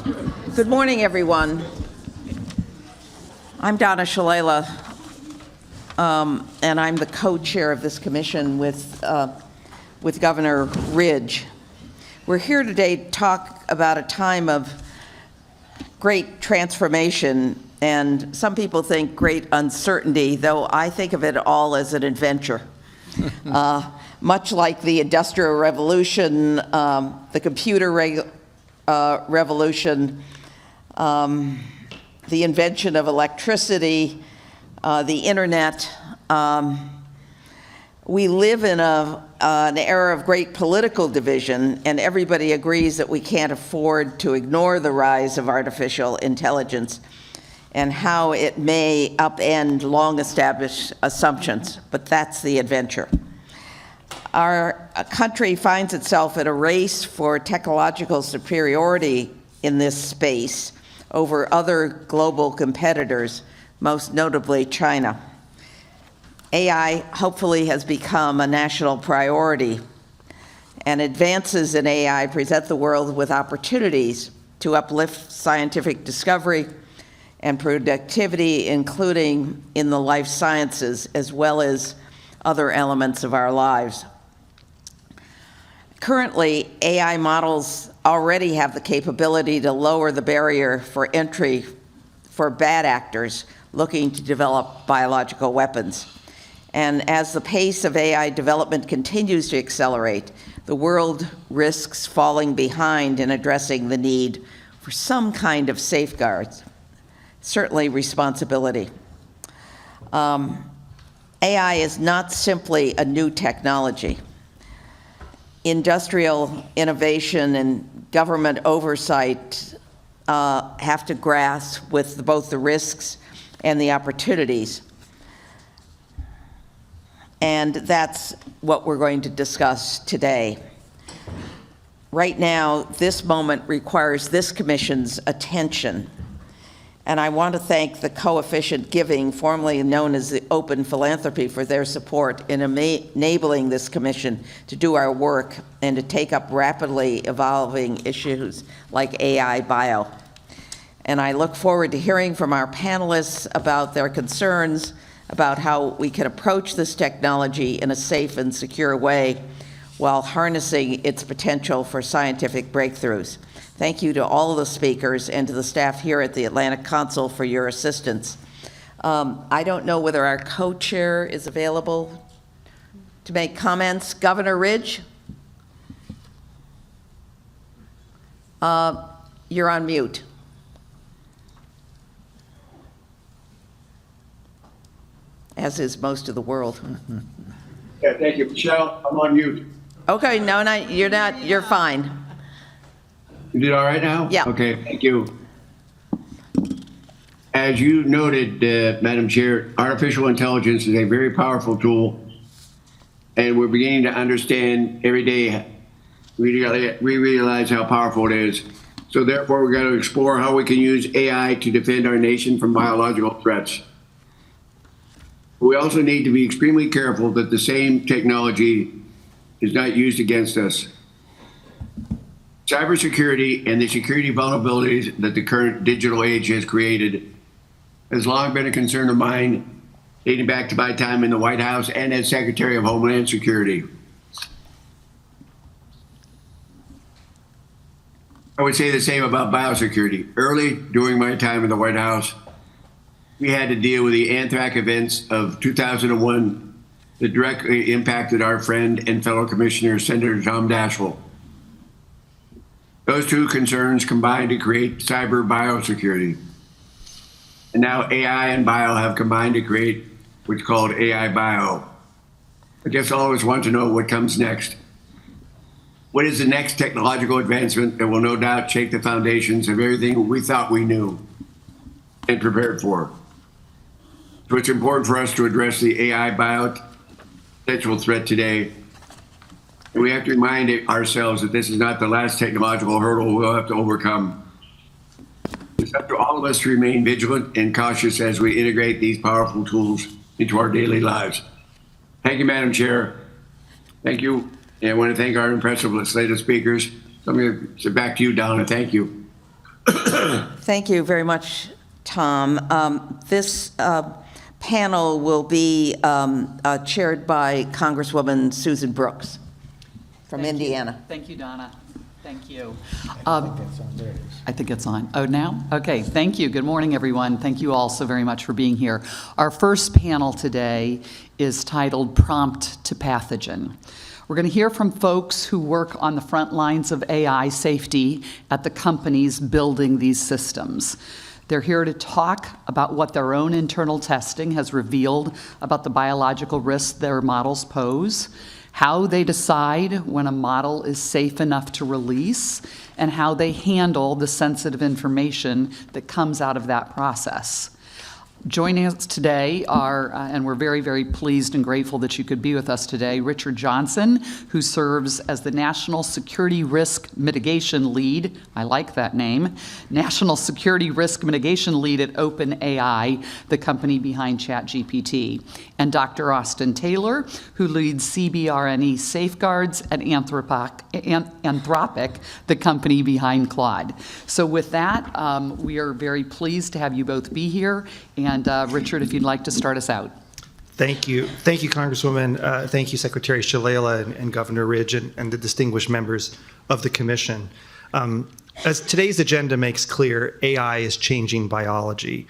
Good morning, everyone. I'm Donna Shalala, and I'm the co-chair of this commission with Governor Ridge. We're here today to talk about a time of great transformation, and some people think great uncertainty, though I think of it all as an adventure. Much like the Industrial Revolution, the computer revolution, the invention of electricity, the internet. We live in an era of great political division, and everybody agrees that we can't afford to ignore the rise of artificial intelligence and how it may upend long-established assumptions, but that's the adventure. Our country finds itself in a race for technological superiority in this space over other global competitors, most notably China. AI hopefully has become a national priority, and advances in AI present the world with opportunities to uplift scientific discovery and productivity, including in the life sciences, as well as other elements of our lives. Currently, AI models already have the capability to lower the barrier for entry for bad actors looking to develop biological weapons. And as the pace of AI development continues to accelerate, the world risks falling behind in addressing the need for some kind of safeguards, certainly responsibility. AI is not simply a new technology. Industrial innovation and government oversight have to grasp with both the risks and the opportunities. And that's what we're going to discuss today. Right now, this moment requires this commission's attention. And I want to thank the Coefficient Giving, formerly known as the Open Philanthropy, for their support in enabling this commission to do our work and to take up rapidly evolving issues like AI bio. And I look forward to hearing from our panelists about their concerns about how we can approach this technology in a safe and secure way while harnessing its potential for scientific breakthroughs. Thank you to all of the speakers and to the staff here at the Atlantic Council for your assistance. I don't know whether our co-chair is available to make comments. Governor Ridge? You're on mute. As is most of the world. Yeah, thank you. Michelle, I'm on mute. Okay, no, you're not, you're fine. You did all right now? Yeah. Okay, thank you. As you noted, Madam Chair, artificial intelligence is a very powerful tool, and we're beginning to understand every day, we realize how powerful it is. So therefore, we've got to explore how we can use AI to defend our nation from biological threats. We also need to be extremely careful that the same technology is not used against us. Cybersecurity and the security vulnerabilities that the current digital age has created has long been a concern of mine, dating back to my time in the White House and as Secretary of Homeland Security. I would say the same about biosecurity. Early during my time in the White House, we had to deal with the anthrax events of 2001 that directly impacted our friend and fellow commissioner, Senator Tom Daschle. Those two concerns combined to create cyber biosecurity. And now AI and bio have combined to create what's called AI bio. I guess all of us want to know what comes next. What is the next technological advancement that will no doubt shake the foundations of everything we thought we knew and prepared for? So it's important for us to address the AI bio potential threat today. And we have to remind ourselves that this is not the last technological hurdle we'll have to overcome. It's up to all of us to remain vigilant and cautious as we integrate these powerful tools into our daily lives. Thank you, Madam Chair. Thank you. And I want to thank our impressive slate of speakers. So I'm going to sit back to you, Donna. Thank you. Thank you very much, Tom. This panel will be chaired by Congresswoman Susan Brooks from Indiana. Thank you, Donna. Thank you. I think it's on. Oh, now? Okay, thank you. Good morning, everyone. Thank you all so very much for being here. Our first panel today is titled Prompt to Pathogen. We're going to hear from folks who work on the front lines of AI safety at the companies building these systems. They're here to talk about what their own internal testing has revealed about the biological risks their models pose, how they decide when a model is safe enough to release, and how they handle the sensitive information that comes out of that process. Joining us today are, and we're very, very pleased and grateful that you could be with us today, Richard Johnson, who serves as the National Security Risk Mitigation Lead, I like that name, National Security Risk Mitigation Lead at OpenAI, the company behind ChatGPT, and Dr. Austin Taylor, who leads CBRNE Safeguards at Anthropic, the company behind Claude. So with that, we are very pleased to have you both be here. And Richard, if you'd like to start us out. Thank you. Thank you, Congresswoman. Thank you, Secretary Shalala and Governor Ridge and the distinguished members of the Commission. As today's agenda makes clear, AI is changing biology.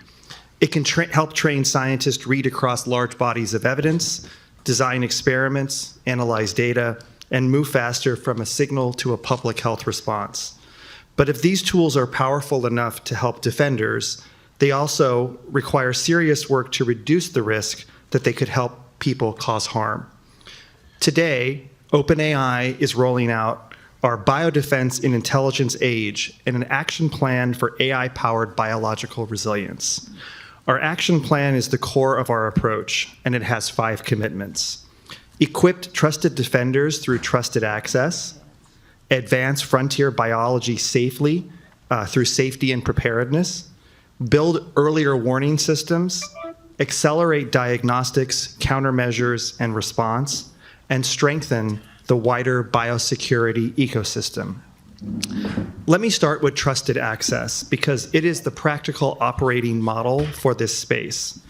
It can help train scientists read across large bodies of evidence, design experiments, analyze data, and move faster from a signal to a public health response. But if these tools are powerful enough to help defenders, they also require serious work to reduce the risk that they could help people cause harm. Today, OpenAI is rolling out our Biodefense in Intelligence Age and an action plan for AI-powered biological resilience. Our action plan is the core of our approach, and it has 5 commitments. Equip trusted defenders through trusted access, advance frontier biology safely through safety and preparedness, build earlier warning systems, accelerate diagnostics, countermeasures, and response, and strengthen the wider biosecurity ecosystem. Let me start with trusted access because it is the practical operating model for this space.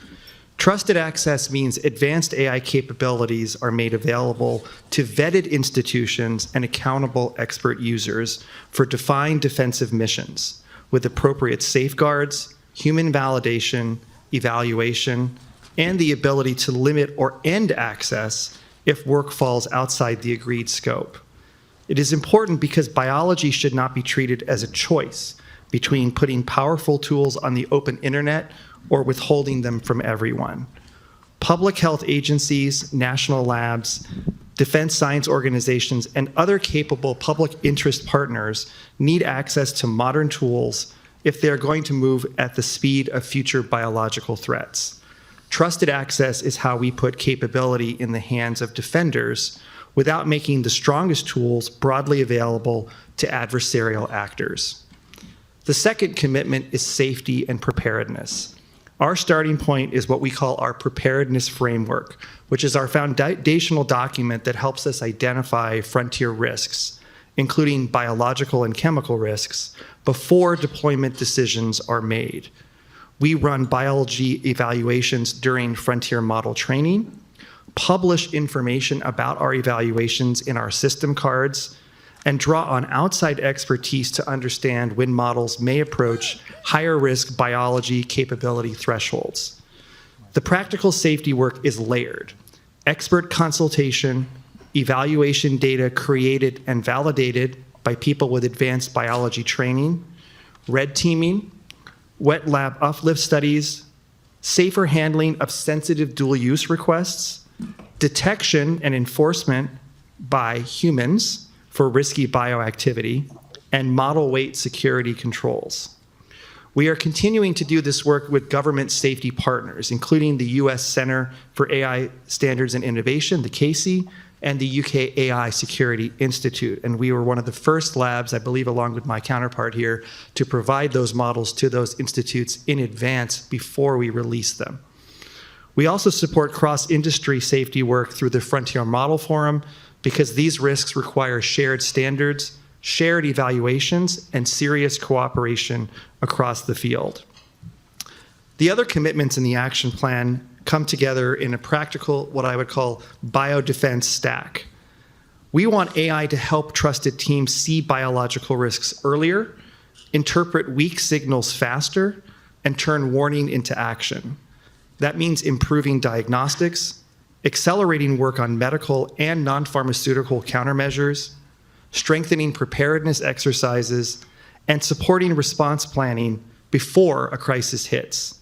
Trusted access means advanced AI capabilities are made available to vetted institutions and accountable expert users for defined defensive missions with appropriate safeguards, human validation, evaluation, and the ability to limit or end access if work falls outside the agreed scope. It is important because biology should not be treated as a choice between putting powerful tools on the open internet or withholding them from everyone. Public health agencies, national labs, defense science organizations, and other capable public interest partners need access to modern tools if they are going to move at the speed of future biological threats. Trusted access is how we put capability in the hands of defenders without making the strongest tools broadly available to adversarial actors. The second commitment is safety and preparedness. Our starting point is what we call our preparedness framework, which is our foundational document that helps us identify frontier risks, including biological and chemical risks, before deployment decisions are made. We run biology evaluations during frontier model training, publish information about our evaluations in our system cards, and draw on outside expertise to understand when models may approach higher risk biology capability thresholds. The practical safety work is layered. Expert consultation, evaluation data created and validated by people with advanced biology training, red teaming, wet lab uplift studies, safer handling of sensitive dual use requests, detection and enforcement by humans for risky bioactivity, and model weight security controls. We are continuing to do this work with government safety partners, including the U.S. Center for AI Standards and Innovation, the CASI, and the UK AI Security Institute. And we were one of the first labs, I believe along with my counterpart here, to provide those models to those institutes in advance before we release them. We also support cross-industry safety work through the Frontier Model Forum because these risks require shared standards, shared evaluations, and serious cooperation across the field. The other commitments in the action plan come together in a practical, what I would call, biodefense stack. We want AI to help trusted teams see biological risks earlier, interpret weak signals faster, and turn warning into action. That means improving diagnostics, accelerating work on medical and non-pharmaceutical countermeasures, strengthening preparedness exercises, and supporting response planning before a crisis hits.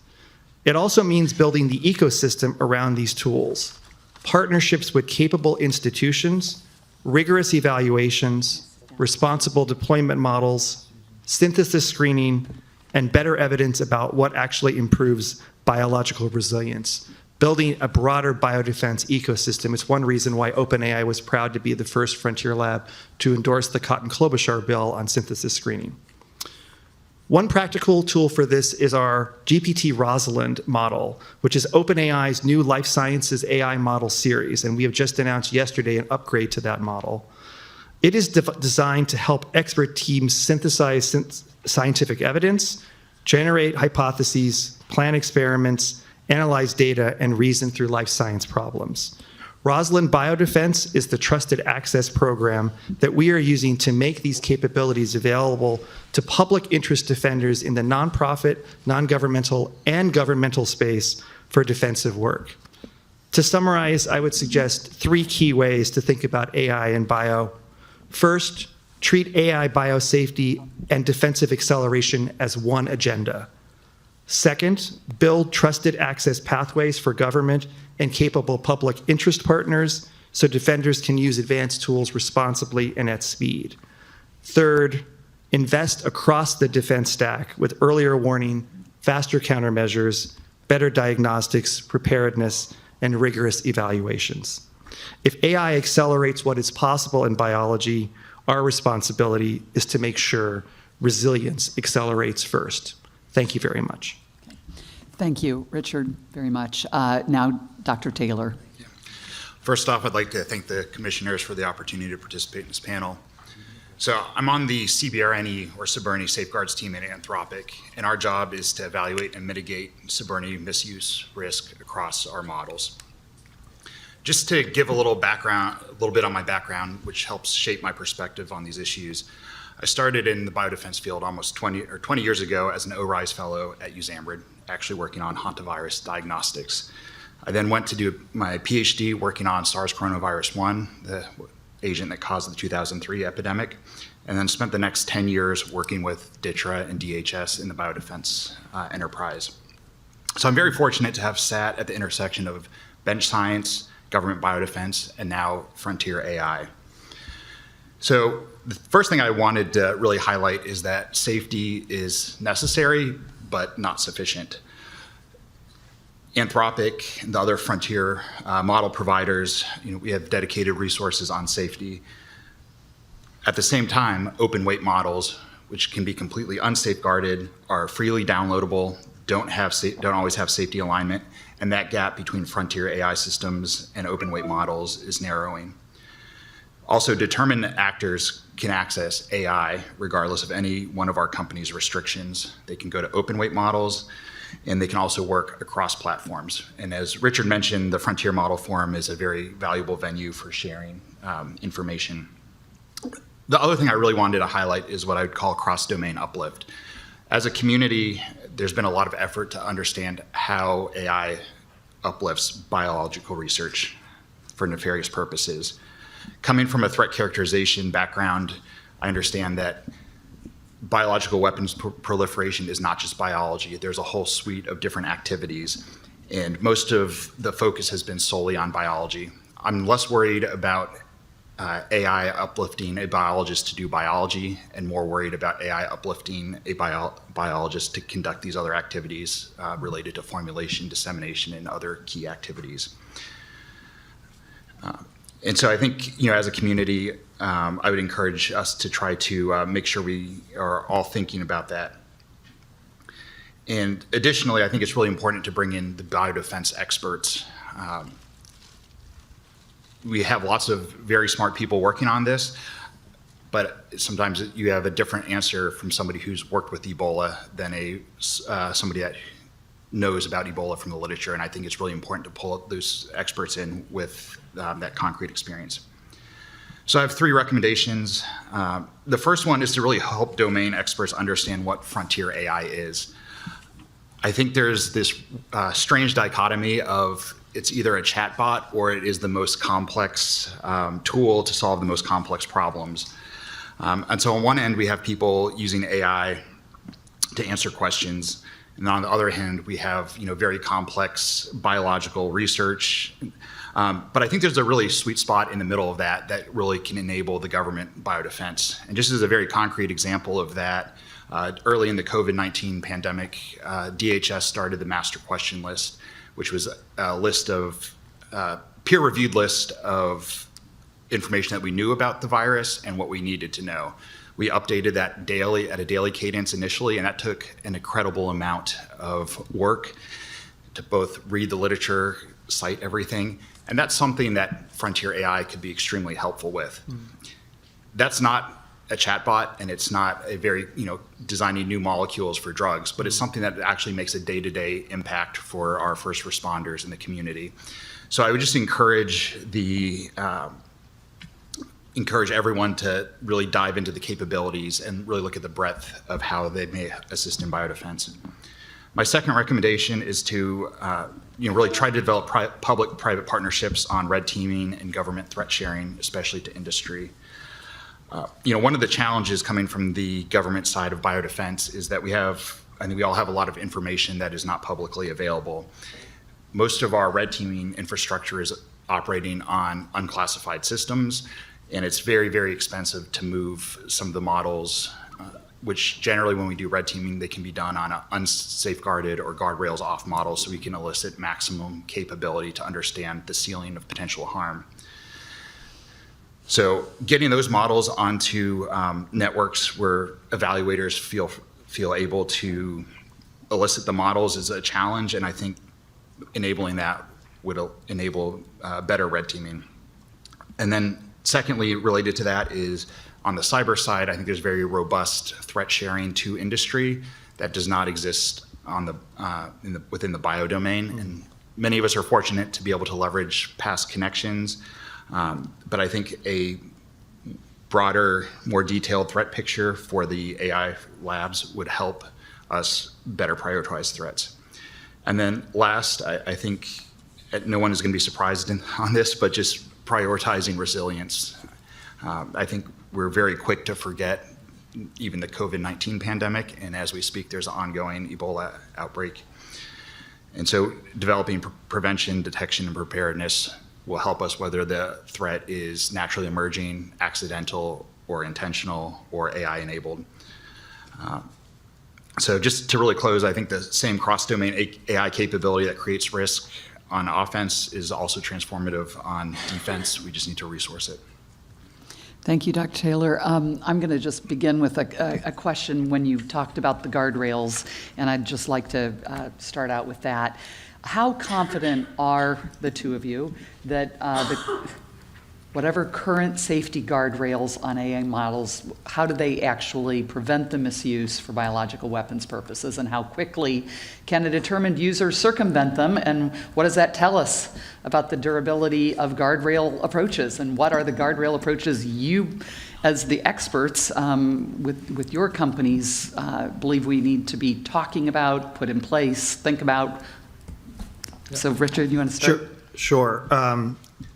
It also means building the ecosystem around these tools, partnerships with capable institutions, rigorous evaluations, responsible deployment models, synthesis screening, and better evidence about what actually improves biological resilience. Building a broader biodefense ecosystem is one reason why OpenAI was proud to be the first frontier lab to endorse the Cotton-Klobuchar bill on synthesis screening. One practical tool for this is our GPT-Rosalind model, which is OpenAI's new life sciences AI model series, and we have just announced yesterday an upgrade to that model. It is designed to help expert teams synthesize scientific evidence, generate hypotheses, plan experiments, analyze data, and reason through life science problems. Rosalind Biodefense is the trusted access program that we are using to make these capabilities available to public interest defenders in the nonprofit, non-governmental, and governmental space for defensive work. To summarize, I would suggest 3 key ways to think about AI and bio. First, treat AI biosafety and defensive acceleration as one agenda. Second, build trusted access pathways for government and capable public interest partners so defenders can use advanced tools responsibly and at speed. Third, invest across the defense stack with earlier warning, faster countermeasures, better diagnostics, preparedness, and rigorous evaluations. If AI accelerates what is possible in biology, our responsibility is to make sure resilience accelerates first. Thank you very much. Thank you, Richard, very much. Now, Dr. Taylor. First off, I'd like to thank the commissioners for the opportunity to participate in this panel. So I'm on the CBRNE or Cyberny Safeguards team at Anthropic, and our job is to evaluate and mitigate Cyberny misuse risk across our models. Just to give a little bit on my background, which helps shape my perspective on these issues. I started in the biodefense field almost 20 years ago as an ORISE fellow at USAMRIID, actually working on hantavirus diagnostics. I then went to do my PhD working on SARS coronavirus 1, the agent that caused the 2003 epidemic, and then spent the next 10 years working with DITRA and DHS in the biodefense enterprise. So I'm very fortunate to have sat at the intersection of bench science, government biodefense, and now frontier AI. So the first thing I wanted to really highlight is that safety is necessary, but not sufficient. Anthropic and the other frontier model providers, we have dedicated resources on safety. At the same time, open weight models, which can be completely unsafeguarded, are freely downloadable, don't always have safety alignment, and that gap between frontier AI systems and open weight models is narrowing. Also, determined actors can access AI regardless of any one of our company's restrictions. They can go to open weight models, and they can also work across platforms. And as Richard mentioned, the Frontier Model Forum is a very valuable venue for sharing information. The other thing I really wanted to highlight is what I would call cross-domain uplift. As a community, there's been a lot of effort to understand how AI uplifts biological research for nefarious purposes. Coming from a threat characterization background, I understand that biological weapons proliferation is not just biology. There's a whole suite of different activities, and most of the focus has been solely on biology. I'm less worried about AI uplifting a biologist to do biology and more worried about AI uplifting a biologist to conduct these other activities related to formulation, dissemination, and other key activities. And so I think, as a community, I would encourage us to try to make sure we are all thinking about that. And additionally, I think it's really important to bring in the biodefense experts. We have lots of very smart people working on this. but sometimes you have a different answer from somebody who's worked with Ebola than somebody that knows about Ebola from the literature, and I think it's really important to pull those experts in with that concrete experience. So I have 3 recommendations. The first one is to really help domain experts understand what frontier AI is. I think there's this strange dichotomy of it's either a chatbot or it is the most complex tool to solve the most complex problems. And so on one end, we have people using AI to answer questions. And on the other hand, we have very complex biological research. But I think there's a really sweet spot in the middle of that really can enable the government biodefense. And just as a very concrete example of that, early in the COVID-19 pandemic, DHS started the master question list, which was a list of peer-reviewed list of information that we knew about the virus and what we needed to know. We updated that daily at a daily cadence initially, and that took an incredible amount of work to both read the literature, cite everything, and that's something that frontier AI could be extremely helpful with. That's not a chatbot, and it's not a very, designing new molecules for drugs, but it's something that actually makes a day-to-day impact for our first responders in the community. So I would just encourage everyone to really dive into the capabilities and really look at the breadth of how they may assist in biodefense. My second recommendation is to really try to develop public-private partnerships on red teaming and government threat sharing, especially to industry. One of the challenges coming from the government side of biodefense is that I think we all have a lot of information that is not publicly available. Most of our red teaming infrastructure is operating on unclassified systems, and it's very, very expensive to move some of the models, which generally when we do red teaming, they can be done on an unsafeguarded or guardrails off model so we can elicit maximum capability to understand the ceiling of potential harm. So getting those models onto networks where evaluators feel able to elicit the models is a challenge, and I think enabling that would enable better red teaming. And then secondly, related to that is on the cyber side, I think there's very robust threat sharing to industry that does not exist within the bio domain. And many of us are fortunate to be able to leverage past connections. But I think a broader, more detailed threat picture for the AI labs would help us better prioritize threats. And then last, I think no one is going to be surprised on this, but just prioritizing resilience. I think we're very quick to forget even the COVID-19 pandemic, and as we speak, there's an ongoing Ebola outbreak. And so developing prevention, detection, and preparedness will help us whether the threat is naturally emerging, accidental, or intentional, or AI-enabled. So just to really close, I think the same cross-domain AI capability that creates risk on offense is also transformative on defense. We just need to resource it. Thank you, Dr. Taylor. I'm going to just begin with a question when you talked about the guardrails, and I'd just like to start out with that. How confident are the two of you that whatever current safety guardrails on AI models, how do they actually prevent the misuse for biological weapons purposes, and how quickly can a determined user circumvent them, and what does that tell us about the durability of guardrail approaches, and what are the guardrail approaches you, as the experts with your companies, believe we need to be talking about, put in place, think about? So Richard, you want to start? Sure.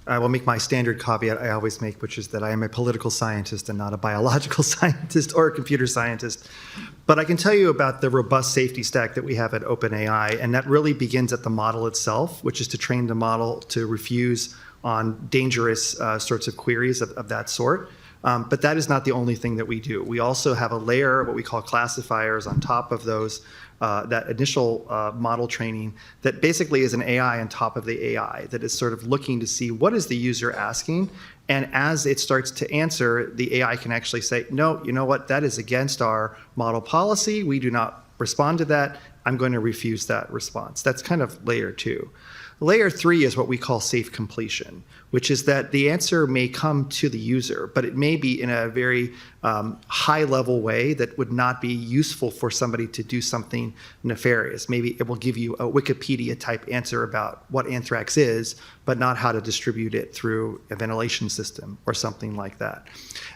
I will make my standard caveat I always make, which is that I am a political scientist and not a biological scientist or a computer scientist. But I can tell you about the robust safety stack that we have at OpenAI, and that really begins at the model itself, which is to train the model to refuse on dangerous sorts of queries of that sort. But that is not the only thing that we do. We also have a layer, what we call classifiers, on top of those, that initial model training that basically is an AI on top of the AI that is sort of looking to see what is the user asking. And as it starts to answer, the AI can actually say, no, you know what, that is against our model policy. We do not respond to that. I'm going to refuse that response. That's kind of layer 2. Layer 3 is what we call safe completion, which is that the answer may come to the user, but it may be in a very high-level way that would not be useful for somebody to do something nefarious. Maybe it will give you a Wikipedia-type answer about what anthrax is, but not how to distribute it through a ventilation system or something like that.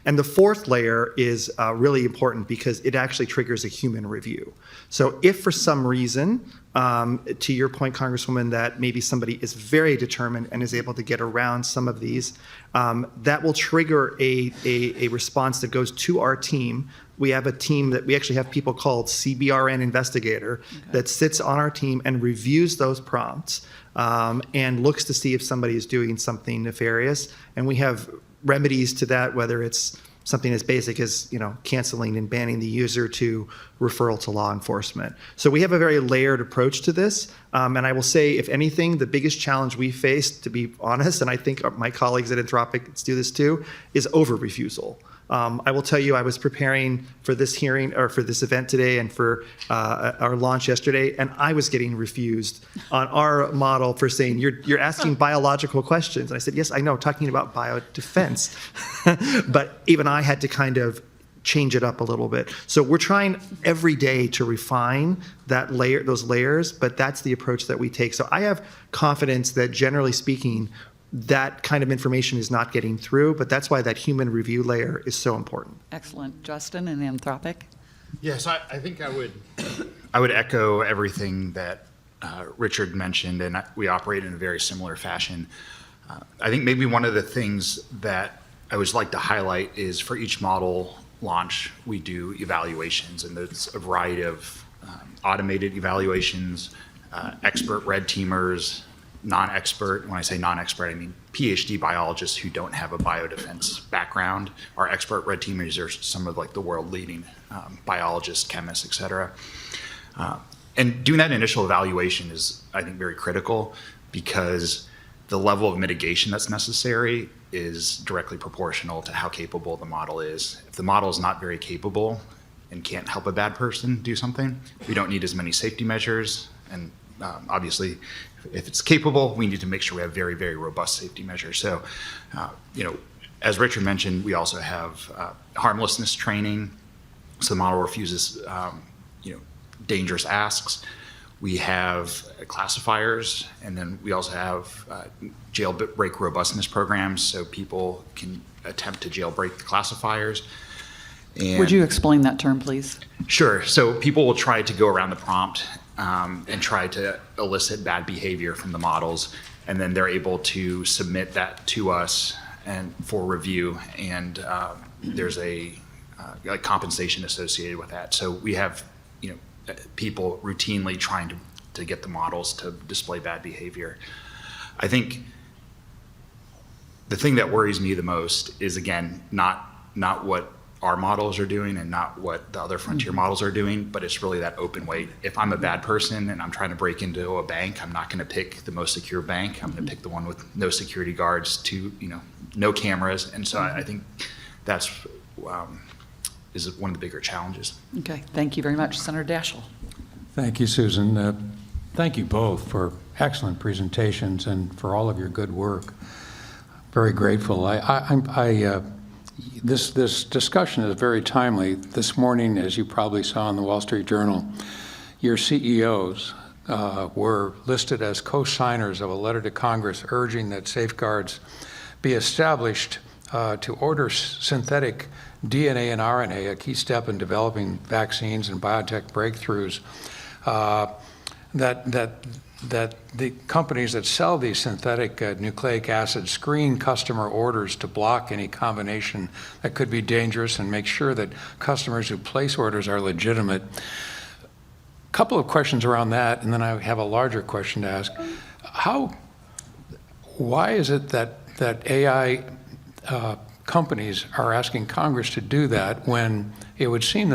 And the 4th layer is really important because it actually triggers a human review. So if for some reason, to your point, Congresswoman, that maybe somebody is very determined and is able to get around some of these, that will trigger a response that goes to our team. We have a team that we actually have people called CBRN investigator that sits on our team and reviews those prompts and looks to see if somebody is doing something nefarious. And we have remedies to that, whether it's something as basic as, canceling and banning the user to referral to law enforcement. So we have a very layered approach to this. And I will say, if anything, the biggest challenge we face, to be honest, and I think my colleagues at Anthropic do this too, is over-refusal. I will tell you, I was preparing for this hearing or for this event today and for our launch yesterday, and I was getting refused on our model for saying, you're asking biological questions. And I said, yes, I know, talking about biodefense. But even I had to kind of change it up a little bit. So we're trying every day to refine that layer, those layers, but that's the approach that we take. So I have confidence that, generally speaking, that kind of information is not getting through, but that's why that human review layer is so important. Excellent. Justin and Anthropic? Yes, I think I would echo everything that Richard mentioned, and we operate in a very similar fashion. I think maybe one of the things that I would like to highlight is for each model launch, we do evaluations, and there's a variety of automated evaluations, expert red teamers, non-expert. When I say non-expert, I mean PhD biologists who don't have a biodefense background. Our expert red teamers are some of the world leading biologists, chemists, et cetera. And doing that initial evaluation is, I think, very critical because the level of mitigation that's necessary is directly proportional to how capable the model is. If the model is not very capable and can't help a bad person do something, we don't need as many safety measures. And obviously, if it's capable, we need to make sure we have very, very robust safety measures. So, as Richard mentioned, we also have harmlessness training. So the model refuses, dangerous asks. We have classifiers, and then we also have jailbreak robustness programs, so people can attempt to jailbreak the classifiers. And Would you explain that term, please? Sure. So people will try to go around the prompt and try to elicit bad behavior from the models, and then they're able to submit that to us and for review, and there's a compensation associated with that. So we have people routinely trying to get the models to display bad behavior. I think the thing that worries me the most is, again, not what our models are doing and not what the other frontier models are doing, but it's really that open weight. If I'm a bad person and I'm trying to break into a bank, I'm not going to pick the most secure bank. I'm going to pick the one with no security guards, no cameras. And so I think that's is one of the bigger challenges. Okay, thank you very much. Senator Daschle. Thank you, Susan. Thank you both for excellent presentations and for all of your good work. Very grateful. This discussion is very timely. This morning, as you probably saw in the Wall Street Journal, your CEOs were listed as co-signers of a letter to Congress urging that safeguards be established to order synthetic DNA and RNA, a key step in developing vaccines and biotech breakthroughs, that the companies that sell these synthetic nucleic acids screen customer orders to block any combination that could be dangerous and make sure that customers who place orders are legitimate. A couple of questions around that, and then I have a larger question to ask. Why is it that AI companies are asking Congress to do that when it would seem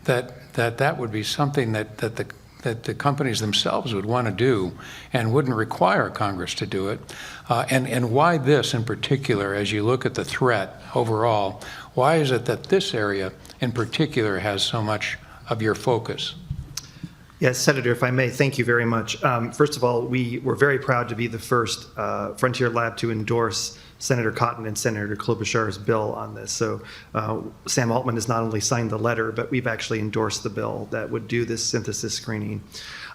that would be something that the companies themselves would want to do and wouldn't require Congress to do it? And why this in particular, as you look at the threat overall, why is it that this area in particular has so much of your focus? Yes, Senator, if I may, thank you very much. First of all, we were very proud to be the first Frontier Lab to endorse Senator Cotton and Senator Klobuchar's bill on this. So Sam Altman has not only signed the letter, but we've actually endorsed the bill that would do this synthesis screening.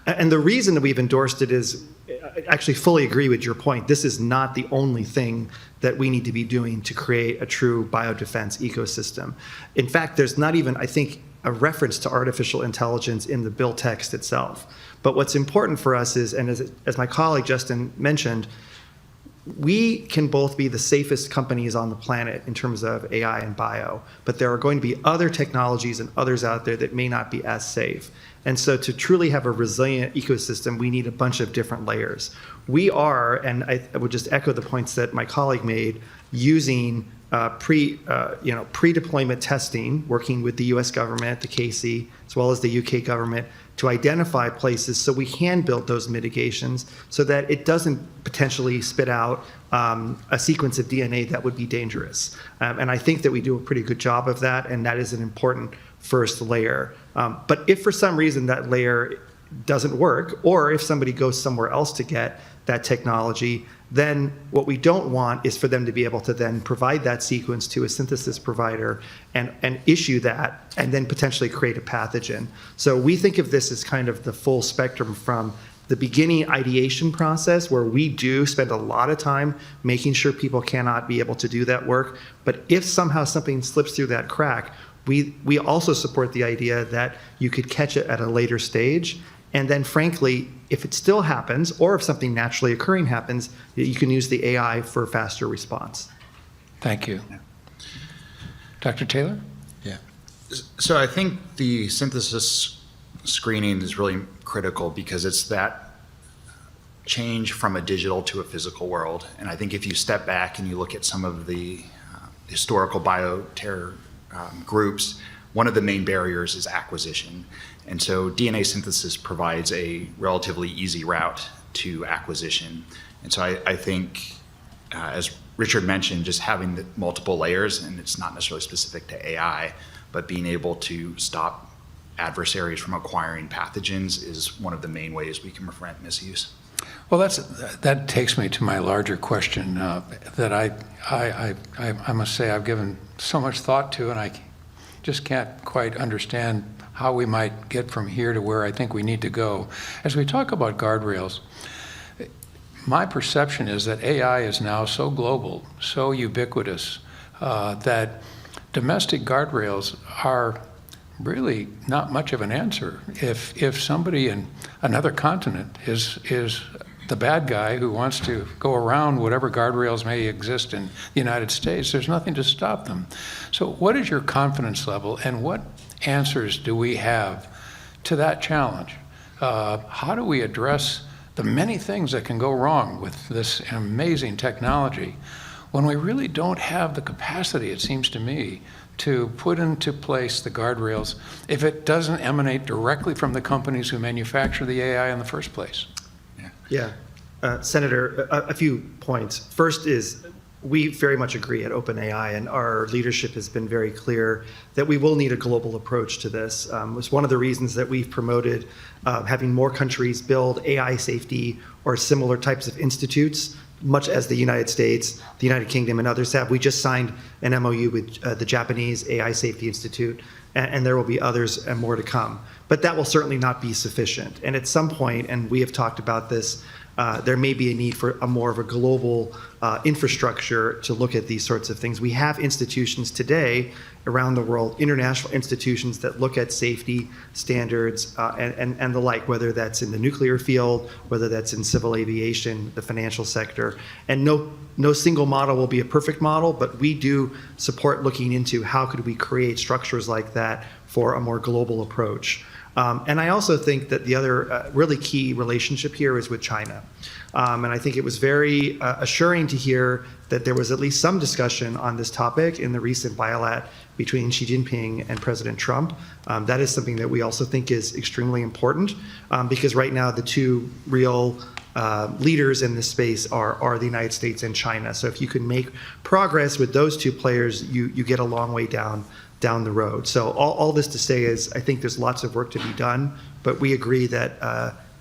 And the reason that we've endorsed it is, I actually fully agree with your point. This is not the only thing that we need to be doing to create a true biodefense ecosystem. In fact, there's not even, I think, a reference to artificial intelligence in the bill text itself. But what's important for us is, and as my colleague Justin mentioned, we can both be the safest companies on the planet in terms of AI and bio, but there are going to be other technologies and others out there that may not be as safe. And so to truly have a resilient ecosystem, we need a bunch of different layers. We are, and I would just echo the points that my colleague made, using pre-deployment testing, working with the US government, the KC, as well as the UK government, to identify places so we can build those mitigations so that it doesn't potentially spit out a sequence of DNA that would be dangerous. And I think that we do a pretty good job of that, and that is an important first layer. But if for some reason that layer doesn't work, or if somebody goes somewhere else to get that technology, then what we don't want is for them to be able to then provide that sequence to a synthesis provider and issue that, and then potentially create a pathogen. So we think of this as kind of the full spectrum from the beginning ideation process, where we do spend a lot of time making sure people cannot be able to do that work. But if somehow something slips through that crack, we also support the idea that you could catch it at a later stage. And then frankly, if it still happens, or if something naturally occurring happens, you can use the AI for faster response. Thank you. Dr. Taylor? Yeah. So I think the synthesis screening is really critical because it's that change from a digital to a physical world. And I think if you step back and you look at some of the historical bioterror groups, one of the main barriers is acquisition. And so DNA synthesis provides a relatively easy route to acquisition. And so I think, as Richard mentioned, just having the multiple layers, and it's not necessarily specific to AI, but being able to stop adversaries from acquiring pathogens is one of the main ways we can prevent misuse. Well, that takes me to my larger question that I must say I've given so much thought to, and I just can't quite understand how we might get from here to where I think we need to go. As we talk about guardrails, my perception is that AI is now so global, so ubiquitous, that domestic guardrails are really not much of an answer. If somebody in another continent is the bad guy who wants to go around whatever guardrails may exist in the United States, there's nothing to stop them. So what is your confidence level, and what answers do we have to that challenge? How do we address the many things that can go wrong with this amazing technology when we really don't have the capacity, it seems to me, to put into place the guardrails if it doesn't emanate directly from the companies who manufacture the AI in the first place? Yeah. Senator, a few points. First is, we very much agree at OpenAI, and our leadership has been very clear that we will need a global approach to this. It's one of the reasons that we've promoted having more countries build AI safety or similar types of institutes, much as the United States, the United Kingdom, and others have. We just signed an MOU with the Japanese AI Safety Institute, and there will be others and more to come. But that will certainly not be sufficient. And at some point, and we have talked about this, there may be a need for a more of a global infrastructure to look at these sorts of things. We have institutions today around the world, international institutions that look at safety standards and the like, whether that's in the nuclear field, whether that's in civil aviation, the financial sector. And no single model will be a perfect model, but we do support looking into how could we create structures like that for a more global approach. And I also think that the other really key relationship here is with China. And I think it was very assuring to hear that there was at least some discussion on this topic in the recent bilat between Xi Jinping and President Trump. That is something that we also think is extremely important because right now the two real leaders in this space are the United States and China. So if you can make progress with those two players, you get a long way down the road. So all this to say is I think there's lots of work to be done but we agree that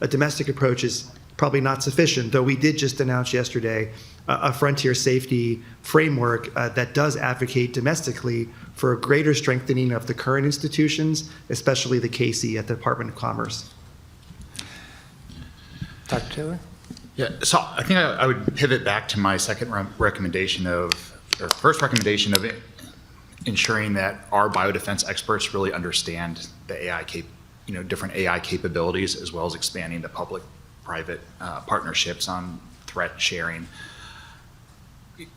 a domestic approach is probably not sufficient, though we did just announce yesterday a frontier safety framework that does advocate domestically for a greater strengthening of the current institutions, especially the KC at the Department of Commerce. Dr. Taylor? Yeah, so I think I would pivot back to my first recommendation of ensuring that our biodefense experts really understand the AI different AI capabilities, as well as expanding the public-private partnerships on threat sharing.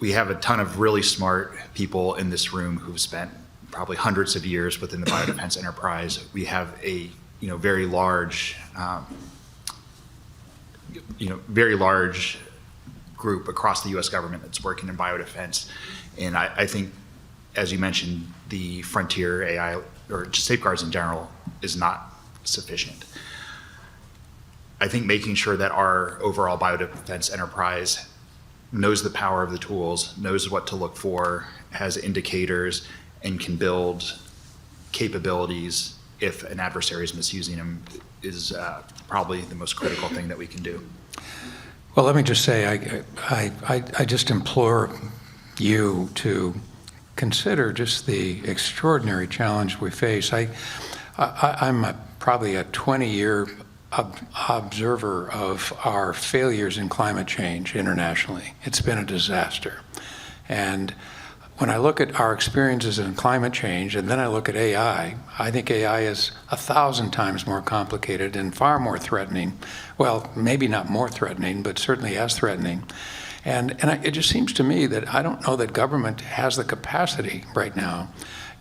We have a ton of really smart people in this room who've spent probably hundreds of years within the biodefense enterprise. We have a very large group across the U.S. government that's working in biodefense, and I think, as you mentioned, the frontier AI or just safeguards in general is not sufficient. I think making sure that our overall biodefense enterprise knows the power of the tools, knows what to look for, has indicators, and can build capabilities if an adversary is misusing them is probably the most critical thing that we can do. Well, let me just say, I just implore you to consider just the extraordinary challenge we face. I'm probably a 20-year observer of our failures in climate change internationally. It's been a disaster. And when I look at our experiences in climate change, and then I look at AI, I think AI is 1,000 times more complicated and far more threatening. Well, maybe not more threatening, but certainly as threatening. And it just seems to me that I don't know that government has the capacity right now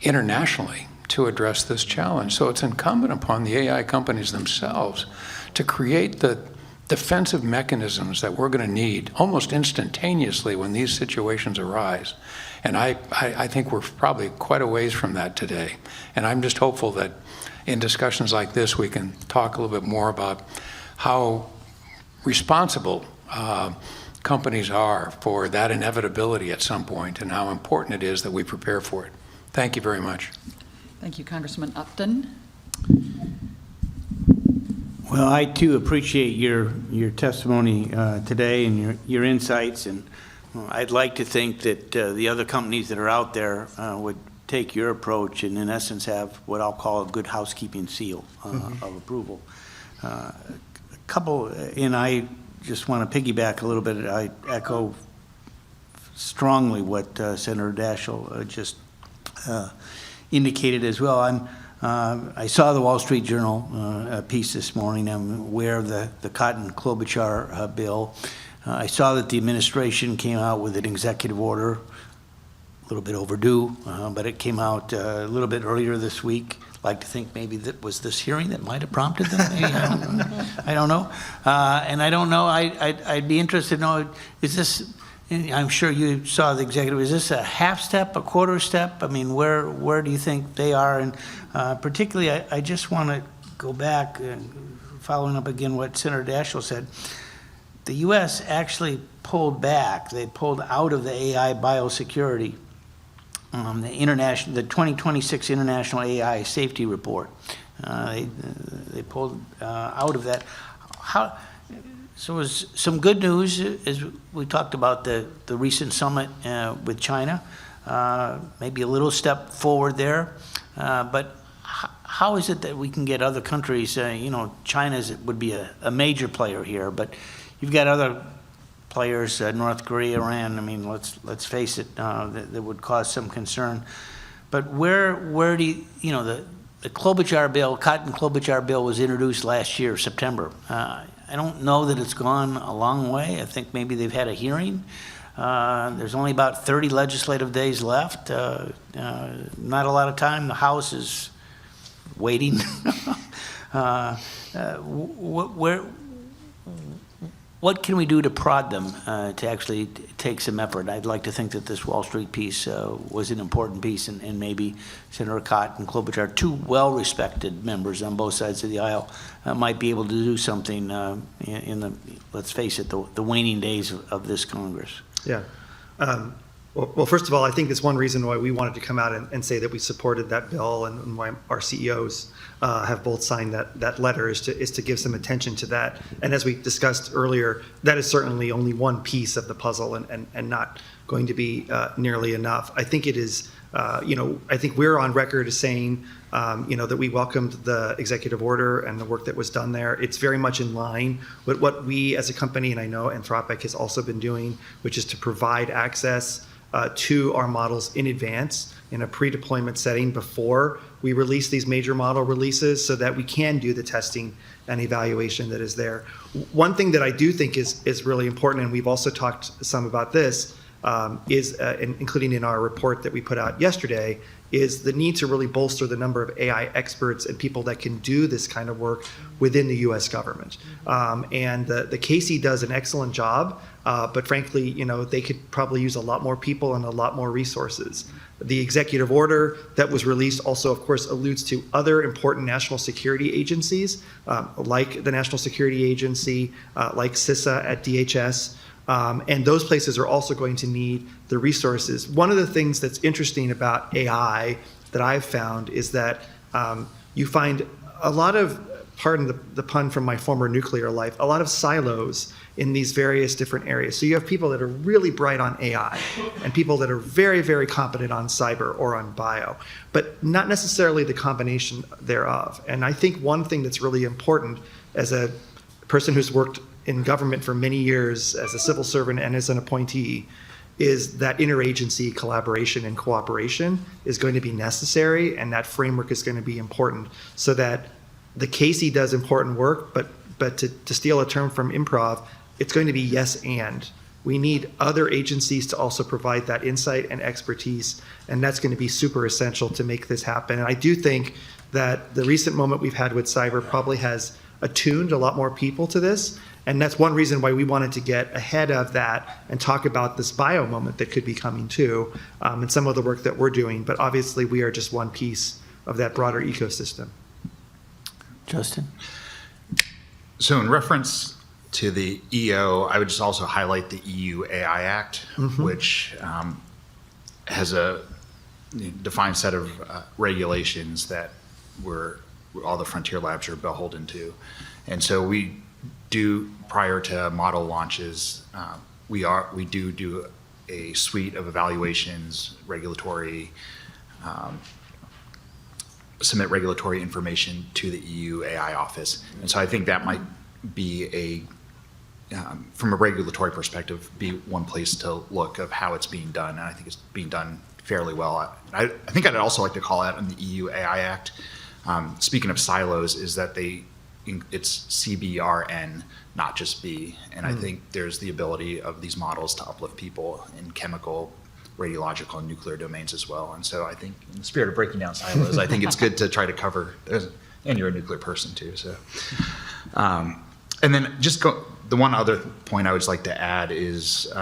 internationally to address this challenge. So it's incumbent upon the AI companies themselves to create the defensive mechanisms that we're going to need almost instantaneously when these situations arise. And I think we're probably quite a ways from that today. And I'm just hopeful that in discussions like this, we can talk a little bit more about how responsible companies are for that inevitability at some point and how important it is that we prepare for it. Thank you very much. Thank you, Congressman Upton. Well, I too appreciate your testimony today and your insights, and I'd like to think that the other companies that are out there would take your approach and in essence have what I'll call a good housekeeping seal of approval. And I just want to piggyback a little bit. I echo strongly what Senator Daschle just indicated as well. I saw the Wall Street Journal piece this morning. I'm aware of the Cotton-Klobuchar bill. I saw that the administration came out with an executive order, a little bit overdue, but it came out a little bit earlier this week. I'd like to think maybe that was this hearing that might have prompted them. Maybe, I don't know. And I don't know. I'd be interested to know, is this, I'm sure you saw the executive, is this a half step, a quarter step? I mean, where do you think they are? And particularly, I just want to go back, following up again what Senator Daschle said. The U.S. actually pulled back. They pulled out of the AI biosecurity, the 2026 International AI Safety Report. They pulled out of that. So it was some good news as we talked about the recent summit with China. Maybe a little step forward there. But how is it that we can get other countries, China would be a major player here, but you've got other players, North Korea, Iran. I mean, let's face it, that would cause some concern. But where do you, the Klobuchar bill, Cotton-Klobuchar bill was introduced last year, September. I don't know that it's gone a long way. I think maybe they've had a hearing. There's only about 30 legislative days left. Not a lot of time. The House is waiting. What can we do to prod them to actually take some effort? I'd like to think that this Wall Street piece was an important piece, and maybe Senator Cotton and Klobuchar, two well-respected members on both sides of the aisle, might be able to do something in the, let's face it, the waning days of this Congress. Yeah. Well, first of all, I think it's one reason why we wanted to come out and say that we supported that bill, and why our CEOs have both signed that letter is to give some attention to that. And as we discussed earlier, that is certainly only one piece of the puzzle, and not going to be nearly enough. I think it is, I think we're on record as saying, that we welcomed the executive order and the work that was done there. It's very much in line with what we as a company, and I know Anthropic has also been doing, which is to provide access to our models in advance in a pre-deployment setting before we release these major model releases, so that we can do the testing and evaluation that is there. One thing that I do think is really important, and we've also talked some about this, including in our report that we put out yesterday, is the need to really bolster the number of AI experts and people that can do this kind of work within the U.S. government. And the Casey does an excellent job, but frankly, they could probably use a lot more people and a lot more resources. The executive order that was released also, of course, alludes to other important national security agencies, like the National Security Agency, like CISA at DHS. And those places are also going to need the resources. One of the things that's interesting about AI that I've found is that you find a lot of, pardon the pun from my former nuclear life, a lot of silos in these various different areas. So you have people that are really bright on AI and people that are very, very competent on cyber or on bio, but not necessarily the combination thereof. And I think one thing that's really important as a person who's worked in government for many years as a civil servant and as an appointee is that interagency collaboration and cooperation is going to be necessary, and that framework is going to be important, so that the Casey does important work, but to steal a term from improv, it's going to be yes and. We need other agencies to also provide that insight and expertise, and that's going to be super essential to make this happen. And I do think that the recent moment we've had with cyber probably has attuned a lot more people to this. And that's one reason why we wanted to get ahead of that and talk about this bio moment that could be coming too, and some of the work that we're doing. But obviously, we are just one piece of that broader ecosystem. Justin? So in reference to the EO, I would just also highlight the EU AI Act, which has a defined set of regulations that all the frontier labs are beholden to. And so we do, prior to model launches, we do a suite of evaluations, submit regulatory information to the EU AI office. And so I think that might be from a regulatory perspective, be one place to look of how it's being done. And I think it's being done fairly well. I think I'd also like to call out on the EU AI Act, speaking of silos, is that it's CBRN, not just B. And I think there's the ability of these models to uplift people in chemical, radiological, and nuclear domains as well. And so I think in the spirit of breaking down silos, I think it's good to try to cover, and you're a nuclear person too. So, and then the one other point I would like to add is,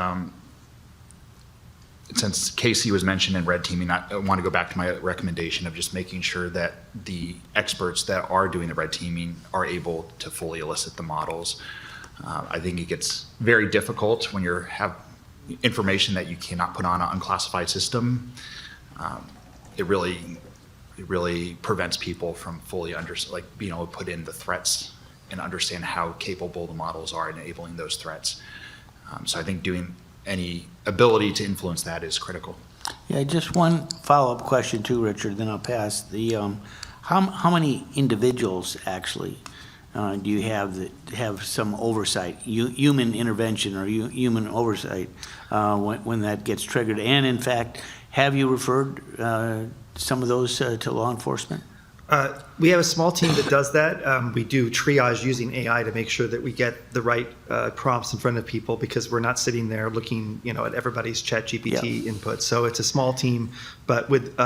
since Casey was mentioned in red teaming, I want to go back to my recommendation of just making sure that the experts that are doing the red teaming are able to fully elicit the models. I think it gets very difficult when you have information that you cannot put on an unclassified system. It really prevents people from fully being able to put in the threats and understand how capable the models are in enabling those threats. So I think any ability to influence that is critical. Yeah, just one follow-up question too, Richard, then I'll pass. How many individuals actually do you have that have some oversight, human intervention or human oversight when that gets triggered? And in fact, have you referred some of those to law enforcement? We have a small team that does that. We do triage using AI to make sure that we get the right prompts in front of people, because we're not sitting there looking, at everybody's ChatGPT input. So it's a small team, but with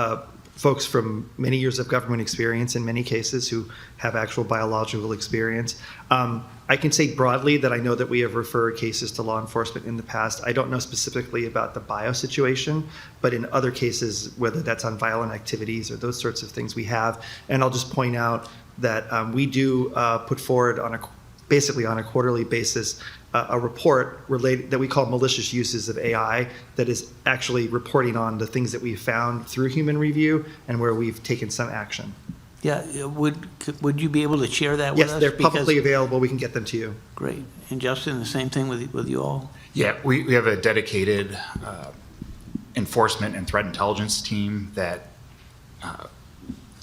folks from many years of government experience in many cases who have actual biological experience. I can say broadly that I know that we have referred cases to law enforcement in the past. I don't know specifically about the bio situation, but in other cases, whether that's on violent activities or those sorts of things, we have. And I'll just point out that we do put forward on basically on a quarterly basis, a report related that we call malicious uses of AI that is actually reporting on the things that we've found through human review and where we've taken some action. Yeah, would you be able to share that with us? Yes, they're Because- publicly available. We can get them to you. Great. And Justin, the same thing with you all? Yeah, we have a dedicated enforcement and threat intelligence team that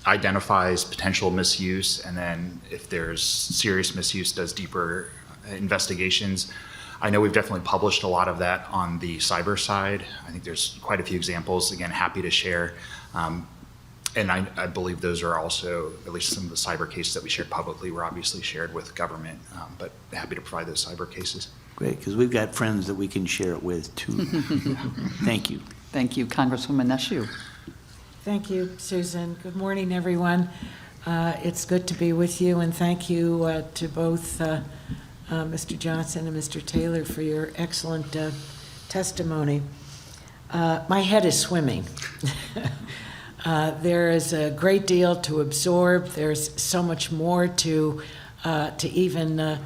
identifies potential misuse, and then if there's serious misuse, does deeper investigations. I know we've definitely published a lot of that on the cyber side. I think there's quite a few examples, again, happy to share. And I believe those are also, at least some of the cyber cases that we shared publicly were obviously shared with government, but happy to provide those cyber cases. Great, because we've got friends that we can share it with, too. Thank you. Thank you. Congresswoman Neshew. Thank you, Susan. Good morning, everyone. It's good to be with you, and thank you to both Mr. Johnson and Mr. Taylor for your excellent testimony. My head is swimming. There is a great deal to absorb. There's so much more to even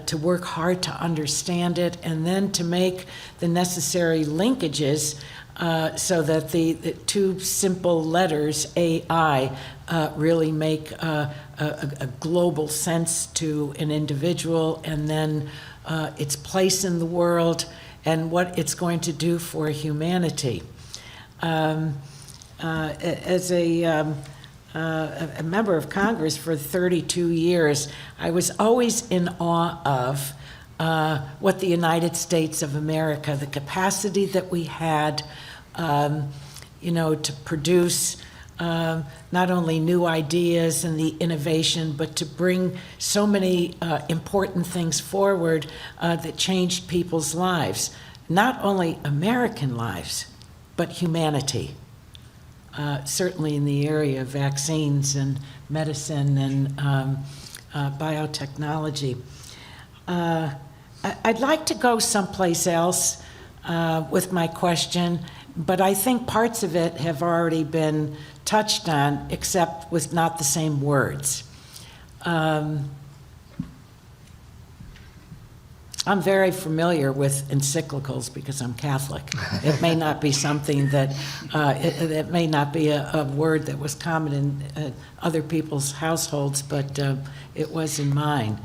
to work hard to understand it, and then to make the necessary linkages so that the two simple letters AI really make a global sense to an individual, and then its place in the world and what it's going to do for humanity. As a member of Congress for 32 years, I was always in awe of what the United States of America, the capacity that we had, to produce not only new ideas and the innovation, but to bring so many important things forward that changed people's lives, not only American lives, but humanity. Certainly in the area of vaccines and medicine and biotechnology. I'd like to go someplace else with my question, but I think parts of it have already been touched on, except with not the same words. I'm very familiar with encyclicals because I'm Catholic. It may not be something that, it may not be a word that was common in other people's households, but it was in mine.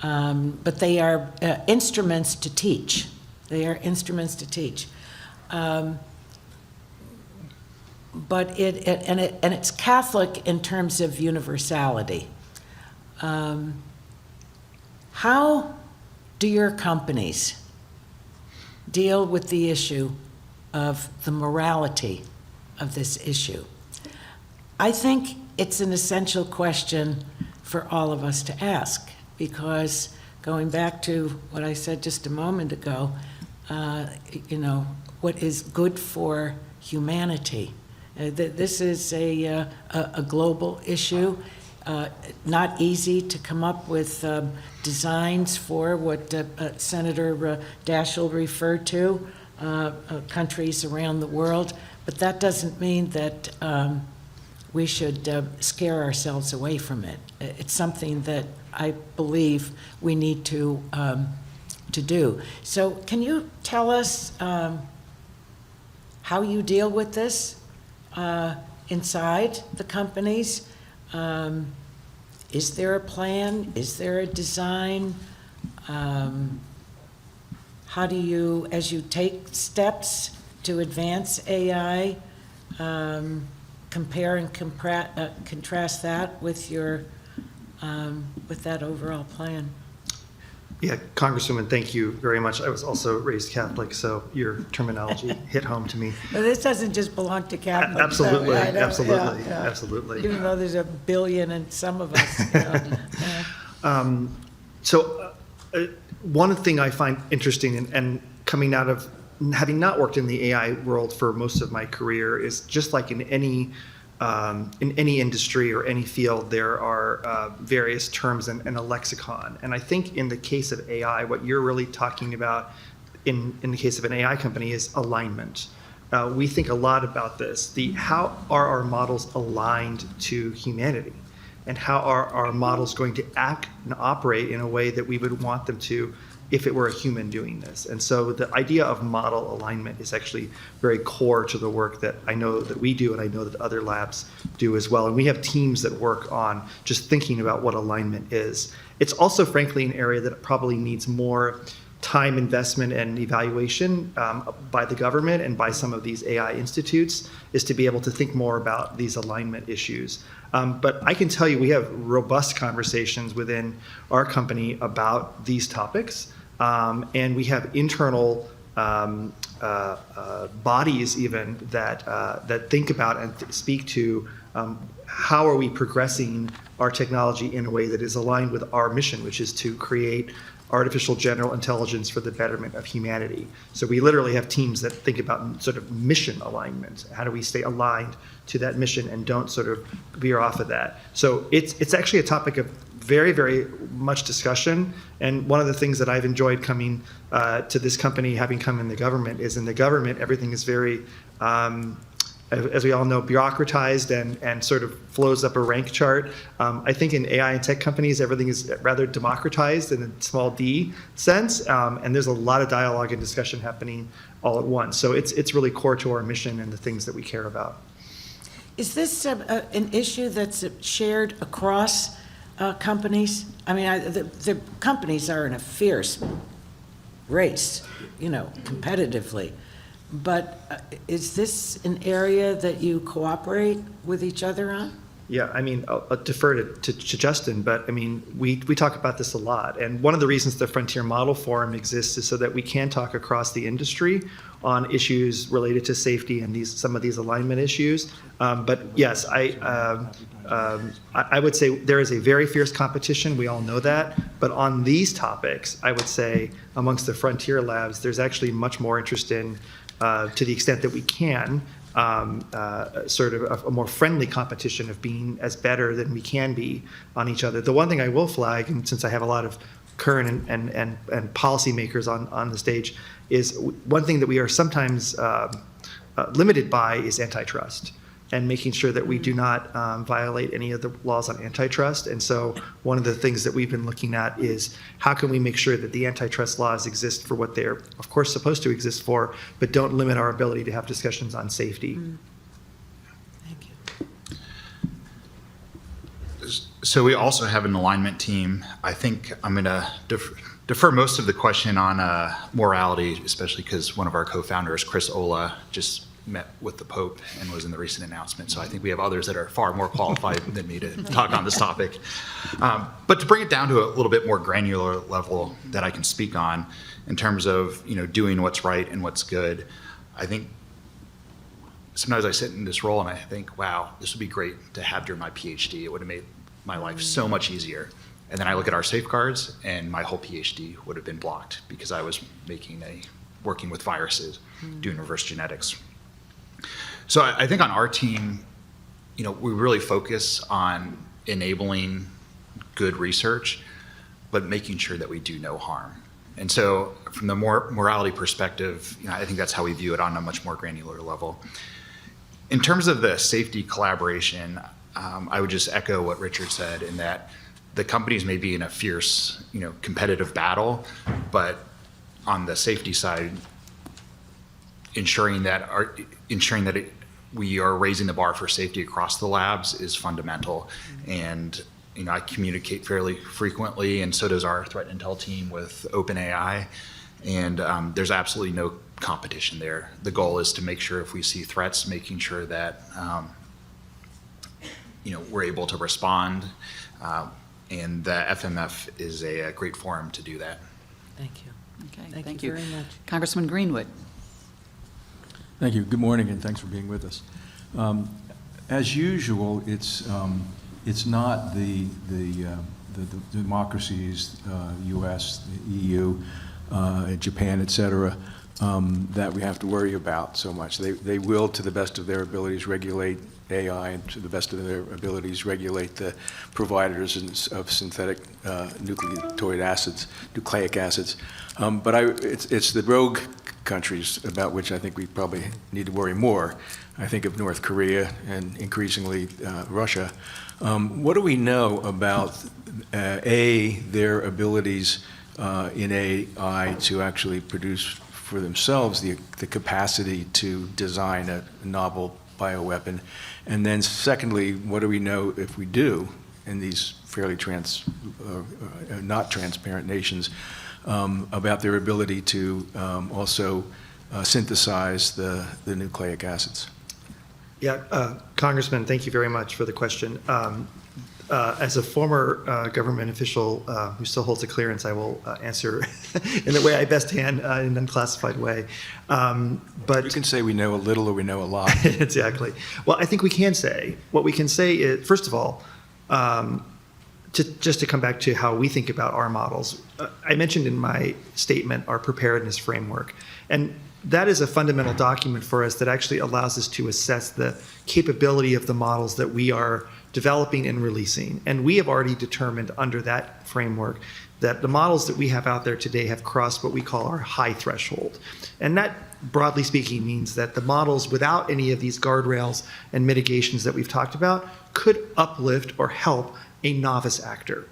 But they are instruments to teach. They are instruments to teach. But it's Catholic in terms of universality. How do your companies deal with the issue of the morality of this issue? I think it's an essential question for all of us to ask, because going back to what I said just a moment ago, what is good for humanity? This is a global issue. Not easy to come up with designs for what Senator Daschle referred to, countries around the world, but that doesn't mean that we should scare ourselves away from it. It's something that I believe we need to do. So can you tell us how you deal with this inside the companies? Is there a plan? Is there a design? How do you, as you take steps to advance AI, compare and contrast that with your with that overall plan? Yeah, Congresswoman, thank you very much. I was also raised Catholic, so your terminology hit home to me. Well, this doesn't just belong to Catholics. Absolutely, I know, absolutely, yeah. absolutely. Even though there's 1 billion in some of us. Yeah. So one thing I find interesting, and coming out of having not worked in the AI world for most of my career, is just like in any industry or any field, there are various terms and a lexicon. And I think in the case of AI, what you're really talking about in the case of an AI company is alignment. We think a lot about this. How are our models aligned to humanity? and how are our models going to act and operate in a way that we would want them to if it were a human doing this. And so the idea of model alignment is actually very core to the work that I know that we do, and I know that other labs do as well. And we have teams that work on just thinking about what alignment is. It's also, frankly, an area that probably needs more time investment and evaluation by the government and by some of these AI institutes, is to be able to think more about these alignment issues. But I can tell you we have robust conversations within our company about these topics, and we have internal bodies even that think about and speak to how are we progressing our technology in a way that is aligned with our mission, which is to create artificial general intelligence for the betterment of humanity. So we literally have teams that think about sort of mission alignment. How do we stay aligned to that mission and don't sort of veer off of that? So it's actually a topic of very, very much discussion. And one of the things that I've enjoyed coming to this company, having come in the government, is in the government, everything is very, as we all know, bureaucratized and sort of flows up a rank chart. I think in AI and tech companies, everything is rather democratized in a small d sense, and there's a lot of dialogue and discussion happening all at once. So it's really core to our mission and the things that we care about. Is this an issue that's shared across companies? I mean, the companies are in a fierce race, competitively. But is this an area that you cooperate with each other on? Yeah, I mean, I'll defer to Justin, but I mean, we talk about this a lot. And one of the reasons the Frontier Model Forum exists is so that we can talk across the industry on issues related to safety and some of these alignment issues. But yes, I would say there is a very fierce competition. We all know that. But on these topics, I would say amongst the Frontier labs, there's actually much more interest in, to the extent that we can, sort of a more friendly competition of being as better than we can be on each other. The one thing I will flag, and since I have a lot of current and policymakers on the stage, is one thing that we are sometimes limited by is antitrust, and making sure that we do not violate any of the laws on antitrust. And so one of the things that we've been looking at is how can we make sure that the antitrust laws exist for what they're, of course, supposed to exist for, but don't limit our ability to have discussions on safety. Thank you. So we also have an alignment team. I think I'm going to defer most of the question on morality, especially because one of our co-founders, Chris Ola, just met with the Pope and was in the recent announcement. So I think we have others that are far more qualified than me to talk on this topic. But to bring it down to a little bit more granular level that I can speak on in terms of doing what's right and what's good, I think sometimes I sit in this role and I think, wow, this would be great to have during my PhD. It would have made my life so much easier. And then I look at our safeguards and my whole PhD would have been blocked because I was working with viruses, doing reverse genetics. So I think on our team, we really focus on enabling good research, but making sure that we do no harm. And so from the morality perspective, I think that's how we view it on a much more granular level. In terms of the safety collaboration, I would just echo what Richard said in that the companies may be in a fierce, competitive battle, but on the safety side, ensuring that we are raising the bar for safety across the labs is fundamental. And I communicate fairly frequently, and so does our threat intel team with OpenAI. And there's absolutely no competition there. The goal is to make sure if we see threats, making sure that we're able to respond. And the FMF is a great forum to do that. Thank you. Okay, Thank you very much. Congressman Greenwood. Thank you. Good morning, and thanks for being with us. As usual, it's not the democracies, U.S., the EU, Japan, et cetera, that we have to worry about so much. They will, to the best of their abilities, regulate AI, and to the best of their abilities, regulate the providers of synthetic nucleic acids. But it's the rogue countries about which I think we probably need to worry more. I think of North Korea and increasingly Russia. What do we know about, their abilities in AI to actually produce for themselves the capacity to design a novel bioweapon? And then secondly, what do we know, if we do, in these fairly not transparent nations, about their ability to also synthesize the nucleic acids? Yeah, Congressman, thank you very much for the question. As a former government official who still holds a clearance, I will answer in the way I best can, in an unclassified way. But You can say we know a little or we know a lot. exactly. Well, I think we can say, what we can say is, first of all, just to come back to how we think about our models, I mentioned in my statement our preparedness framework. And that is a fundamental document for us that actually allows us to assess the capability of the models that we are developing and releasing. And we have already determined under that framework that the models that we have out there today have crossed what we call our high threshold. And that, broadly speaking, means that the models, without any of these guardrails and mitigations that we've talked about, could uplift or help a novice actor.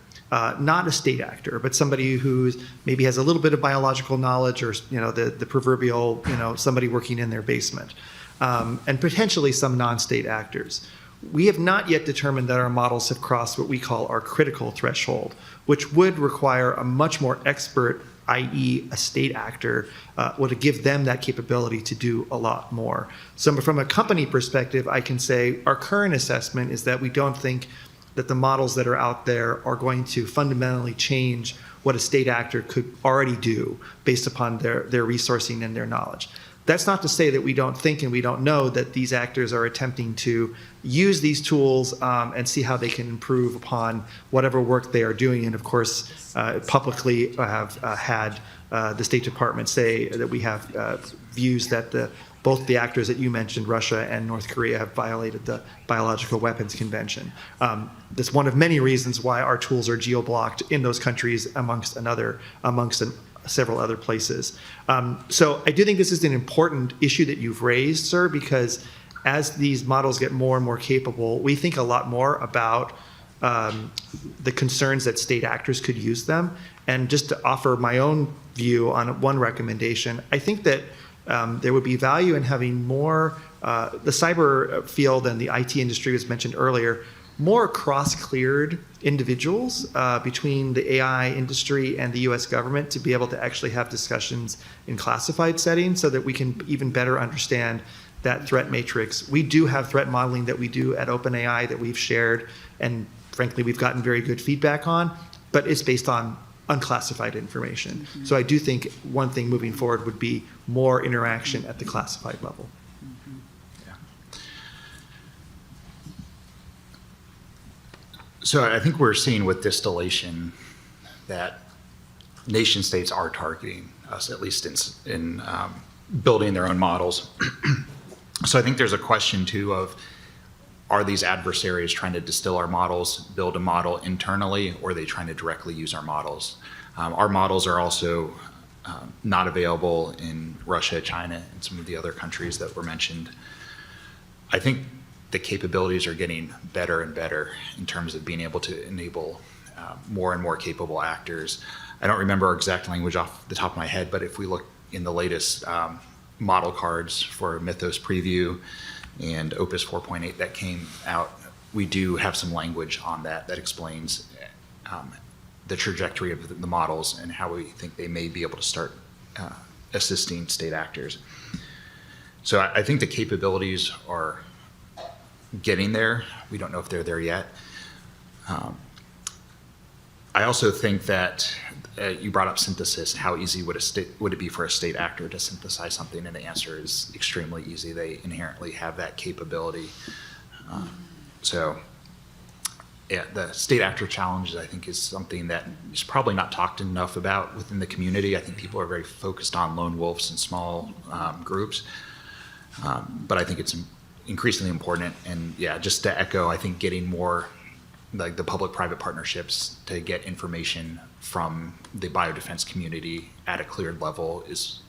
Not a state actor, but somebody who maybe has a little bit of biological knowledge, or the proverbial somebody working in their basement, and potentially some non-state actors. We have not yet determined that our models have crossed what we call our critical threshold, which would require a much more expert, i.e. a state actor, to give them that capability to do a lot more. So from a company perspective, I can say our current assessment is that we don't think that the models that are out there are going to fundamentally change what a state actor could already do based upon their resourcing and their knowledge. That's not to say that we don't think and we don't know that these actors are attempting to use these tools and see how they can improve upon whatever work they are doing. And of course, publicly have had the State Department say that we have views that both the actors that you mentioned, Russia and North Korea, have violated the Biological Weapons Convention. That's one of many reasons why our tools are geo-blocked in those countries, amongst several other places. So I do think this is an important issue that you've raised, sir, because as these models get more and more capable, we think a lot more about the concerns that state actors could use them. And just to offer my own view on one recommendation, I think that there would be value in having more, the cyber field and the IT industry was mentioned earlier, more cross-cleared individuals between the AI industry and the US government to be able to actually have discussions in classified settings so that we can even better understand that threat matrix. We do have threat modeling that we do at OpenAI that we've shared, and frankly, we've gotten very good feedback on, but it's based on unclassified information. Mm-hmm. So I do think one thing moving forward would be more interaction at the classified level. Mm-hmm. Yeah. So I think we're seeing with distillation that nation states are targeting us, at least in building their own models. So I think there's a question too of, are these adversaries trying to distill our models, build a model internally, or are they trying to directly use our models? Our models are also not available in Russia, China, and some of the other countries that were mentioned. I think the capabilities are getting better and better in terms of being able to enable more and more capable actors. I don't remember our exact language off the top of my head, but if we look in the latest model cards for Mythos Preview and Opus 4.8 that came out, we do have some language on that explains the trajectory of the models and how we think they may be able to start assisting state actors. So I think the capabilities are getting there. We don't know if they're there yet. I also think that you brought up synthesis. How easy would it be for a state actor to synthesize something? And the answer is extremely easy. They inherently have that capability. So yeah, the state actor challenge, I think, is something that is probably not talked enough about within the community. I think people are very focused on lone wolves and small groups. But I think it's increasingly important. And yeah, just to echo, I think getting more like the public-private partnerships to get information from the biodefense community at a cleared level is,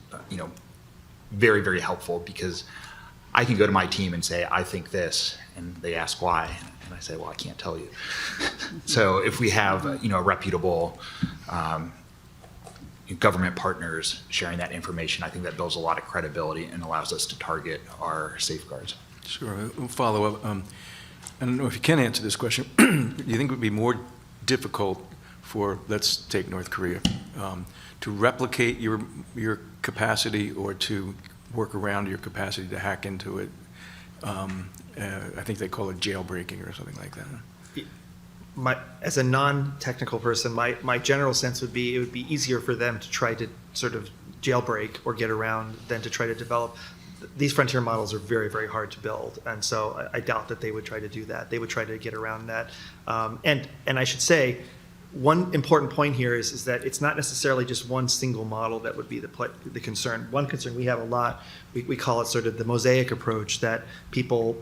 very, very helpful, because I can go to my team and say, I think this, and they ask why. And I say, well, I can't tell you. So if we have, reputable government partners sharing that information, I think that builds a lot of credibility and allows us to target our safeguards. Sure. We'll follow up. I don't know if you can answer this question. Do you think it would be more difficult for, let's take North Korea, to replicate your capacity or to work around your capacity to hack into it? I think they call it jailbreaking or something like that. As a non-technical person, my general sense would be it would be easier for them to try to sort of jailbreak or get around than to try to develop. These frontier models are very, very hard to build, and so I doubt that they would try to do that. They would try to get around that. And I should say, one important point here is that it's not necessarily just one single model that would be the concern. One concern we have a lot, we call it sort of the mosaic approach, that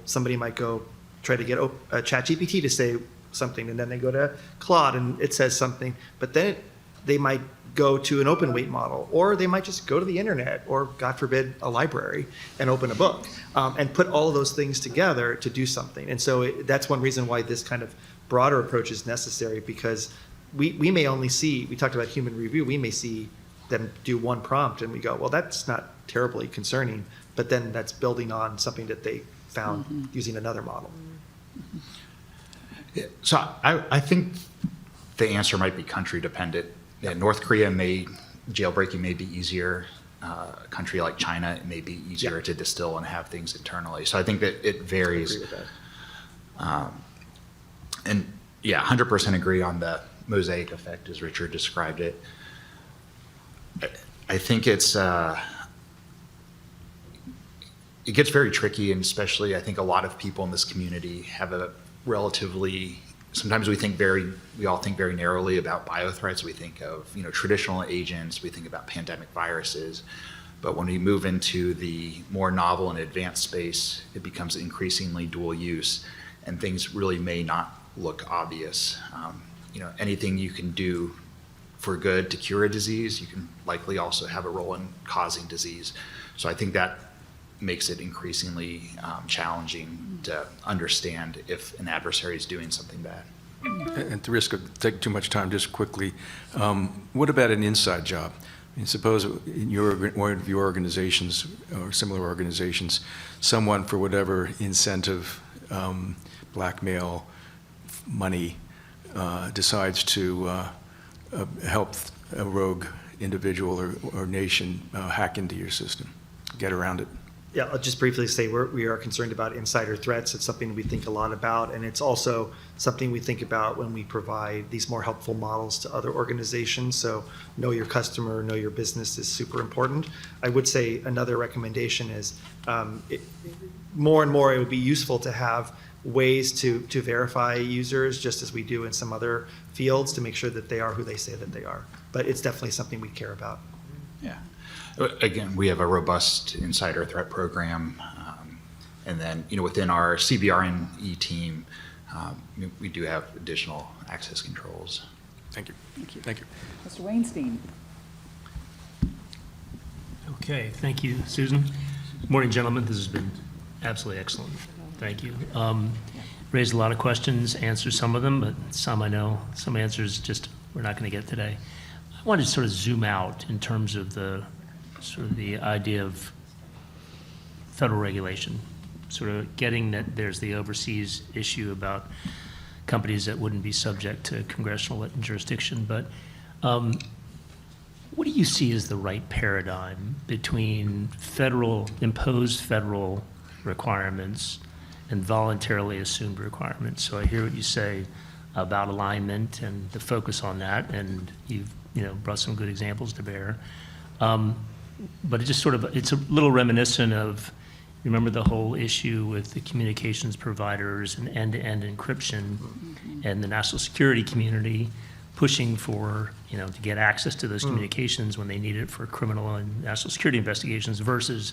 somebody might go try to get a ChatGPT to say something, and then they go to Claude and it says something, but then they might go to an open weight model, or they might just go to the internet, or God forbid, a library, and open a book, and put all of those things together to do something. And so that's one reason why this kind of broader approach is necessary, because we may only see, we talked about human review, we may see them do one prompt and we go, well, that's not terribly concerning, but then that's building on something that they found using another model. Yeah, so I think the answer might be country dependent. Yeah, North Korea jailbreaking may be easier. A country like China, it may be easier to distill and have things internally. So I think that it varies. I agree with that. And yeah, 100% agree on the mosaic effect as Richard described it. I think it gets very tricky, and especially I think a lot of people in this community have a relatively, sometimes we all think very narrowly about biothreats. We think of, traditional agents, we think about pandemic viruses. But when we move into the more novel and advanced space, it becomes increasingly dual use, and things really may not look obvious. Anything you can do for good to cure a disease, you can likely also have a role in causing disease. So I think that makes it increasingly challenging to understand if an adversary is doing something bad. At the risk of taking too much time, just quickly, what about an inside job? I mean, suppose in one of your organizations or similar organizations, someone for whatever incentive, blackmail, money, decides to help a rogue individual or nation hack into your system, get around it. Yeah, I'll just briefly say we are concerned about insider threats. It's something we think a lot about, and it's also something we think about when we provide these more helpful models to other organizations. So know your customer, know your business is super important. I would say another recommendation is more and more it would be useful to have ways to verify users, just as we do in some other fields, to make sure that they are who they say that they are. But it's definitely something we care about. Yeah. Again, we have a robust insider threat program. And then, within our CBRNE team, we do have additional access controls. Thank you. Thank you. Thank you. Mr. Weinstein. Okay, thank you, Susan. Morning, gentlemen. This has been absolutely excellent. Thank you. Raised a lot of questions, answered some of them, but some I know, some answers just we're not going to get today. I wanted to sort of zoom out in terms of the idea of federal regulation, sort of getting that there's the overseas issue about companies that wouldn't be subject to congressional jurisdiction. But what do you see as the right paradigm between imposed federal requirements and voluntarily assumed requirements? So I hear what you say about alignment and the focus on that, and you've brought some good examples to bear. But it just it's a little reminiscent of remember the whole issue with the communications providers and end-to-end encryption and the national security community pushing for, to get access to those communications when they need it for criminal and national security investigations versus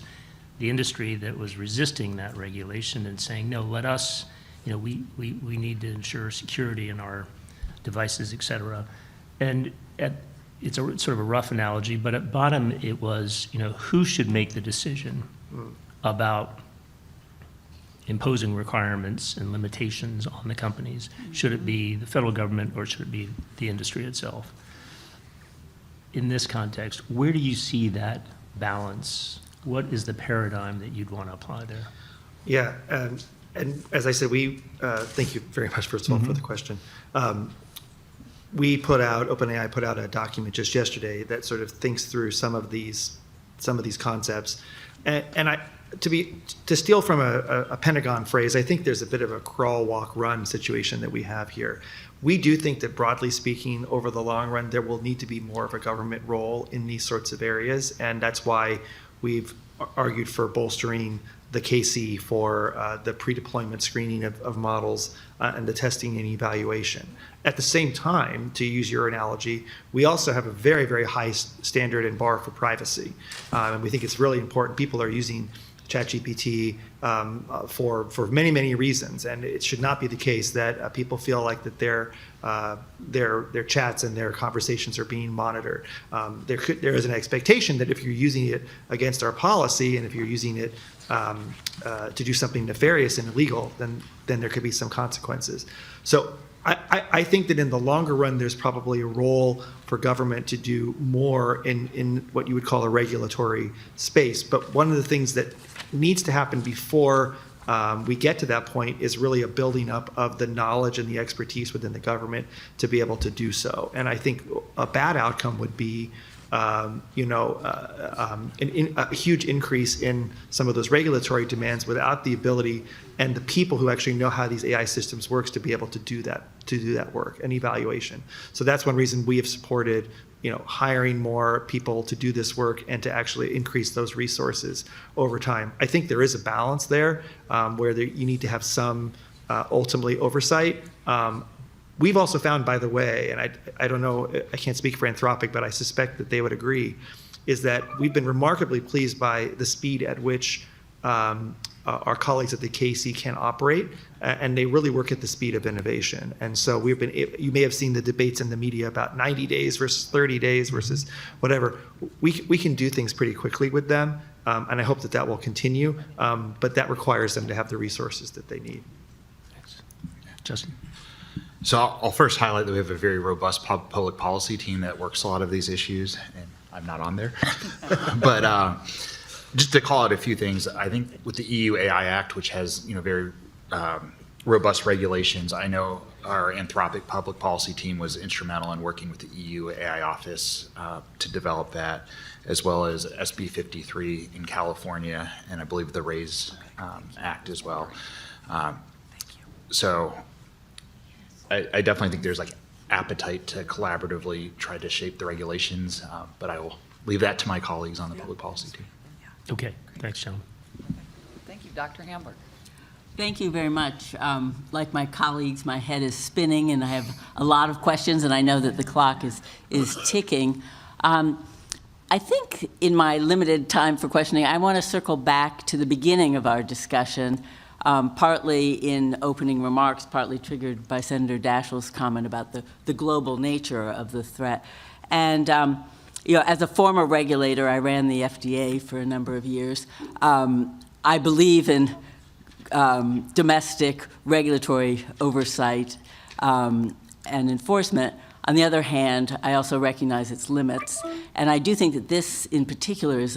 the industry that was resisting that regulation and saying, no, let us, we need to ensure security in our devices, et cetera. And it's sort of a rough analogy, but at bottom it was, who should make the decision about imposing requirements and limitations on the companies? Should it be the federal government or should it be the industry itself? In this context, where do you see that balance? What is the paradigm that you'd want to apply there? Yeah, and as I said, thank you very much, first of all, for the question. OpenAI put out a document just yesterday that sort of thinks through some of these concepts. And to steal from a Pentagon phrase, I think there's a bit of a crawl, walk, run situation that we have here. We do think that broadly speaking, over the long run, there will need to be more of a government role in these sorts of areas. And that's why we've argued for bolstering the KC for the pre-deployment screening of models and the testing and evaluation. At the same time, to use your analogy, we also have a very, very high standard and bar for privacy. And we think it's really important. People are using ChatGPT for many, many reasons, and it should not be the case that people feel like that their chats and their conversations are being monitored. There is an expectation that if you're using it against our policy and if you're using it to do something nefarious and illegal, then there could be some consequences. So I think that in the longer run, there's probably a role for government to do more in what you would call a regulatory space. But one of the things that needs to happen before we get to that point is really a building up of the knowledge and the expertise within the government to be able to do so. And I think a bad outcome would be a huge increase in some of those regulatory demands without the ability and the people who actually know how these AI systems works to be able to do that work and evaluation. So that's one reason we have supported hiring more people to do this work and to actually increase those resources over time. I think there is a balance there where you need to have some ultimately oversight. We've also found, by the way, and I don't know, I can't speak for Anthropic, but I suspect that they would agree, is that we've been remarkably pleased by the speed at which our colleagues at the KC can operate, and they really work at the speed of innovation. And so you may have seen the debates in the media about 90 days versus 30 days versus whatever. We can do things pretty quickly with them, and I hope that will continue, but that requires them to have the resources that they need. Thanks. Justin? So I'll first highlight that we have a very robust public policy team that works a lot of these issues, and I'm not on there. But just to call out a few things, I think with the EU AI Act, which has very robust regulations, I know our Anthropic public policy team was instrumental in working with the EU AI office to develop that, as well as SB 53 in California, and I believe the RAISE Act as well. So I definitely think there's appetite to collaboratively try to shape the regulations, but I will leave that to my colleagues on the public policy team. Okay, thanks, John. Thank you, Dr. Hamburg. Thank you very much. Like my colleagues, my head is spinning and I have a lot of questions and I know that the clock is ticking. I think in my limited time for questioning, I want to circle back to the beginning of our discussion, partly in opening remarks, partly triggered by Senator Daschle's comment about the global nature of the threat. And as a former regulator, I ran the FDA for a number of years. I believe in domestic regulatory oversight and enforcement. On the other hand, I also recognize its limits. And I do think that this in particular is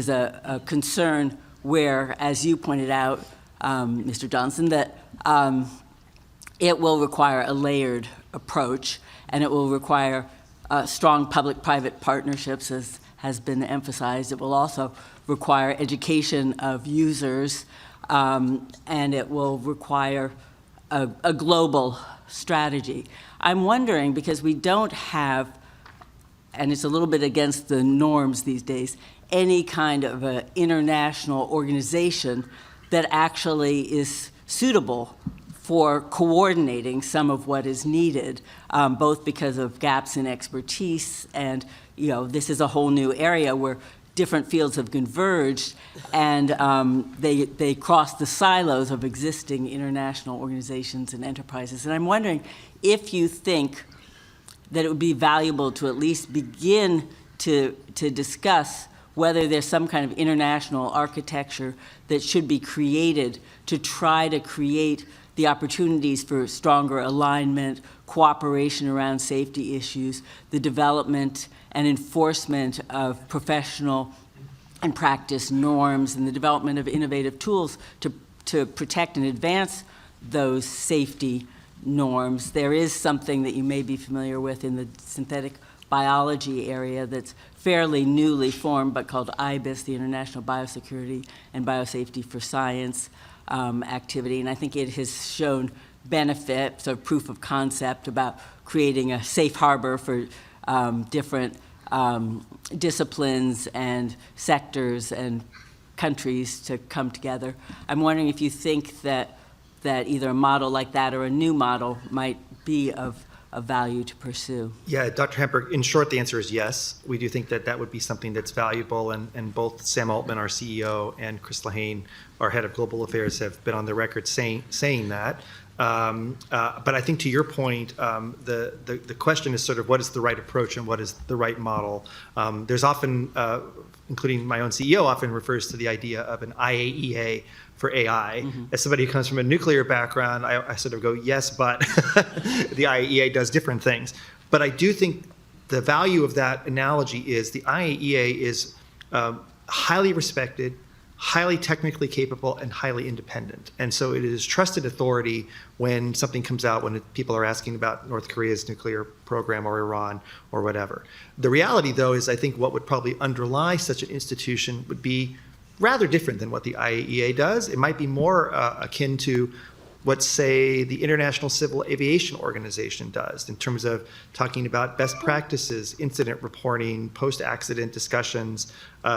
a concern where, as you pointed out, Mr. Johnson, that it will require a layered approach and it will require strong public-private partnerships, as has been emphasized. It will also require education of users, and it will require a global strategy. I'm wondering, because we don't have and it's a little bit against the norms these days, any kind of an international organization that actually is suitable for coordinating some of what is needed, both because of gaps in expertise and, this is a whole new area where different fields have converged, and they cross the silos of existing international organizations and enterprises. And I'm wondering if you think that it would be valuable to at least begin to discuss whether there's some kind of international architecture that should be created to try to create the opportunities for stronger alignment, cooperation around safety issues, the development and enforcement of professional and practice norms, and the development of innovative tools to protect and advance those safety norms. There is something that you may be familiar with in the synthetic biology area that's fairly newly formed, but called IBIS, the International Biosecurity and Biosafety for Science activity. And I think it has shown benefit, so proof of concept about creating a safe harbor for different disciplines and sectors and countries to come together. I'm wondering if you think that either a model like that or a new model might be of value to pursue. Yeah, Dr. Hemper, in short, the answer is yes. We do think that that would be something that's valuable, and both Sam Altman, our CEO, and Chris Lehane, our head of global affairs, have been on the record saying that. But I think to your point, the question is sort of what is the right approach and what is the right model. There's often, including my own CEO, often refers to the idea of an IAEA for AI. Mm-hmm. As somebody who comes from a nuclear background, I sort of go, yes, but the IAEA does different things. But I do think the value of that analogy is the IAEA is highly respected, highly technically capable, and highly independent. And so it is trusted authority when something comes out, when people are asking about North Korea's nuclear program or Iran or whatever. The reality, though, is I think what would probably underlie such an institution would be rather different than what the IAEA does. It might be more akin to what, say, the International Civil Aviation Organization does in terms of talking about best practices, incident reporting, post-accident discussions,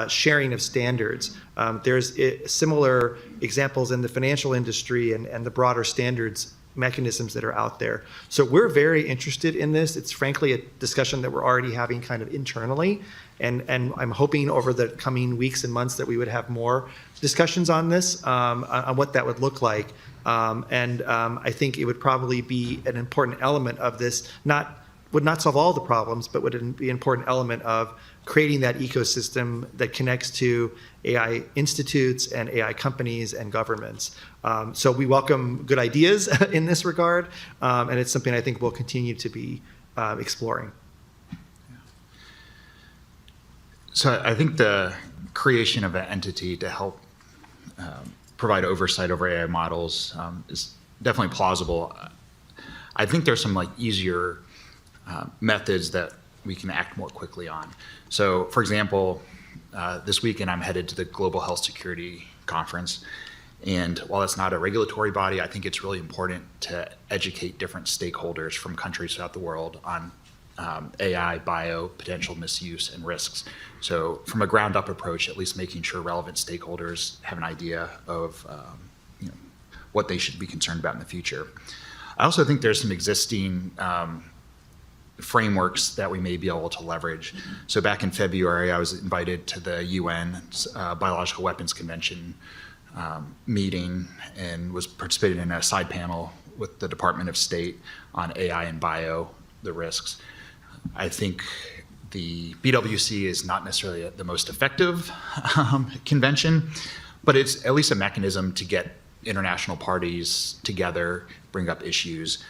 sharing of standards. There's similar examples in the financial industry and the broader standards mechanisms that are out there. So we're very interested in this. It's frankly a discussion that we're already having kind of internally. And I'm hoping over the coming weeks and months that we would have more discussions on this, on what that would look like. I think it would probably be an important element of this, would not solve all the problems, but would be an important element of creating that ecosystem that connects to AI institutes and AI companies and governments. So we welcome good ideas in this regard, and it's something I think we'll continue to be exploring. So I think the creation of an entity to help provide oversight over AI models is definitely plausible. I think there's some easier methods that we can act more quickly on. So, for example, this weekend I'm headed to the Global Health Security Conference. And while it's not a regulatory body, I think it's really important to educate different stakeholders from countries throughout the world on AI, bio, potential misuse, and risks. So from a ground-up approach, at least making sure relevant stakeholders have an idea of what they should be concerned about in the future. I also think there's some existing frameworks that we may be able to leverage. So back in February, I was invited to the UN Biological Weapons Convention meeting and was participating in a side panel with the Department of State on AI and bio, the risks. I think the BWC is not necessarily the most effective convention, but it's at least a mechanism to get international parties together, bring up issues,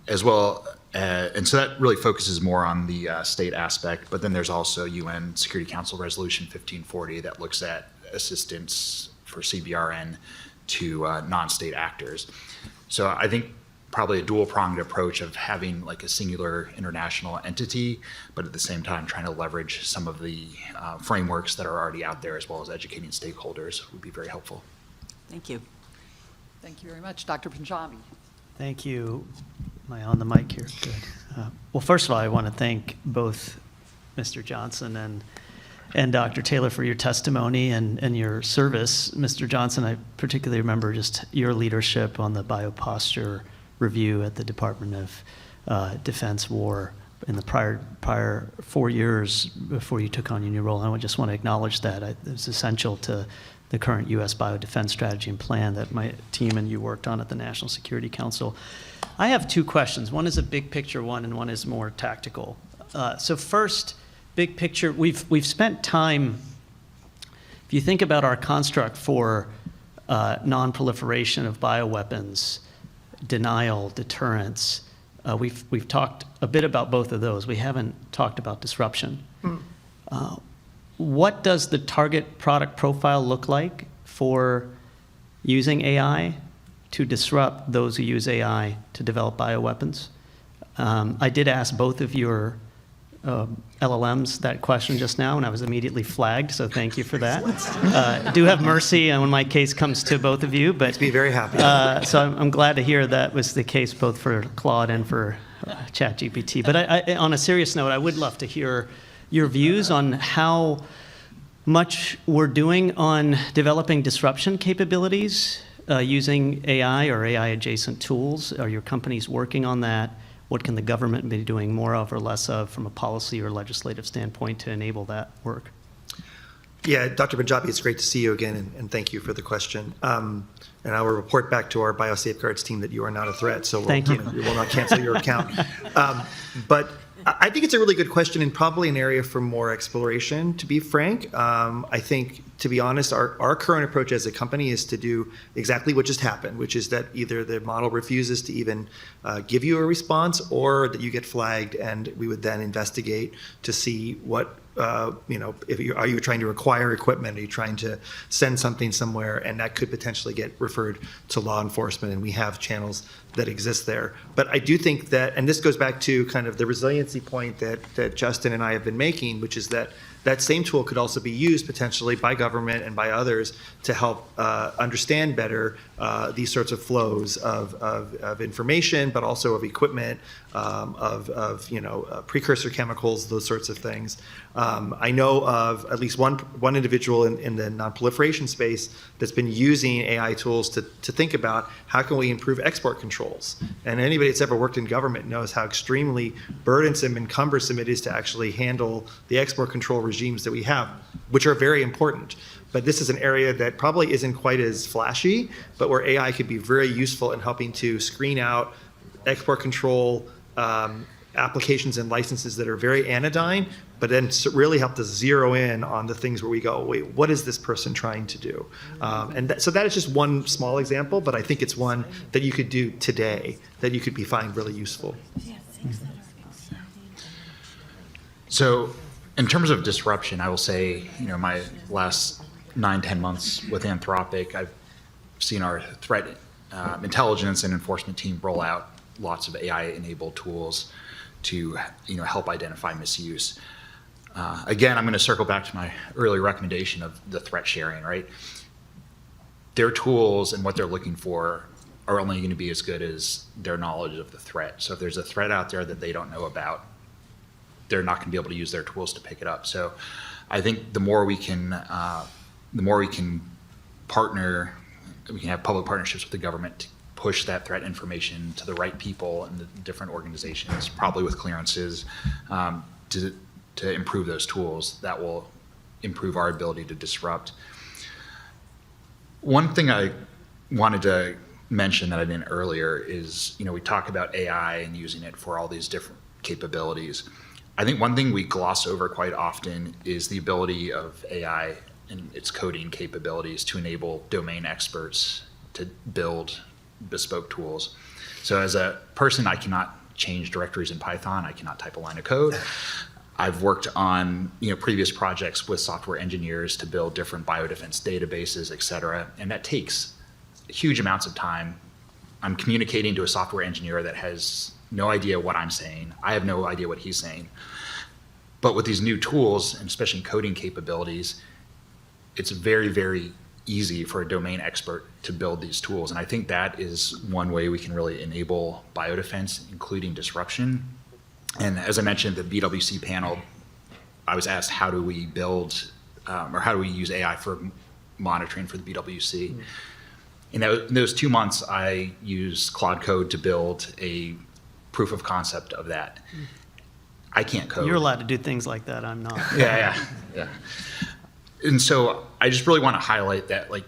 as well. And so that really focuses more on the state aspect, but then there's also UN Security Council Resolution 1540 that looks at assistance for CBRN to non-state actors. So I think probably a dual-pronged approach of having a singular international entity, but at the same time trying to leverage some of the frameworks that are already out there, as well as educating stakeholders, would be very helpful. Thank you. Thank you very much. Dr. Punjabi. Thank you. Am I on the mic here? Good. Well, first of all, I want to thank both Mr. Johnson and Dr. Taylor for your testimony and your service. Mr. Johnson, I particularly remember just your leadership on the bioposture review at the Department of Defense War in the prior 4 years before you took on your new role. And I just want to acknowledge that. It's essential to the current U.S. biodefense strategy and plan that my team and you worked on at the National Security Council. I have two questions. One is a big picture one, and one is more tactical. So first, big picture, we've spent time, if you think about our construct for non-proliferation of bioweapons, denial, deterrence, we've talked a bit about both of those. We haven't talked about disruption. What does the target product profile look like for using AI to disrupt those who use AI to develop bioweapons? I did ask both of your LLMs that question just now, and I was immediately flagged, so thank you for that. Do have mercy when my case comes to both of you, but Be very happy. so I'm glad to hear that was the case both for Claude and for ChatGPT. But I, on a serious note, I would love to hear your views on how much we're doing on developing disruption capabilities using AI or AI-adjacent tools. Are your companies working on that? What can the government be doing more of or less of from a policy or legislative standpoint to enable that work? Yeah, Dr. Punjabi, it's great to see you again, and thank you for the question. And I will report back to our biosafeguards team that you are not a threat, so Thank you. We will not cancel your account. But I think it's a really good question and probably an area for more exploration, to be frank. I think, to be honest, our current approach as a company is to do exactly what just happened, which is that either the model refuses to even give you a response, or that you get flagged, and we would then investigate to see what, are you trying to acquire equipment? Are you trying to send something somewhere? And that could potentially get referred to law enforcement, and we have channels that exist there. But I do think that, and this goes back to kind of the resiliency point that Justin and I have been making, which is that that same tool could also be used potentially by government and by others to help understand better these sorts of flows of information, but also of equipment, precursor chemicals, those sorts of things. I know of at least one individual in the non-proliferation space that's been using AI tools to think about how can we improve export controls. And anybody that's ever worked in government knows how extremely burdensome and cumbersome it is to actually handle the export control regimes that we have, which are very important. But this is an area that probably isn't quite as flashy, but where AI could be very useful in helping to screen out export control applications and licenses that are very anodyne, but then really help to zero in on the things where we go, wait, what is this person trying to do? So that is just one small example, but I think it's one that you could do today that you could find really useful. So in terms of disruption, I will say, my last 9-10 months with Anthropic, I've seen our threat intelligence and enforcement team roll out lots of AI-enabled tools to help identify misuse. Again, I'm going to circle back to my earlier recommendation of the threat sharing, right? Their tools and what they're looking for are only going to be as good as their knowledge of the threat. So if there's a threat out there that they don't know about, they're not going to be able to use their tools to pick it up. So I think the more we can partner, we can have public partnerships with the government to push that threat information to the right people and the different organizations, probably with clearances, to improve those tools. That will improve our ability to disrupt. One thing I wanted to mention that I didn't earlier is, we talk about AI and using it for all these different capabilities. I think one thing we gloss over quite often is the ability of AI and its coding capabilities to enable domain experts to build bespoke tools. So as a person, I cannot change directories in Python. I cannot type a line of code. I've worked on previous projects with software engineers to build different biodefense databases, et cetera, and that takes huge amounts of time. I'm communicating to a software engineer that has no idea what I'm saying. I have no idea what he's saying. But with these new tools, and especially coding capabilities, it's very, very easy for a domain expert to build these tools. And I think that is one way we can really enable biodefense, including disruption. And as I mentioned, the BWC panel I was asked, how do we build or how do we use AI for monitoring for the BWC? In those 2 months, I used Claude Code to build a proof of concept of that. I can't code. You're allowed to do things like that. I'm not. Yeah. And so I just really want to highlight that, like,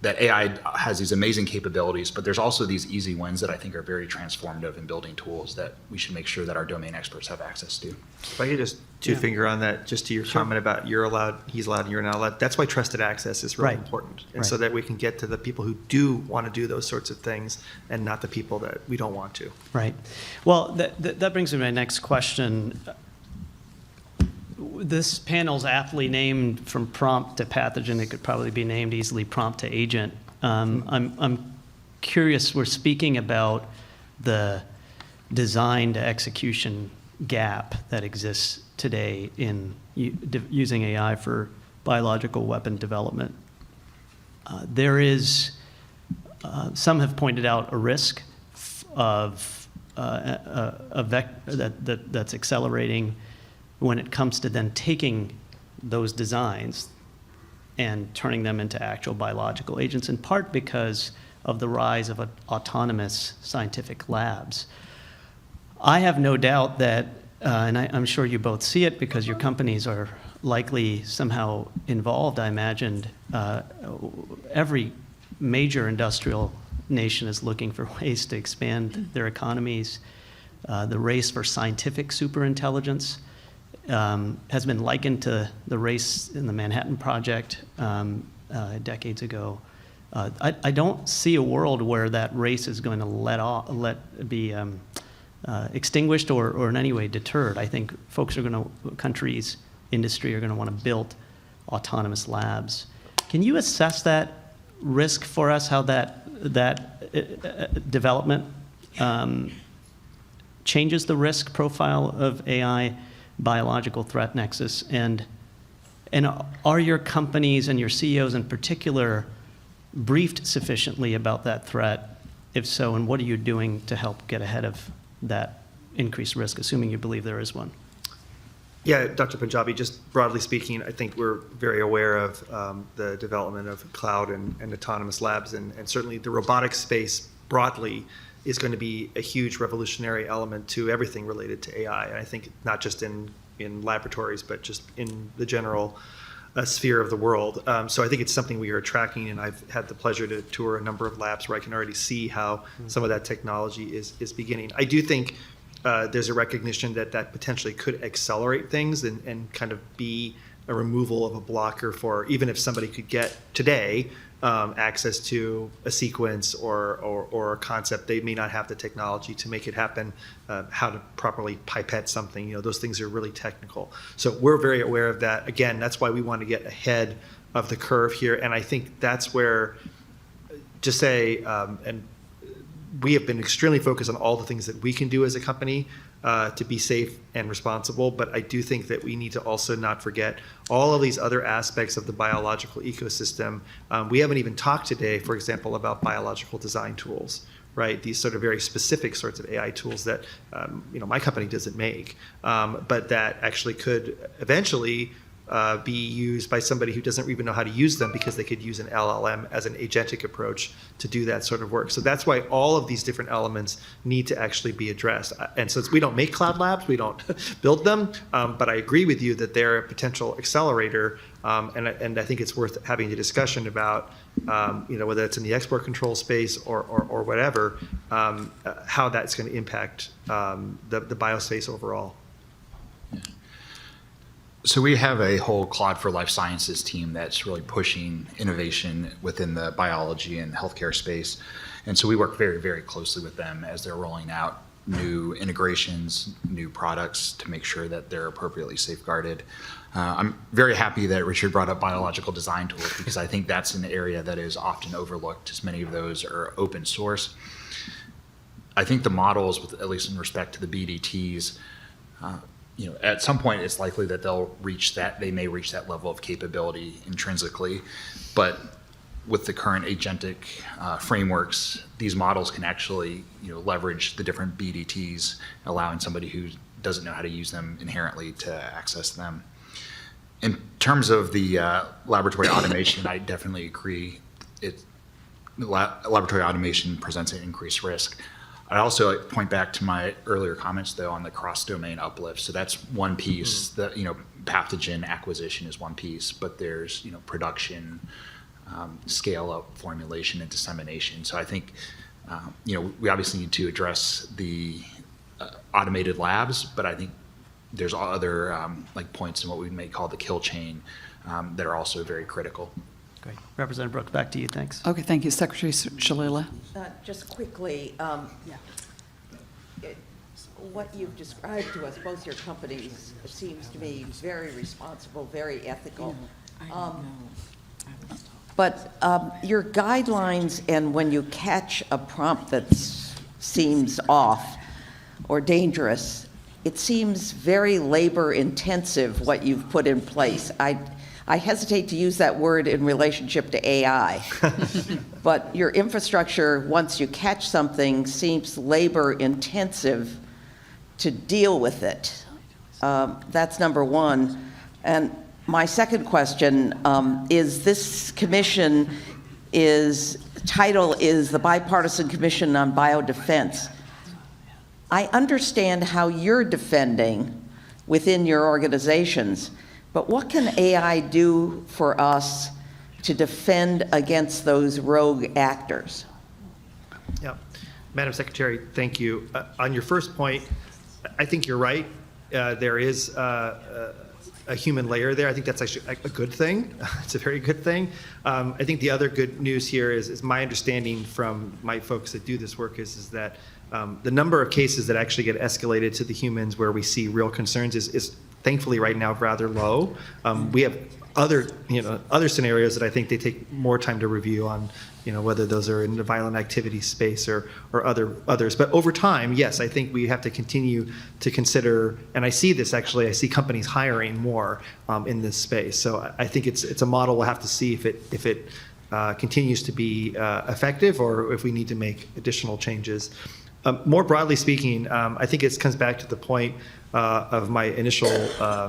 that AI has these amazing capabilities, but there's also these easy wins that I think are very transformative in building tools that we should make sure that our domain experts have access to. If I could just two-finger on that, just to your comment about you're allowed, he's allowed, and you're not allowed. That's why trusted access is really Right. important. And Right. so that we can get to the people who do want to do those sorts of things and not the people that we don't want to. Right. Well, that brings me to my next question. This panel's aptly named from prompt to pathogen. It could probably be named easily prompt to agent. I'm curious, we're speaking about the design to execution gap that exists today in using AI for biological weapon development. There is, some have pointed out a risk of that's accelerating when it comes to then taking those designs and turning them into actual biological agents, in part because of the rise of autonomous scientific labs. I have no doubt that, and I'm sure you both see it because your companies are likely somehow involved, I imagined, every major industrial nation is looking for ways to expand their economies. The race for scientific superintelligence has been likened to the race in the Manhattan Project decades ago. I don't see a world where that race is going to be extinguished or in any way deterred. I think countries, industry are going to want to build autonomous labs. Can you assess that risk for us, how that development changes the risk profile of AI biological threat nexus, and are your companies and your CEOs in particular briefed sufficiently about that threat? If so, and what are you doing to help get ahead of that increased risk, assuming you believe there is one? Yeah, Dr. Punjabi, just broadly speaking, I think we're very aware of the development of cloud and autonomous labs, and certainly the robotics space broadly is going to be a huge revolutionary element to everything related to AI. And I think not just in laboratories, but just in the general sphere of the world. So I think it's something we are tracking, and I've had the pleasure to tour a number of labs where I can already see how some of that technology is beginning. I do think there's a recognition that potentially could accelerate things and kind of be a removal of a blocker for, even if somebody could get today access to a sequence or a concept, they may not have the technology to make it happen, how to properly pipette something. Those things are really technical. So we're very aware of that. Again, that's why we want to get ahead of the curve here. And I think that's where, just say, and we have been extremely focused on all the things that we can do as a company to be safe and responsible, but I do think that we need to also not forget all of these other aspects of the biological ecosystem. We haven't even talked today, for example, about biological design tools, right? These sort of very specific sorts of AI tools that my company doesn't make, but that actually could eventually be used by somebody who doesn't even know how to use them, because they could use an LLM as an agentic approach to do that sort of work. So that's why all of these different elements need to actually be addressed. And since we don't make cloud labs, we don't build them, but I agree with you that they're a potential accelerator, and I think it's worth having a discussion about, whether it's in the export control space or whatever, how that's going to impact the biospace overall. So we have a whole Claude for Life Sciences team that's really pushing innovation within the biology and healthcare space. And so we work very, very closely with them as they're rolling out new integrations, new products to make sure that they're appropriately safeguarded. I'm very happy that Richard brought up biological design tools, because I think that's an area that is often overlooked, as many of those are open source. I think the models, at least in respect to the BDTs, at some point it's likely that they may reach that level of capability intrinsically, but with the current agentic frameworks, these models can actually leverage the different BDTs, allowing somebody who doesn't know how to use them inherently to access them. In terms of the laboratory automation, I definitely agree. Laboratory automation presents an increased risk. I also point back to my earlier comments, though, on the cross-domain uplift. So that's one piece. That pathogen acquisition is one piece, but there's production, scale-up, formulation, and dissemination. So I think we obviously need to address the automated labs, but I think there's other points in what we may call the kill chain that are also very critical. Great. Representative Brooks, back to you. Thanks. Okay, thank you. Secretary Shalala? Just quickly, what you've described to us, both your companies, seems to me very responsible, very ethical. But your guidelines, and when you catch a prompt that seems off or dangerous, it seems very labor-intensive, what you've put in place. I hesitate to use that word in relationship to AI, but your infrastructure, once you catch something, seems labor-intensive to deal with it. That's number one. And my second question is, this commission title is the Bipartisan Commission on Biodefense. I understand how you're defending within your organizations, but what can AI do for us to defend against those rogue actors? Yeah. Madam Secretary, thank you. On your first point, I think you're right. There is a human layer there. I think that's actually a good thing. It's a very good thing. I think the other good news here is my understanding from my folks that do this work is that the number of cases that actually get escalated to the humans where we see real concerns is thankfully right now rather low. We have other scenarios that I think they take more time to review on, whether those are in the violent activity space or others. But over time, yes, I think we have to continue to consider, and I see this actually, I see companies hiring more in this space. So I think it's a model we'll have to see if it continues to be effective or if we need to make additional changes. More broadly speaking, I think it comes back to the point of my initial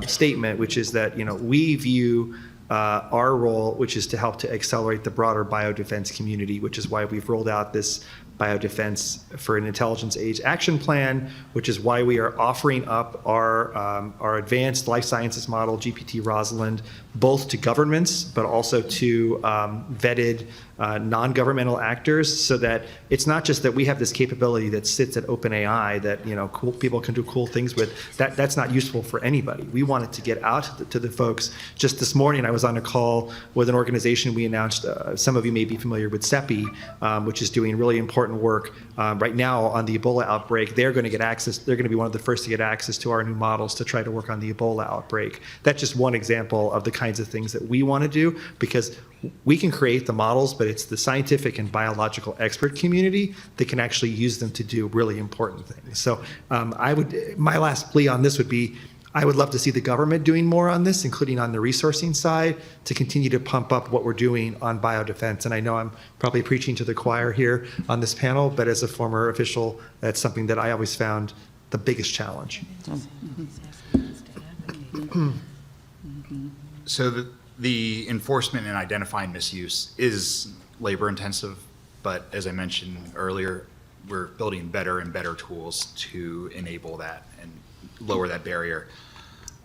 statement, which is that we view our role, which is to help to accelerate the broader biodefense community, which is why we've rolled out this Biodefense for an Intelligence Age action plan, which is why we are offering up our advanced life sciences model, GPT-Rosalind, both to governments, but also to vetted non-governmental actors, so that it's not just that we have this capability that sits at OpenAI that cool people can do cool things with. That's not useful for anybody. We want it to get out to the folks. Just this morning, I was on a call with an organization we announced. Some of you may be familiar with CEPI, which is doing really important work right now on the Ebola outbreak. They're going to get access. They're going to be one of the first to get access to our new models to try to work on the Ebola outbreak. That's just one example of the kinds of things that we want to do, because we can create the models, but it's the scientific and biological expert community that can actually use them to do really important things. So my last plea on this would be, I would love to see the government doing more on this, including on the resourcing side, to continue to pump up what we're doing on biodefense. And I know I'm probably preaching to the choir here on this panel, but as a former official, that's something that I always found the biggest challenge. So the enforcement and identifying misuse is labor intensive, but as I mentioned earlier, we're building better and better tools to enable that and lower that barrier.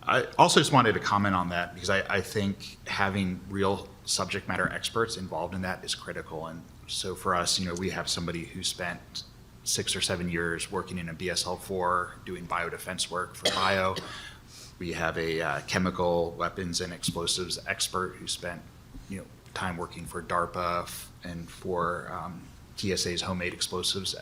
I also just wanted to comment on that because I think having real subject matter experts involved in that is critical. And so for us, we have somebody who spent 6 or 7 years working in a BSL-4 doing biodefense work for bio. We have a chemical weapons and explosives expert who spent time working for DARPA and for TSA's homemade explosives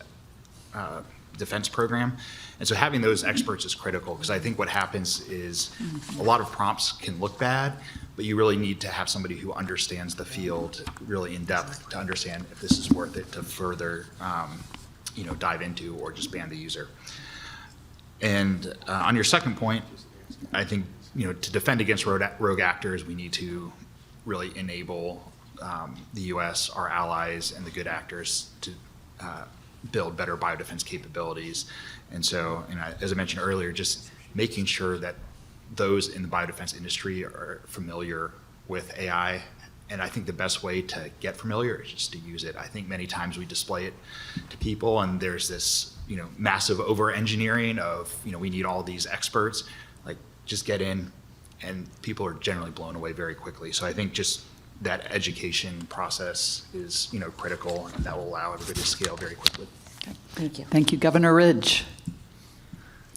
defense program. And so having those experts is critical, because I think what happens is a lot of prompts can look bad, but you really need to have somebody who understands the field really in depth to understand if this is worth it to further dive into or just ban the user. And on your second point, I think to defend against rogue actors, we need to really enable the U.S., our allies, and the good actors to build better biodefense capabilities. And so, as I mentioned earlier, just making sure that those in the biodefense industry are familiar with AI. And I think the best way to get familiar is just to use it. I think many times we display it to people and there's this, massive over-engineering of, we need all these experts. Like, just get in, and people are generally blown away very quickly. So I think just that education process is, critical, and that will allow everybody to scale very quickly. Thank you. Thank you. Governor Ridge,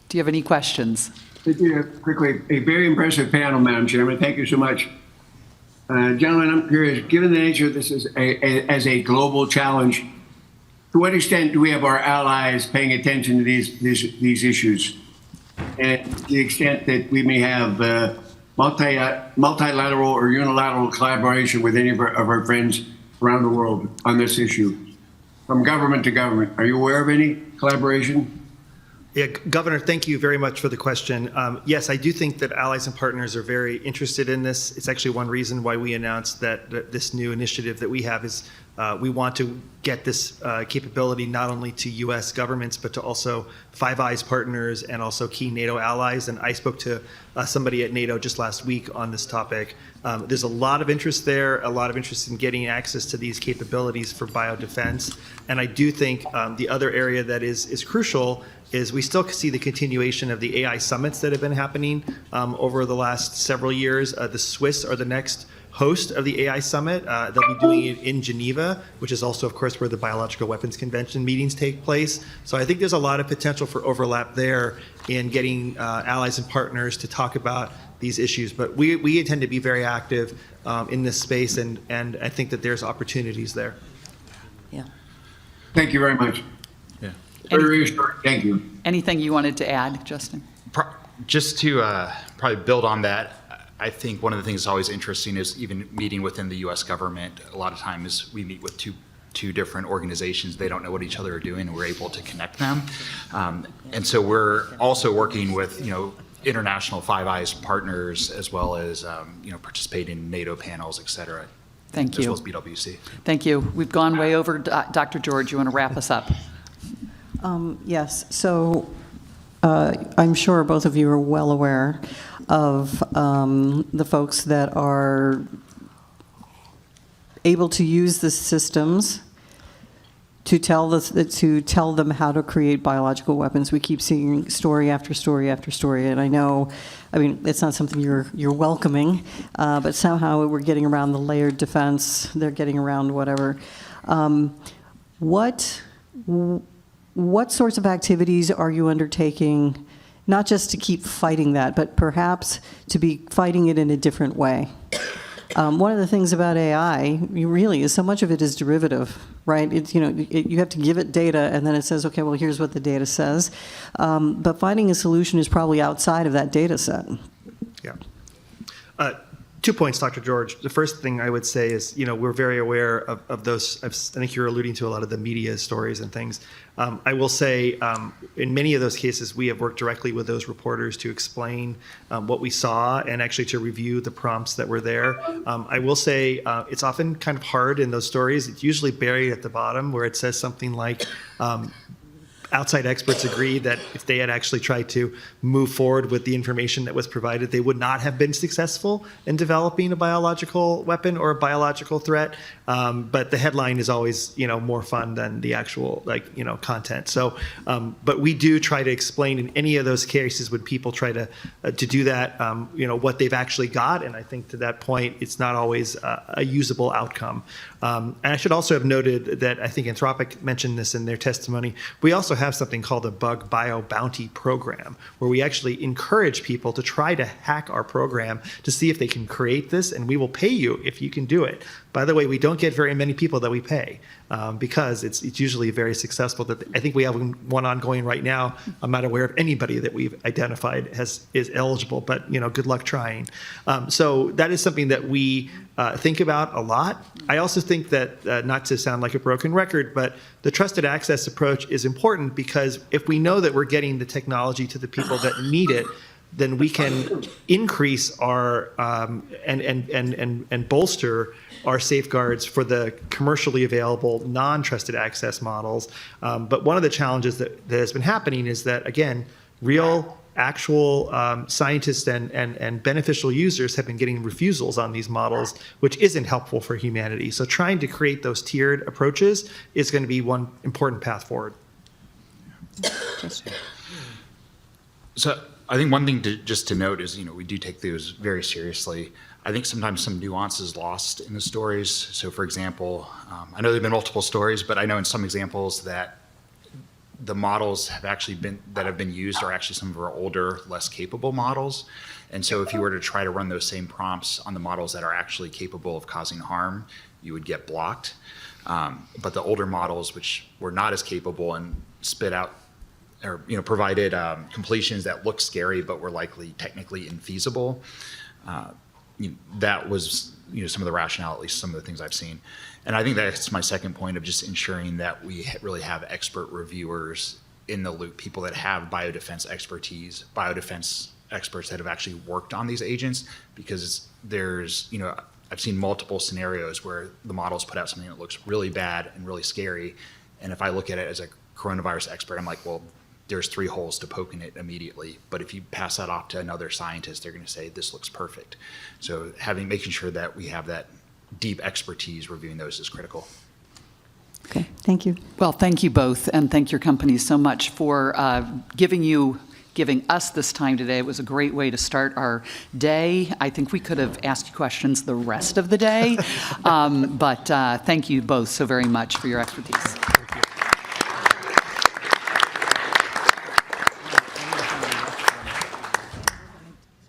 do you have any questions? Quickly, a very impressive panel, Madam Chairman. Thank you so much. Gentlemen, I'm curious, given the nature of this as a global challenge, to what extent do we have our allies paying attention to these issues? And to the extent that we may have multilateral or unilateral collaboration with any of our friends around the world on this issue, from government to government. Are you aware of any collaboration? Yeah, Governor, thank you very much for the question. Yes, I do think that allies and partners are very interested in this. It's actually one reason why we announced that this new initiative that we have is we want to get this capability not only to U.S. governments, but to also Five Eyes partners and also key NATO allies. And I spoke to somebody at NATO just last week on this topic. There's a lot of interest there, a lot of interest in getting access to these capabilities for biodefense. And I do think the other area that is crucial is we still see the continuation of the AI summits that have been happening over the last several years. The Swiss are the next host of the AI summit. They'll be doing it in Geneva, which is also, of course, where the Biological Weapons Convention meetings take place. So I think there's a lot of potential for overlap there in getting allies and partners to talk about these issues. But we intend to be very active in this space, and I think that there's opportunities there. Yeah. Thank you very much. Yeah. Very reassuring. Thank you. Anything you wanted to add, Justin? Just to probably build on that, I think one of the things that's always interesting is even meeting within the U.S. government. A lot of times we meet with two different organizations. They don't know what each other are doing, and we're able to connect them. And so we're also working with, international Five Eyes partners, as well as, participating in NATO panels, et cetera. Thank you. As well as BWC. Thank you. We've gone way over. Dr. George, you want to wrap us up? Yes. So I'm sure both of you are well aware of the folks that are able to use the systems to tell them how to create biological weapons. We keep seeing story after story after story, and I mean, it's not something you're welcoming, but somehow we're getting around the layered defense. They're getting around whatever. What sorts of activities are you undertaking, not just to keep fighting that, but perhaps to be fighting it in a different way? One of the things about AI, really, is so much of it is derivative, right? It's, you have to give it data, and then it says, okay, well, here's what the data says. But finding a solution is probably outside of that data set. Yeah. 2 points, Dr. George. The first thing I would say is, we're very aware of those. I think you're alluding to a lot of the media stories and things. I will say, in many of those cases, we have worked directly with those reporters to explain what we saw and actually to review the prompts that were there. I will say it's often kind of hard in those stories. It's usually buried at the bottom where it says something like, outside experts agree that if they had actually tried to move forward with the information that was provided, they would not have been successful in developing a biological weapon or a biological threat. But the headline is always, more fun than the actual, content. So, but we do try to explain in any of those cases when people try to do that, what they've actually got. And I think to that point, it's not always a usable outcome. And I should also have noted that I think Anthropic mentioned this in their testimony. We also have something called a bug bio bounty program, where we actually encourage people to try to hack our program to see if they can create this, and we will pay you if you can do it. By the way, we don't get very many people that we pay because it's usually very successful. I think we have one ongoing right now. I'm not aware of anybody that we've identified is eligible, but good luck trying. So that is something that we think about a lot. I also think that, not to sound like a broken record, but the trusted access approach is important because if we know that we're getting the technology to the people that need it, then we can increase our and bolster our safeguards for the commercially available non-trusted access models. But one of the challenges that has been happening is that, again, real actual scientists and beneficial users have been getting refusals on these models, which isn't helpful for humanity. So trying to create those tiered approaches is going to be one important path forward. So I think one thing just to note is, we do take those very seriously. I think sometimes some nuance is lost in the stories. So for example, I know there have been multiple stories, but I know in some examples that the models that have been used are actually some of our older, less capable models. And so if you were to try to run those same prompts on the models that are actually capable of causing harm, you would get blocked. But the older models, which were not as capable and spit out or provided completions that looked scary but were likely technically infeasible, that was some of the rationale, at least some of the things I've seen. And I think that's my second point of just ensuring that we really have expert reviewers in the loop, people that have biodefense expertise, biodefense experts that have actually worked on these agents, because there's, I've seen multiple scenarios where the models put out something that looks really bad and really scary. And if I look at it as a coronavirus expert, I'm like, well, there's 3 holes to poke in it immediately. But if you pass that off to another scientist, they're going to say, this looks perfect. So making sure that we have that deep expertise reviewing those is critical. Okay, thank you. Well, thank you both, and thank your companies so much for giving us this time today. It was a great way to start our day. I think we could have asked you questions the rest of the day, but thank you both so very much for your expertise.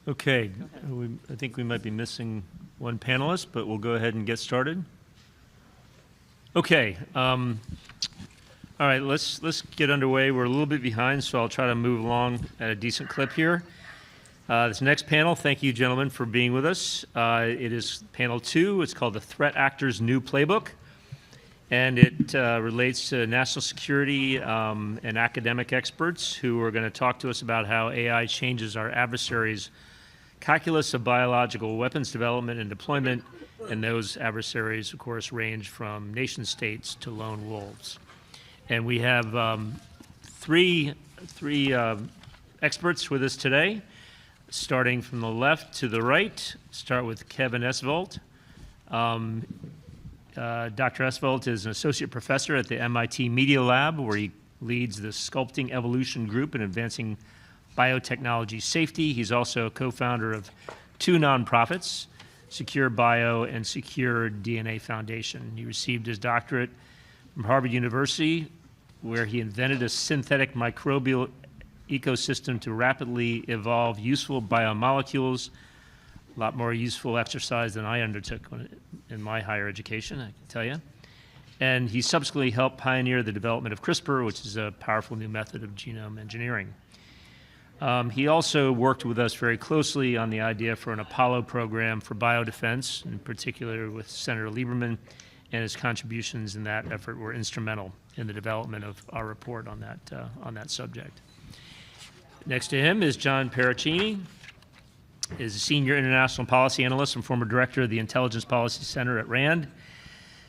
Okay, I think we might be missing one panelist, but we'll go ahead and get started. Okay, all right, let's get underway. We're a little bit behind, so I'll try to move along at a decent clip here. This next panel, thank you, gentlemen, for being with us. It is panel 2. It's called The Threat Actors' New Playbook, and it relates to national security and academic experts who are going to talk to us about how AI changes our adversaries' calculus of biological weapons development and deployment, and those adversaries, of course, range from nation states to lone wolves. And we have three experts with us today, starting from the left to the right. Start with Kevin Esvold. Dr. Esvold is an associate professor at the MIT Media Lab, where he leads the Sculpting Evolution Group in advancing biotechnology safety. He's also a co-founder of 2 nonprofits, Secure Bio and Secure DNA Foundation. He received his doctorate from Harvard University, where he invented a synthetic microbial ecosystem to rapidly evolve useful biomolecules. A lot more useful exercise than I undertook in my higher education, I can tell you. And he subsequently helped pioneer the development of CRISPR, which is a powerful new method of genome engineering. He also worked with us very closely on the idea for an Apollo program for biodefense, in particular with Senator Lieberman, and his contributions in that effort were instrumental in the development of our report on that subject. Next to him is John Perricini, is a senior international policy analyst and former director of the Intelligence Policy Center at RAND,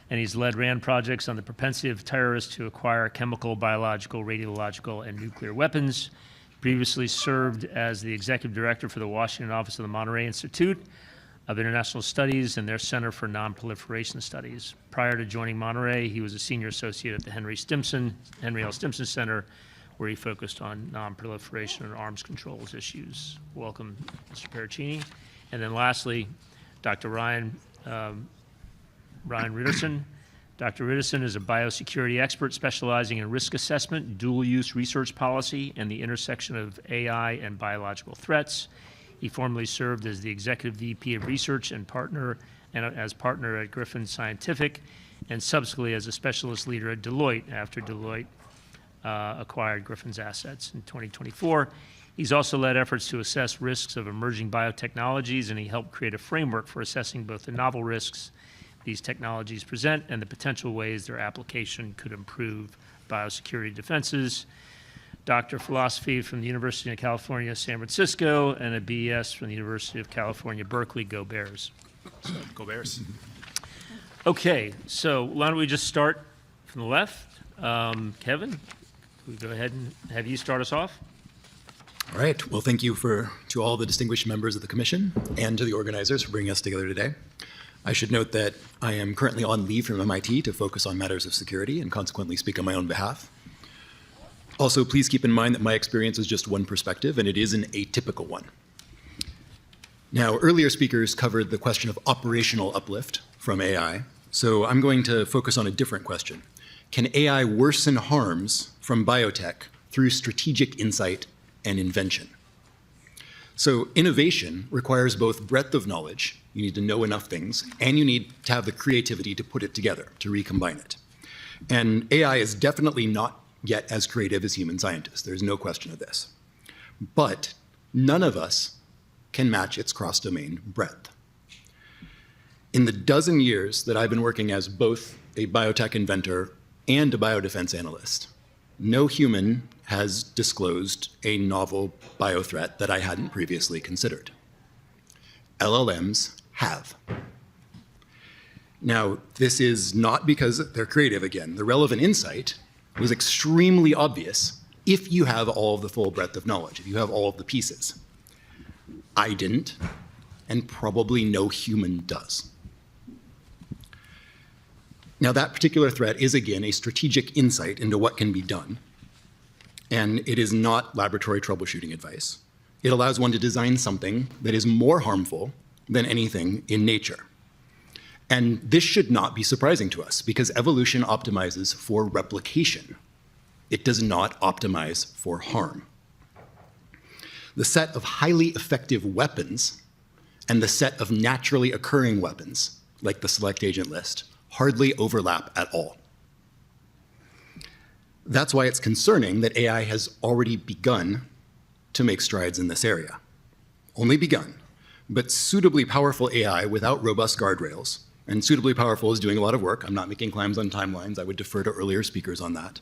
and he's led RAND projects on the propensity of terrorists to acquire chemical, biological, radiological, and nuclear weapons. Previously served as the executive director for the Washington office of the Monterey Institute of International Studies and their Center for Non-Proliferation Studies. Prior to joining Monterey, he was a senior associate at the Henry L. Stimson Center, where he focused on non-proliferation and arms controls issues. Welcome, Mr. Perricini. And then lastly, Dr. Ryan Ritterson. Dr. Ritterson is a biosecurity expert specializing in risk assessment, dual-use research policy, and the intersection of AI and biological threats. He formerly served as the executive VP of research and as partner at Griffin Scientific, and subsequently as a specialist leader at Deloitte after Deloitte acquired Griffin's assets in 2024. He's also led efforts to assess risks of emerging biotechnologies, and he helped create a framework for assessing both the novel risks these technologies present and the potential ways their application could improve biosecurity defenses. Doctor of Philosophy from the University of California, San Francisco, and a BS from the University of California, Berkeley. Go Bears. So, Go Bears. Okay, so why don't we just start from the left? Kevin, can we go ahead and have you start us off? All right. Well, thank you to all the distinguished members of the commission and to the organizers for bringing us together today. I should note that I am currently on leave from MIT to focus on matters of security and consequently speak on my own behalf. Also, please keep in mind that my experience is just one perspective, and it is an atypical one. Now, earlier speakers covered the question of operational uplift from AI, so I'm going to focus on a different question. Can AI worsen harms from biotech through strategic insight and invention? So innovation requires both breadth of knowledge, you need to know enough things, and you need to have the creativity to put it together, to recombine it. And AI is definitely not yet as creative as human scientists. There's no question of this. But none of us can match its cross-domain breadth. In the dozen years that I've been working as both a biotech inventor and a biodefense analyst, no human has disclosed a novel biothreat that I hadn't previously considered. LLMs have. Now, this is not because they're creative again. The relevant insight was extremely obvious if you have all of the full breadth of knowledge, if you have all of the pieces. I didn't, and probably no human does. Now, that particular threat is, again, a strategic insight into what can be done. And it is not laboratory troubleshooting advice. It allows one to design something that is more harmful than anything in nature. And this should not be surprising to us, because evolution optimizes for replication. It does not optimize for harm. The set of highly effective weapons and the set of naturally occurring weapons, like the select agent list, hardly overlap at all. That's why it's concerning that AI has already begun to make strides in this area. Only begun, but suitably powerful AI without robust guardrails, and suitably powerful is doing a lot of work. I'm not making claims on timelines. I would defer to earlier speakers on that.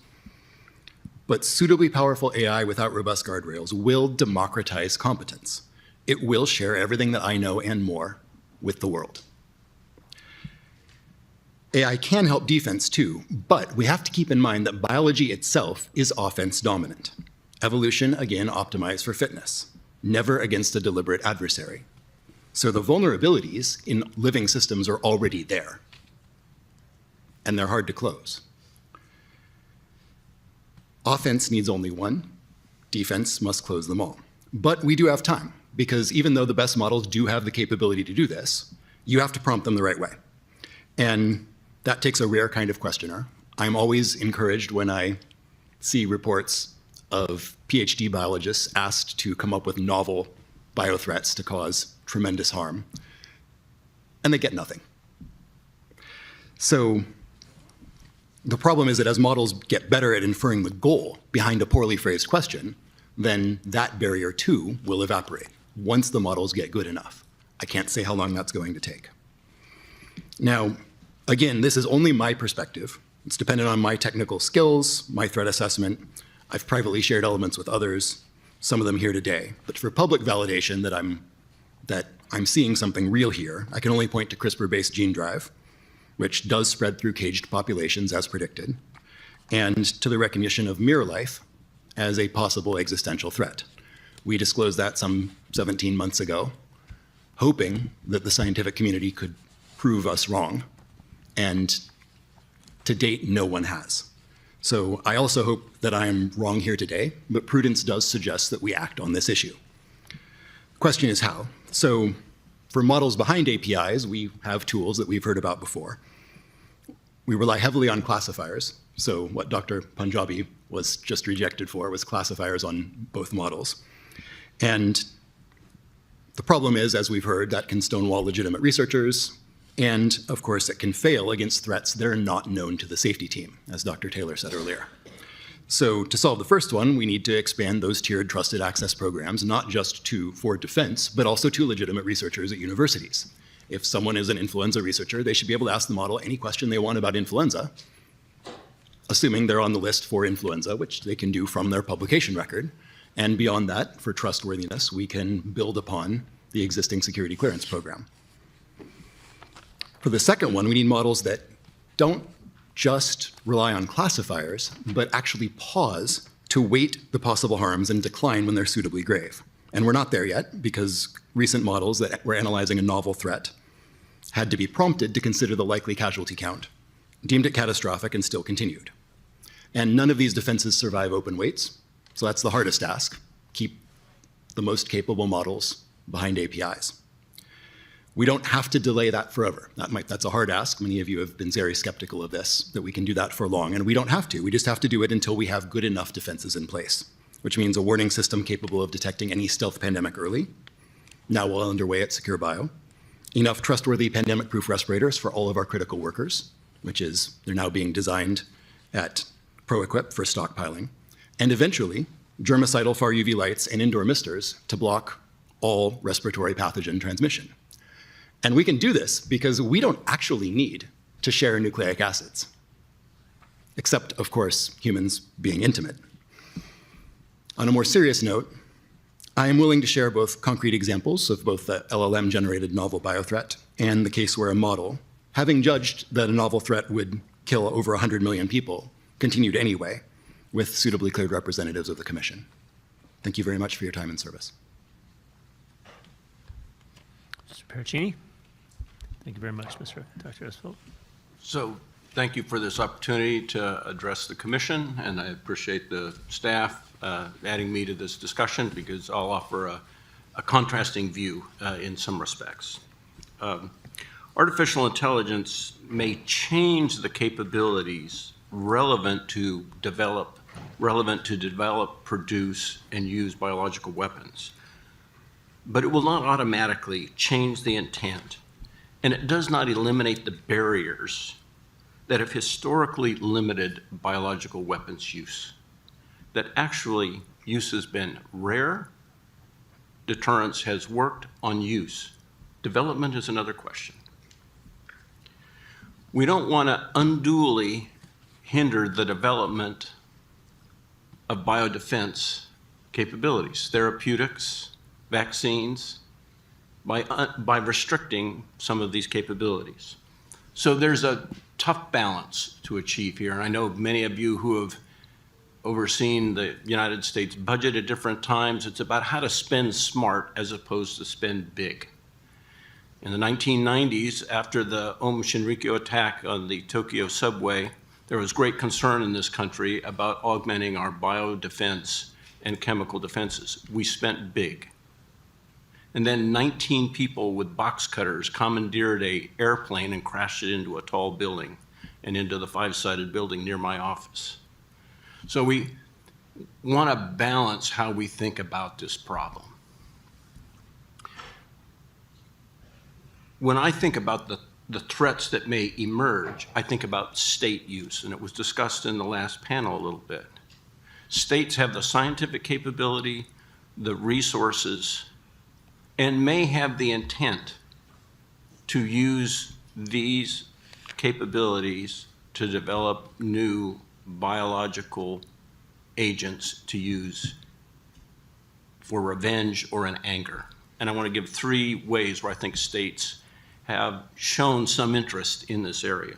But suitably powerful AI without robust guardrails will democratize competence. It will share everything that I know and more with the world. AI can help defense too, but we have to keep in mind that biology itself is offense dominant. Evolution, again, optimized for fitness, never against a deliberate adversary. So the vulnerabilities in living systems are already there, and they're hard to close. Offense needs only one, defense must close them all. But we do have time, because even though the best models do have the capability to do this, you have to prompt them the right way. And that takes a rare kind of questioner. I'm always encouraged when I see reports of PhD biologists asked to come up with novel biothreats to cause tremendous harm, and they get nothing. So the problem is that as models get better at inferring the goal behind a poorly phrased question, then that barrier too will evaporate once the models get good enough. I can't say how long that's going to take. Now, again, this is only my perspective. It's dependent on my technical skills, my threat assessment. I've privately shared elements with others, some of them here today. But for public validation that I'm seeing something real here, I can only point to CRISPR-based gene drive, which does spread through caged populations as predicted, and to the recognition of mirror life as a possible existential threat. We disclosed that some 17 months ago, hoping that the scientific community could prove us wrong, and to date, no one has. So I also hope that I am wrong here today, but prudence does suggest that we act on this issue. The question is how. So for models behind APIs, we have tools that we've heard about before. We rely heavily on classifiers. So what Dr. Punjabi was just rejected for was classifiers on both models. And the problem is, as we've heard, that can stonewall legitimate researchers. And of course, it can fail against threats that are not known to the safety team, as Dr. Taylor said earlier. So to solve the first one, we need to expand those tiered trusted access programs, not just for defense, but also to legitimate researchers at universities. If someone is an influenza researcher, they should be able to ask the model any question they want about influenza, assuming they're on the list for influenza, which they can do from their publication record. And beyond that, for trustworthiness, we can build upon the existing security clearance program. For the second one, we need models that don't just rely on classifiers, but actually pause to weight the possible harms and decline when they're suitably grave. And we're not there yet because recent models that were analyzing a novel threat had to be prompted to consider the likely casualty count, deemed it catastrophic, and still continued. And none of these defenses survive open weights, so that's the hardest task: keep the most capable models behind APIs. We don't have to delay that forever. That's a hard ask. Many of you have been very skeptical of this, that we can do that for long, and we don't have to. We just have to do it until we have good enough defenses in place, which means a warning system capable of detecting any stealth pandemic early, now well underway at Secure Bio, enough trustworthy pandemic-proof respirators for all of our critical workers, which is they're now being designed at ProEquip for stockpiling, and eventually germicidal far UV lights and indoor misters to block all respiratory pathogen transmission. And we can do this because we don't actually need to share nucleic acids, except, of course, humans being intimate. On a more serious note, I am willing to share both concrete examples of both the LLM-generated novel biothreat and the case where a model, having judged that a novel threat would kill over 100 million people, continued anyway, with suitably cleared representatives of the Commission. Thank you very much for your time and service. Mr. Pericini? Thank you very much, Dr. Esfeld. So thank you for this opportunity to address the commission, and I appreciate the staff adding me to this discussion because I'll offer a contrasting view in some respects. Artificial intelligence may change the capabilities relevant to develop, produce, and use biological weapons, but it will not automatically change the intent. And it does not eliminate the barriers that have historically limited biological weapons use. That actually use has been rare, deterrence has worked on use. Development is another question. We don't want to unduly hinder the development of biodefense capabilities, therapeutics, vaccines, by restricting some of these capabilities. So there's a tough balance to achieve here. And I know many of you who have overseen the United States budget at different times. It's about how to spend smart as opposed to spend big. In the 1990s, after the Aum Shinrikyo attack on the Tokyo subway, there was great concern in this country about augmenting our biodefense and chemical defenses. We spent big. And then 19 people with box cutters commandeered an airplane and crashed it into a tall building and into the 5-sided building near my office. So we want to balance how we think about this problem. When I think about the threats that may emerge, I think about state use, and it was discussed in the last panel a little bit. States have the scientific capability, the resources, and may have the intent to use these capabilities to develop new biological agents to use for revenge or in anger. And I want to give 3 ways where I think states have shown some interest in this area.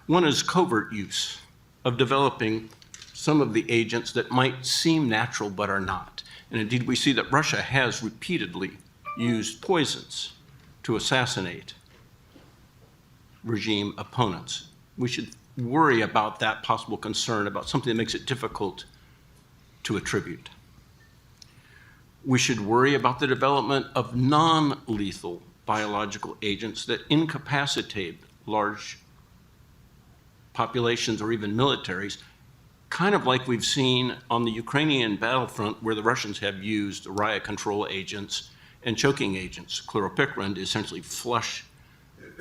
One is covert use of developing some of the agents that might seem natural but are not. And indeed, we see that Russia has repeatedly used poisons to assassinate regime opponents. We should worry about that possible concern about something that makes it difficult to attribute. We should worry about the development of non-lethal biological agents that incapacitate large populations or even militaries, kind of like we've seen on the Ukrainian battlefront where the Russians have used riot control agents and choking agents, chloropicrin, to essentially flush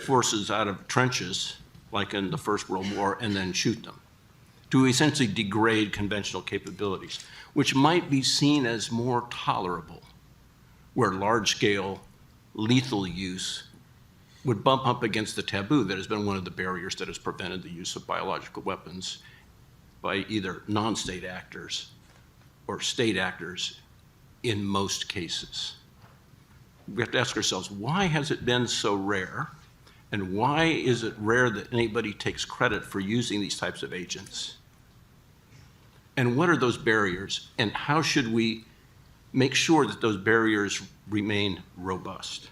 forces out of trenches, like in the First World War, and then shoot them, to essentially degrade conventional capabilities, which might be seen as more tolerable, where large-scale lethal use would bump up against the taboo that has been one of the barriers that has prevented the use of biological weapons by either non-state actors or state actors in most cases. We have to ask ourselves, why has it been so rare? And why is it rare that anybody takes credit for using these types of agents? And what are those barriers? And how should we make sure that those barriers remain robust?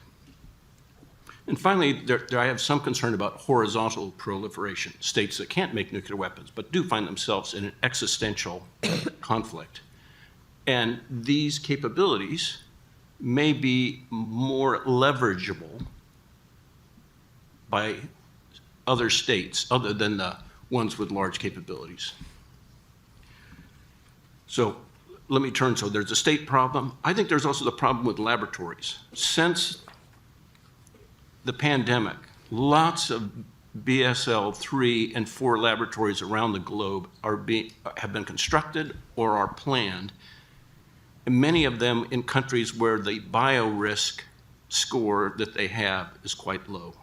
And finally, I have some concern about horizontal proliferation. States that can't make nuclear weapons, but do find themselves in an existential conflict. And these capabilities may be more leverageable by other states other than the ones with large capabilities. So let me turn, so there's a state problem. I think there's also the problem with laboratories. Since the pandemic, lots of BSL 3 and 4 laboratories around the globe have been constructed or are planned, and many of them in countries where the biorisk score that they have is quite low.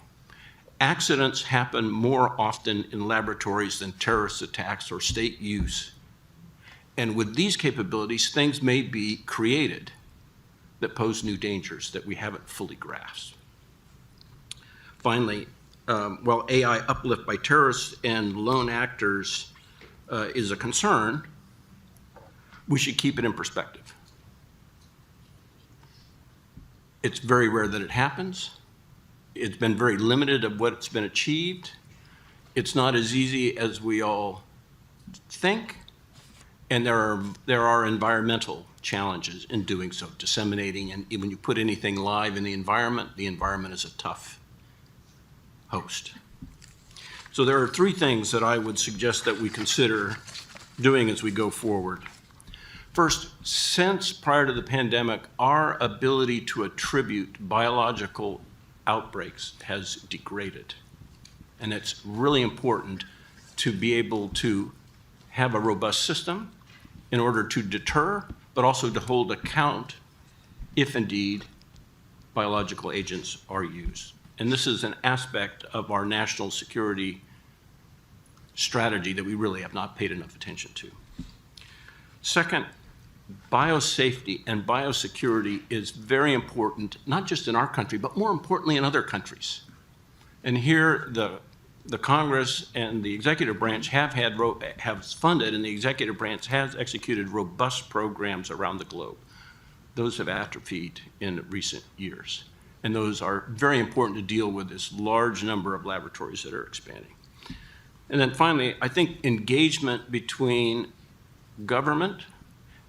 Accidents happen more often in laboratories than terrorist attacks or state use. And with these capabilities, things may be created that pose new dangers that we haven't fully grasped. Finally, while AI uplift by terrorists and lone actors is a concern, we should keep it in perspective. It's very rare that it happens. It's been very limited of what's been achieved. It's not as easy as we all think. And there are environmental challenges in doing so, disseminating, and when you put anything live in the environment is a tough host. So there are 3 things that I would suggest that we consider doing as we go forward. First, since prior to the pandemic, our ability to attribute biological outbreaks has degraded. And it's really important to be able to have a robust system in order to deter, but also to hold account if indeed biological agents are used. And this is an aspect of our national security strategy that we really have not paid enough attention to. Second, biosafety and biosecurity is very important, not just in our country, but more importantly in other countries. And here, the Congress and the executive branch have funded, and the executive branch has executed robust programs around the globe. Those have atrophied in recent years. And those are very important to deal with this large number of laboratories that are expanding. And then finally, I think engagement between government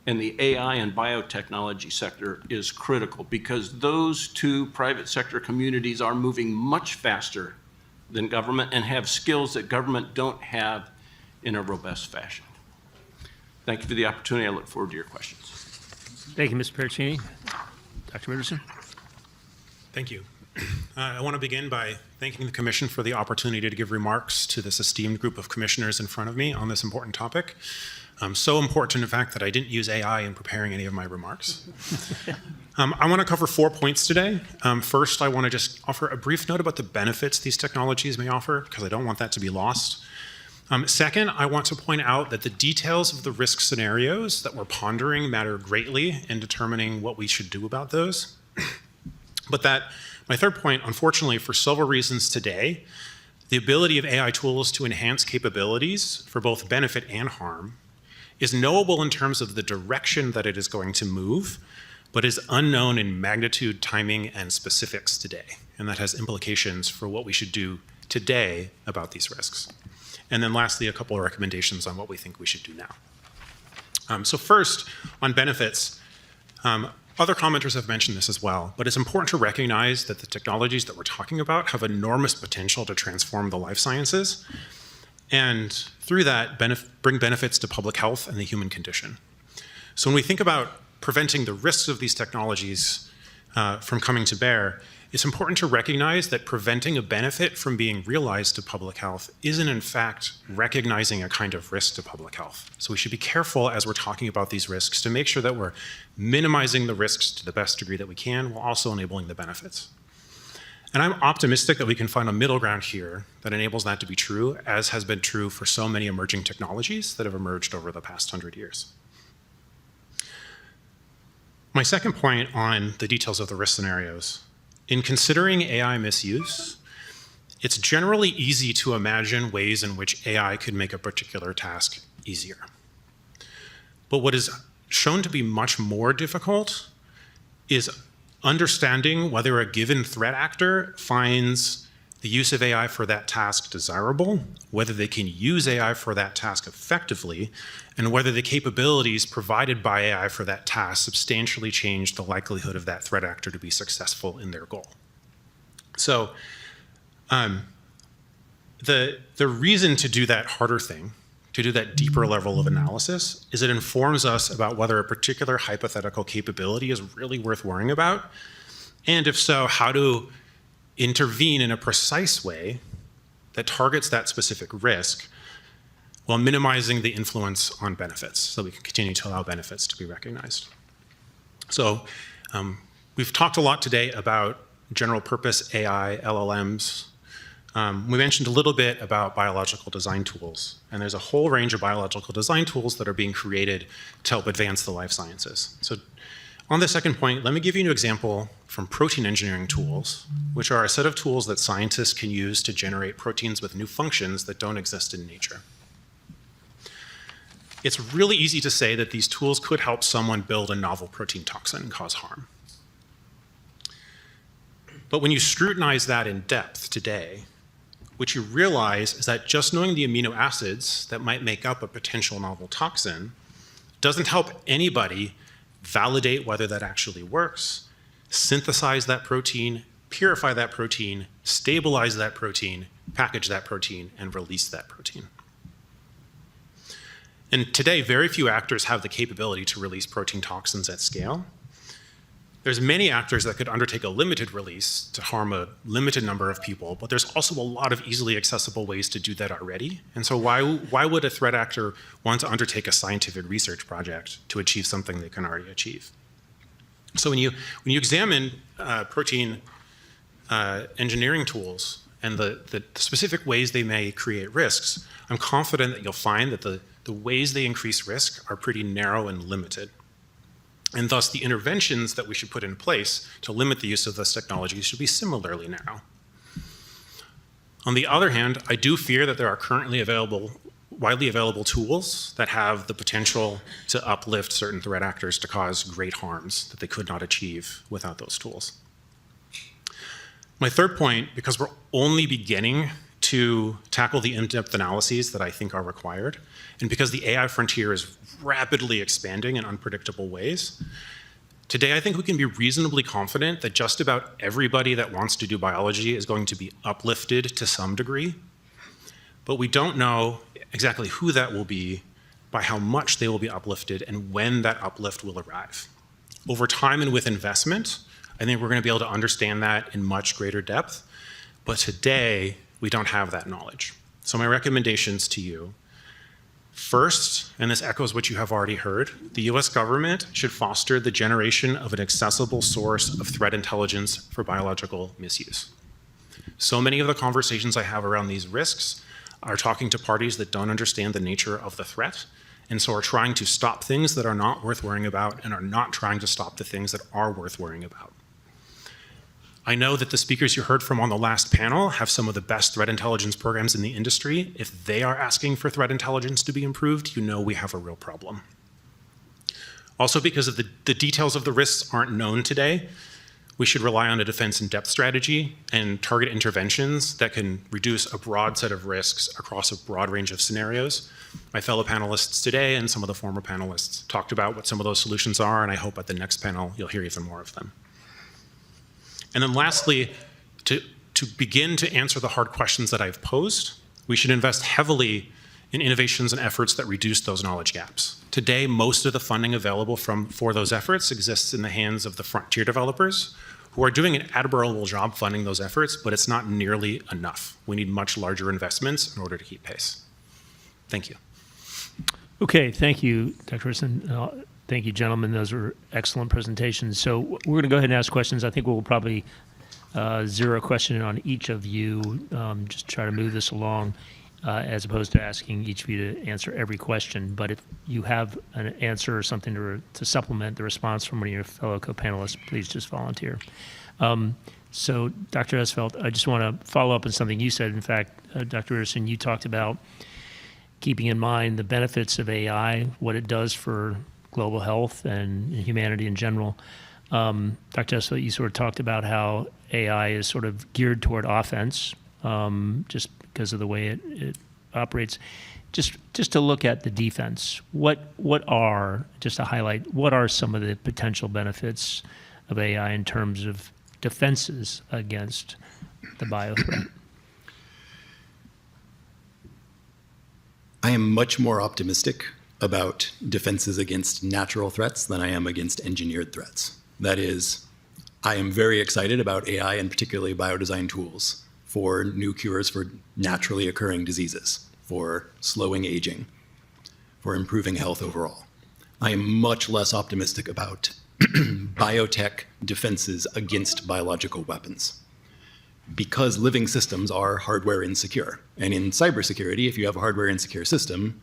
and the AI and biotechnology sector is critical, because those 2 private sector communities are moving much faster than government and have skills that government don't have in a robust fashion. Thank you for the opportunity. I look forward to your questions. Thank you, Mr. Pericini. Dr. Mitterson? Thank you. I want to begin by thanking the Commission for the opportunity to give remarks to this esteemed group of commissioners in front of me on this important topic. So important, in fact, that I didn't use AI in preparing any of my remarks. I want to cover 4 points today. First, I want to just offer a brief note about the benefits these technologies may offer, because I don't want that to be lost. Second, I want to point out that the details of the risk scenarios that we're pondering matter greatly in determining what we should do about those. But that, my third point, unfortunately, for several reasons today, the ability of AI tools to enhance capabilities for both benefit and harm is knowable in terms of the direction that it is going to move, but is unknown in magnitude, timing, and specifics today. And that has implications for what we should do today about these risks. And then lastly, a couple of recommendations on what we think we should do now. So first, on benefits, other commenters have mentioned this as well, but it's important to recognize that the technologies that we're talking about have enormous potential to transform the life sciences, and through that, bring benefits to public health and the human condition. So when we think about preventing the risks of these technologies from coming to bear, it's important to recognize that preventing a benefit from being realized to public health isn't in fact recognizing a kind of risk to public health. So we should be careful as we're talking about these risks to make sure that we're minimizing the risks to the best degree that we can while also enabling the benefits. And I'm optimistic that we can find a middle ground here that enables that to be true, as has been true for so many emerging technologies that have emerged over the past 100 years. My second point on the details of the risk scenarios. In considering AI misuse, it's generally easy to imagine ways in which AI could make a particular task easier. But what is shown to be much more difficult is understanding whether a given threat actor finds the use of AI for that task desirable, whether they can use AI for that task effectively, and whether the capabilities provided by AI for that task substantially change the likelihood of that threat actor to be successful in their goal. So the reason to do that harder thing, to do that deeper level of analysis, is it informs us about whether a particular hypothetical capability is really worth worrying about, and if so, how to intervene in a precise way that targets that specific risk while minimizing the influence on benefits so we can continue to allow benefits to be recognized. So we've talked a lot today about general purpose AI, LLMs. We mentioned a little bit about biological design tools, and there's a whole range of biological design tools that are being created to help advance the life sciences. So on the second point, let me give you an example from protein engineering tools, which are a set of tools that scientists can use to generate proteins with new functions that don't exist in nature. It's really easy to say that these tools could help someone build a novel protein toxin and cause harm. But when you scrutinize that in depth today, what you realize is that just knowing the amino acids that might make up a potential novel toxin doesn't help anybody validate whether that actually works, synthesize that protein, purify that protein, stabilize that protein, package that protein, and release that protein. And today, very few actors have the capability to release protein toxins at scale. There's many actors that could undertake a limited release to harm a limited number of people, but there's also a lot of easily accessible ways to do that already. And so why would a threat actor want to undertake a scientific research project to achieve something they can already achieve? So when you examine protein engineering tools and the specific ways they may create risks, I'm confident that you'll find that the ways they increase risk are pretty narrow and limited. And thus, the interventions that we should put in place to limit the use of this technology should be similarly narrow. On the other hand, I do fear that there are currently widely available tools that have the potential to uplift certain threat actors to cause great harms that they could not achieve without those tools. My third point, because we're only beginning to tackle the in-depth analyses that I think are required, and because the AI frontier is rapidly expanding in unpredictable ways, today I think we can be reasonably confident that just about everybody that wants to do biology is going to be uplifted to some degree, but we don't know exactly who that will be, by how much they will be uplifted, and when that uplift will arrive. Over time and with investment, I think we're going to be able to understand that in much greater depth, but today we don't have that knowledge. So my recommendations to you: first, and this echoes what you have already heard, the US government should foster the generation of an accessible source of threat intelligence for biological misuse. So many of the conversations I have around these risks are talking to parties that don't understand the nature of the threat, and so are trying to stop things that are not worth worrying about and are not trying to stop the things that are worth worrying about. I know that the speakers you heard from on the last panel have some of the best threat intelligence programs in the industry. If they are asking for threat intelligence to be improved, you know we have a real problem. Also, because of the details of the risks aren't known today, we should rely on a defense in-depth strategy and target interventions that can reduce a broad set of risks across a broad range of scenarios. My fellow panelists today and some of the former panelists talked about what some of those solutions are, and I hope at the next panel you'll hear even more of them. And then lastly, to begin to answer the hard questions that I've posed, we should invest heavily in innovations and efforts that reduce those knowledge gaps. Today, most of the funding available for those efforts exists in the hands of the frontier developers, who are doing an admirable job funding those efforts, but it's not nearly enough. We need much larger investments in order to keep pace. Thank you. Okay, thank you, Dr. Wilson. Thank you, gentlemen. Those were excellent presentations. So we're going to go ahead and ask questions. I think we'll probably zero a question on each of you, just try to move this along, as opposed to asking each of you to answer every question. But if you have an answer or something to supplement the response from one of your fellow co-panelists, please just volunteer. So Dr. Esvelt, I just want to follow up on something you said. In fact, Dr. Anderson, you talked about keeping in mind the benefits of AI, what it does for global health and humanity in general. Dr. Esfeld, you sort of talked about how AI is sort of geared toward offense, just because of the way it operates. Just to look at the defense, what are, just to highlight, what are some of the potential benefits of AI in terms of defenses against the bio threat? I am much more optimistic about defenses against natural threats than I am against engineered threats. That is, I am very excited about AI and particularly biodesign tools for new cures for naturally occurring diseases, for slowing aging, for improving health overall. I am much less optimistic about biotech defenses against biological weapons, because living systems are hardware insecure. And in cybersecurity, if you have a hardware insecure system,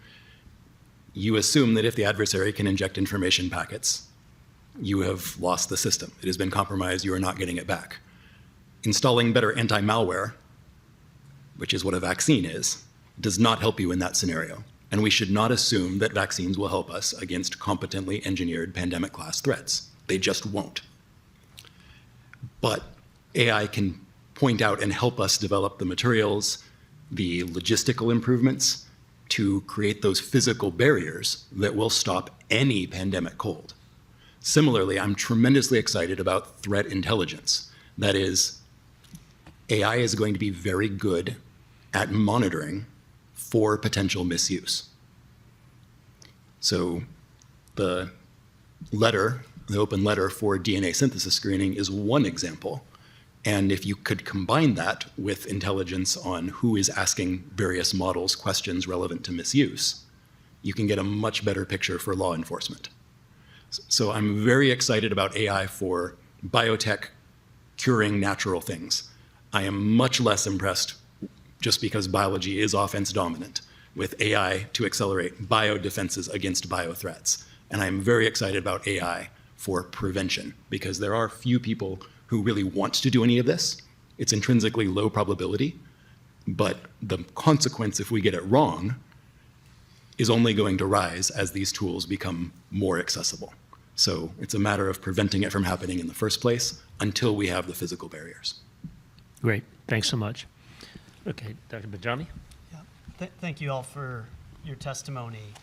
you assume that if the adversary can inject information packets, you have lost the system. It has been compromised, you are not getting it back. Installing better anti-malware, which is what a vaccine is, does not help you in that scenario. And we should not assume that vaccines will help us against competently engineered pandemic class threats. They just won't. But AI can point out and help us develop the materials, the logistical improvements to create those physical barriers that will stop any pandemic cold. Similarly, I'm tremendously excited about threat intelligence. That is, AI is going to be very good at monitoring for potential misuse. So the open letter for DNA synthesis screening is one example. And if you could combine that with intelligence on who is asking various models questions relevant to misuse, you can get a much better picture for law enforcement. So I'm very excited about AI for biotech curing natural things. I am much less impressed, just because biology is offense dominant, with AI to accelerate biodefenses against biothreats. And I'm very excited about AI for prevention, because there are few people who really want to do any of this. It's intrinsically low probability, but the consequence if we get it wrong is only going to rise as these tools become more accessible. So it's a matter of preventing it from happening in the first place until we have the physical barriers. Great, thanks so much. Okay, Dr. Bajami? Yeah. Thank you all for your testimony.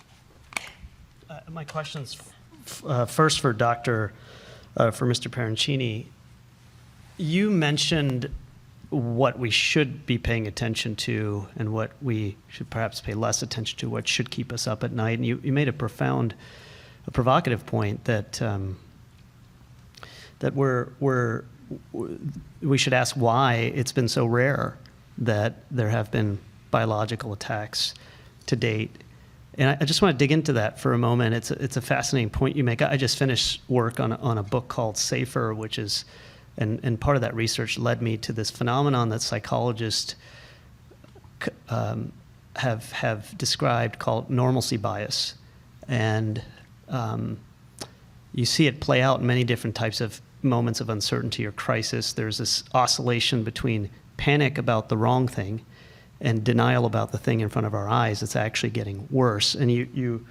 My question's first for Mr. Parancini. You mentioned what we should be paying attention to and what we should perhaps pay less attention to, what should keep us up at night. And you made a provocative point that that we should ask why it's been so rare that there have been biological attacks to date. And I just want to dig into that for a moment. It's a fascinating point you make. I just finished work on a book called Safer, which is, and part of that research led me to this phenomenon that psychologists have described called normalcy bias. And you see it play out in many different types of moments of uncertainty or crisis. There's this oscillation between panic about the wrong thing and denial about the thing in front of our eyes. It's actually getting worse. And you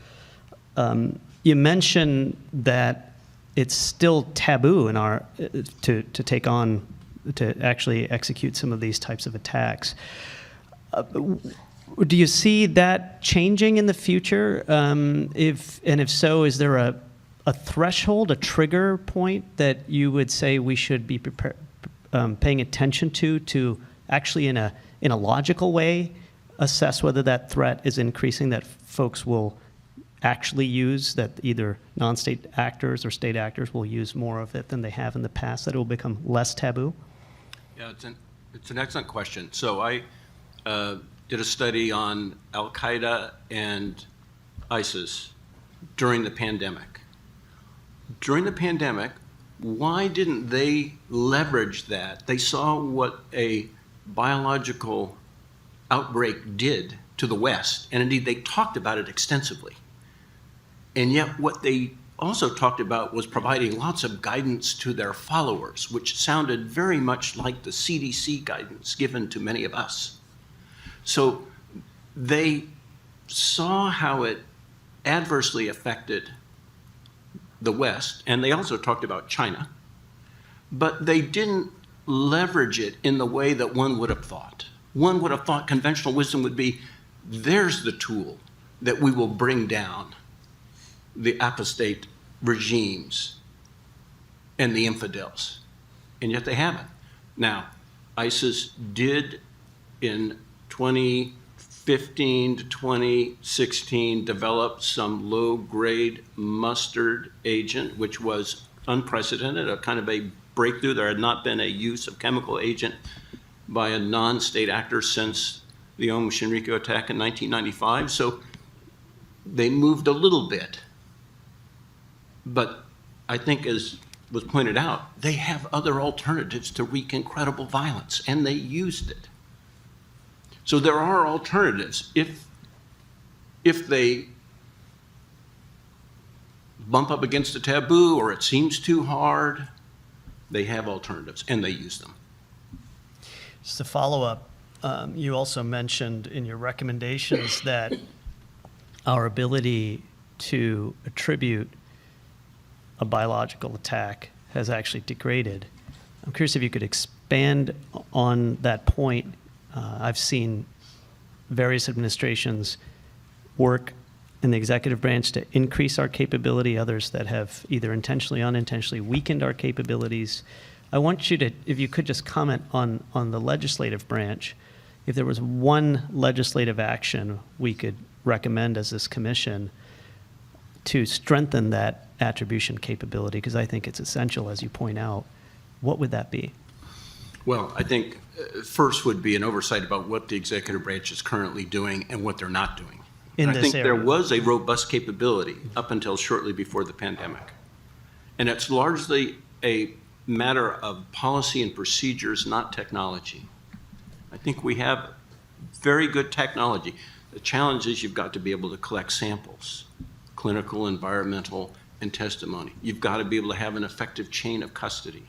mentioned that it's still taboo in our to take on, to actually execute some of these types of attacks. Do you see that changing in the future? If so, is there a threshold, a trigger point that you would say we should be paying attention to actually in a logical way assess whether that threat is increasing, that folks will actually use, that either non-state actors or state actors will use more of it than they have in the past, that it will become less taboo? Yeah, it's an excellent question. So I did a study on Al-Qaeda and ISIS during the pandemic. During the pandemic, why didn't they leverage that? They saw what a biological outbreak did to the West, and indeed they talked about it extensively. And yet what they also talked about was providing lots of guidance to their followers, which sounded very much like the CDC guidance given to many of us. So they saw how it adversely affected the West, and they also talked about China, but they didn't leverage it in the way that one would have thought. One would have thought conventional wisdom would be, there's the tool that we will bring down the apostate regimes and the infidels. And yet they haven't. Now, ISIS did in 2015 to 2016 develop some low-grade mustard agent, which was unprecedented, a kind of a breakthrough. There had not been a use of chemical agent by a non-state actor since the Omo Shinrikyo attack in 1995. So they moved a little bit. But I think, as was pointed out, they have other alternatives to wreak incredible violence, and they used it. So there are alternatives. If they bump up against a taboo or it seems too hard, they have alternatives, and they use them. Just to follow up, you also mentioned in your recommendations that our ability to attribute a biological attack has actually degraded. I'm curious if you could expand on that point. I've seen various administrations work in the executive branch to increase our capability, others that have either intentionally or unintentionally weakened our capabilities. I want you to, if you could just comment on the legislative branch, if there was one legislative action we could recommend as this commission to strengthen that attribution capability, because I think it's essential, as you point out, what would that be? Well, I think first would be an oversight about what the executive branch is currently doing and what they're not doing. In I this think area. there was a robust capability up until shortly before the pandemic. And it's largely a matter of policy and procedures, not technology. I think we have very good technology. The challenge is you've got to be able to collect samples, clinical, environmental, and testimony. You've got to be able to have an effective chain of custody.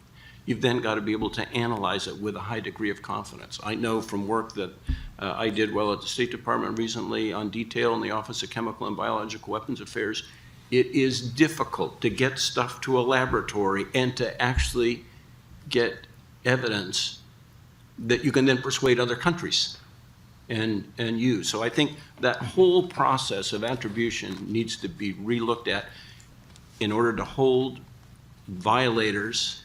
You've then got to be able to analyze it with a high degree of confidence. I know from work that I did well at the State Department recently on detail in the Office of Chemical and Biological Weapons Affairs, it is difficult to get stuff to a laboratory and to actually get evidence that you can then persuade other countries and use. So I think that whole process of attribution needs to be relooked at in order to hold violators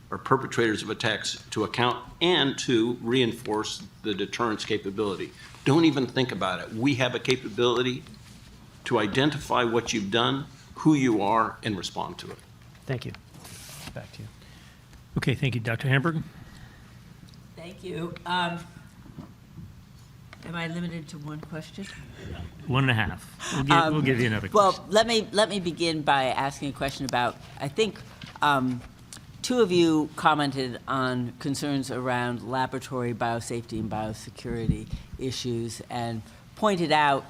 or perpetrators of attacks to account and to reinforce the deterrence capability. Don't even think about it. We have a capability to identify what you've done, who you are, and respond to it. Thank you. Back to you. Okay, thank you. Dr. Hamburg? Thank you. Am I limited to one question? 1.5. We'll give you another question. Well, let me begin by asking a question about, I think, two of you commented on concerns around laboratory biosafety and biosecurity issues and pointed out,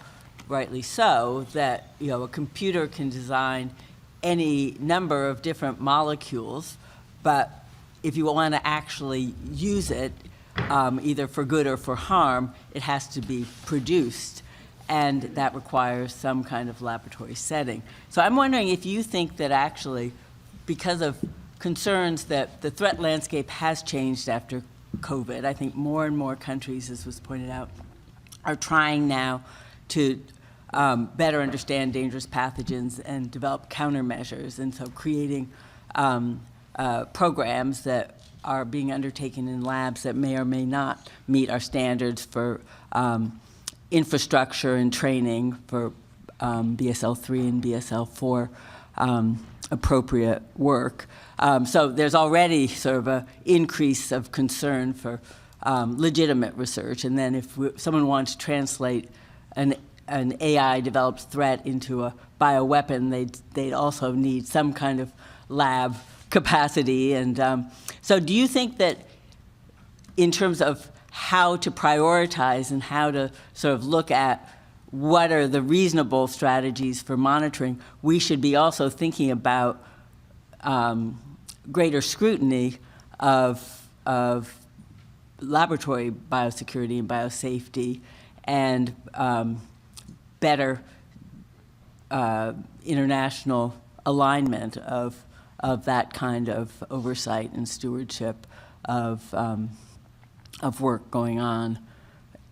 rightly so, that a computer can design any number of different molecules, but if you want to actually use it, either for good or for harm, it has to be produced, and that requires some kind of laboratory setting. So I'm wondering if you think that actually, because of concerns that the threat landscape has changed after COVID, I think more and more countries, as was pointed out, are trying now to better understand dangerous pathogens and develop countermeasures, and so creating programs that are being undertaken in labs that may or may not meet our standards for infrastructure and training for BSL-3 and BSL-4 appropriate work. So there's already sort of an increase of concern for legitimate research, and then if someone wants to translate an AI-developed threat into a bioweapon, they'd also need some kind of lab capacity. And so do you think that in terms of how to prioritize and how to sort of look at what are the reasonable strategies for monitoring, we should be also thinking about greater scrutiny of laboratory biosecurity and biosafety, and better international alignment of that kind of oversight and stewardship of work going on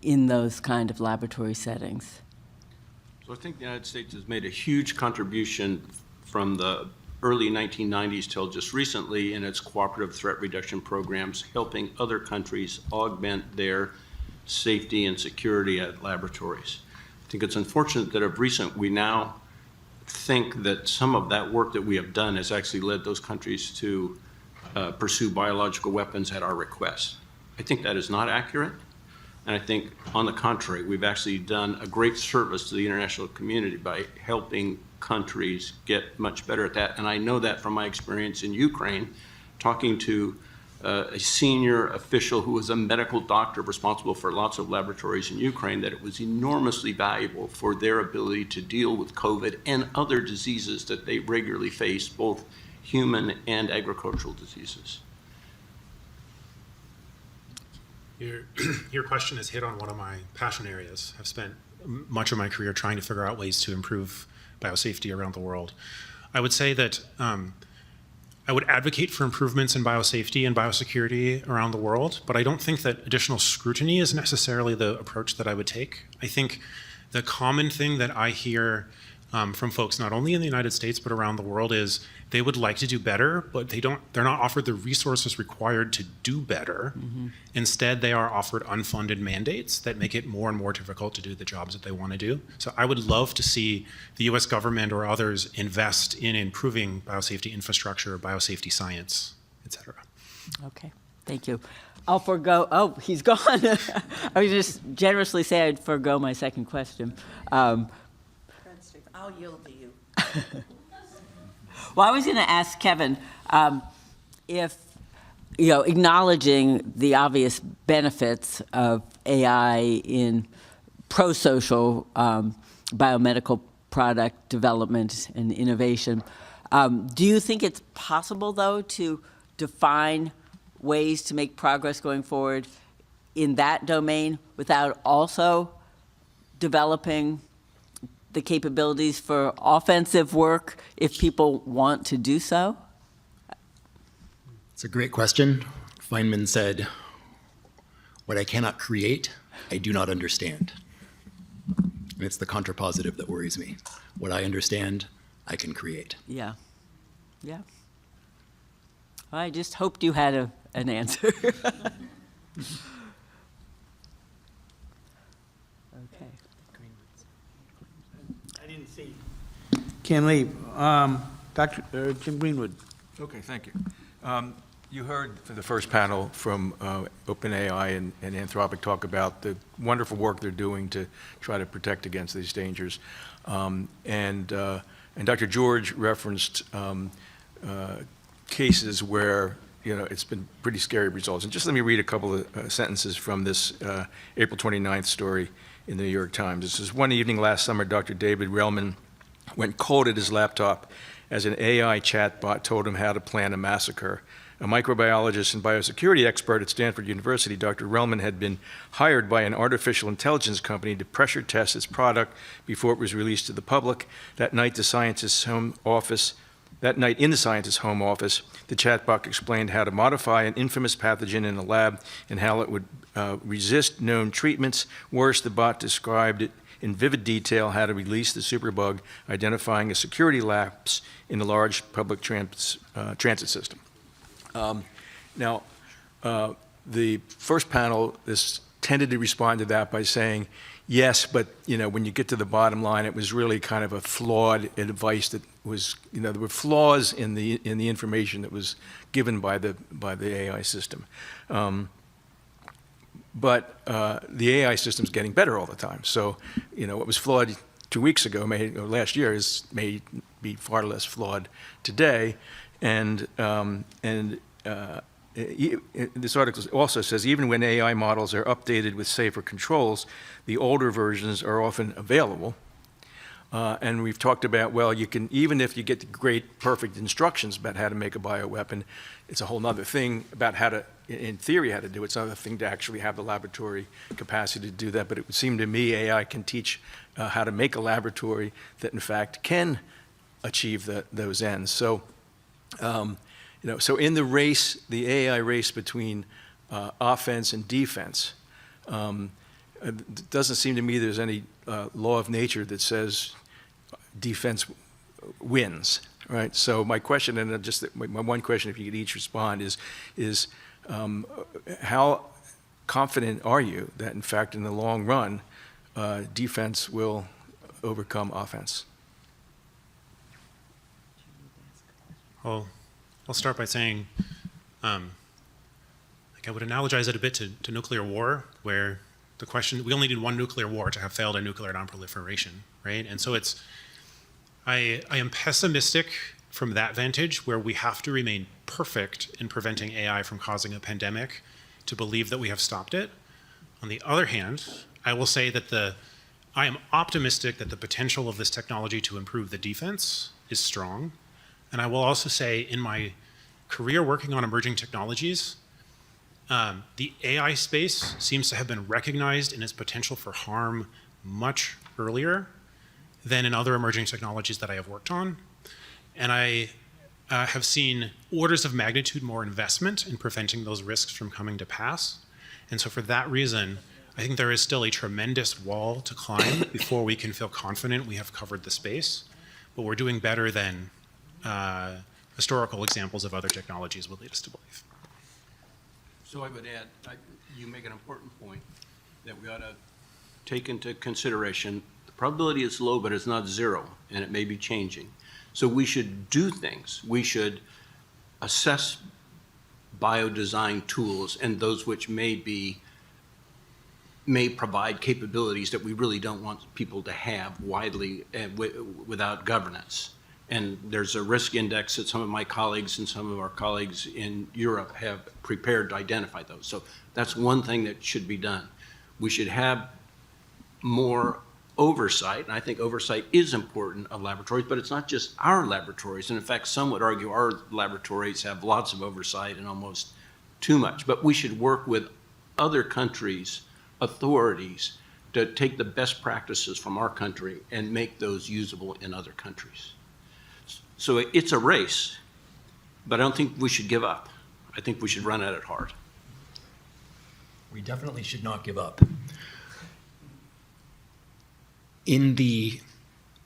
in those kind of laboratory settings. So I think the United States has made a huge contribution from the early 1990s till just recently in its cooperative threat reduction programs, helping other countries augment their safety and security at laboratories. I think it's unfortunate that of recent we now think that some of that work that we have done has actually led those countries to pursue biological weapons at our request. I think that is not accurate. And I think, on the contrary, we've actually done a great service to the international community by helping countries get much better at that. And I know that from my experience in Ukraine, talking to a senior official who was a medical doctor responsible for lots of laboratories in Ukraine, that it was enormously valuable for their ability to deal with COVID and other diseases that they regularly face, both human and agricultural diseases. Your question has hit on one of my passion areas. I've spent much of my career trying to figure out ways to improve biosafety around the world. I would say that I would advocate for improvements in biosafety and biosecurity around the world, but I don't think that additional scrutiny is necessarily the approach that I would take. I think the common thing that I hear from folks not only in the United States but around the world is they would like to do better, but they're not offered the resources required to do better. Mm-hmm. Instead, they are offered unfunded mandates that make it more and more difficult to do the jobs that they want to do. So I would love to see the US government or others invest in improving biosafety infrastructure, biosafety science, et cetera. Okay, thank you. I'll forego, oh, he's gone. I would just generously say I'd forego my second question. I'll yield to you. Well, I was going to ask Kevin if, acknowledging the obvious benefits of AI in pro-social biomedical product development and innovation, do you think it's possible, though, to define ways to make progress going forward in that domain without also developing the capabilities for offensive work if people want to do so? It's a great question. Feynman said, "What I cannot create, I do not understand." And it's the contrapositive that worries me. What I understand, I can create. Yeah. Yeah. I just hoped you had an answer. Ken Lee, Dr. Jim Greenwood. Okay, thank you. You heard for the first panel from OpenAI and Anthropic talk about the wonderful work they're doing to try to protect against these dangers. And Dr. George referenced cases where it's been pretty scary results. And just let me read a couple of sentences from this April 29th story in the New York Times. This is: one evening last summer, Dr. David Relman went cold at his laptop as an AI chatbot told him how to plan a massacre. A microbiologist and biosecurity expert at Stanford University, Dr. Relman had been hired by an artificial intelligence company to pressure test its product before it was released to the public. That night, in the scientist's home office, the chatbot explained how to modify an infamous pathogen in a lab and how it would resist known treatments. Worse, the bot described it in vivid detail how to release the superbug, identifying a security lapse in the large public transit system. Now, the first panel tended to respond to that by saying, yes, but when you get to the bottom line, it was really kind of a flawed advice that was, there were flaws in the information that was given by the AI system. But the AI system's getting better all the time. So, what was flawed 2 weeks ago, or last year, may be far less flawed today. And this article also says, even when AI models are updated with safer controls, the older versions are often available. And we've talked about, well, you can, even if you get the great, perfect instructions about how to make a bioweapon, it's a whole nother thing about how to, in theory, how to do it. It's another thing to actually have the laboratory capacity to do that. But it would seem to me AI can teach how to make a laboratory that, in fact, can achieve those ends. So, so in the race, the AI race between offense and defense, it doesn't seem to me there's any law of nature that says defense wins, right? So my question, and just my one question, if you could each respond, is how confident are you that, in fact, in the long run, defense will overcome offense? Well, I'll start by saying, I would analogize it a bit to nuclear war, where the question, we only need one nuclear war to have failed a nuclear nonproliferation, right? And so I am pessimistic from that vantage, where we have to remain perfect in preventing AI from causing a pandemic to believe that we have stopped it. On the other hand, I will say that I am optimistic that the potential of this technology to improve the defense is strong. And I will also say, in my career working on emerging technologies, the AI space seems to have been recognized in its potential for harm much earlier than in other emerging technologies that I have worked on. And I have seen orders of magnitude more investment in preventing those risks from coming to pass. And so for that reason, I think there is still a tremendous wall to climb before we can feel confident we have covered the space. But we're doing better than historical examples of other technologies would lead us to believe. So I would add, you make an important point that we ought to take into consideration. The probability is low, but it's not zero, and it may be changing. So we should do things. We should assess biodesign tools and those which may provide capabilities that we really don't want people to have widely without governance. And there's a risk index that some of my colleagues and some of our colleagues in Europe have prepared to identify those. So that's one thing that should be done. We should have more oversight, and I think oversight is important of laboratories, but it's not just our laboratories. And in fact, some would argue our laboratories have lots of oversight and almost too much. But we should work with other countries' authorities to take the best practices from our country and make those usable in other countries. So it's a race, but I don't think we should give up. I think we should run at it hard. We definitely should not give up. In the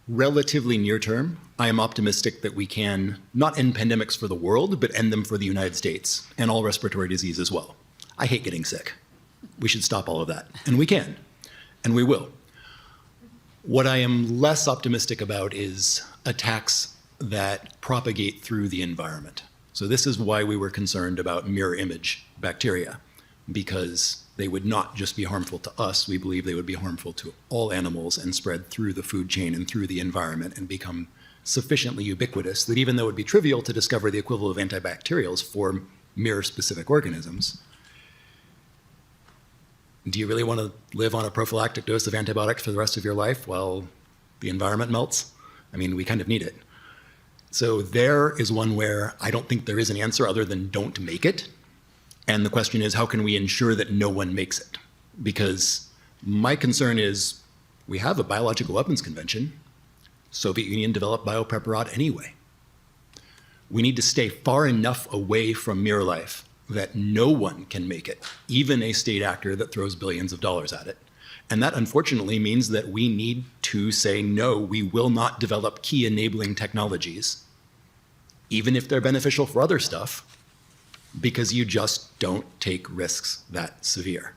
relatively near term, I am optimistic that we can not end pandemics for the world, but end them for the United States and all respiratory disease as well. I hate getting sick. We should stop all of that. And we can, and we will. What I am less optimistic about is attacks that propagate through the environment. So this is why we were concerned about mirror image bacteria, because they would not just be harmful to us, we believe they would be harmful to all animals and spread through the food chain and through the environment and become sufficiently ubiquitous that even though it would be trivial to discover the equivalent of antibacterials for mirror-specific organisms, do you really want to live on a prophylactic dose of antibiotics for the rest of your life while the environment melts? I mean, we kind of need it. So there is one where I don't think there is an answer other than don't make it. And the question is, how can we ensure that no one makes it? Because my concern is we have a biological weapons convention. Soviet Union developed biopreparat anyway. We need to stay far enough away from mirror life that no one can make it, even a state actor that throws billions of dollars at it. And that unfortunately means that we need to say, no, we will not develop key enabling technologies, even if they're beneficial for other stuff, because you just don't take risks that severe.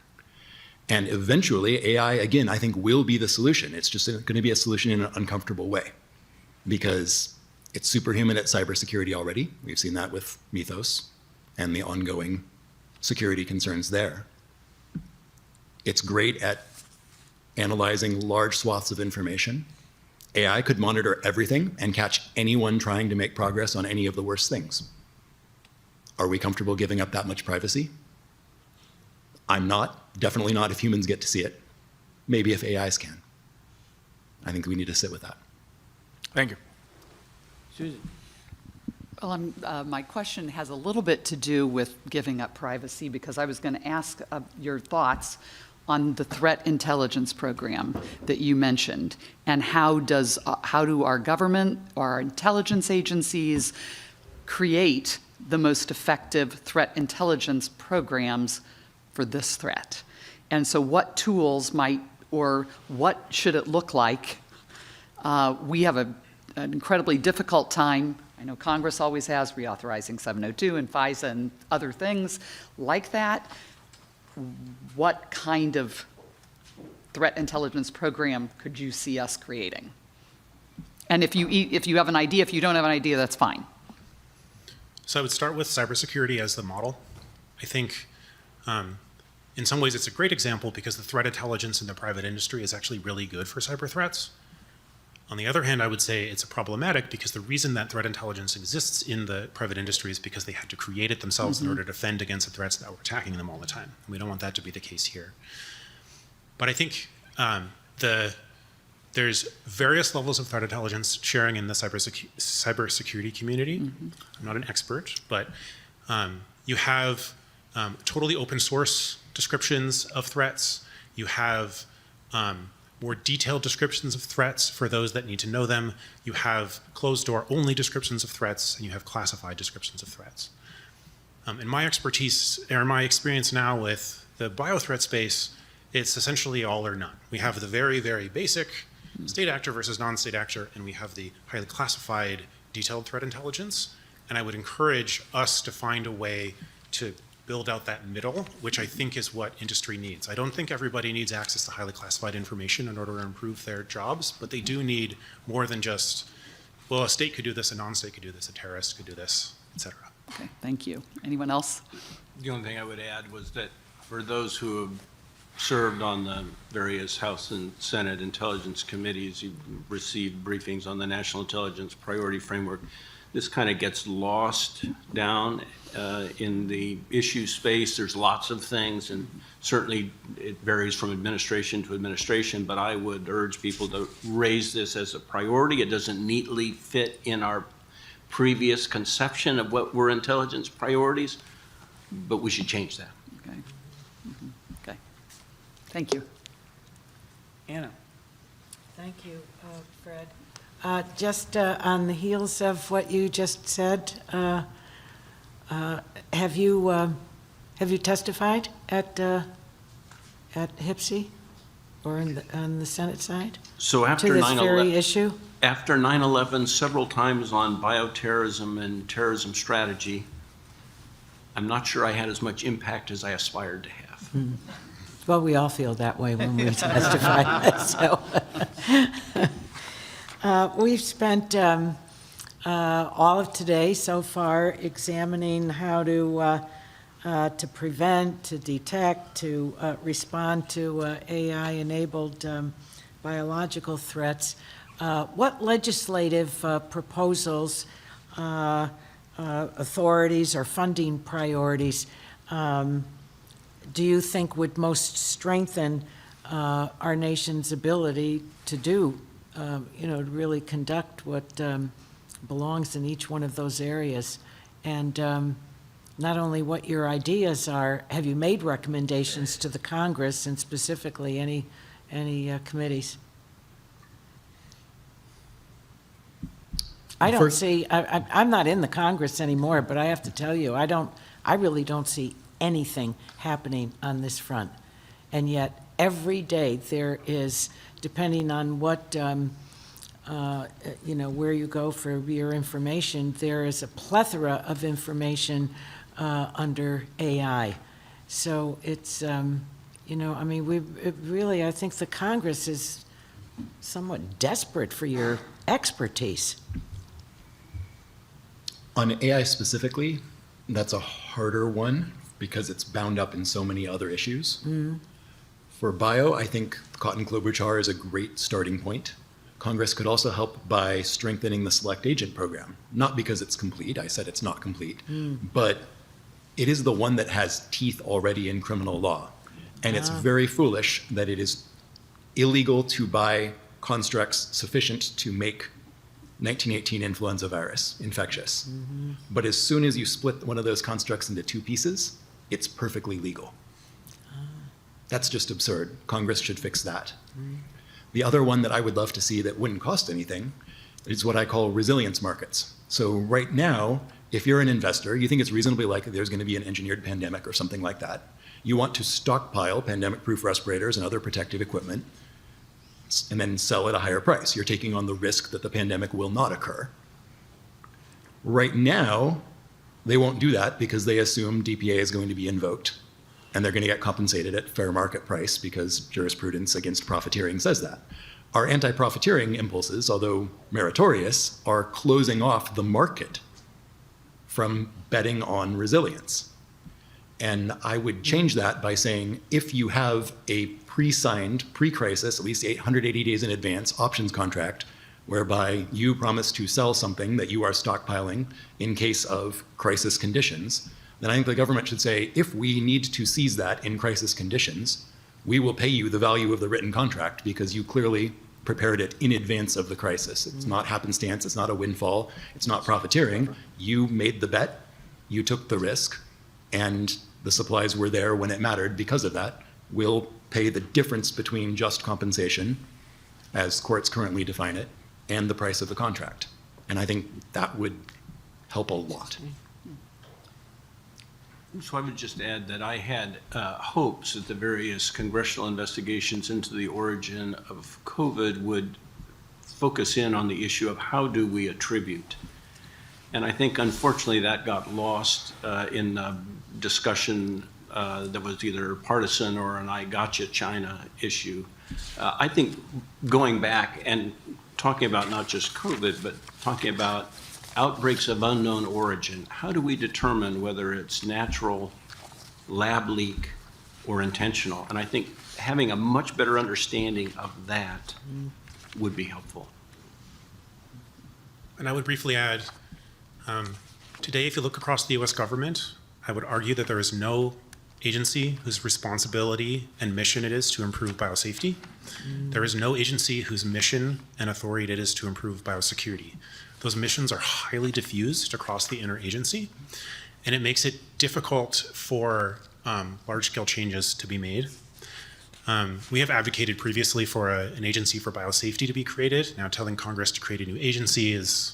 And eventually, AI, again, I think will be the solution. It's just going to be a solution in an uncomfortable way, because it's superhuman at cybersecurity already. We've seen that with Mythos and the ongoing security concerns there. It's great at analyzing large swaths of information. AI could monitor everything and catch anyone trying to make progress on any of the worst things. Are we comfortable giving up that much privacy? I'm not. Definitely not if humans get to see it. Maybe if AIs can. I think we need to sit with that. Thank you. Susan? Well, my question has a little bit to do with giving up privacy, because I was going to ask your thoughts on the threat intelligence program that you mentioned, and how do our government, our intelligence agencies create the most effective threat intelligence programs for this threat? And so what tools or what should it look like? We have an incredibly difficult time. I know Congress always has, reauthorizing 702 and FISA and other things like that. What kind of threat intelligence program could you see us creating? And if you have an idea, if you don't have an idea, that's fine. So I would start with cybersecurity as the model. I think in some ways it's a great example because the threat intelligence in the private industry is actually really good for cyber threats. On the other hand, I would say it's problematic because the reason that threat intelligence exists in the private industry is because they had to create it themselves in order to defend against the threats that were attacking them all the time. And we don't want that to be the case here. But I think there's various levels of threat intelligence sharing in the cybersecurity community. I'm not an expert, but you have totally open source descriptions of threats. You have more detailed descriptions of threats for those that need to know them. You have closed door only descriptions of threats, and you have classified descriptions of threats. In my expertise, or my experience now with the biothreat space, it's essentially all or none. We have the very, very basic state actor versus non-state actor, and we have the highly classified detailed threat intelligence. And I would encourage us to find a way to build out that middle, which I think is what industry needs. I don't think everybody needs access to highly classified information in order to improve their jobs, but they do need more than just, well, a state could do this, a non-state could do this, a terrorist could do this, et cetera. Okay, thank you. Anyone else? The only thing I would add was that for those who have served on the various House and Senate intelligence committees, you've received briefings on the National Intelligence Priority Framework. This kind of gets lost down in the issue space. There's lots of things, and certainly it varies from administration to administration, but I would urge people to raise this as a priority. It doesn't neatly fit in our previous conception of what were intelligence priorities, but we should change that. Okay. Okay. Thank you. Anna? Thank you, Fred. Just on the heels of what you just said, have you testified at HPSI or on the Senate side? So after to this 9/11, very issue? After 9/11, several times on bioterrorism and terrorism strategy, I'm not sure I had as much impact as I aspired to have. Well, we all feel that way when we testify. So. We've spent all of today so far examining how to prevent, to detect, to respond to AI-enabled biological threats. What legislative proposals, authorities, or funding priorities do you think would most strengthen our nation's ability to do to really conduct what belongs in each one of those areas? And not only what your ideas are, have you made recommendations to the Congress and specifically any committees? I don't see, I'm not in the Congress anymore, but I have to tell you, I really don't see anything happening on this front. And yet, every day there is, depending on what, where you go for your information, there is a plethora of information under AI. So it's, I think the Congress is somewhat desperate for your expertise. On AI specifically, that's a harder one because it's bound up in so many other issues. Mm-hmm. For bio, I think cotton clover char is a great starting point. Congress could also help by strengthening the select agent program. Not because it's complete, I said it's not complete, but it is the one that has teeth already in criminal law. And it's very foolish that it is illegal to buy constructs sufficient to make 1918 influenza virus, infectious. But as soon as you split one of those constructs into two pieces, it's perfectly legal. That's just absurd. Congress should fix that. The other one that I would love to see that wouldn't cost anything is what I call resilience markets. So right now, if you're an investor, you think it's reasonably likely there's going to be an engineered pandemic or something like that. You want to stockpile pandemic-proof respirators and other protective equipment and then sell at a higher price. You're taking on the risk that the pandemic will not occur. Right now, they won't do that because they assume DPA is going to be invoked and they're going to get compensated at fair market price because jurisprudence against profiteering says that. Our anti-profiteering impulses, although meritorious, are closing off the market from betting on resilience. And I would change that by saying, if you have a pre-signed, pre-crisis, at least 180 days in advance, options contract, whereby you promise to sell something that you are stockpiling in case of crisis conditions, then I think the government should say, if we need to seize that in crisis conditions, we will pay you the value of the written contract because you clearly prepared it in advance of the crisis. It's not happenstance, it's not a windfall, it's not profiteering. You made the bet, you took the risk, and the supplies were there when it mattered because of that. We'll pay the difference between just compensation, as courts currently define it, and the price of the contract. And I think that would help a lot. So I would just add that I had hopes that the various congressional investigations into the origin of COVID would focus in on the issue of how do we attribute. And I think unfortunately that got lost in discussion that was either partisan or an I gotcha China issue. I think going back and talking about not just COVID, but talking about outbreaks of unknown origin, how do we determine whether it's natural, lab leak, or intentional? And I think having a much better understanding of that would be helpful. And I would briefly add, today, if you look across the US government, I would argue that there is no agency whose responsibility and mission it is to improve biosafety. There is no agency whose mission and authority it is to improve biosecurity. Those missions are highly diffused across the interagency, and it makes it difficult for large-scale changes to be made. We have advocated previously for an agency for biosafety to be created. Now telling Congress to create a new agency is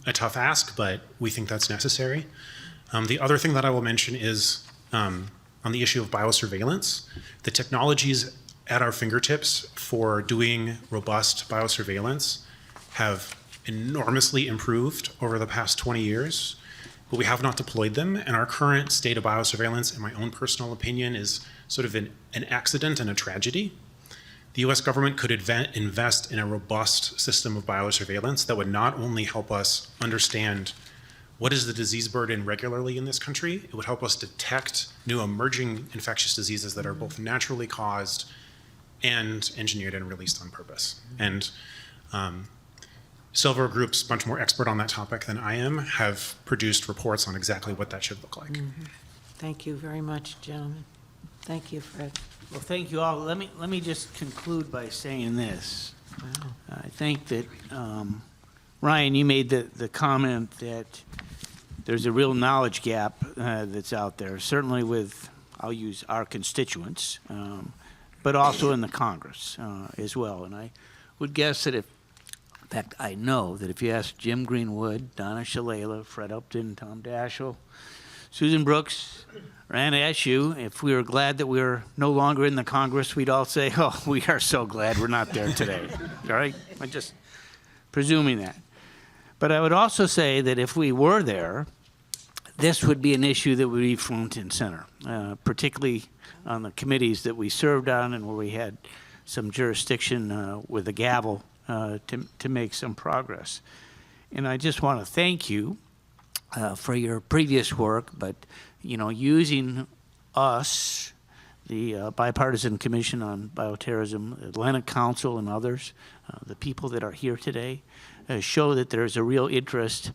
a tough ask, but we think that's necessary. The other thing that I will mention is on the issue of biosurveillance. The technologies at our fingertips for doing robust biosurveillance have enormously improved over the past 20 years, but we have not deployed them. And our current state of biosurveillance, in my own personal opinion, is sort of an accident and a tragedy. The US government could invest in a robust system of biosurveillance that would not only help us understand what is the disease burden regularly in this country, it would help us detect new emerging infectious diseases that are both naturally caused and engineered and released on purpose. And Silver Group's much more expert on that topic than I am, have produced reports on exactly what that should look like. Thank you very much, gentlemen. Thank you, Fred. Well, thank you all. Let me just conclude by saying this. I think that, Ryan, you made the comment that there's a real knowledge gap that's out there, certainly with, I'll use our constituents, but also in the Congress as well. And I would guess that in fact, I know that if you ask Jim Greenwood, Donna Shalala, Fred Upton, Tom Daschle, Susan Brooks, or Anna Eshoo, if we were glad that we were no longer in the Congress, we'd all say, oh, we are so glad we're not there today. All right? I'm just presuming that. But I would also say that if we were there, this would be an issue that would be front and center, particularly on the committees that we served on and where we had some jurisdiction with a gavel to make some progress. And I just want to thank you for your previous work, but using us, the Bipartisan Commission on Bioterrorism, Atlantic Council and others, the people that are here today, show that there's a real interest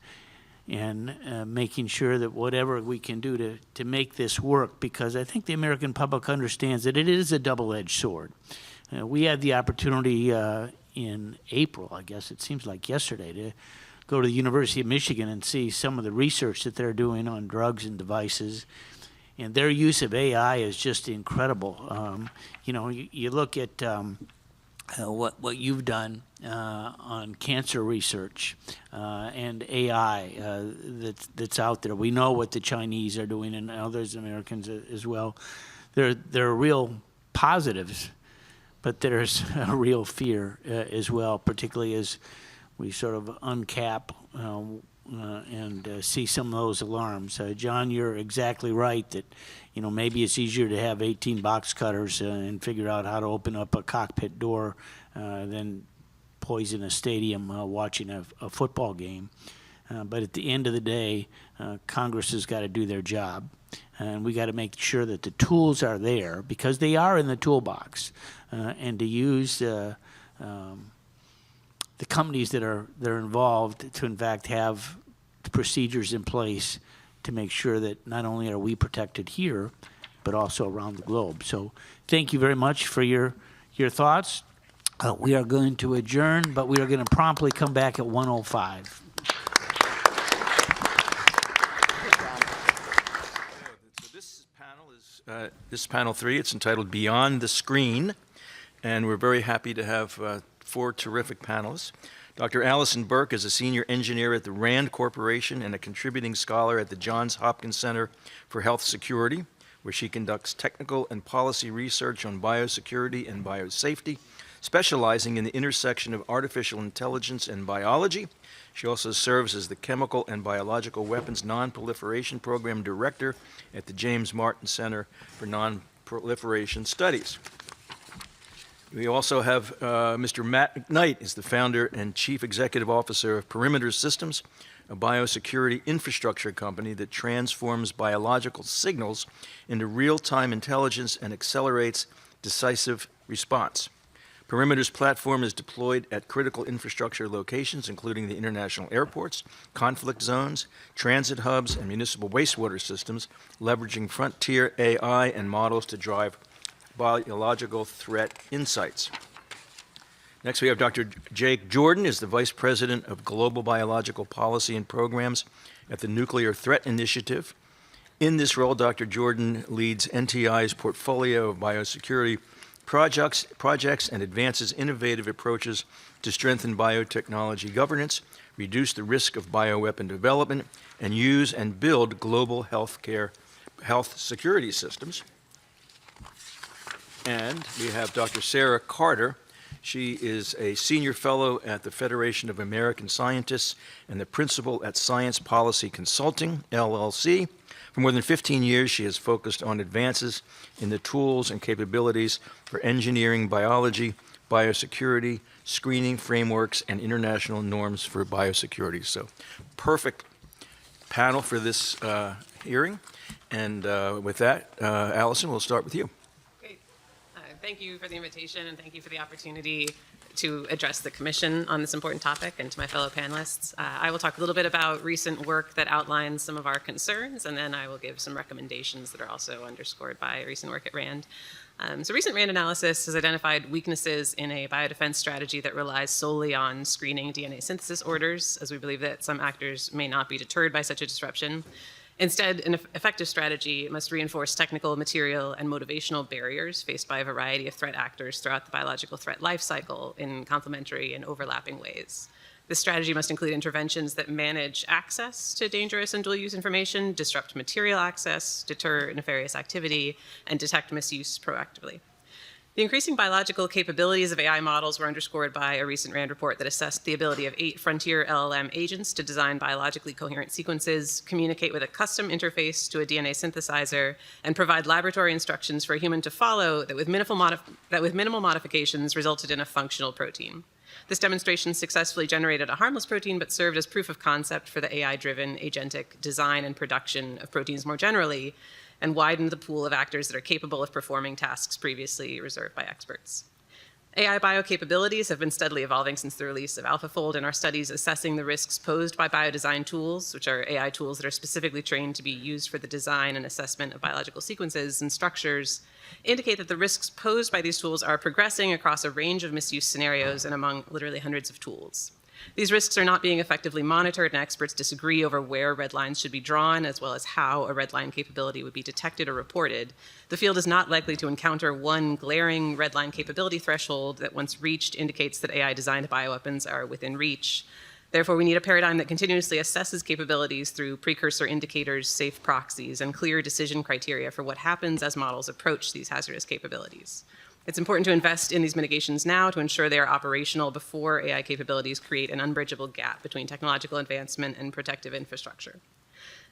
in making sure that whatever we can do to make this work, because I think the American public understands that it is a double-edged sword. We had the opportunity in April, I guess it seems like yesterday, to go to the University of Michigan and see some of the research that they're doing on drugs and devices. And their use of AI is just incredible. You look at what you've done on cancer research and AI that's out there. We know what the Chinese are doing and others Americans as well. There are real positives, but there's a real fear as well, particularly as we sort of uncap and see some of those alarms. John, you're exactly right that maybe it's easier to have 18 box cutters and figure out how to open up a cockpit door than poison a stadium watching a football game. But at the end of the day, Congress has got to do their job, and we got to make sure that the tools are there because they are in the toolbox, and to use the companies that are involved to in fact have the procedures in place to make sure that not only are we protected here, but also around the globe. So thank you very much for your thoughts. We are going to adjourn, but we are going to promptly come back at 1:05. This is panel 3. It's entitled Beyond the Screen, and we're very happy to have 4 terrific panelists. Dr. Allison Burke is a senior engineer at the RAND Corporation and a contributing scholar at the Johns Hopkins Center for Health Security, where she conducts technical and policy research on biosecurity and biosafety, specializing in the intersection of artificial intelligence and biology. She also serves as the Chemical and Biological Weapons Non-Proliferation Program Director at the James Martin Center for Non-Proliferation Studies. We also have Mr. Matt McKnight is the founder and chief executive officer of Perimeter Systems, a biosecurity infrastructure company that transforms biological signals into real-time intelligence and accelerates decisive response. Perimeter's platform is deployed at critical infrastructure locations, including the international airports, conflict zones, transit hubs, and municipal wastewater systems, leveraging frontier AI and models to drive biological threat insights. Next, we have Dr. Jake Jordan, is the Vice President of Global Biological Policy and Programs at the Nuclear Threat Initiative. In this role, Dr. Jordan leads NTI's portfolio of biosecurity projects and advances innovative approaches to strengthen biotechnology governance, reduce the risk of bioweapon development, and use and build global health security systems. And we have Dr. Sarah Carter. She is a senior fellow at the Federation of American Scientists and the principal at Science Policy Consulting, LLC. For more than 15 years, she has focused on advances in the tools and capabilities for engineering biology, biosecurity, screening frameworks, and international norms for biosecurity. So, perfect panel for this hearing. And with that, Allison, we'll start with you. Thank you for the invitation and thank you for the opportunity to address the Commission on this important topic, and to my fellow panelists. I will talk a little bit about recent work that outlines some of our concerns, and then I will give some recommendations that are also underscored by recent work at RAND. So recent RAND analysis has identified weaknesses in a biodefense strategy that relies solely on screening DNA synthesis orders, as we believe that some actors may not be deterred by such a disruption. Instead, an effective strategy must reinforce technical, material, and motivational barriers faced by a variety of threat actors throughout the biological threat lifecycle in complementary and overlapping ways. This strategy must include interventions that manage access to dangerous and dual-use information, disrupt material access, deter nefarious activity, and detect misuse proactively. The increasing biological capabilities of AI models were underscored by a recent RAND report that assessed the ability of 8 frontier LLM agents to design biologically coherent sequences, communicate with a custom interface to a DNA synthesizer, and provide laboratory instructions for a human to follow that with minimal modifications resulted in a functional protein. This demonstration successfully generated a harmless protein, but served as proof of concept for the AI-driven agentic design and production of proteins more generally, and widened the pool of actors that are capable of performing tasks previously reserved by experts. AI bio capabilities have been steadily evolving since the release of AlphaFold, and our studies assessing the risks posed by biodesign tools, which are AI tools that are specifically trained to be used for the design and assessment of biological sequences and structures, indicate that the risks posed by these tools are progressing across a range of misuse scenarios and among literally hundreds of tools. These risks are not being effectively monitored, and experts disagree over where red lines should be drawn, as well as how a red line capability would be detected or reported. The field is not likely to encounter one glaring red line capability threshold that, once reached, indicates that AI-designed bioweapons are within reach. Therefore, we need a paradigm that continuously assesses capabilities through precursor indicators, safe proxies, and clear decision criteria for what happens as models approach these hazardous capabilities. It's important to invest in these mitigations now to ensure they are operational before AI capabilities create an unbridgeable gap between technological advancement and protective infrastructure.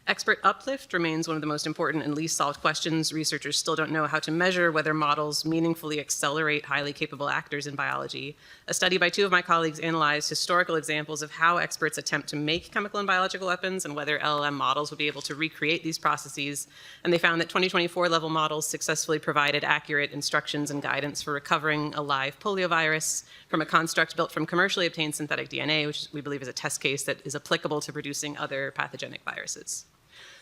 Expert uplift remains one of the most important and least solved questions. Researchers still don't know how to measure whether models meaningfully accelerate highly capable actors in biology. A study by 2 of my colleagues analyzed historical examples of how experts attempt to make chemical and biological weapons and whether LLM models would be able to recreate these processes. And they found that 2024 level models successfully provided accurate instructions and guidance for recovering a live poliovirus from a construct built from commercially obtained synthetic DNA, which we believe is a test case that is applicable to producing other pathogenic viruses.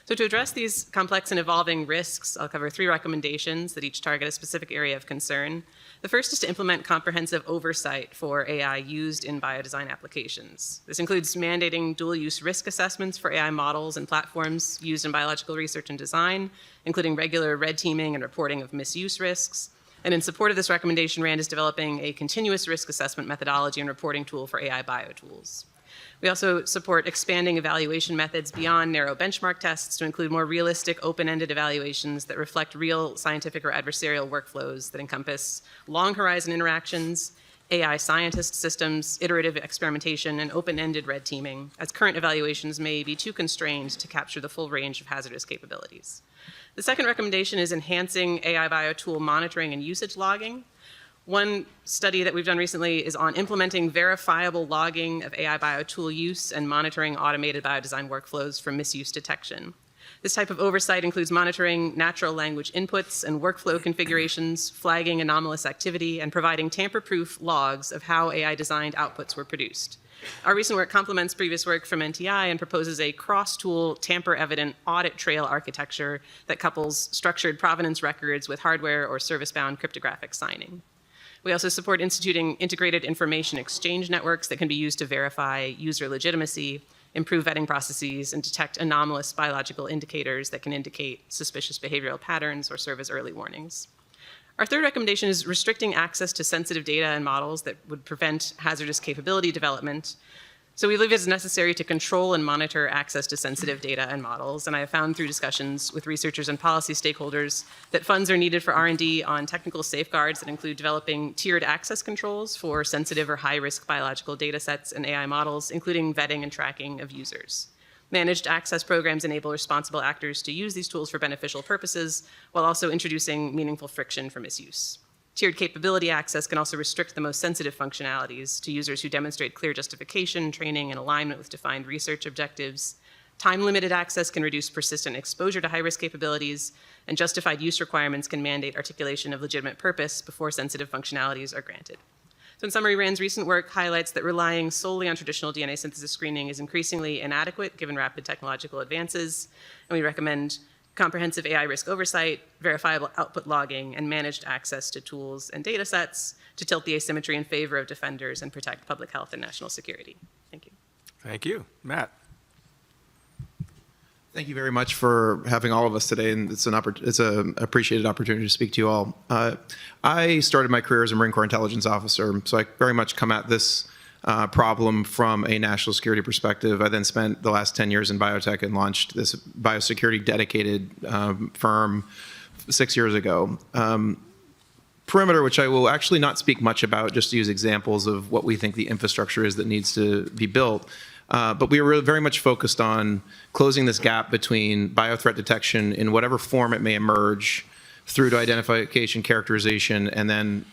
So to address these complex and evolving risks, I'll cover 3 recommendations that each target a specific area of concern. The first is to implement comprehensive oversight for AI used in biodesign applications. This includes mandating dual-use risk assessments for AI models and platforms used in biological research and design, including regular red teaming and reporting of misuse risks. And in support of this recommendation, RAND is developing a continuous risk assessment methodology and reporting tool for AI biotools. We also support expanding evaluation methods beyond narrow benchmark tests to include more realistic, open-ended evaluations that reflect real scientific or adversarial workflows that encompass long-horizon interactions, AI scientist systems, iterative experimentation, and open-ended red teaming, as current evaluations may be too constrained to capture the full range of hazardous capabilities. The second recommendation is enhancing AI biotool monitoring and usage logging. One study that we've done recently is on implementing verifiable logging of AI biotool use and monitoring automated biodesign workflows for misuse detection. This type of oversight includes monitoring natural language inputs and workflow configurations, flagging anomalous activity, and providing tamper-proof logs of how AI-designed outputs were produced. Our recent work complements previous work from NTI and proposes a cross-tool, tamper-evident audit trail architecture that couples structured provenance records with hardware or service-bound cryptographic signing. We also support instituting integrated information exchange networks that can be used to verify user legitimacy, improve vetting processes, and detect anomalous biological indicators that can indicate suspicious behavioral patterns or serve as early warnings. Our third recommendation is restricting access to sensitive data and models that would prevent hazardous capability development. So we believe it's necessary to control and monitor access to sensitive data and models, and I have found through discussions with researchers and policy stakeholders that funds are needed for R&D on technical safeguards that include developing tiered access controls for sensitive or high-risk biological data sets and AI models, including vetting and tracking of users. Managed access programs enable responsible actors to use these tools for beneficial purposes while also introducing meaningful friction for misuse. Tiered capability access can also restrict the most sensitive functionalities to users who demonstrate clear justification, training, and alignment with defined research objectives. Time-limited access can reduce persistent exposure to high-risk capabilities, and justified use requirements can mandate articulation of legitimate purpose before sensitive functionalities are granted. So in summary, RAND's recent work highlights that relying solely on traditional DNA synthesis screening is increasingly inadequate given rapid technological advances, and we recommend comprehensive AI risk oversight, verifiable output logging, and managed access to tools and data sets to tilt the asymmetry in favor of defenders and protect public health and national security. Thank you. Thank you. Matt. Thank you very much for having all of us today, and it's an appreciated opportunity to speak to you all. I started my career as a Marine Corps intelligence officer, so I very much come at this problem from a national security perspective. I then spent the last 10 years in biotech and launched this biosecurity dedicated firm 6 years ago. Perimeter, which I will actually not speak much about, just to use examples of what we think the infrastructure is that needs to be built. But we were very much focused on closing this gap between biothreat detection in whatever form it may emerge through to identification, characterization, and then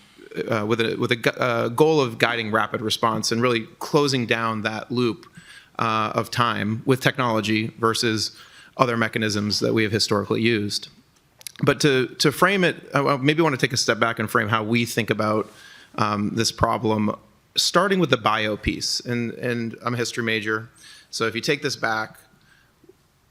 with a goal of guiding rapid response and really closing down that loop of time with technology versus other mechanisms that we have historically used. But to frame it, I maybe want to take a step back and frame how we think about this problem, starting with the bio piece. And I'm a history major, so if you take this back,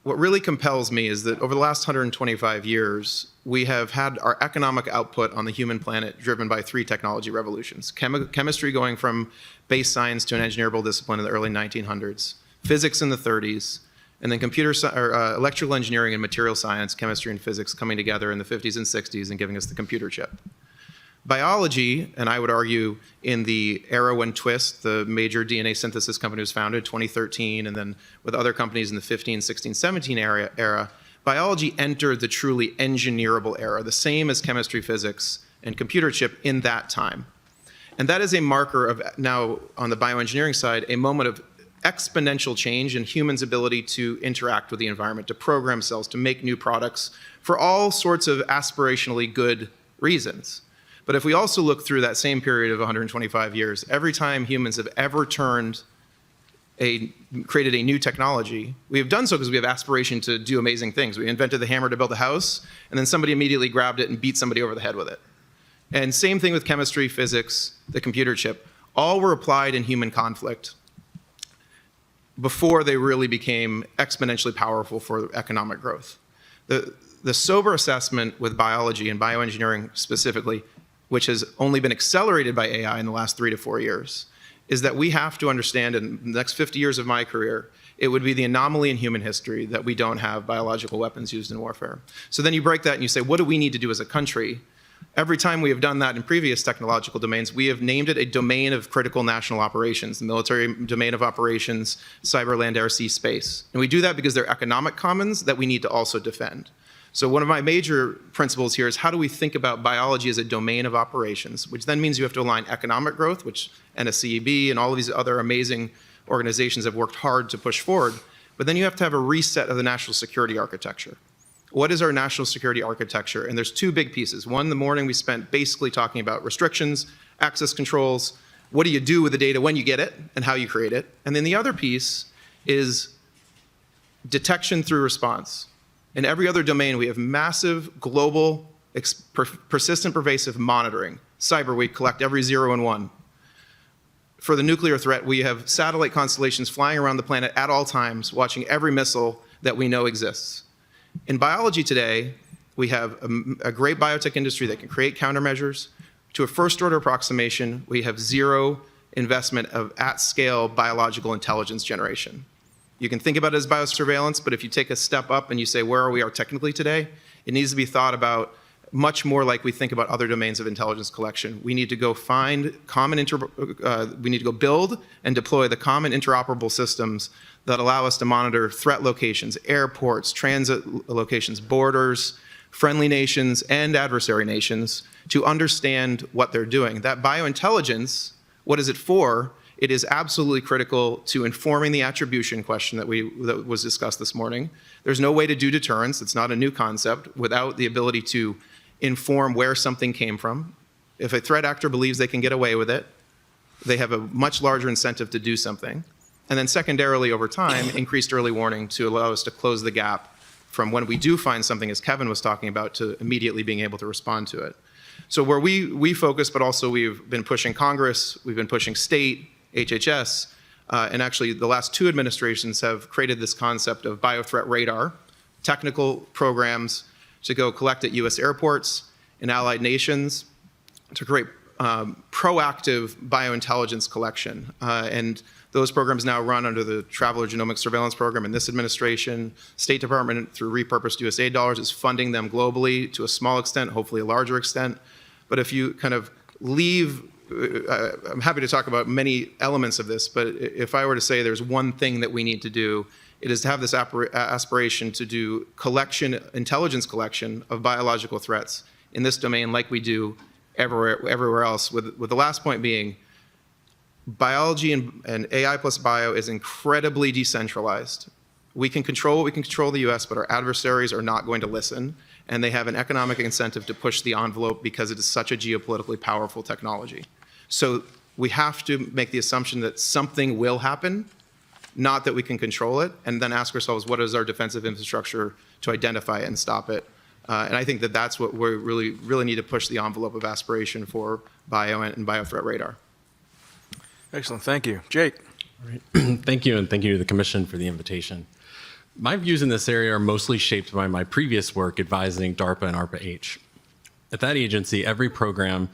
what really compels me is that over the last 125 years, we have had our economic output on the human planet driven by 3 technology revolutions. Chemistry going from base science to an engineerable discipline in the early 1900s, physics in the 30s, and then electrical engineering and material science, chemistry and physics coming together in the 50s and 60s and giving us the computer chip. Biology, and I would argue in the era when Twist, the major DNA synthesis company, was founded, 2013, and then with other companies in the 15, 16, 17 era, biology entered the truly engineerable era, the same as chemistry, physics, and computer chip in that time. And that is a marker of now, on the bioengineering side, a moment of exponential change in humans' ability to interact with the environment, to program cells, to make new products for all sorts of aspirationally good reasons. But if we also look through that same period of 125 years, every time humans have ever created a new technology, we have done so because we have aspiration to do amazing things. We invented the hammer to build a house, and then somebody immediately grabbed it and beat somebody over the head with it. And same thing with chemistry, physics, the computer chip. All were applied in human conflict before they really became exponentially powerful for economic growth. The sober assessment with biology and bioengineering specifically, which has only been accelerated by AI in the last 3 to 4 years, is that we have to understand in the next 50 years of my career, it would be the anomaly in human history that we don't have biological weapons used in warfare. So then you break that and you say, what do we need to do as a country? Every time we have done that in previous technological domains, we have named it a domain of critical national operations, the military domain of operations, cyber, land, air, sea, space. And we do that because they're economic commons that we need to also defend. So one of my major principles here is how do we think about biology as a domain of operations, which then means you have to align economic growth, which NSCEB and all of these other amazing organizations have worked hard to push forward, but then you have to have a reset of the national security architecture. What is our national security architecture? And there's 2 big pieces. One, the morning we spent basically talking about restrictions, access controls, what do you do with the data when you get it, and how you create it. And then the other piece is detection through response. In every other domain, we have massive, global, persistent, pervasive monitoring. Cyber, we collect every 0 and 1. For the nuclear threat, we have satellite constellations flying around the planet at all times, watching every missile that we know exists. In biology today, we have a great biotech industry that can create countermeasures. To a first-order approximation, we have 0 investment of at-scale biological intelligence generation. You can think about it as biosurveillance, but if you take a step up and you say, where are we technically today? It needs to be thought about much more like we think about other domains of intelligence collection. We need to go we need to go build and deploy the common interoperable systems that allow us to monitor threat locations, airports, transit locations, borders, friendly nations, and adversary nations to understand what they're doing. That biointelligence, what is it for? It is absolutely critical to informing the attribution question that was discussed this morning. There's no way to do deterrence. It's not a new concept without the ability to inform where something came from. If a threat actor believes they can get away with it, they have a much larger incentive to do something. And then secondarily, over time, increased early warning to allow us to close the gap from when we do find something, as Kevin was talking about, to immediately being able to respond to it. So where we focus, but also we've been pushing Congress, we've been pushing state, HHS, and actually the last 2 administrations have created this concept of biothreat radar, technical programs to go collect at US airports and allied nations to create proactive biointelligence collection. And those programs now run under the Traveler Genomic Surveillance Program in this administration. State Department, through repurposed USAID dollars, is funding them globally to a small extent, hopefully a larger extent. But if you kind of leave, I'm happy to talk about many elements of this, but if I were to say there's one thing that we need to do, it is to have this aspiration to do intelligence collection of biological threats in this domain like we do everywhere else, with the last point being biology and AI plus bio is incredibly decentralized. We can control what we can control in the US, but our adversaries are not going to listen, and they have an economic incentive to push the envelope because it is such a geopolitically powerful technology. So we have to make the assumption that something will happen, not that we can control it, and then ask ourselves, what is our defensive infrastructure to identify it and stop it? And I think that that's what we really need to push the envelope of aspiration for bio and biothreat radar. Excellent, thank you. Jake. All right. Thank you, and thank you to the Commission for the invitation. My views in this area are mostly shaped by my previous work advising DARPA and ARPA-H. At that agency, every program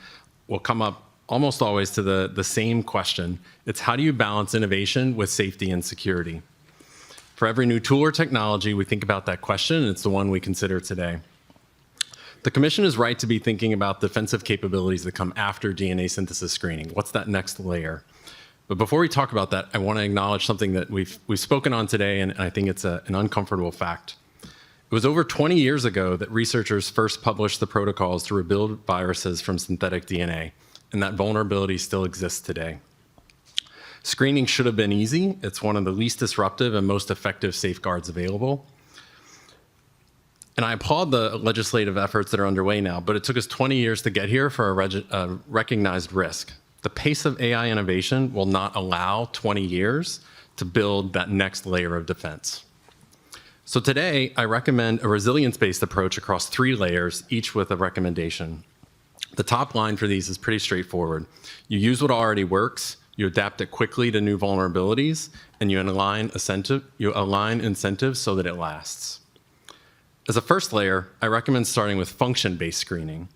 will come up almost always to the same question. It's how do you balance innovation with safety and security? For every new tool or technology, we think about that question, and it's the one we consider today. The Commission is right to be thinking about defensive capabilities that come after DNA synthesis screening. What's that next layer? But before we talk about that, I want to acknowledge something that we've spoken on today, and I think it's an uncomfortable fact. It was over 20 years ago that researchers first published the protocols to rebuild viruses from synthetic DNA, and that vulnerability still exists today. Screening should have been easy. It's one of the least disruptive and most effective safeguards available. And I applaud the legislative efforts that are underway now, but it took us 20 years to get here for a recognized risk. The pace of AI innovation will not allow 20 years to build that next layer of defense. So today, I recommend a resilience-based approach across 3 layers, each with a recommendation. The top line for these is pretty straightforward. You use what already works, you adapt it quickly to new vulnerabilities, and you align incentives so that it lasts. As a first layer, I recommend starting with function-based screening.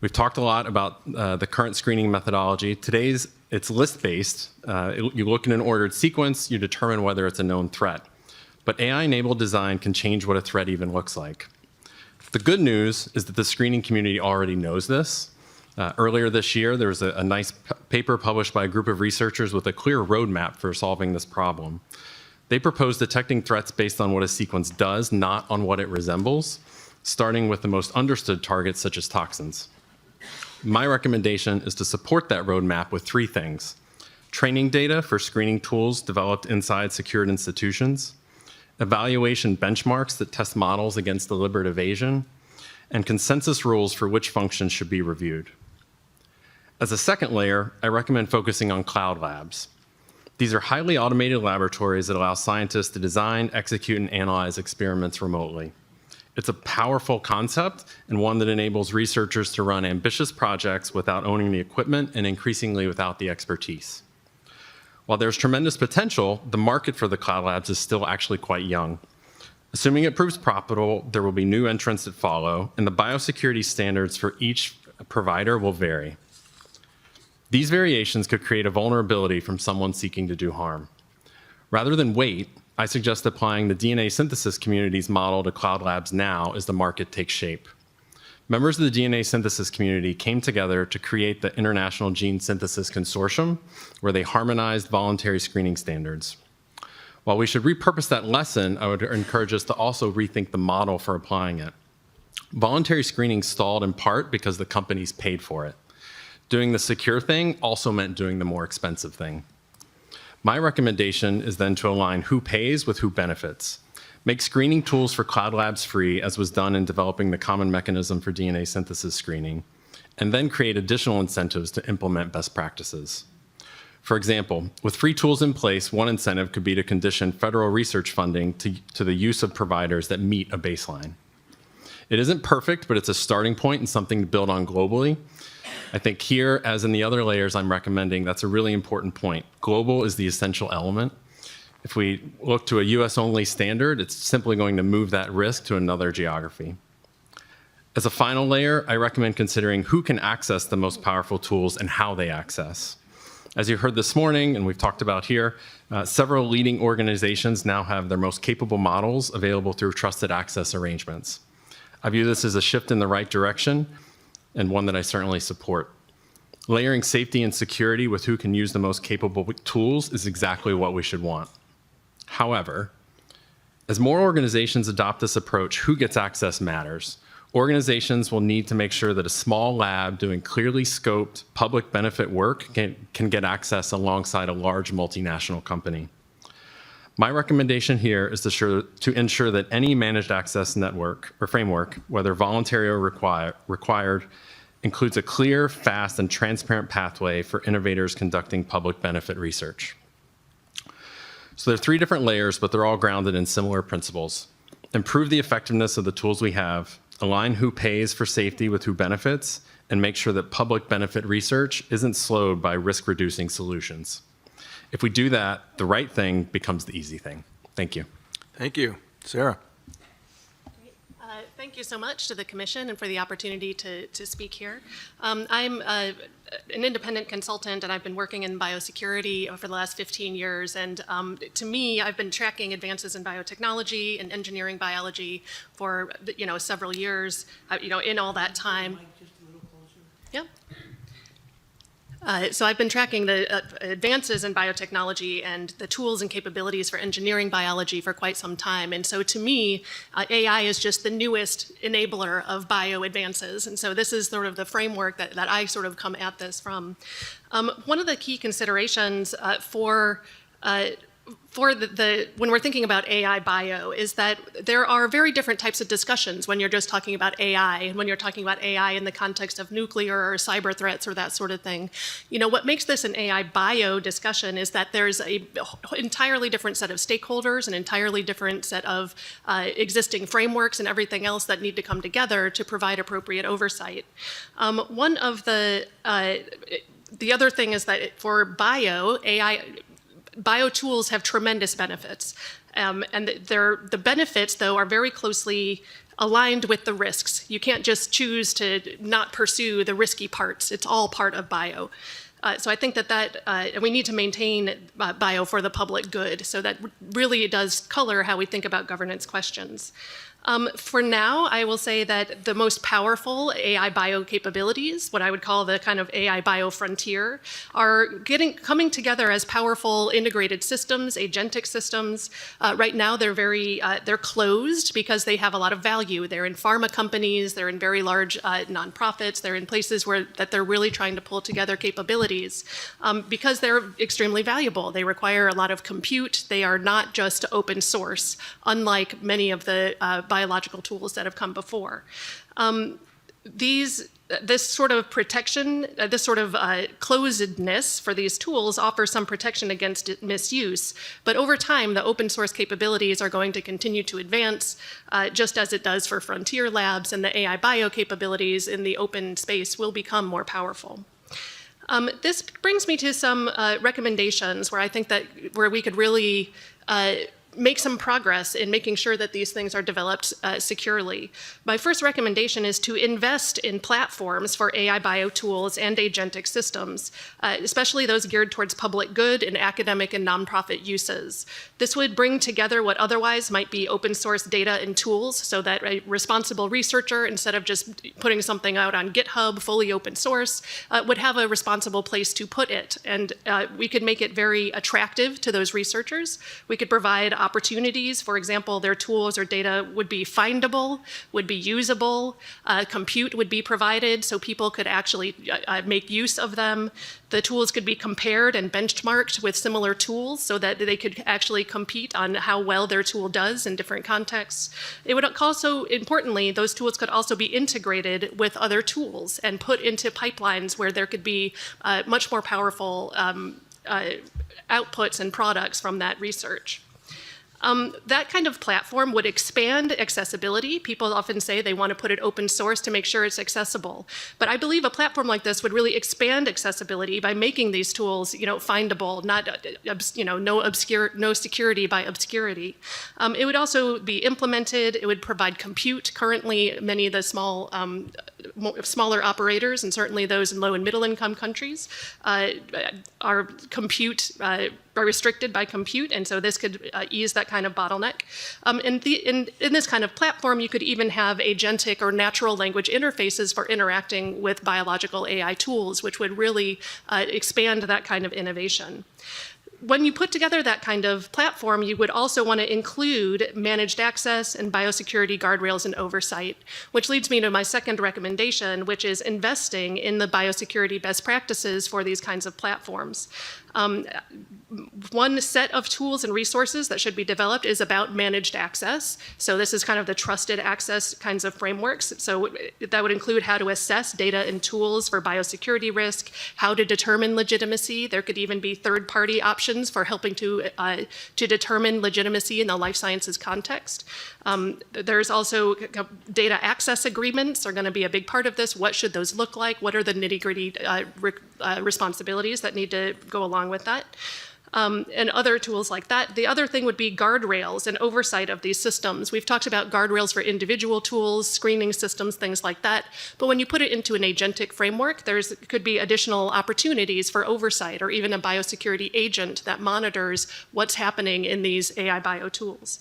We've talked a lot about the current screening methodology. Today's, it's list-based. You look in an ordered sequence, you determine whether it's a known threat. But AI-enabled design can change what a threat even looks like. The good news is that the screening community already knows this. Earlier this year, there was a nice paper published by a group of researchers with a clear roadmap for solving this problem. They proposed detecting threats based on what a sequence does, not on what it resembles, starting with the most understood targets such as toxins. My recommendation is to support that roadmap with 3 things: training data for screening tools developed inside secured institutions, evaluation benchmarks that test models against deliberate evasion, and consensus rules for which functions should be reviewed. As a second layer, I recommend focusing on cloud labs. These are highly automated laboratories that allow scientists to design, execute, and analyze experiments remotely. It's a powerful concept and one that enables researchers to run ambitious projects without owning the equipment and increasingly without the expertise. While there's tremendous potential, the market for the cloud labs is still actually quite young. Assuming it proves profitable, there will be new entrants that follow, and the biosecurity standards for each provider will vary. These variations could create a vulnerability from someone seeking to do harm. Rather than wait, I suggest applying the DNA synthesis community's model to cloud labs now as the market takes shape. Members of the DNA synthesis community came together to create the International Gene Synthesis Consortium, where they harmonized voluntary screening standards. While we should repurpose that lesson, I would encourage us to also rethink the model for applying it. Voluntary screening stalled in part because the companies paid for it. Doing the secure thing also meant doing the more expensive thing. My recommendation is then to align who pays with who benefits. Make screening tools for cloud labs free, as was done in developing the common mechanism for DNA synthesis screening, and then create additional incentives to implement best practices. For example, with free tools in place, one incentive could be to condition federal research funding to the use of providers that meet a baseline. It isn't perfect, but it's a starting point and something to build on globally. I think here, as in the other layers I'm recommending, that's a really important point. Global is the essential element. If we look to a US-only standard, it's simply going to move that risk to another geography. As a final layer, I recommend considering who can access the most powerful tools and how they access. As you heard this morning, and we've talked about here, several leading organizations now have their most capable models available through trusted access arrangements. I view this as a shift in the right direction, and one that I certainly support. Layering safety and security with who can use the most capable tools is exactly what we should want. However, as more organizations adopt this approach, who gets access matters. Organizations will need to make sure that a small lab doing clearly scoped public benefit work can get access alongside a large multinational company. My recommendation here is to ensure that any managed access network or framework, whether voluntary or required, includes a clear, fast, and transparent pathway for innovators conducting public benefit research. So there are 3 different layers, but they're all grounded in similar principles. Improve the effectiveness of the tools we have, align who pays for safety with who benefits, and make sure that public benefit research isn't slowed by risk-reducing solutions. If we do that, the right thing becomes the easy thing. Thank you. Thank you. Sarah. Thank you so much to the Commission and for the opportunity to speak here. I'm an independent consultant, and I've been working in biosecurity for the last 15 years. And to me, I've been tracking advances in biotechnology and engineering biology for several years. In all that time. Yep. So I've been tracking the advances in biotechnology and the tools and capabilities for engineering biology for quite some time. And so to me, AI is just the newest enabler of bio advances. And so this is sort of the framework that I sort of come at this from. One of the key considerations when we're thinking about AI bio is that there are very different types of discussions when you're just talking about AI and when you're talking about AI in the context of nuclear or cyber threats or that sort of thing. What makes this an AI bio discussion is that there's an entirely different set of stakeholders, an entirely different set of existing frameworks and everything else that need to come together to provide appropriate oversight. One of the other thing is that for bio tools have tremendous benefits. And the benefits, though, are very closely aligned with the risks. You can't just choose to not pursue the risky parts. It's all part of bio. So I think that we need to maintain bio for the public good. So that really does color how we think about governance questions. For now, I will say that the most powerful AI bio capabilities, what I would call the kind of AI bio frontier, are coming together as powerful integrated systems, agentic systems. Right now, they're closed because they have a lot of value. They're in pharma companies, they're in very large nonprofits, they're in places that they're really trying to pull together capabilities because they're extremely valuable. They require a lot of compute. They are not just open source, unlike many of the biological tools that have come before. This sort of protection, this sort of closedness for these tools offers some protection against misuse. But over time, the open source capabilities are going to continue to advance, just as it does for frontier labs, and the AI bio capabilities in the open space will become more powerful. This brings me to some recommendations where I think that where we could really make some progress in making sure that these things are developed securely. My first recommendation is to invest in platforms for AI bio tools and agentic systems, especially those geared towards public good and academic and nonprofit uses. This would bring together what otherwise might be open source data and tools so that a responsible researcher, instead of just putting something out on GitHub, fully open source, would have a responsible place to put it. And we could make it very attractive to those researchers. We could provide opportunities. For example, their tools or data would be findable, would be usable, compute would be provided so people could actually make use of them. The tools could be compared and benchmarked with similar tools so that they could actually compete on how well their tool does in different contexts. It would also, importantly, those tools could also be integrated with other tools and put into pipelines where there could be much more powerful outputs and products from that research. That kind of platform would expand accessibility. People often say they want to put it open source to make sure it's accessible. But I believe a platform like this would really expand accessibility by making these tools, findable, not, no security by obscurity. It would also be implemented. It would provide compute. Currently, many of the smaller operators, and certainly those in low and middle income countries, are restricted by compute, and so this could ease that kind of bottleneck. In this kind of platform, you could even have agentic or natural language interfaces for interacting with biological AI tools, which would really expand that kind of innovation. When you put together that kind of platform, you would also want to include managed access and biosecurity guardrails and oversight, which leads me to my second recommendation, which is investing in the biosecurity best practices for these kinds of platforms. One set of tools and resources that should be developed is about managed access. So this is kind of the trusted access kinds of frameworks. So that would include how to assess data and tools for biosecurity risk, how to determine legitimacy. There could even be third-party options for helping to determine legitimacy in the life sciences context. There's also data access agreements are going to be a big part of this. What should those look like? What are the nitty-gritty responsibilities that need to go along with that? and other tools like that. The other thing would be guardrails and oversight of these systems. We've talked about guardrails for individual tools, screening systems, things like that. But when you put it into an agentic framework, could be additional opportunities for oversight, or even a biosecurity agent that monitors what's happening in these AI bio tools.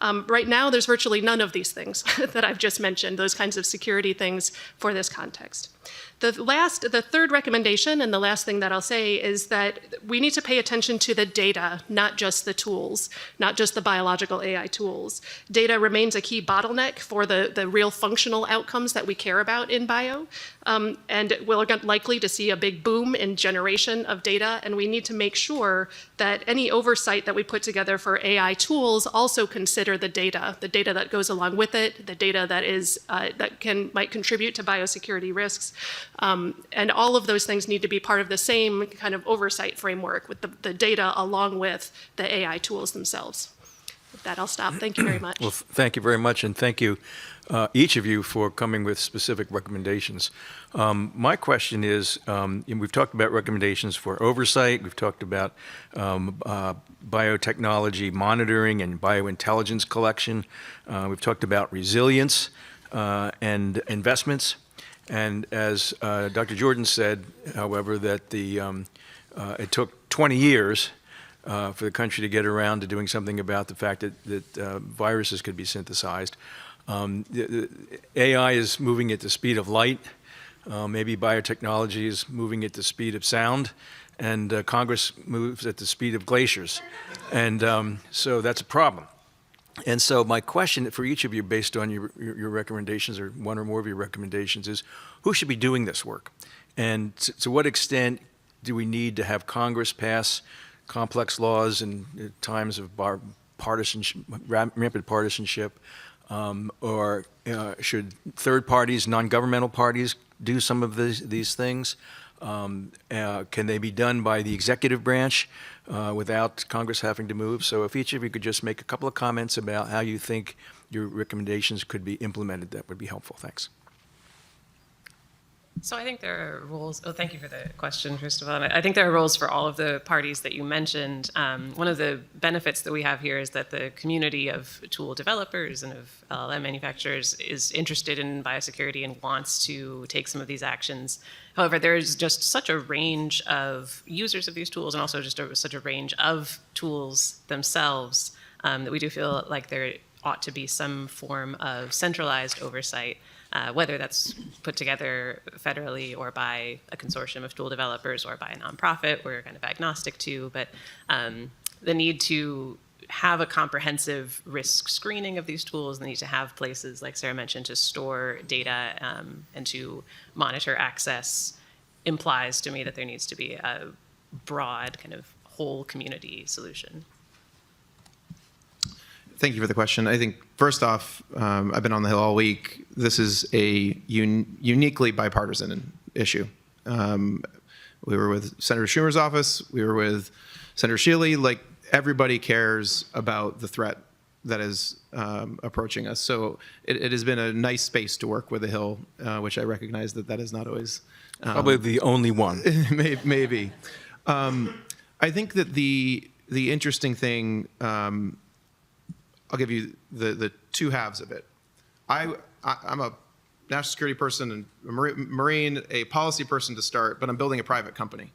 Right now, there's virtually none of these things that I've just mentioned, those kinds of security things for this context. The third recommendation, and the last thing that I'll say, is that we need to pay attention to the data, not just the tools, not just the biological AI tools. Data remains a key bottleneck for the real functional outcomes that we care about in bio. And we're likely to see a big boom in generation of data, and we need to make sure that any oversight that we put together for AI tools also consider the data that goes along with it, the data that might contribute to biosecurity risks. And all of those things need to be part of the same kind of oversight framework with the data along with the AI tools themselves. With that, I'll stop. Thank you very much. Well, thank you very much, and thank you, each of you, for coming with specific recommendations. My question is, we've talked about recommendations for oversight, we've talked about biotechnology monitoring and biointelligence collection, we've talked about resilience and investments. And as Dr. Jordan said, however, that it took 20 years for the country to get around to doing something about the fact that viruses could be synthesized. AI is moving at the speed of light. Maybe biotechnology is moving at the speed of sound. And Congress moves at the speed of glaciers. And so that's a problem. And so my question for each of you, based on your recommendations, or one or more of your recommendations, is who should be doing this work? And to what extent do we need to have Congress pass complex laws in times of rampant partisanship? Or should third parties, non-governmental parties, do some of these things? Can they be done by the executive branch without Congress having to move? So if each of you could just make a couple of comments about how you think your recommendations could be implemented, that would be helpful. Thanks. So I think there are rules. Oh, thank you for the question, first of all. I think there are rules for all of the parties that you mentioned. One of the benefits that we have here is that the community of tool developers and of LLM manufacturers is interested in biosecurity and wants to take some of these actions. However, there's just such a range of users of these tools, and also just such a range of tools themselves, that we do feel like there ought to be some form of centralized oversight. Whether that's put together federally or by a consortium of tool developers or by a nonprofit, we're kind of agnostic to, but the need to have a comprehensive risk screening of these tools, the need to have places, like Sarah mentioned, to store data and to monitor access implies to me that there needs to be a broad kind of whole community solution. Thank you for the question. I think, first off, I've been on the Hill all week. This is a uniquely bipartisan issue. We were with Senator Schumer's office. We were with Senator Shealy. Like, everybody cares about the threat that is approaching us. So it has been a nice space to work with the Hill, which I recognize that is not always... Probably the only one. Maybe. I think that the interesting thing... I'll give you the two halves of it. I'm a national security person and a Marine, a policy person to start, but I'm building a private company.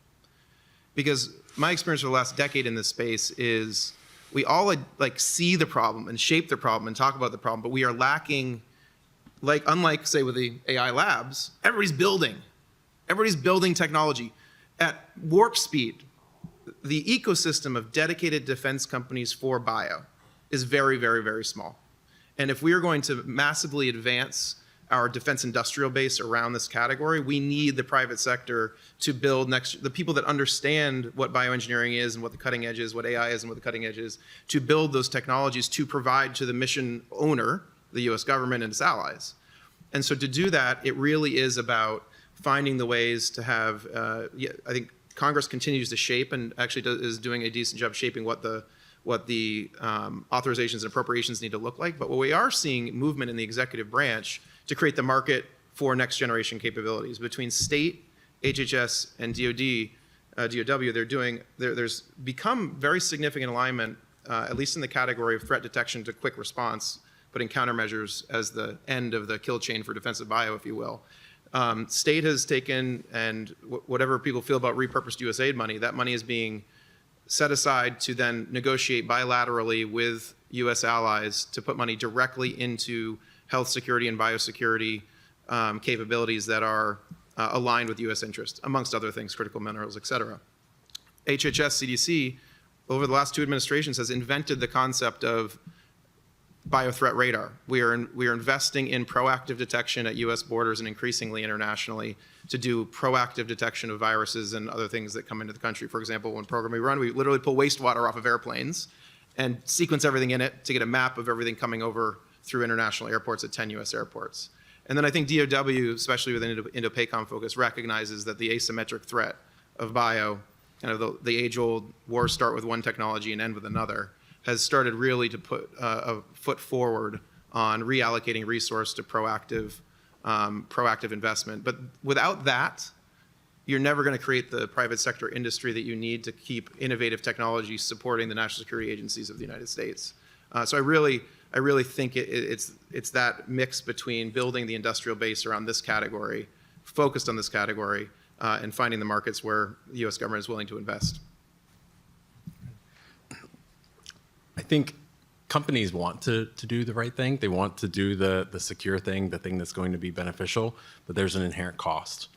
Because my experience for the last decade in this space is we all see the problem and shape the problem and talk about the problem, but we are lacking, unlike say with the AI labs, everybody's building technology at warp speed. The ecosystem of dedicated defense companies for bio is very, very, very small. And if we are going to massively advance our defense industrial base around this category, we need the private sector to build the people that understand what bioengineering is and what the cutting edge is, what AI is and what the cutting edge is, to build those technologies to provide to the mission owner, the US government and its allies. And so to do that, it really is about finding the ways to have, I think Congress continues to shape and actually is doing a decent job shaping what the authorizations and appropriations need to look like. But what we are seeing movement in the executive branch to create the market for next generation capabilities between state, HHS, and DoD. DOW, there's become very significant alignment, at least in the category of threat detection to quick response, putting countermeasures as the end of the kill chain for defensive bio, if you will. State has taken, and whatever people feel about repurposed USAID money, that money is being set aside to then negotiate bilaterally with US allies to put money directly into health security and biosecurity capabilities that are aligned with US interests, amongst other things, critical minerals, et cetera. HHS CDC, over the last 2 administrations, has invented the concept of biothreat radar. We are investing in proactive detection at US borders and increasingly internationally to do proactive detection of viruses and other things that come into the country. For example, one program we run, we literally pull wastewater off of airplanes and sequence everything in it to get a map of everything coming over through international airports at 10 US airports. And then I think DOW, especially with an Indo-PACOM focus, recognizes that the asymmetric threat of bio, kind of the age-old wars start with one technology and end with another, has started really to put a foot forward on reallocating resource to proactive investment. But without that, you're never going to create the private sector industry that you need to keep innovative technology supporting the national security agencies of the United States. So I really think it's that mix between building the industrial base around this category, focused on this category, and finding the markets where the U.S. government is willing to invest. I think companies want to do the right thing. They want to do the secure thing, the thing that's going to be beneficial, but there's an inherent cost.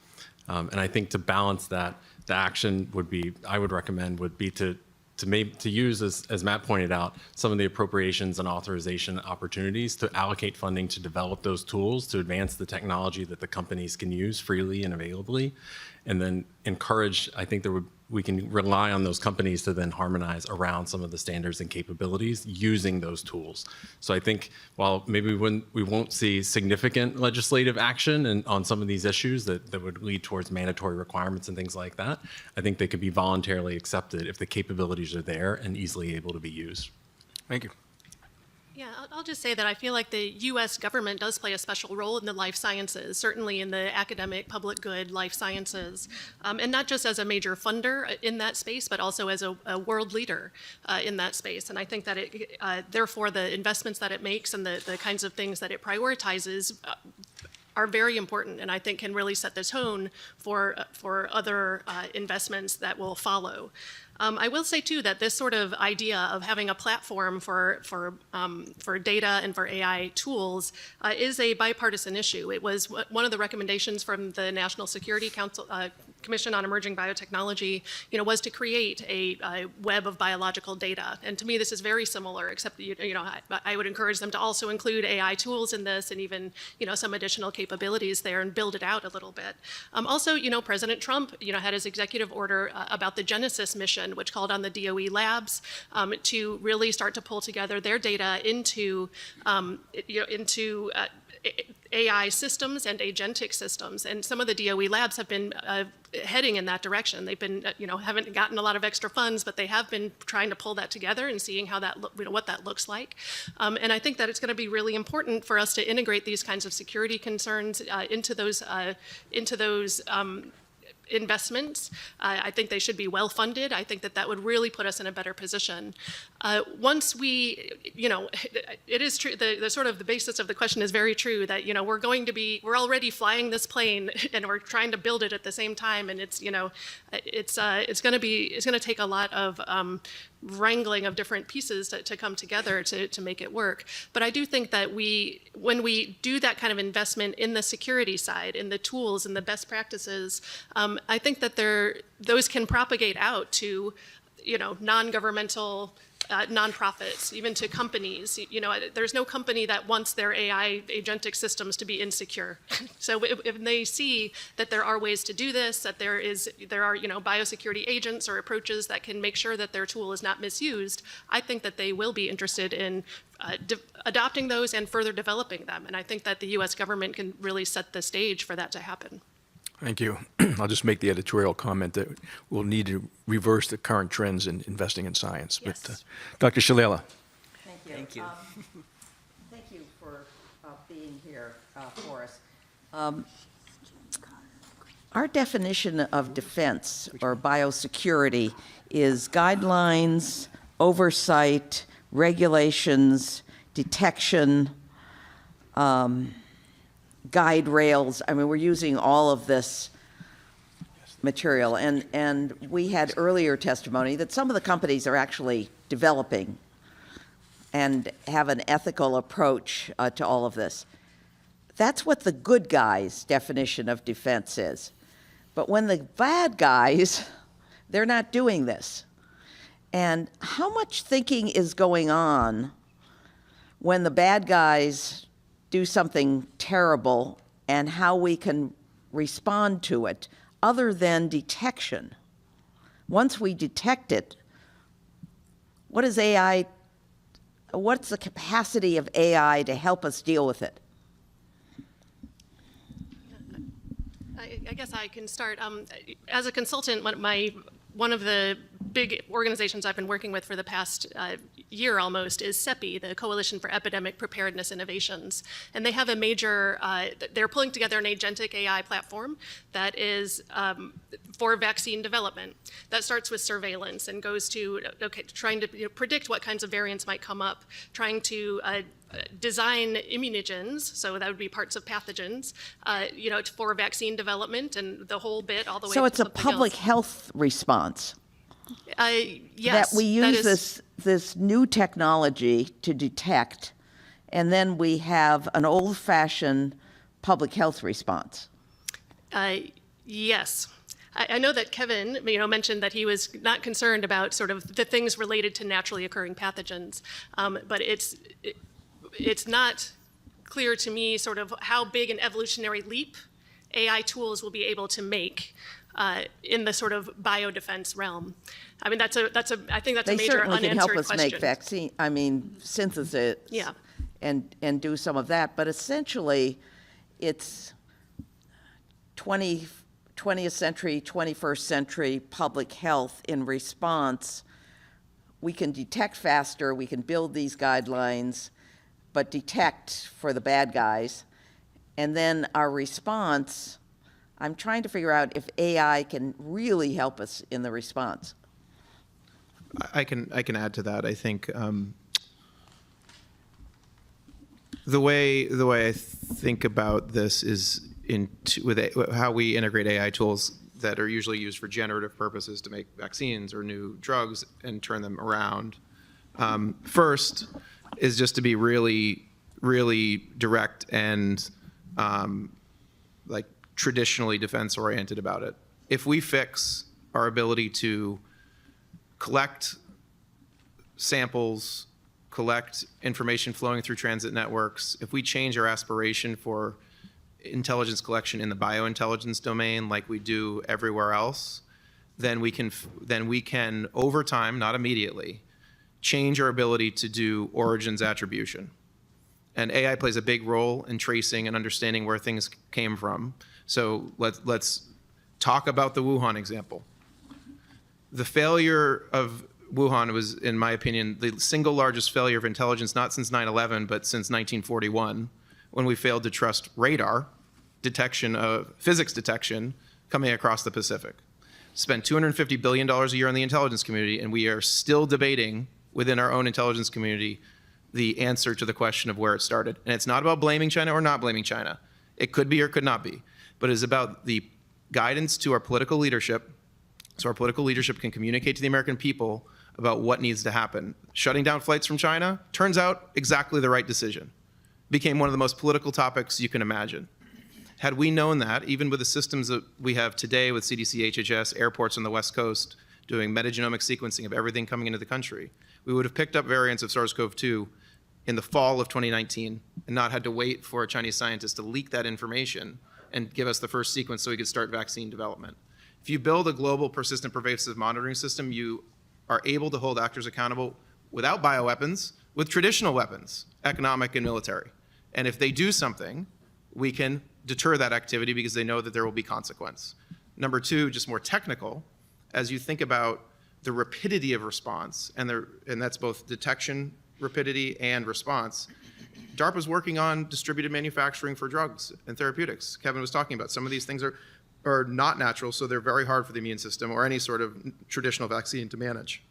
And I think to balance that, the action I would recommend would be to use, as Matt pointed out, some of the appropriations and authorization opportunities to allocate funding to develop those tools, to advance the technology that the companies can use freely and availably, and then encourage, I think we can rely on those companies to then harmonize around some of the standards and capabilities using those tools. So I think while maybe we won't see significant legislative action on some of these issues that would lead towards mandatory requirements and things like that, I think they could be voluntarily accepted if the capabilities are there and easily able to be used. Thank you. Yeah, I'll just say that I feel like the U.S. government does play a special role in the life sciences, certainly in the academic, public good life sciences, and not just as a major funder in that space, but also as a world leader in that space. And I think that therefore the investments that it makes and the kinds of things that it prioritizes are very important, and I think can really set the tone for other investments that will follow. I will say too that this sort of idea of having a platform for data and for AI tools is a bipartisan issue. It was one of the recommendations from the National Security Commission on Emerging Biotechnology, was to create a web of biological data. And to me, this is very similar, except I would encourage them to also include AI tools in this and even some additional capabilities there and build it out a little bit. Also, President Trump, had his executive order about the Genesis mission, which called on the DOE labs to really start to pull together their data into AI systems and agentic systems. And some of the DOE labs have been heading in that direction. They've been, haven't gotten a lot of extra funds, but they have been trying to pull that together and seeing how that, what that looks like. And I think that it's going to be really important for us to integrate these kinds of security concerns into those investments. I think they should be well funded. I think that would really put us in a better position. Once we, it is true, the sort of the basis of the question is very true that, we're already flying this plane and we're trying to build it at the same time. And it's going to take a lot of wrangling of different pieces to come together to make it work. But I do think that when we do that kind of investment in the security side, in the tools and the best practices, I think that those can propagate out to, non-governmental nonprofits, even to companies. There's no company that wants their AI agentic systems to be insecure. So if they see that there are ways to do this, that there are biosecurity agents or approaches that can make sure that their tool is not misused, I think that they will be interested in adopting those and further developing them. And I think that the U.S. government can really set the stage for that to happen. Thank you. I'll just make the editorial comment that we'll need to reverse the current trends in investing in science. Yes. But Dr. Shalala. Thank you. Thank you. Thank you for being here for us. Our definition of defense or biosecurity is guidelines, oversight, regulations, detection, guide rails. I mean, we're using all of this material. And we had earlier testimony that some of the companies are actually developing and have an ethical approach to all of this. That's what the good guys' definition of defense is. But when the bad guys, they're not doing this. And how much thinking is going on when the bad guys do something terrible and how we can respond to it other than detection? Once we detect it, what is AI, what's the capacity of AI to help us deal with it? I guess I can start. As a consultant, one of the big organizations I've been working with for the past year almost is CEPI, the Coalition for Epidemic Preparedness Innovations. And they have a major, they're pulling together an agentic AI platform that is for vaccine development. That starts with surveillance and goes to, trying to predict what kinds of variants might come up, trying to design immunogens, so that would be parts of pathogens, for vaccine development and the whole bit all the way So up it's to a public health response. Yes. That we use this new technology to detect, and then we have an old-fashioned public health response. Yes. I know that Kevin, mentioned that he was not concerned about sort of the things related to naturally occurring pathogens, but it's not clear to me sort of how big an evolutionary leap AI tools will be able to make in the sort of biodefense realm. I mean, I think that's a major unanswered question. They certainly can help us make synthesis and do some of that, but essentially it's 20th century, 21st century public health in response. We can detect faster, we can build these guidelines, but detect for the bad guys. And then our response, I'm trying to figure out if AI can really help us in the response. I can add to that. I think the way I think about this is with how we integrate AI tools that are usually used for generative purposes to make vaccines or new drugs and turn them around. First is just to be really, really direct and like traditionally defense-oriented about it. If we fix our ability to collect samples, collect information flowing through transit networks, if we change our aspiration for intelligence collection in the biointelligence domain like we do everywhere else, then we can over time, not immediately, change our ability to do origins attribution. And AI plays a big role in tracing and understanding where things came from. So let's talk about the Wuhan example. The failure of Wuhan was, in my opinion, the single largest failure of intelligence, not since 9/11, but since 1941, when we failed to trust radar detection of physics detection coming across the Pacific. Spent $250 billion a year on the intelligence community, and we are still debating within our own intelligence community the answer to the question of where it started. And it's not about blaming China or not blaming China. It could be or could not be. But it is about the guidance to our political leadership, so our political leadership can communicate to the American people about what needs to happen. Shutting down flights from China turns out exactly the right decision. Became one of the most political topics you can imagine. Had we known that, even with the systems that we have today with CDC, HHS, airports on the West Coast doing metagenomic sequencing of everything coming into the country, we would have picked up variants of SARS-CoV-2 in the fall of 2019 and not had to wait for a Chinese scientist to leak that information and give us the first sequence so we could start vaccine development. If you build a global persistent pervasive monitoring system, you are able to hold actors accountable without bioweapons, with traditional weapons, economic and military. And if they do something, we can deter that activity because they know that there will be consequence. Number two, just more technical, as you think about the rapidity of response, and that's both detection rapidity and response, DARPA's working on distributed manufacturing for drugs and therapeutics. Kevin was talking about some of these things are are not natural, so they're very hard for the immune system or any sort of traditional vaccine to manage.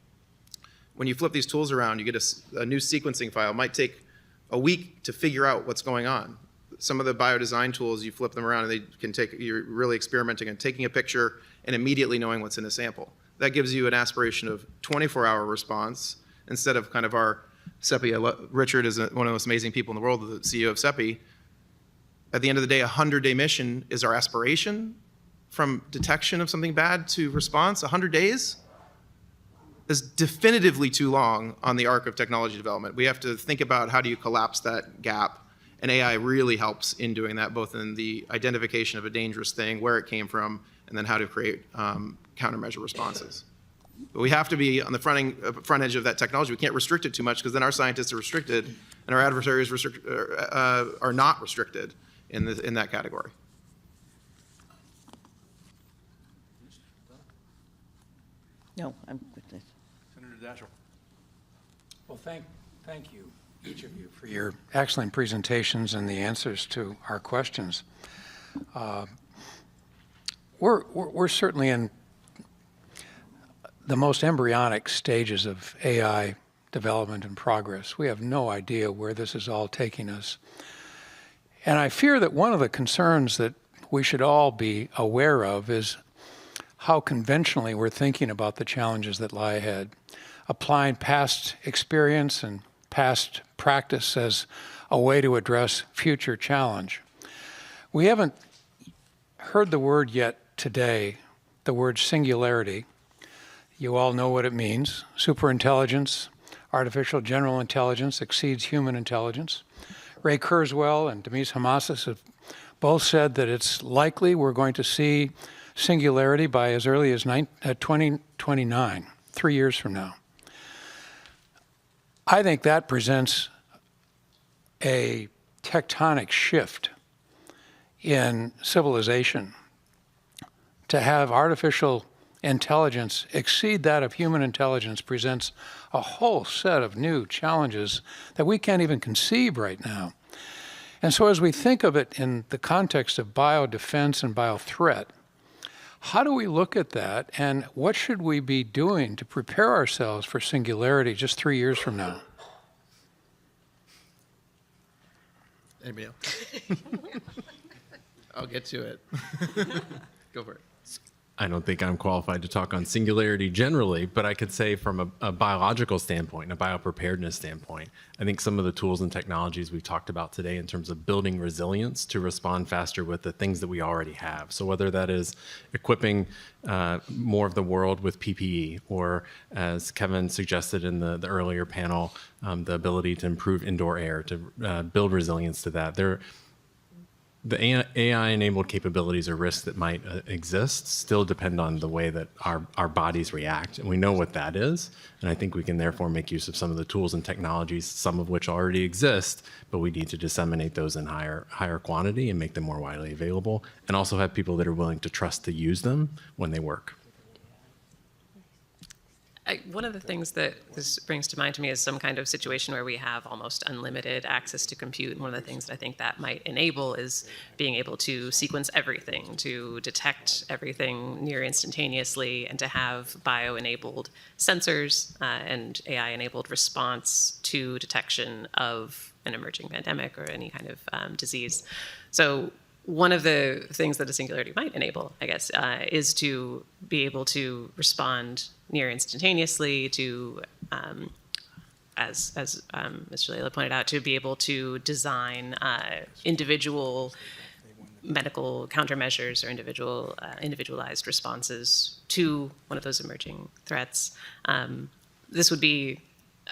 When you flip these tools around, you get a new sequencing file. It might take a week to figure out what's going on. Some of the biodesign tools, you flip them around and they can take, you're really experimenting and taking a picture and immediately knowing what's in a sample. That gives you an aspiration of 24-hour response instead of kind of our CEPI. Richard is one of the most amazing people in the world, the CEO of CEPI. At the end of the day, a 100-day mission is our aspiration from detection of something bad to response. 100 days is definitively too long on the arc of technology development. We have to think about how do you collapse that gap, and AI really helps in doing that, both in the identification of a dangerous thing, where it came from, and then how to create countermeasure responses. But we have to be on the front edge of that technology. We can't restrict it too much because then our scientists are restricted and our adversaries are not restricted in that category. No, I'm with this. Senator Daschle. Well, thank you, each of you, for your excellent presentations and the answers to our questions. We're certainly in the most embryonic stages of AI development and progress. We have no idea where this is all taking us. And I fear that one of the concerns that we should all be aware of is how conventionally we're thinking about the challenges that lie ahead, applying past experience and past practice as a way to address future challenge. We haven't heard the word yet today, the word singularity. You all know what it means. Superintelligence, artificial general intelligence exceeds human intelligence. Ray Kurzweil and Demis Hamassis have both said that it's likely we're going to see singularity by as early as 2029, 3 years from now. I think that presents a tectonic shift in civilization. To have artificial intelligence exceed that of human intelligence presents a whole set of new challenges that we can't even conceive right now. And so as we think of it in the context of biodefense and biothreat, how do we look at that, and what should we be doing to prepare ourselves for singularity just 3 years from now? Anybody else? I'll get to it. Go for it. I don't think I'm qualified to talk on singularity generally, but I could say from a biological standpoint, a biopreparedness standpoint, I think some of the tools and technologies we've talked about today in terms of building resilience to respond faster with the things that we already have. So whether that is equipping more of the world with PPE, or as Kevin suggested in the earlier panel, the ability to improve indoor air, to build resilience to that. The AI-enabled capabilities or risks that might exist still depend on the way that our bodies react, and we know what that is, and I think we can therefore make use of some of the tools and technologies, some of which already exist, but we need to disseminate those in higher quantity and make them more widely available, and also have people that are willing to trust to use them when they work. One of the things that this brings to mind to me is some kind of situation where we have almost unlimited access to compute. And one of the things that I think that might enable is being able to sequence everything, to detect everything near instantaneously, and to have bio-enabled sensors and AI-enabled response to detection of an emerging pandemic or any kind of disease. So one of the things that a singularity might enable, I guess, is to be able to respond near instantaneously, to, as Ms. Shalala pointed out, to be able to design individual medical countermeasures or individualized responses to one of those emerging threats. This would be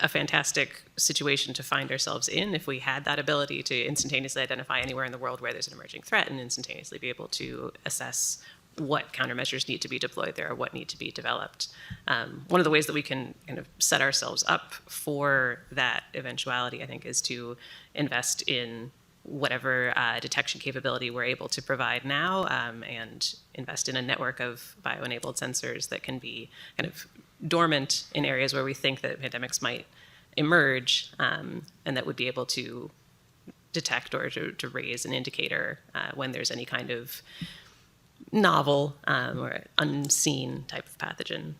a fantastic situation to find ourselves in if we had that ability to instantaneously identify anywhere in the world where there's an emerging threat and instantaneously be able to assess what countermeasures need to be deployed there or what need to be developed. One of the ways that we can kind of set ourselves up for that eventuality, I think, is to invest in whatever detection capability we're able to provide now, and invest in a network of bio-enabled sensors that can be kind of dormant in areas where we think that pandemics might emerge, and that would be able to detect or to raise an indicator when there's any kind of novel or unseen type of pathogen?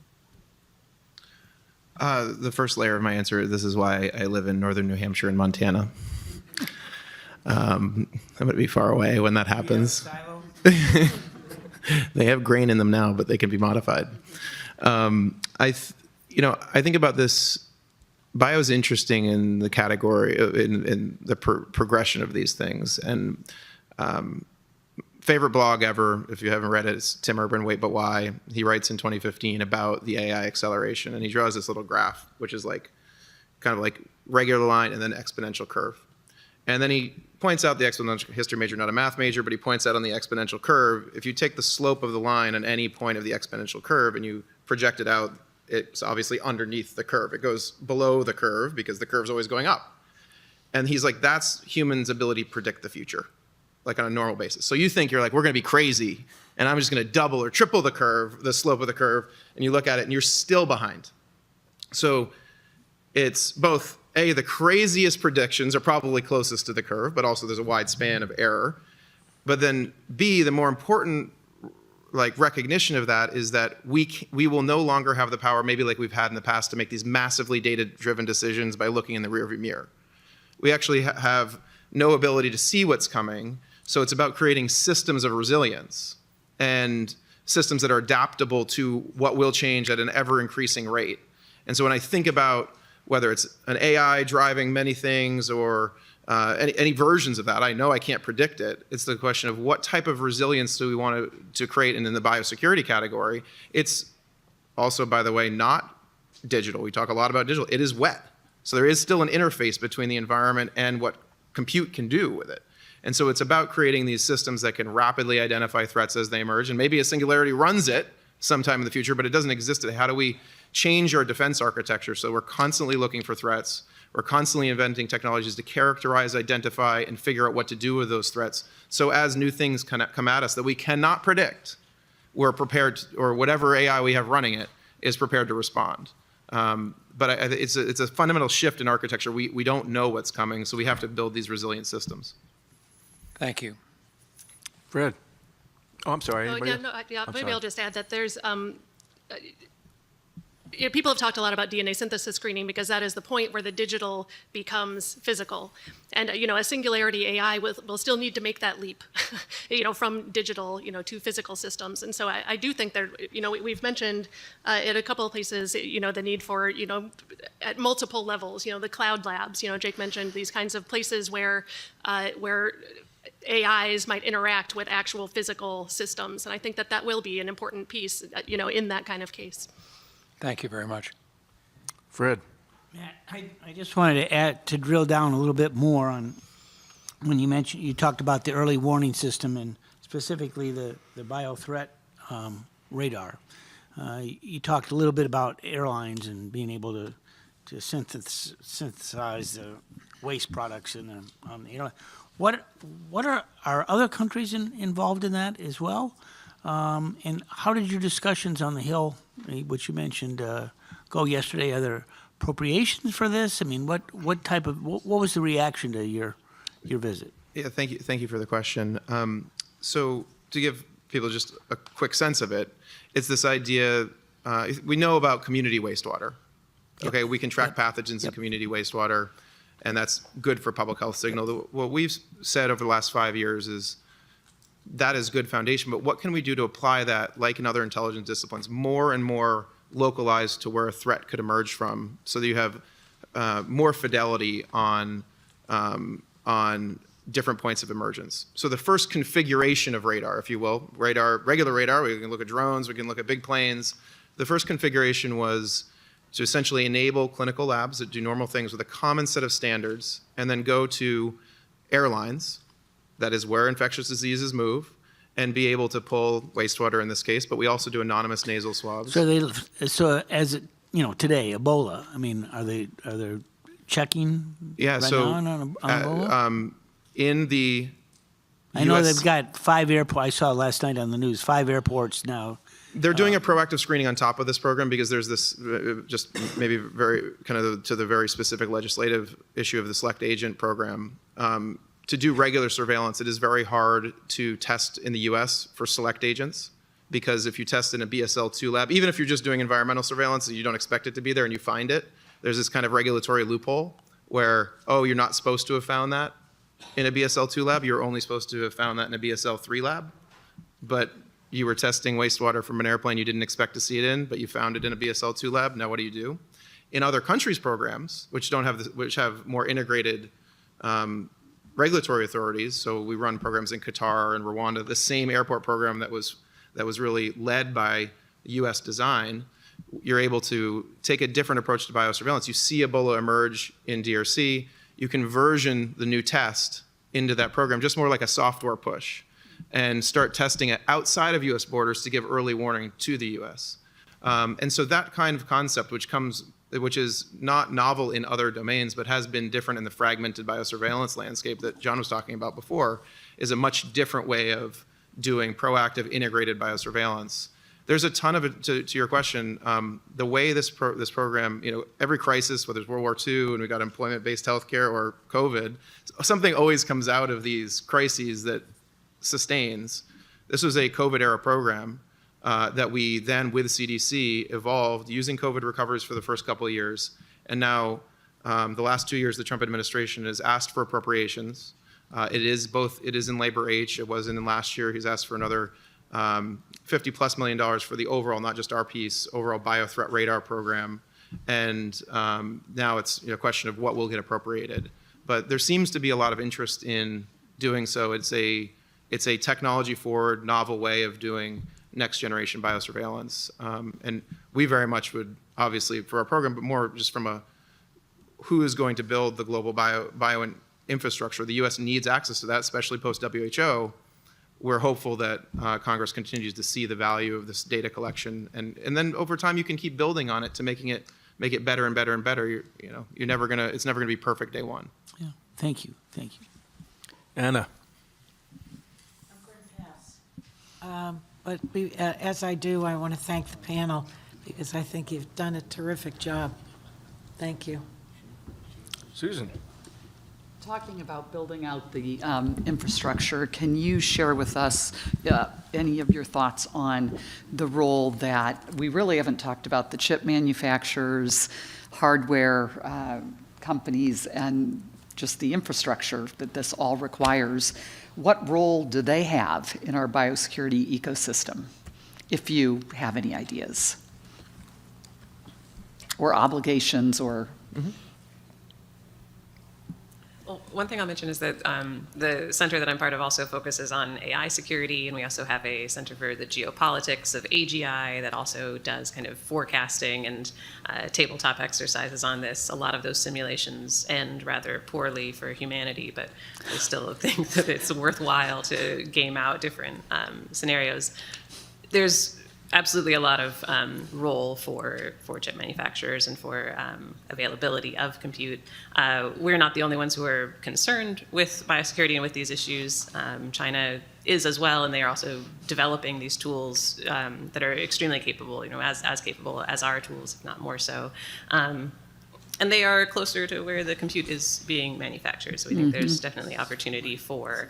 The first layer of my answer, this is why I live in northern New Hampshire and Montana. I'm going to be far away when that happens. They have grain in them now, but they can be modified. I think about this. Bio is interesting in the category in the progression of these things. And favorite blog ever, if you haven't read it, it's Tim Urban, Wait But Why. He writes in 2015 about the AI acceleration, and he draws this little graph, which is like kind of like regular line and then exponential curve. And then he points out the exponential history major, not a math major, but he points out on the exponential curve, if you take the slope of the line on any point of the exponential curve and you project it out, it's obviously underneath the curve. It goes below the curve because the curve's always going up. And he's like, that's humans' ability to predict the future, like on a normal basis. So you think you're like, we're going to be crazy, and I'm just going to double or triple the curve, the slope of the curve, and you look at it and you're still behind. So it's both, A, the craziest predictions are probably closest to the curve, but also there's a wide span of error. But then B, the more important recognition of that is that we will no longer have the power, maybe like we've had in the past, to make these massively data-driven decisions by looking in the rearview mirror. We actually have no ability to see what's coming, so it's about creating systems of resilience and systems that are adaptable to what will change at an ever-increasing rate. And so when I think about whether it's an AI driving many things or any versions of that, I know I can't predict it. It's the question of what type of resilience do we want to create, and in the biosecurity category, it's also, by the way, not digital. We talk a lot about digital. It is wet. So there is still an interface between the environment and what compute can do with it. And so it's about creating these systems that can rapidly identify threats as they emerge, and maybe a singularity runs it sometime in the future, but it doesn't exist today. How do we change our defense architecture so we're constantly looking for threats? We're constantly inventing technologies to characterize, identify, and figure out what to do with those threats. So as new things come at us that we cannot predict, we're prepared, or whatever AI we have running it is prepared to respond. But it's a fundamental shift in architecture. We don't know what's coming, so we have to build these resilient systems. Thank you. Fred? Oh, I'm sorry. Maybe sorry. I'll just add that there's people have talked a lot about DNA synthesis screening because that is the point where the digital becomes physical. And, a singularity AI will still need to make that leap, from digital, to physical systems. And so I do think there, we've mentioned in a couple of places, the need for, at multiple levels, the cloud labs, Jake mentioned these kinds of places where AIs might interact with actual physical systems. And I think that will be an important piece, in that kind of case. Thank you very much. Fred? Matt, I just wanted to drill down a little bit more on when you talked about the early warning system and specifically the biothreat radar. You talked a little bit about airlines and being able to synthesize the waste products on the airline. What are other countries involved in that as well? And how did your discussions on the Hill, which you mentioned, go yesterday? Are there appropriations for this? I mean, what was the reaction to your visit? Yeah, thank you for the question. So to give people just a quick sense of it, it's this idea, we know about community wastewater. Yep. Okay, we can track pathogens in community wastewater, and that's good for public health signal. What we've said over the last 5 years is that is good foundation, but what can we do to apply that, like in other intelligence disciplines, more and more localized to where a threat could emerge from, so that you have more fidelity on different points of emergence. So the first configuration of radar, if you will, regular radar, we can look at drones, we can look at big planes. The first configuration was to essentially enable clinical labs that do normal things with a common set of standards, and then go to airlines, that is where infectious diseases move, and be able to pull wastewater in this case, but we also do anonymous nasal swabs. So as today, Ebola. I mean, are they checking? Yeah. Right So now on Ebola? In the I know US they've got 5 airports. I saw last night on the news 5 airports now. They're doing a proactive screening on top of this program because there's this, just maybe very kind of to the very specific legislative issue of the select agent program. to do regular surveillance, it is very hard to test in the US for select agents, because if you test in a BSL-2 lab, even if you're just doing environmental surveillance and you don't expect it to be there and you find it, there's this kind of regulatory loophole where, oh, you're not supposed to have found that in a BSL-2 lab, you're only supposed to have found that in a BSL-3 lab, but you were testing wastewater from an airplane you didn't expect to see it in, but you found it in a BSL-2 lab. Now what do you do? In other countries' programs, which don't have which have more integrated regulatory authorities, so we run programs in Qatar and Rwanda, the same airport program that was really led by U.S. design, you're able to take a different approach to biosurveillance. You see Ebola emerge in DRC, you can version the new test into that program, just more like a software push, and start testing it outside of U.S. borders to give early warning to the U.S. And so that kind of concept, which is not novel in other domains, but has been different in the fragmented biosurveillance landscape that John was talking about before, is a much different way of doing proactive integrated biosurveillance. There's a ton of it, to your question, the way this program, every crisis, whether it's World War II and we got employment-based healthcare or COVID, something always comes out of these crises that sustains. This was a COVID-era program that we then, with CDC, evolved using COVID recoveries for the first couple of years. And now, the last 2 years, the Trump administration has asked for appropriations. It is in Labor H. It wasn't in last year. He's asked for another $50+ million for the overall, not just our piece, overall biothreat radar program. And now it's a question of what will get appropriated. But there seems to be a lot of interest in doing so. It's a technology-forward, novel way of doing next-generation biosurveillance. And we very much would, obviously, for our program, but more just from who is going to build the global bio infrastructure. The U.S. needs access to that, especially post-WHO. We're hopeful that Congress continues to see the value of this data collection, and then over time you can keep building on it to make it better and better and better. It's never gonna be perfect day one. Yeah. Thank you. Anna. But as I do, I want to thank the panel because I think you've done a terrific job. Thank you. Susan. Talking about building out the infrastructure, can you share with us any of your thoughts on the role that we really haven't talked about, the chip manufacturers, hardware companies, and just the infrastructure that this all requires? What role do they have in our biosecurity ecosystem, if you have any ideas? Or obligations, or... Mm-hmm. Well, one thing I'll mention is that the center that I'm part of also focuses on AI security, and we also have a center for the geopolitics of AGI that also does kind of forecasting and tabletop exercises on this. A lot of those simulations end rather poorly for humanity, but I still think that it's worthwhile to game out different scenarios. There's absolutely a lot of role for chip manufacturers and for availability of compute. We're not the only ones who are concerned with biosecurity and with these issues. China is as well, and they are also developing these tools that are extremely capable, as capable as our tools, if not more so. And they are closer to where the compute is being manufactured. So we think there's definitely opportunity for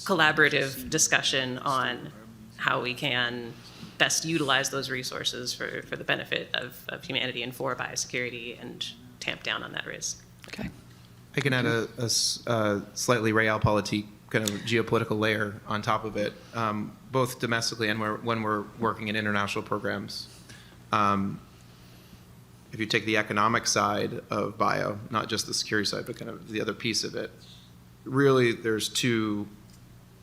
collaborative discussion on how we can best utilize those resources for the benefit of humanity and for biosecurity and tamp down on that risk. Okay. I can add a slightly realpolitik kind of geopolitical layer on top of it, both domestically and when we're working in international programs. If you take the economic side of bio, not just the security side, but kind of the other piece of it, really there's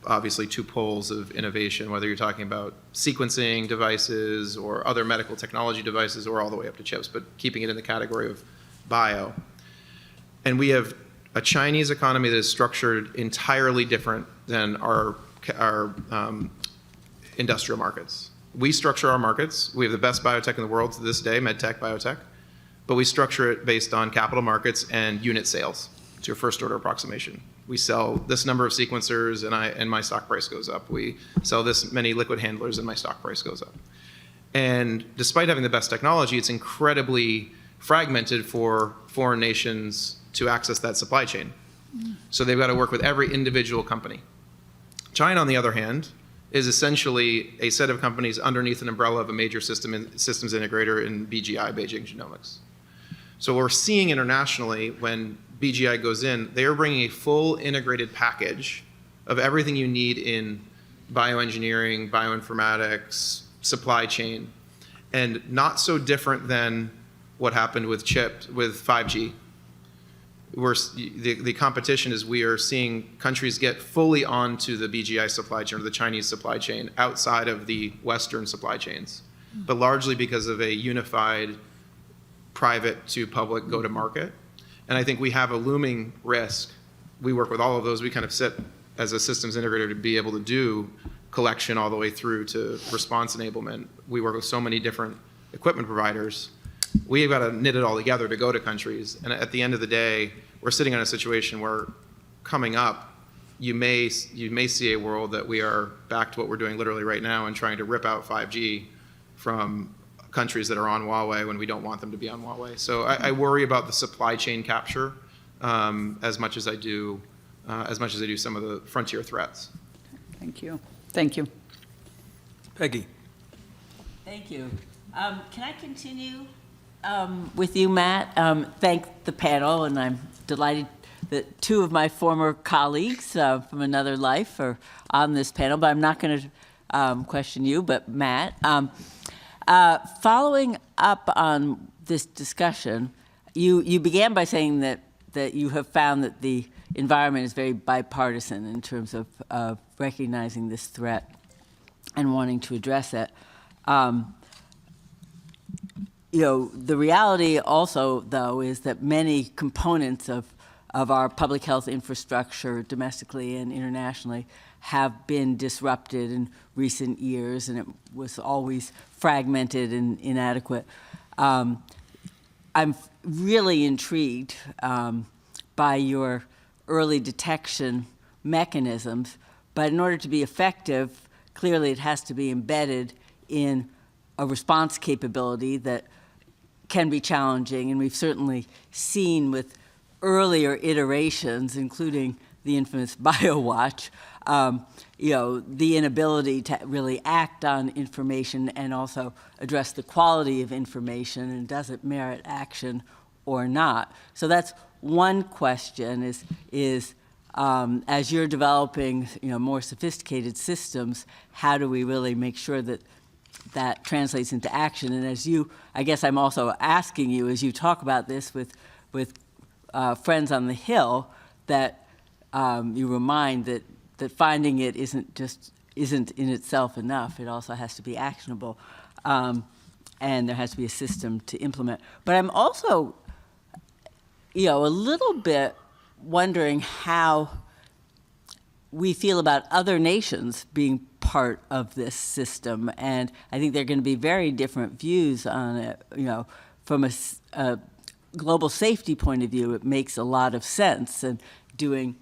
obviously two poles of innovation, whether you're talking about sequencing devices or other medical technology devices or all the way up to chips, but keeping it in the category of bio. And we have a Chinese economy that is structured entirely different than our industrial markets. We structure our markets. We have the best biotech in the world to this day, medtech, biotech, but we structure it based on capital markets and unit sales. It's your first order approximation. We sell this number of sequencers and my stock price goes up. We sell this many liquid handlers and my stock price goes up. And despite having the best technology, it's incredibly fragmented for foreign nations to access that supply chain. So they've got to work with every individual company. China, on the other hand, is essentially a set of companies underneath an umbrella of a major systems integrator in BGI, Beijing Genomics. So what we're seeing internationally when BGI goes in, they are bringing a full integrated package of everything you need in bioengineering, bioinformatics, supply chain, and not so different than what happened with 5G. The competition is we are seeing countries get fully onto the BGI supply chain or the Chinese supply chain outside of the Western supply chains, but largely because of a unified private to public go-to-market. And I think we have a looming risk. We work with all of those. We kind of sit as a systems integrator to be able to do collection all the way through to response enablement. We work with so many different equipment providers. We've got to knit it all together to go to countries. And at the end of the day, we're sitting in a situation where coming up, you may see a world that we are back to what we're doing literally right now and trying to rip out 5G from countries that are on Huawei when we don't want them to be on Huawei. So I worry about the supply chain capture as much as I do some of the frontier threats. Thank you. Thank you. Peggy. Thank you. Can I continue with you, Matt? Thank the panel, and I'm delighted that two of my former colleagues from another life are on this panel, but I'm not going to question you, but Matt. Following up on this discussion, you began by saying that you have found that the environment is very bipartisan in terms of recognizing this threat and wanting to address it. The reality also, though, is that many components of our public health infrastructure domestically and internationally have been disrupted in recent years, and it was always fragmented and inadequate. I'm really intrigued by your early detection mechanisms, but in order to be effective, clearly it has to be embedded in a response capability that can be challenging, and we've certainly seen with earlier iterations, including the infamous BioWatch, the inability to really act on information and also address the quality of information and does it merit action or not. So that's one question is as you're developing more sophisticated systems, how do we really make sure that that translates into action? And I guess I'm also asking you, as you talk about this with friends on the Hill, that you remind that finding it isn't in itself enough. It also has to be actionable, and there has to be a system to implement. But I'm also, a little bit wondering how we feel about other nations being part of this system, and I think there are going to be very different views on it. From a global safety point of view, it makes a lot of sense, and doing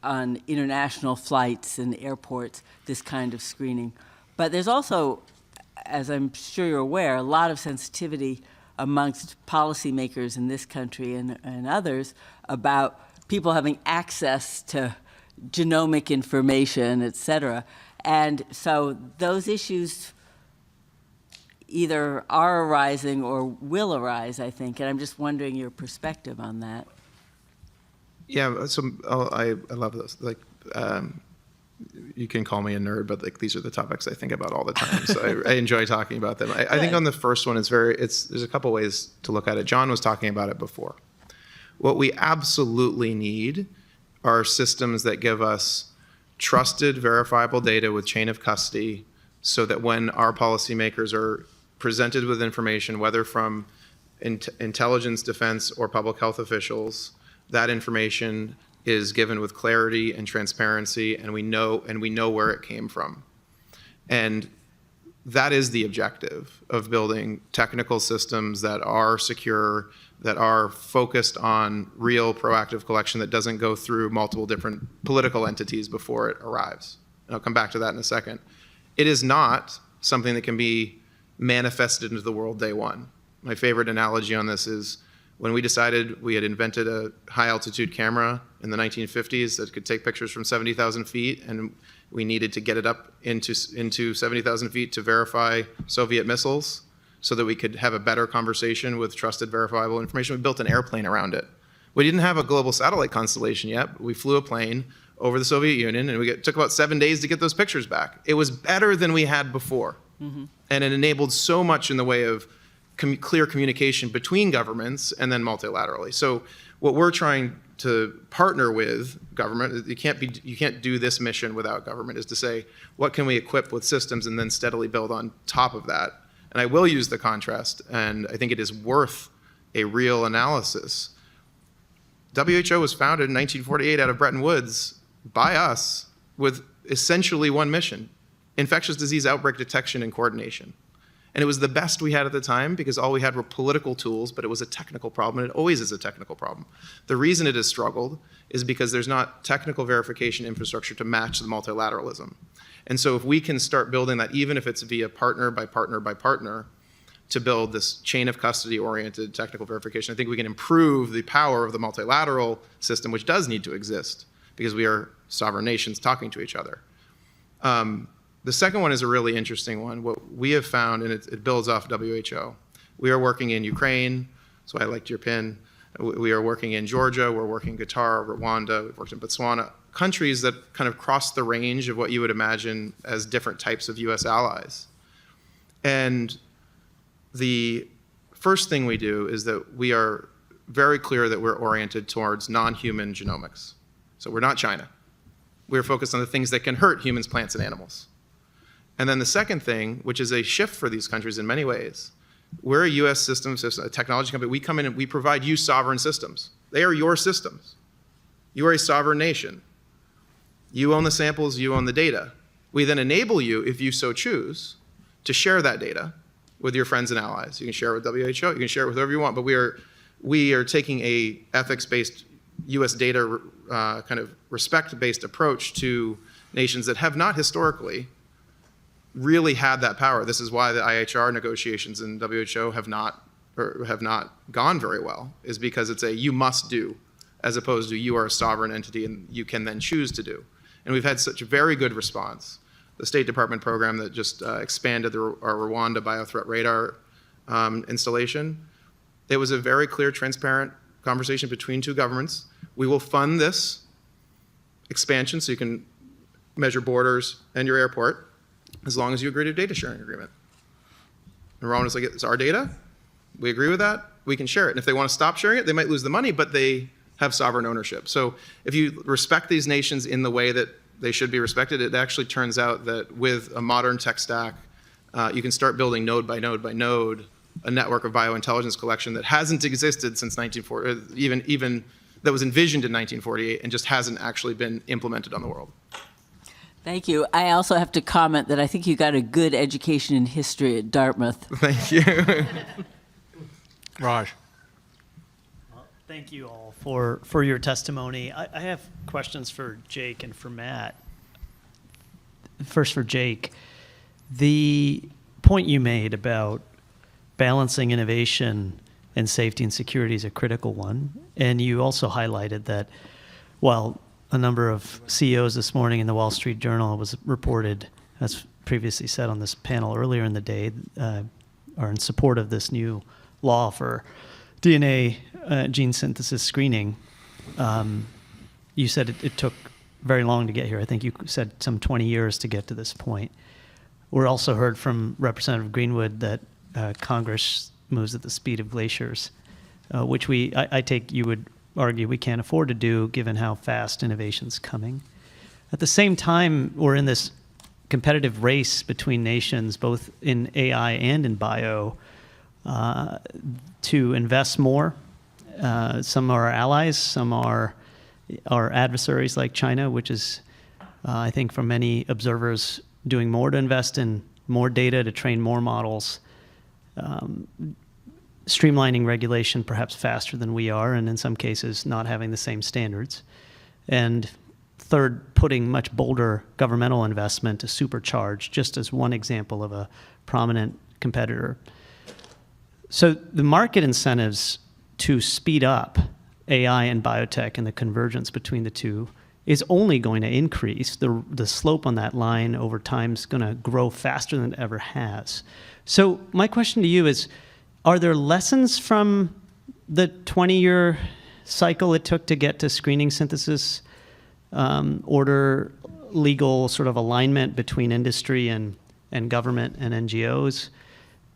on international flights and airports this kind of screening. But there's also, as I'm sure you're aware, a lot of sensitivity amongst policymakers in this country and others about people having access to genomic information, et cetera. And so those issues either are arising or will arise, I think, and I'm just wondering your perspective on that. Yeah, so I love those. You can call me a nerd, but these are the topics I think about all the time. So I enjoy talking about them. I think on the first one, there's a couple ways to look at it. John was talking about it before. What we absolutely need are systems that give us trusted, verifiable data with chain of custody, so that when our policymakers are presented with information, whether from intelligence, defense, or public health officials, that information is given with clarity and transparency, and we know where it came from. And that is the objective of building technical systems that are secure, that are focused on real proactive collection that doesn't go through multiple different political entities before it arrives. And I'll come back to that in a second. It is not something that can be manifested into the world day one. My favorite analogy on this is When we decided we had invented a high-altitude camera in the 1950s that could take pictures from 70,000 feet, and we needed to get it up into 70,000 feet to verify Soviet missiles so that we could have a better conversation with trusted, verifiable information, we built an airplane around it. We didn't have a global satellite constellation yet, but we flew a plane over the Soviet Union, and it took about 7 days to get those pictures back. It was better than we had before. And it enabled so much in the way of clear communication between governments and then multilaterally. So what we're trying to partner with government, you can't do this mission without government, is to say, what can we equip with systems and then steadily build on top of that? And I will use the contrast, and I think it is worth a real analysis. WHO was founded in 1948 out of Bretton Woods by us with essentially one mission: infectious disease outbreak detection and coordination. And it was the best we had at the time because all we had were political tools, but it was a technical problem, and it always is a technical problem. The reason it has struggled is because there's not technical verification infrastructure to match the multilateralism. And so if we can start building that, even if it's via partner by partner by partner, to build this chain of custody-oriented technical verification, I think we can improve the power of the multilateral system, which does need to exist because we are sovereign nations talking to each other. The second one is a really interesting one. What we have found, and it builds off WHO, we are working in Ukraine, so I liked your pin. We are working in Georgia, we're working in Qatar, Rwanda, we've worked in Botswana, countries that kind of cross the range of what you would imagine as different types of US allies. And the first thing we do is that we are very clear that we're oriented towards non-human genomics. So we're not China. We're focused on the things that can hurt humans, plants, and animals. And then the second thing, which is a shift for these countries in many ways, we're a US system, a technology company. We come in and we provide you sovereign systems. They are your systems. You are a sovereign nation. You own the samples, you own the data. We then enable you, if you so choose, to share that data with your friends and allies. You can share it with WHO, you can share it with whoever you want, but we are taking a ethics-based US data kind of respect-based approach to nations that have not historically really had that power. This is why the IHR negotiations in WHO have not gone very well, is because it's a you must do, as opposed to you are a sovereign entity and you can then choose to do. And we've had such a very good response. The State Department program that just expanded our Rwanda biothreat radar installation, it was a very clear, transparent conversation between two governments. We will fund this expansion so you can measure borders and your airport, as long as you agree to a data sharing agreement. And Rwanda's like, it's our data, we agree with that, we can share it. And if they want to stop sharing it, they might lose the money, but they have sovereign ownership. So if you respect these nations in the way that they should be respected, it actually turns out that with a modern tech stack, you can start building node by node by node a network of biointelligence collection that hasn't existed since 1940, even that was envisioned in 1948 and just hasn't actually been implemented on the world. Thank you. I also have to comment that I think you got a good education in history at Dartmouth. Thank you. Raj. Well, thank you all for your testimony. I have questions for Jake and for Matt. First for Jake, the point you made about balancing innovation and safety and security is a critical one. And you also highlighted that while a number of CEOs this morning in the Wall Street Journal was reported, as previously said on this panel earlier in the day, are in support of this new law for DNA gene synthesis screening. You said it took very long to get here. I think you said some 20 years to get to this point. We also heard from Representative Greenwood that Congress moves at the speed of glaciers, which I take you would argue we can't afford to do given how fast innovation's coming. At the same time, we're in this competitive race between nations, both in AI and in bio, to invest more. Some are our allies, some are our adversaries like China, which is, I think for many observers, doing more to invest in more data to train more models, streamlining regulation perhaps faster than we are, and in some cases not having the same standards. And third, putting much bolder governmental investment to supercharge, just as one example of a prominent competitor. So the market incentives to speed up AI and biotech and the convergence between the two is only going to increase. The slope on that line over time is going to grow faster than it ever has. So my question to you is, are there lessons from the 20-year cycle it took to get to screening synthesis, order, legal sort of alignment between industry and government and NGOs?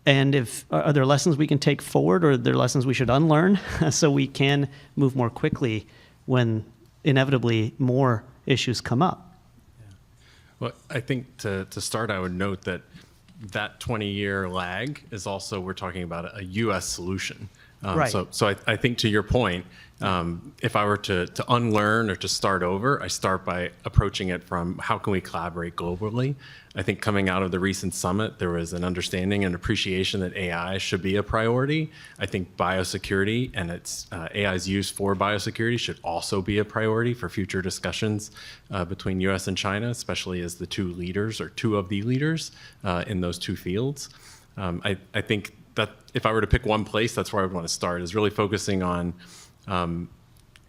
And are there lessons we can take forward, or are there lessons we should unlearn so we can move more quickly when inevitably more issues come up? Well, I think to start, I would note that 20-year lag is also, we're talking about a U.S. solution. Right. So I think to your point, if I were to unlearn or to start over, I start by approaching it from how can we collaborate globally. I think coming out of the recent summit, there was an understanding and appreciation that AI should be a priority. I think biosecurity and AI's use for biosecurity should also be a priority for future discussions between US and China, especially as the two of the leaders in those two fields. I think that if I were to pick one place, that's where I would want to start, is really focusing on,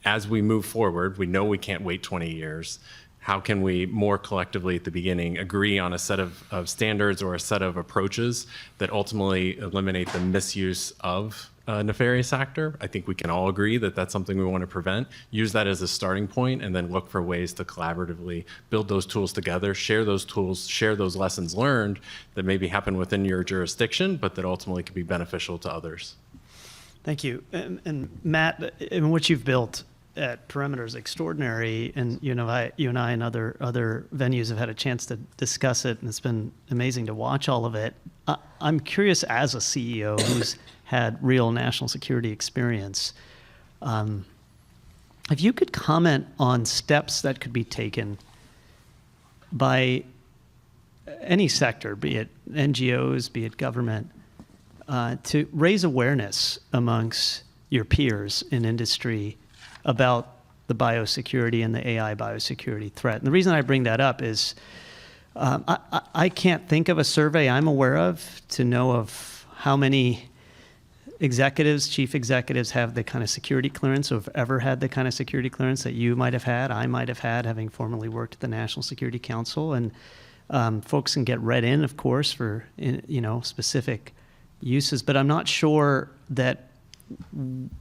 as we move forward, we know we can't wait 20 years. How can we more collectively at the beginning agree on a set of standards or a set of approaches that ultimately eliminate the misuse of a nefarious actor? I think we can all agree that that's something we want to prevent. Use that as a starting point and then look for ways to collaboratively build those tools together, share those tools, share those lessons learned that maybe happen within your jurisdiction, but that ultimately can be beneficial to others. Thank you. And Matt, in what you've built at Perimeter is extraordinary, and you and I and other venues have had a chance to discuss it, and it's been amazing to watch all of it. I'm curious, as a CEO who's had real national security experience, if you could comment on steps that could be taken by any sector, be it NGOs, be it government, to raise awareness amongst your peers in industry about the biosecurity and the AI biosecurity threat. And the reason I bring that up is I can't think of a survey I'm aware of to know of how many executives, chief executives have the kind of security clearance, or have ever had the kind of security clearance that you might have had, I might have had, having formerly worked at the National Security Council. And folks can get read in, of course, for specific uses, but I'm not sure that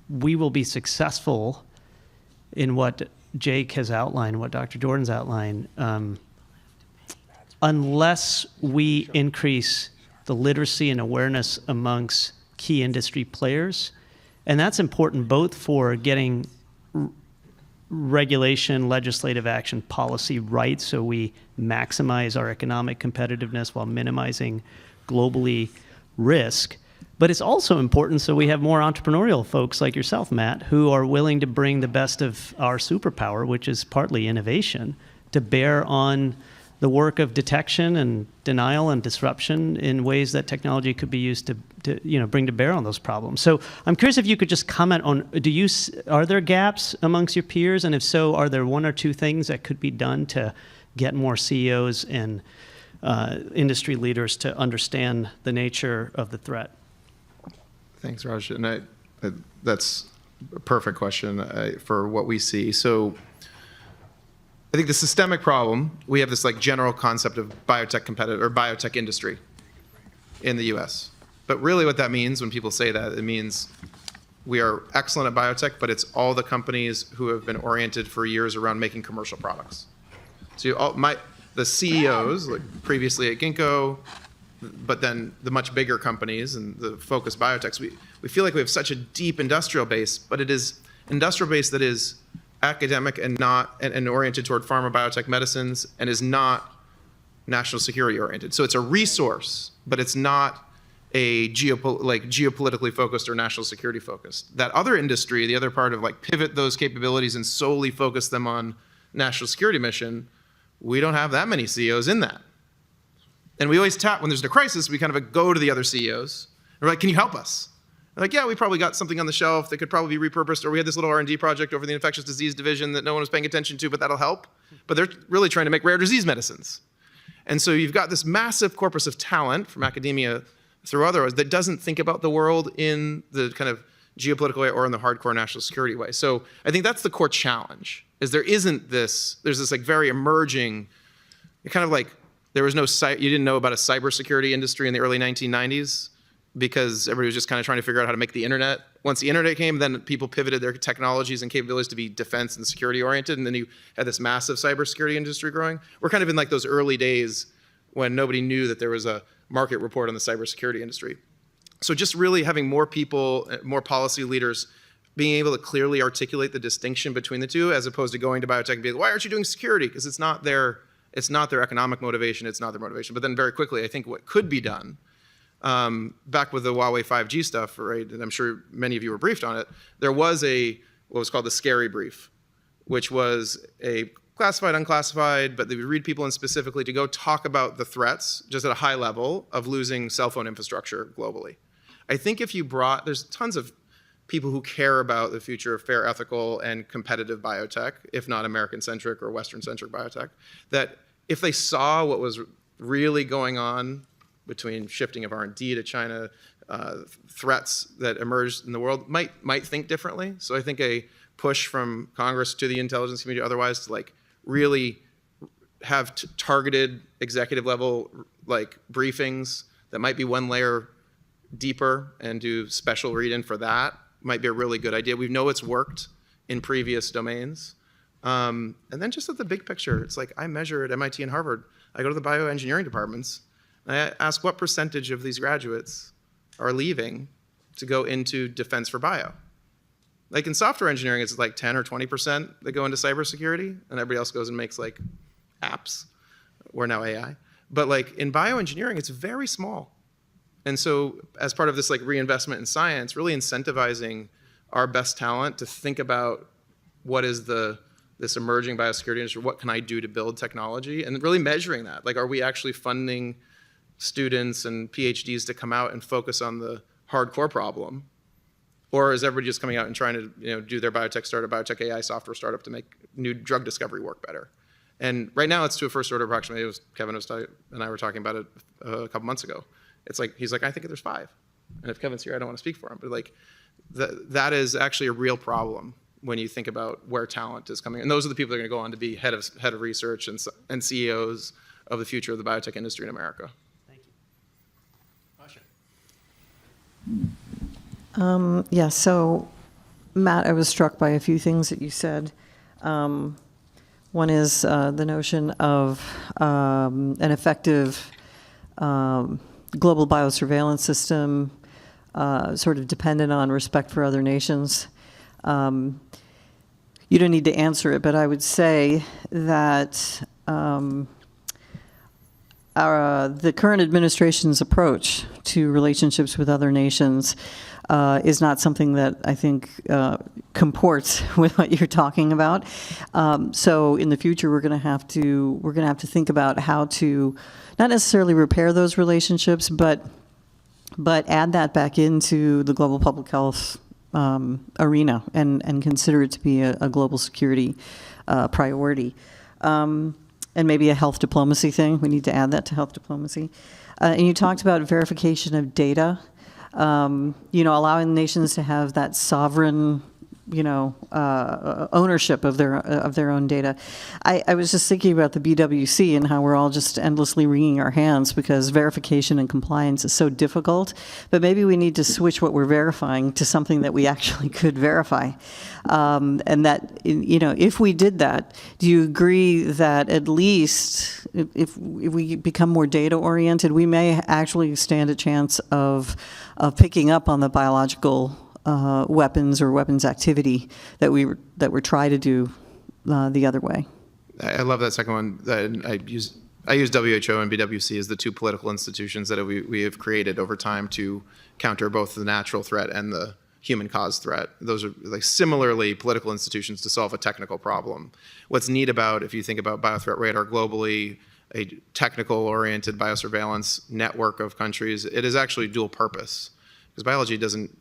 we will be successful in what Jake has outlined, what Dr. Jordan's outlined, unless we increase the literacy and awareness amongst key industry players. And that's important both for getting regulation, legislative action, policy right, so we maximize our economic competitiveness while minimizing globally risk. But it's also important so we have more entrepreneurial folks like yourself, Matt, who are willing to bring the best of our superpower, which is partly innovation, to bear on the work of detection and denial and disruption in ways that technology could be used to bring to bear on those problems. So I'm curious if you could just comment on, are there gaps amongst your peers? And if so, are there one or two things that could be done to get more CEOs and industry leaders to understand the nature of the threat? Thanks, Raj. And that's a perfect question for what we see. So I think the systemic problem, we have this general concept of biotech industry in the US. But really what that means when people say that, it means we are excellent at biotech, but it's all the companies who have been oriented for years around making commercial products. So the CEOs, like previously at Ginkgo, but then the much bigger companies and the focused biotechs, we feel like we have such a deep industrial base, but it is industrial base that is academic and not and oriented toward pharma biotech medicines and is not national security oriented. So it's a resource, but it's not a geopolitically focused or national security focused. That other industry, the other part of pivot those capabilities and solely focus them on national security mission, we don't have that many CEOs in that. And we always tap, when there's a crisis, we kind of go to the other CEOs. We're like, can you help us? They're like, yeah, we probably got something on the shelf that could probably be repurposed, or we had this little R&D project over the infectious disease division that no one was paying attention to, but that'll help. But they're really trying to make rare disease medicines. And so you've got this massive corpus of talent from academia through others that doesn't think about the world in the kind of geopolitical way or in the hardcore national security way. So I think that's the core challenge, is there's this like very emerging, kind of like there was no, you didn't know about a cybersecurity industry in the early 1990s because everybody was just kind of trying to figure out how to make the internet. Once the internet came, then people pivoted their technologies and capabilities to be defense and security oriented, and then you had this massive cybersecurity industry growing. We're kind of in like those early days when nobody knew that there was a market report on the cybersecurity industry. So just really having more people, more policy leaders being able to clearly articulate the distinction between the two, as opposed to going to biotech and being like, why aren't you doing security? Because it's not their economic motivation, it's not their motivation. But then very quickly, I think what could be done, back with the Huawei 5G stuff, right, and I'm sure many of you were briefed on it, there was what was called the scary brief, which was a classified, unclassified, but they would read people in specifically to go talk about the threats, just at a high level, of losing cell phone infrastructure globally. I think if you there's tons of people who care about the future of fair, ethical, and competitive biotech, if not American-centric or Western-centric biotech, that if they saw what was really going on between shifting of R&D to China, threats that emerged in the world, might think differently. So I think a push from Congress to the intelligence community otherwise to like really have targeted executive level like briefings that might be one layer deeper and do special read-in for that might be a really good idea. We know it's worked in previous domains. And then just at the big picture, it's like I measure at MIT and Harvard, I go to the bioengineering departments, and I ask what percentage of these graduates are leaving to go into defense for bio. Like in software engineering, it's like 10 or 20% that go into cybersecurity, and everybody else goes and makes like apps, or now AI. But like in bioengineering, it's very small. And so as part of this like reinvestment in science, really incentivizing our best talent to think about what is this emerging biosecurity industry, what can I do to build technology, and really measuring that. Like, are we actually funding students and PhDs to come out and focus on the hardcore problem? Or is everybody just coming out and trying to do their biotech startup, biotech AI software startup to make new drug discovery work better? And right now it's to a first order approximation. Kevin and I were talking about it a couple months ago. It's like, he's like, I think there's 5. And if Kevin's here, I don't want to speak for him. But like, that is actually a real problem when you think about where talent is coming. And those are the people that are going to go on to be head of research and CEOs of the future of the biotech industry in America. Thank you. Yeah, so Matt, I was struck by a few things that you said. One is the notion of an effective global biosurveillance system sort of dependent on respect for other nations. You don't need to answer it, but I would say that the current administration's approach to relationships with other nations is not something that I think comports with what you're talking about. So in the future, we're going to have to think about how to not necessarily repair those relationships, but add that back into the global public health arena and consider it to be a global security priority. And maybe a health diplomacy thing. We need to add that to health diplomacy. And you talked about verification of data. Allowing nations to have that sovereign, ownership of their own data. I was just thinking about the BWC and how we're all just endlessly wringing our hands because verification and compliance is so difficult. But maybe we need to switch what we're verifying to something that we actually could verify. And that, if we did that, do you agree that at least if we become more data oriented, we may actually stand a chance of picking up on the biological weapons or weapons activity that we're trying to do the other way? I love that second one. I use WHO and BWC as the two political institutions that we have created over time to counter both the natural threat and the human caused threat. Those are like similarly political institutions to solve a technical problem. What's neat about, if you think about Biothreat Radar globally, a technical oriented biosurveillance network of countries, it is actually dual purpose. Because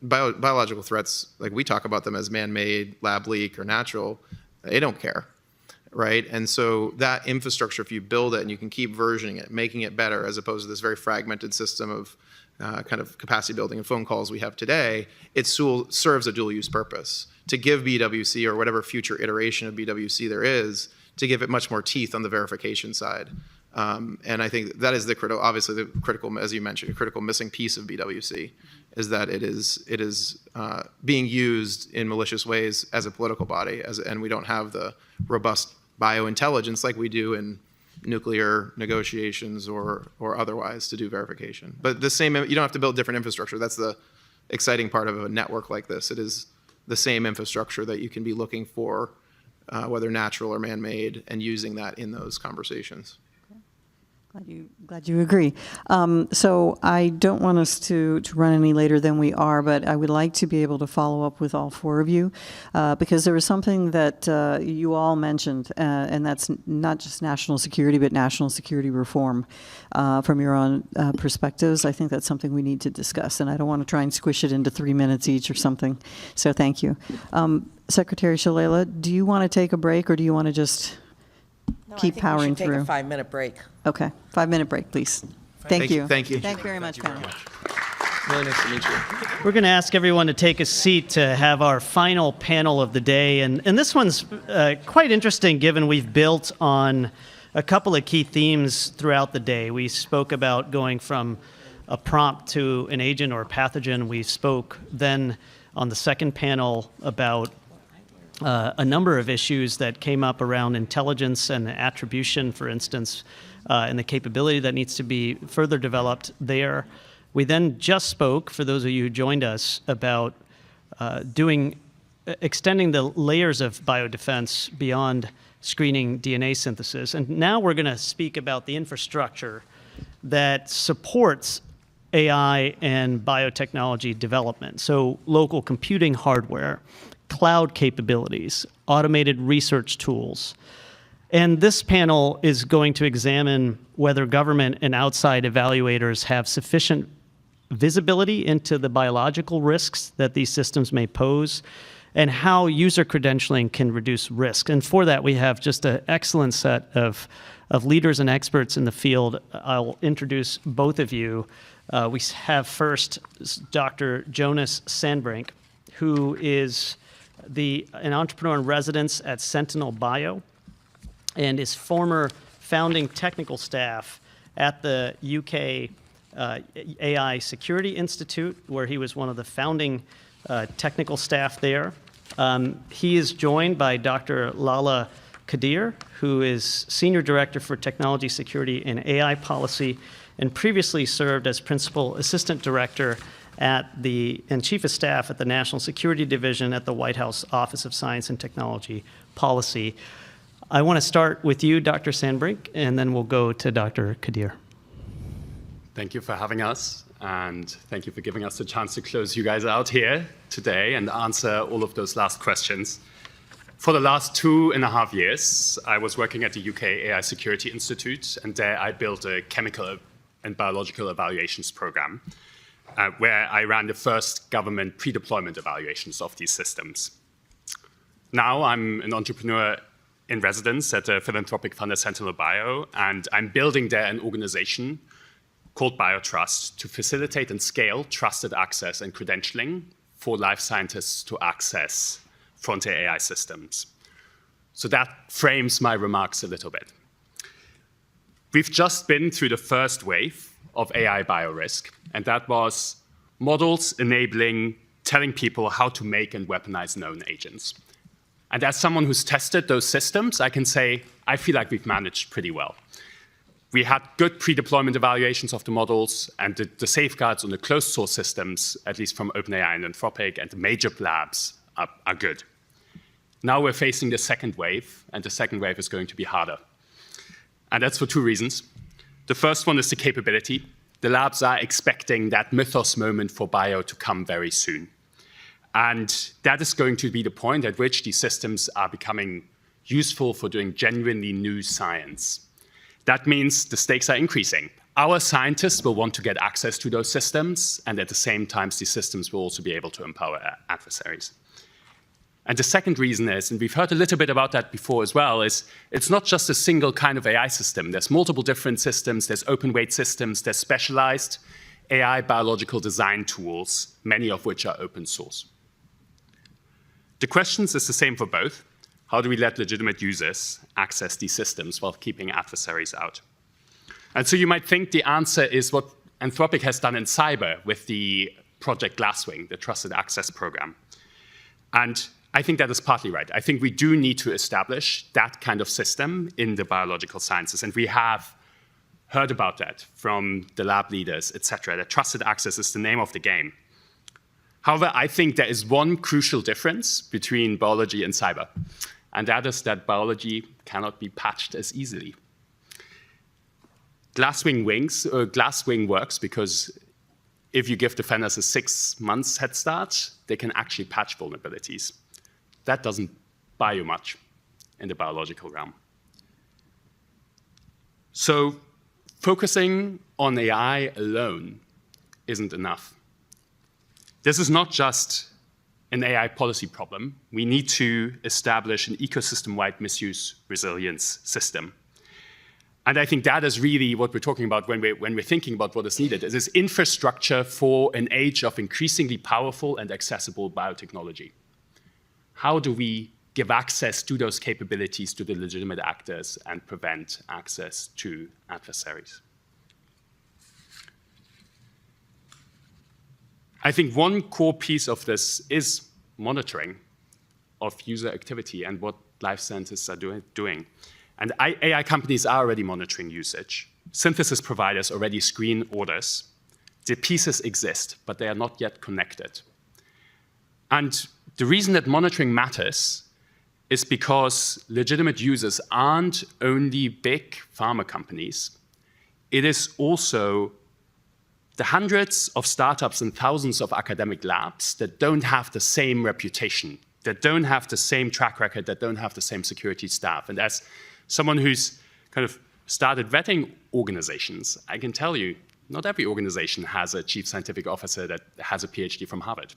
biological threats, like we talk about them as man-made, lab leak, or natural, they don't care, right? And so that infrastructure, if you build it and you can keep versioning it, making it better, as opposed to this very fragmented system of kind of capacity building and phone calls we have today, it serves a dual use purpose to give BWC, or whatever future iteration of BWC there is, to give it much more teeth on the verification side. And I think that is obviously the critical, as you mentioned, a critical missing piece of BWC is that it is being used in malicious ways as a political body, and we don't have the robust biointelligence like we do in nuclear negotiations or otherwise to do verification. But you don't have to build different infrastructure. That's the exciting part of a network like this. It is the same infrastructure that you can be looking for, whether natural or man-made, and using that in those conversations. Glad you agree. So I don't want us to run any later than we are, but I would like to be able to follow up with all four of you because there was something that you all mentioned, and that's not just national security, but national security reform from your own perspectives. I think that's something we need to discuss, and I don't want to try and squish it into 3 minutes each or something. So thank you. Secretary Shalala, do you want to take a break, or do you want to just keep powering through? I think we should take a 5-minute break. Okay, 5-minute break, please. Thank you. Thank you. Thank you very much, panel. Really nice to meet you. We're going to ask everyone to take a seat to have our final panel of the day. And this one's quite interesting given we've built on a couple of key themes throughout the day. We spoke about going from a prompt to an agent or a pathogen. We spoke then on the second panel about a number of issues that came up around intelligence and attribution, for instance, and the capability that needs to be further developed there. We then just spoke, for those of you who joined us, about extending the layers of biodefense beyond screening DNA synthesis. And now we're going to speak about the infrastructure that supports AI and biotechnology development. So local computing hardware, cloud capabilities, automated research tools. And this panel is going to examine whether government and outside evaluators have sufficient visibility into the biological risks that these systems may pose and how user credentialing can reduce risk. And for that, we have just an excellent set of leaders and experts in the field. I'll introduce both of you. We have first Dr. Jonas Sandbrink, who is an entrepreneur in residence at Sentinel Bio and is former founding technical staff at the UK AI Security Institute, where he was one of the founding technical staff there. He is joined by Dr. Lala Kadir, who is Senior Director for Technology Security and AI Policy, and previously served as Principal Assistant Director and Chief of Staff at the National Security Division at the White House Office of Science and Technology Policy. I want to start with you, Dr. Sandbrink, and then we'll go to Dr. Kadir. Thank you for having us, and thank you for giving us the chance to close you guys out here today and answer all of those last questions. For the last 2.5 years, I was working at the UK AI Security Institute, and there I built a chemical and biological evaluations program, where I ran the first government pre-deployment evaluations of these systems. Now I'm an entrepreneur in residence at the philanthropic funder Sentinel Bio, and I'm building there an organization called BioTrust to facilitate and scale trusted access and credentialing for life scientists to access frontier AI systems. So that frames my remarks a little bit. We've just been through the first wave of AI biorisk, and that was models telling people how to make and weaponize known agents. And as someone who's tested those systems, I can say I feel like we've managed pretty well. We had good pre-deployment evaluations of the models, and the safeguards on the closed source systems, at least from OpenAI and Anthropic and the major labs, are good. Now we're facing the second wave, and the second wave is going to be harder. And that's for two reasons. The first one is the capability. The labs are expecting that mythos moment for bio to come very soon. And that is going to be the point at which these systems are becoming useful for doing genuinely new science. That means the stakes are increasing. Our scientists will want to get access to those systems, and at the same time, these systems will also be able to empower adversaries. And the second reason is, and we've heard a little bit about that before as well, is it's not just a single kind of AI system. There's multiple different systems. There's open weight systems. There's specialized AI biological design tools, many of which are open source. The questions is the same for both. How do we let legitimate users access these systems while keeping adversaries out? And so you might think the answer is what Anthropic has done in cyber with the Project Glasswing, the Trusted Access Program. And I think that is partly right. I think we do need to establish that kind of system in the biological sciences. And we have heard about that from the lab leaders, et cetera, that trusted access is the name of the game. However, I think there is one crucial difference between biology and cyber, and that is that biology cannot be patched as easily. Glasswing works because if you give defenders a 6 months head start, they can actually patch vulnerabilities. That doesn't buy you much in the biological realm. So focusing on AI alone isn't enough. This is not just an AI policy problem. We need to establish an ecosystem-wide misuse resilience system. And I think that is really what we're talking about when we're thinking about what is needed. It is infrastructure for an age of increasingly powerful and accessible biotechnology. How do we give access to those capabilities to the legitimate actors and prevent access to adversaries? I think one core piece of this is monitoring of user activity and what life scientists are doing. And AI companies are already monitoring usage. Synthesis providers already screen orders. The pieces exist, but they are not yet connected. And the reason that monitoring matters is because legitimate users aren't only big pharma companies. It is also the hundreds of startups and thousands of academic labs that don't have the same reputation, that don't have the same track record, that don't have the same security staff. And as someone who's kind of started vetting organizations, I can tell you, not every organization has a chief scientific officer that has a PhD from Harvard.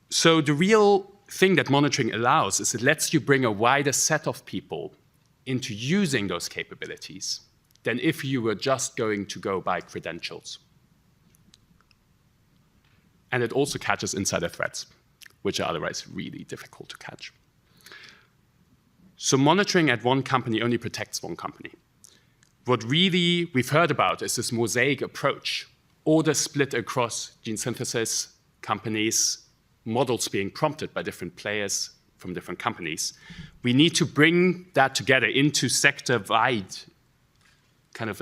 So the real thing that monitoring allows is it lets you bring a wider set of people into using those capabilities than if you were just going to go by credentials. And it also catches insider threats, which are otherwise really difficult to catch. So monitoring at one company only protects one company. What really we've heard about is this mosaic approach, orders split across gene synthesis companies, models being prompted by different players from different companies. We need to bring that together into sector-wide kind of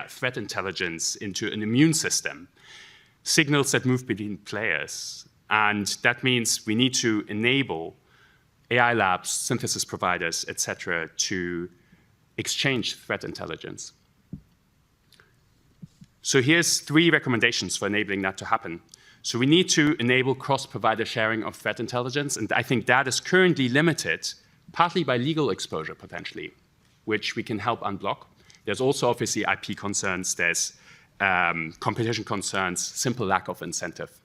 threat intelligence, into an immune system, signals that move between players. And that means we need to enable AI labs, synthesis providers, et cetera, to exchange threat intelligence. So here's 3 recommendations for enabling that to happen. So we need to enable cross-provider sharing of threat intelligence, and I think that is currently limited, partly by legal exposure, potentially, which we can help unblock. There's also obviously IP concerns, there's competition concerns, simple lack of incentive.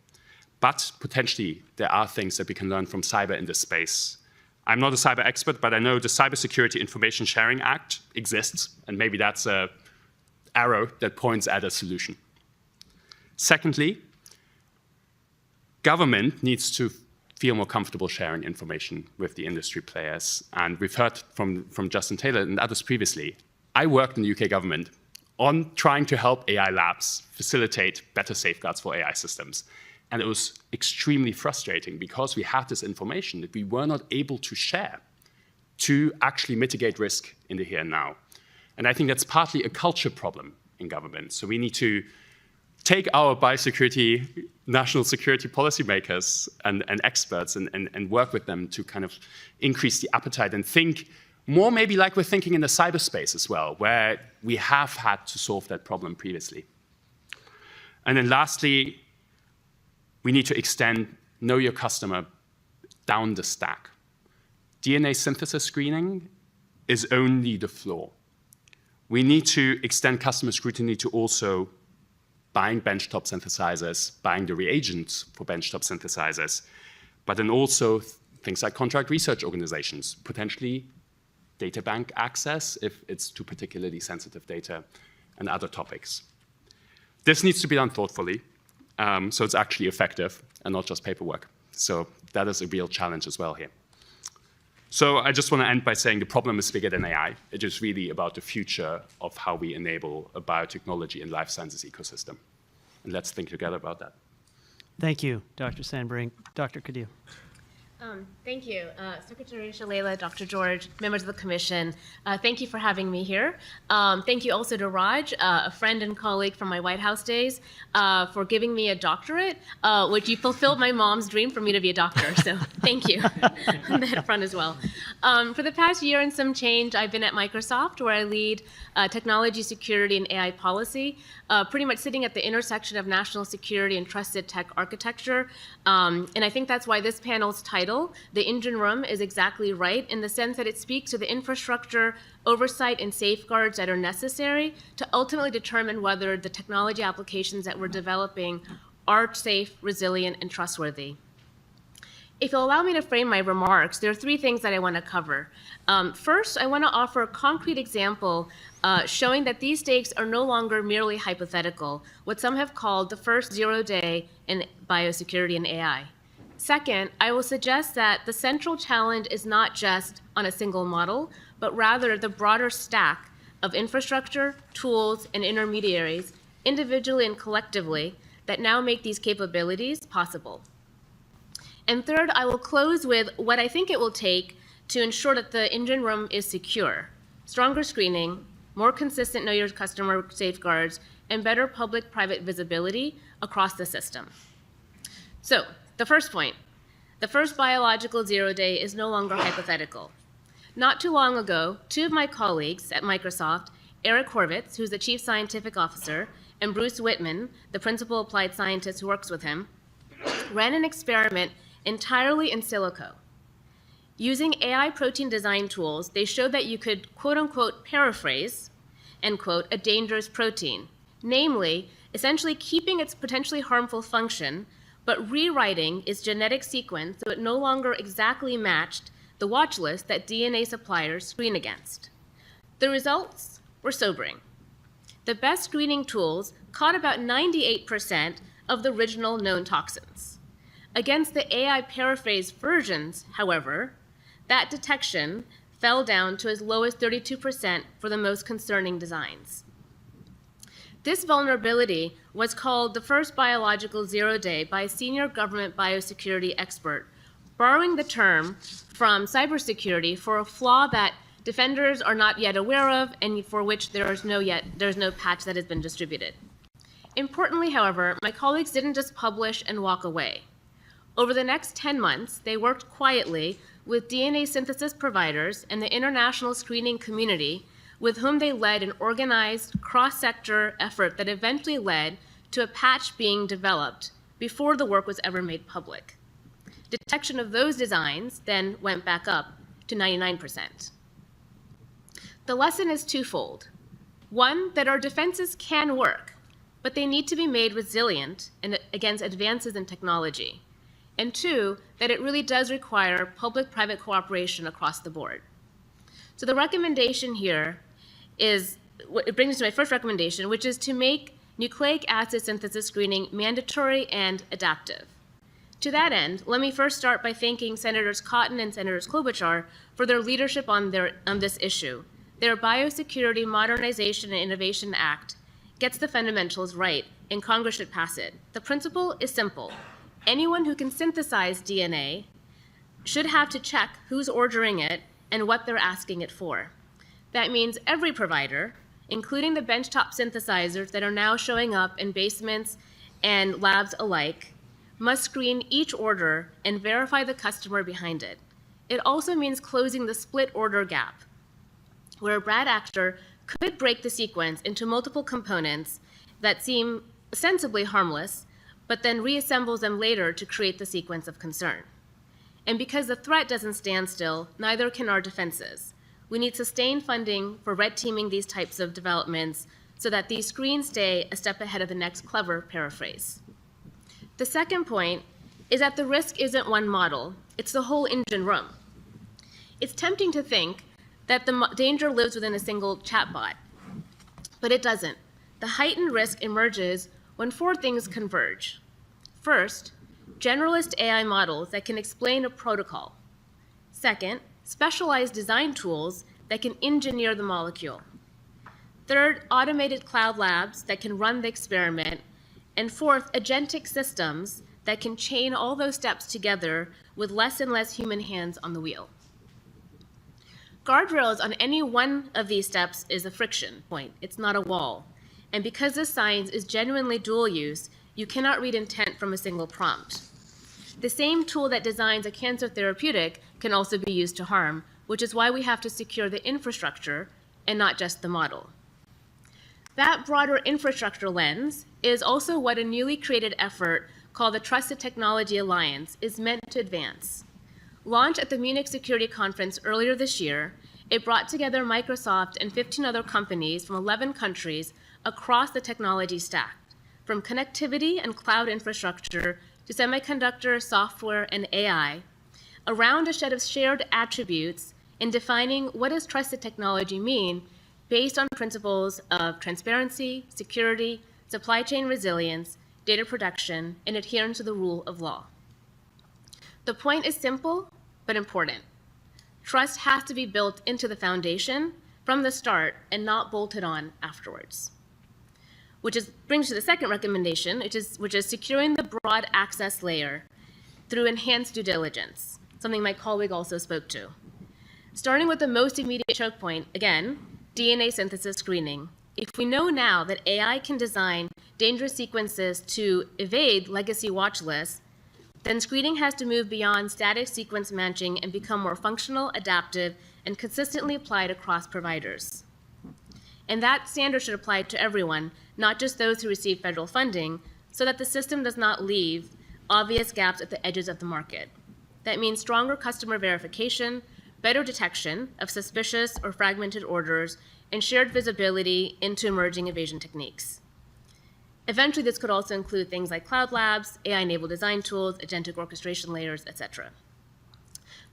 But potentially, there are things that we can learn from cyber in this space. I'm not a cyber expert, but I know the Cybersecurity Information Sharing Act exists, and maybe that's an arrow that points at a solution. Secondly, government needs to feel more comfortable sharing information with the industry players. And we've heard from Justin Taylor and others previously. I worked in the UK government on trying to help AI labs facilitate better safeguards for AI systems. And it was extremely frustrating because we had this information that we were not able to share to actually mitigate risk in the here and now. And I think that's partly a culture problem in government. So we need to take our biosecurity, national security policymakers and experts and work with them to kind of increase the appetite and think more maybe like we're thinking in the cyberspace as well, where we have had to solve that problem previously. And then lastly, we need to extend know your customer down the stack. DNA synthesis screening is only the floor. We need to extend customer scrutiny to also buying benchtop synthesizers, buying the reagents for benchtop synthesizers, but then also things like contract research organizations, potentially data bank access if it's to particularly sensitive data and other topics. This needs to be done thoughtfully, so it's actually effective and not just paperwork. So that is a real challenge as well here. So I just want to end by saying the problem is bigger than AI. It is really about the future of how we enable a biotechnology and life sciences ecosystem. And let's think together about that. Thank you, Dr. Sandbrink. Dr. Cadieux. Thank you. Secretary Shalala, Dr. George, members of the Commission, thank you for having me here. Thank you also to Raj, a friend and colleague from my White House days, for giving me a doctorate, which you fulfilled my mom's dream for me to be a doctor. So thank you on that front as well. For the past year and some change, I've been at Microsoft, where I lead technology security and AI policy, pretty much sitting at the intersection of national security and trusted tech architecture. And I think that's why this panel's title, The Engine Room, is exactly right in the sense that it speaks to the infrastructure, oversight, and safeguards that are necessary to ultimately determine whether the technology applications that we're developing are safe, resilient, and trustworthy. If you'll allow me to frame my remarks, there are three things that I want to cover. First, I want to offer a concrete example showing that these stakes are no longer merely hypothetical, what some have called the first 0 day in biosecurity and AI. Second, I will suggest that the central challenge is not just on a single model, but rather the broader stack of infrastructure, tools, and intermediaries, individually and collectively, that now make these capabilities possible. And third, I will close with what I think it will take to ensure that the engine room is secure: stronger screening, more consistent know your customer safeguards, and better public-private visibility across the system. So, the first point, the first biological 0 day is no longer hypothetical. Not too long ago, two of my colleagues at Microsoft, Eric Horvitz, who's the chief scientific officer, and Bruce Whitman, the principal applied scientist who works with him, ran an experiment entirely in silico. Using AI protein design tools, they showed that you could, quote unquote, paraphrase, end quote, a dangerous protein, namely, essentially keeping its potentially harmful function, but rewriting its genetic sequence so it no longer exactly matched the watch list that DNA suppliers screen against. The results were sobering. The best screening tools caught about 98% of the original known toxins. Against the AI paraphrase versions, however, that detection fell down to as low as 32% for the most concerning designs. This vulnerability was called the first biological 0 day by a senior government biosecurity expert, borrowing the term from cybersecurity for a flaw that defenders are not yet aware of and for which there's no patch that has been distributed. Importantly, however, my colleagues didn't just publish and walk away. Over the next 10 months, they worked quietly with DNA synthesis providers and the international screening community, with whom they led an organized cross-sector effort that eventually led to a patch being developed before the work was ever made public. Detection of those designs then went back up to 99%. The lesson is twofold. One, that our defenses can work, but they need to be made resilient against advances in technology. And two, that it really does require public-private cooperation across the board. So the recommendation here is, it brings me to my first recommendation, which is to make nucleic acid synthesis screening mandatory and adaptive. To that end, let me first start by thanking Senators Cotton and Senators Klobuchar for their leadership on this issue. Their Biosecurity Modernization and Innovation Act gets the fundamentals right, and Congress should pass it. The principle is simple. Anyone who can synthesize DNA should have to check who's ordering it and what they're asking it for. That means every provider, including the benchtop synthesizers that are now showing up in basements and labs alike, must screen each order and verify the customer behind it. It also means closing the split order gap, where a bad actor could break the sequence into multiple components that seem ostensibly harmless, but then reassembles them later to create the sequence of concern. And because the threat doesn't stand still, neither can our defenses. We need sustained funding for red teaming these types of developments so that these screens stay a step ahead of the next clever paraphrase. The second point is that the risk isn't one model, it's the whole engine room. It's tempting to think that the danger lives within a single chatbot, but it doesn't. The heightened risk emerges when four things converge. First, generalist AI models that can explain a protocol. Second, specialized design tools that can engineer the molecule. Third, automated cloud labs that can run the experiment. And fourth, agentic systems that can chain all those steps together with less and less human hands on the wheel. Guardrails on any one of these steps is a friction point. It's not a wall. And because this science is genuinely dual use, you cannot read intent from a single prompt. The same tool that designs a cancer therapeutic can also be used to harm, which is why we have to secure the infrastructure and not just the model. That broader infrastructure lens is also what a newly created effort called the Trusted Technology Alliance is meant to advance. Launched at the Munich Security Conference earlier this year, it brought together Microsoft and 15 other companies from 11 countries across the technology stack, from connectivity and cloud infrastructure to semiconductor, software, and AI, around a set of shared attributes in defining what does trusted technology mean based on principles of transparency, security, supply chain resilience, data protection, and adherence to the rule of law. The point is simple, but important. Trust has to be built into the foundation from the start and not bolted on afterwards. Which brings to the second recommendation, which is securing the broad access layer through enhanced due diligence, something my colleague also spoke to. Starting with the most immediate choke point, again, DNA synthesis screening. If we know now that AI can design dangerous sequences to evade legacy watch lists, then screening has to move beyond static sequence matching and become more functional, adaptive, and consistently applied across providers. And that standard should apply to everyone, not just those who receive federal funding, so that the system does not leave obvious gaps at the edges of the market. That means stronger customer verification, better detection of suspicious or fragmented orders, and shared visibility into emerging evasion techniques. Eventually, this could also include things like cloud labs, AI-enabled design tools, agentic orchestration layers, etc.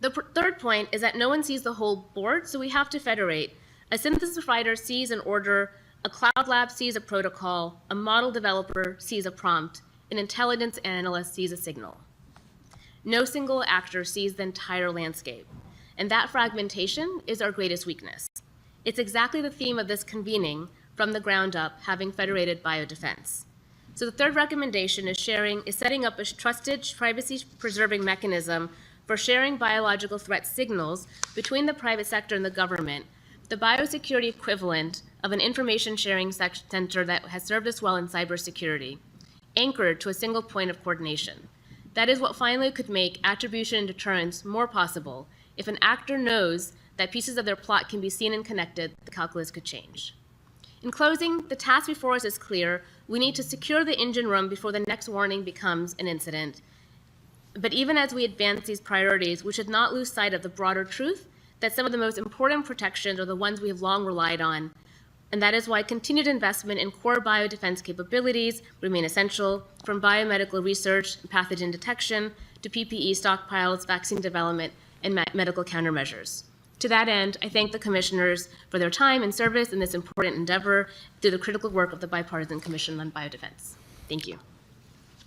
The third point is that no one sees the whole board, so we have to federate. A synthesis provider sees an order, a cloud lab sees a protocol, a model developer sees a prompt, an intelligence analyst sees a signal. No single actor sees the entire landscape, and that fragmentation is our greatest weakness. It's exactly the theme of this convening from the ground up, having federated biodefense. So the third recommendation is setting up a trusted, privacy-preserving mechanism for sharing biological threat signals between the private sector and the government, the biosecurity equivalent of an information sharing center that has served us well in cybersecurity, anchored to a single point of coordination. That is what finally could make attribution and deterrence more possible. If an actor knows that pieces of their plot can be seen and connected, the calculus could change. In closing, the task before us is clear. We need to secure the engine room before the next warning becomes an incident. But even as we advance these priorities, we should not lose sight of the broader truth that some of the most important protections are the ones we have long relied on. And that is why continued investment in core biodefense capabilities remain essential, from biomedical research and pathogen detection to PPE stockpiles, vaccine development, and medical countermeasures. To that end, I thank the commissioners for their time and service in this important endeavor through the critical work of the Bipartisan Commission on Biodefense. Thank you.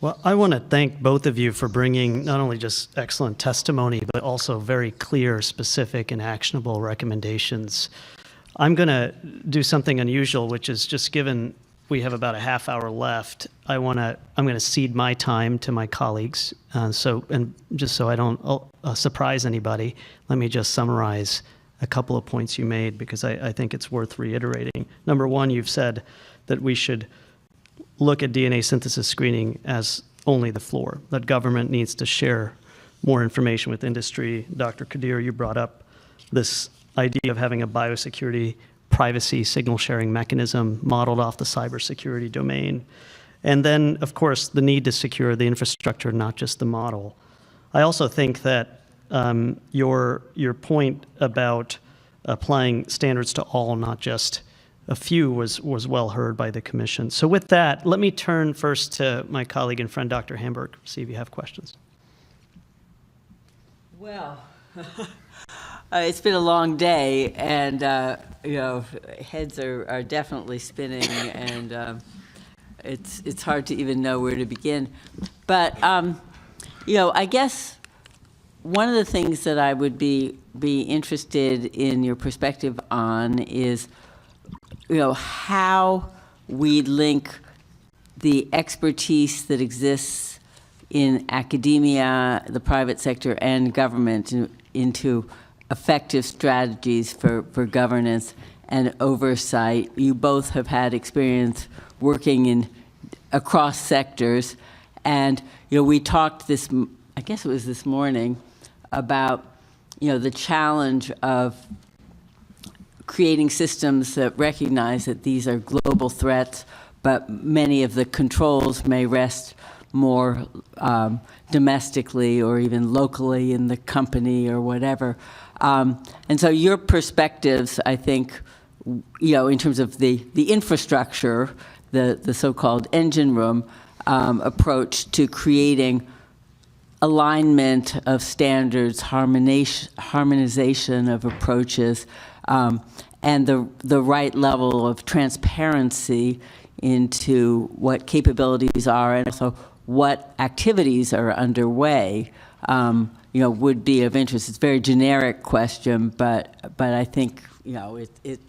Well, I want to thank both of you for bringing not only just excellent testimony, but also very clear, specific, and actionable recommendations. I'm going to do something unusual, which is just given we have about a half hour left, I'm going to cede my time to my colleagues. And just so I don't surprise anybody, let me just summarize a couple of points you made, because I think it's worth reiterating. Number one, you've said that we should look at DNA synthesis screening as only the floor, that government needs to share more information with industry. Dr. Kadir, you brought up this idea of having a biosecurity privacy signal sharing mechanism modeled off the cybersecurity domain. And then, of course, the need to secure the infrastructure, not just the model. I also think that your point about applying standards to all, not just a few, was well heard by the Commission. So with that, let me turn first to my colleague and friend, Dr. Hamburg, see if you have questions. Well, it's been a long day, and heads are definitely spinning, and it's hard to even know where to begin. But, I guess one of the things that I would be interested in your perspective on is, how we link the expertise that exists in academia, the private sector, and government into effective strategies for governance and oversight. You both have had experience working across sectors, and we talked I guess it was this morning, about the challenge of creating systems that recognize that these are global threats, but many of the controls may rest more domestically or even locally in the company or whatever. And so your perspectives, I think, in terms of the infrastructure, the so-called engine room approach to creating alignment of standards, harmonization of approaches, and the right level of transparency into what capabilities are and also what activities are underway, would be of interest. It's a very generic question, but I think, it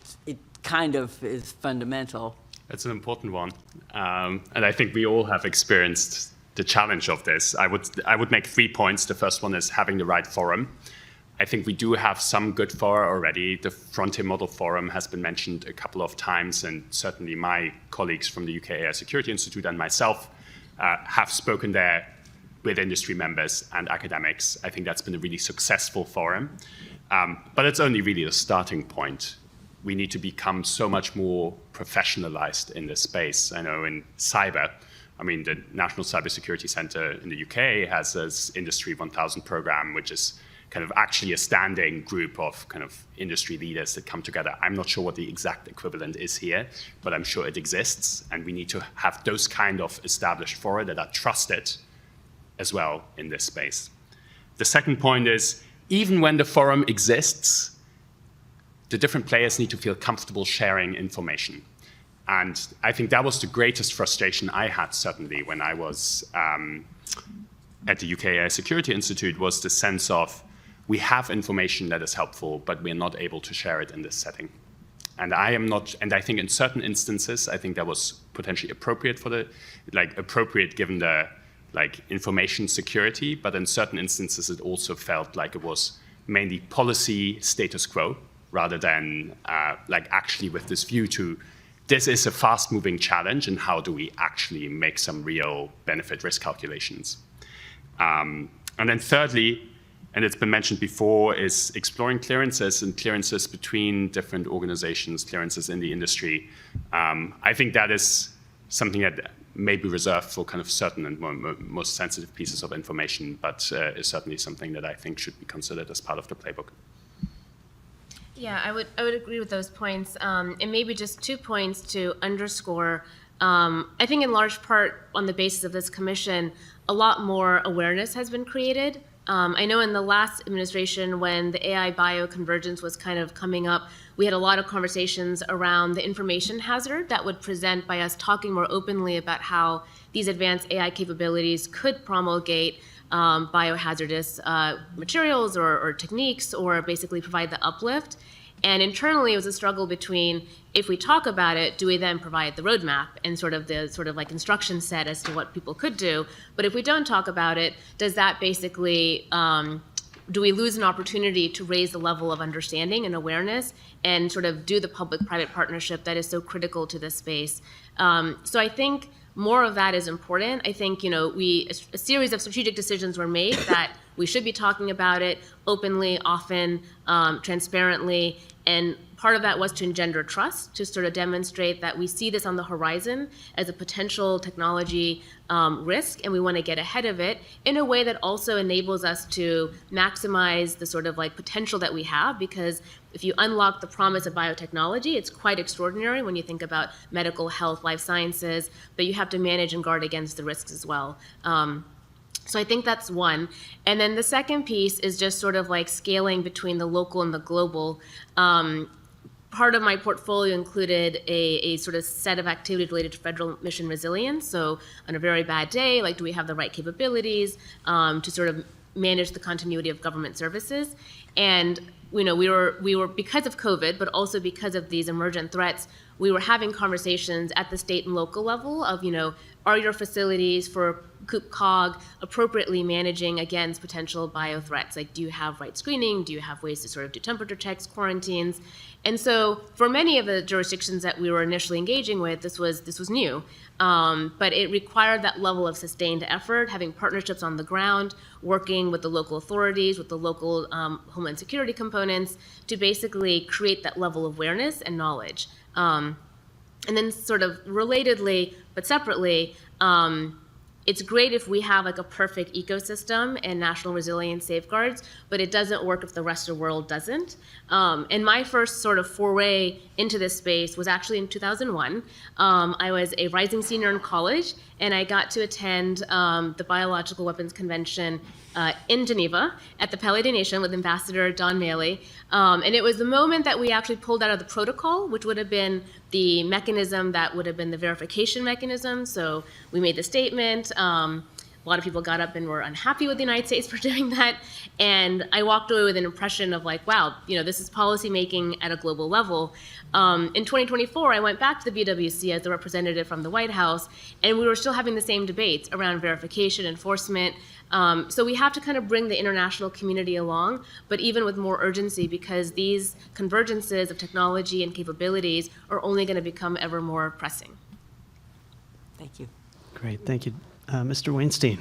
kind of is fundamental. It's an important one. And I think we all have experienced the challenge of this. I would make 3 points. The first one is having the right forum. I think we do have some good fora already. The Frontier Model Forum has been mentioned a couple of times, and certainly my colleagues from the UK AI Security Institute and myself have spoken there with industry members and academics. I think that's been a really successful forum. But it's only really the starting point. We need to become so much more professionalized in this space. I know in cyber, the National Cybersecurity Center in the UK has this Industry 1000 program, which is kind of actually a standing group of kind of industry leaders that come together. I'm not sure what the exact equivalent is here, but I'm sure it exists. And we need to have those kind of established fora that are trusted as well in this space. The second point is, even when the forum exists, the different players need to feel comfortable sharing information. And I think that was the greatest frustration I had, certainly, when I was at the UK AI Security Institute, was the sense of, we have information that is helpful, but we're not able to share it in this setting. And I think in certain instances, I think that was potentially appropriate appropriate given the information security, but in certain instances, it also felt like it was mainly policy status quo, rather than actually with this view to, this is a fast-moving challenge, and how do we actually make some real benefit-risk calculations? And then thirdly, and it's been mentioned before, is exploring clearances and clearances between different organizations, clearances in the industry. I think that is something that may be reserved for kind of certain and most sensitive pieces of information, but is certainly something that I think should be considered as part of the playbook. Yeah, I would agree with those points. And maybe just 2 points to underscore. I think in large part on the basis of this commission, a lot more awareness has been created. I know in the last administration, when the AI bioconvergence was kind of coming up, we had a lot of conversations around the information hazard that would present by us talking more openly about how these advanced AI capabilities could promulgate biohazardous materials or techniques, or basically provide the uplift. And internally, it was a struggle between, if we talk about it, do we then provide the roadmap and the instruction set as to what people could do? But if we don't talk about it, does that basically, do we lose an opportunity to raise the level of understanding and awareness and do the public-private partnership that is so critical to this space? So I think more of that is important. I think, a series of strategic decisions were made that we should be talking about it openly, often, transparently, and part of that was to engender trust, to demonstrate that we see this on the horizon as a potential technology risk, and we want to get ahead of it in a way that also enables us to maximize the potential that we have, because if you unlock the promise of biotechnology, it's quite extraordinary when you think about medical, health, life sciences, but you have to manage and guard against the risks as well. So I think that's one. And then the second piece is just scaling between the local and the global. part of my portfolio included a sort of set of activities related to federal mission resilience. So on a very bad day, like, do we have the right capabilities to sort of manage the continuity of government services? And we were because of COVID, but also because of these emergent threats, we were having conversations at the state and local level of, are your facilities for COOP-COG appropriately managing against potential bio threats? Like, do you have right screening? Do you have ways to sort of do temperature checks, quarantines? And so for many of the jurisdictions that we were initially engaging with, this was new. But it required that level of sustained effort, having partnerships on the ground, working with the local authorities, with the local Homeland Security components, to basically create that level of awareness and knowledge. And then sort of relatedly, but separately, it's great if we have like a perfect ecosystem and national resilience safeguards, but it doesn't work if the rest of the world doesn't. And my first sort of foray into this space was actually in 2001. I was a rising senior in college, and I got to attend the Biological Weapons Convention in Geneva at the Palais des Nations with Ambassador Don Maley. And it was the moment that we actually pulled out of the protocol, which would have been the mechanism that would have been the verification mechanism. So we made the statement. A lot of people got up and were unhappy with the United States for doing that. And I walked away with an impression of like, wow, this is policy making at a global level. In 2024, I went back to the BWC as the representative from the White House, and we were still having the same debates around verification, enforcement. So we have to kind of bring the international community along, but even with more urgency, because these convergences of technology and capabilities are only going to become ever more pressing. Thank you. Great, thank you. Mr. Weinstein.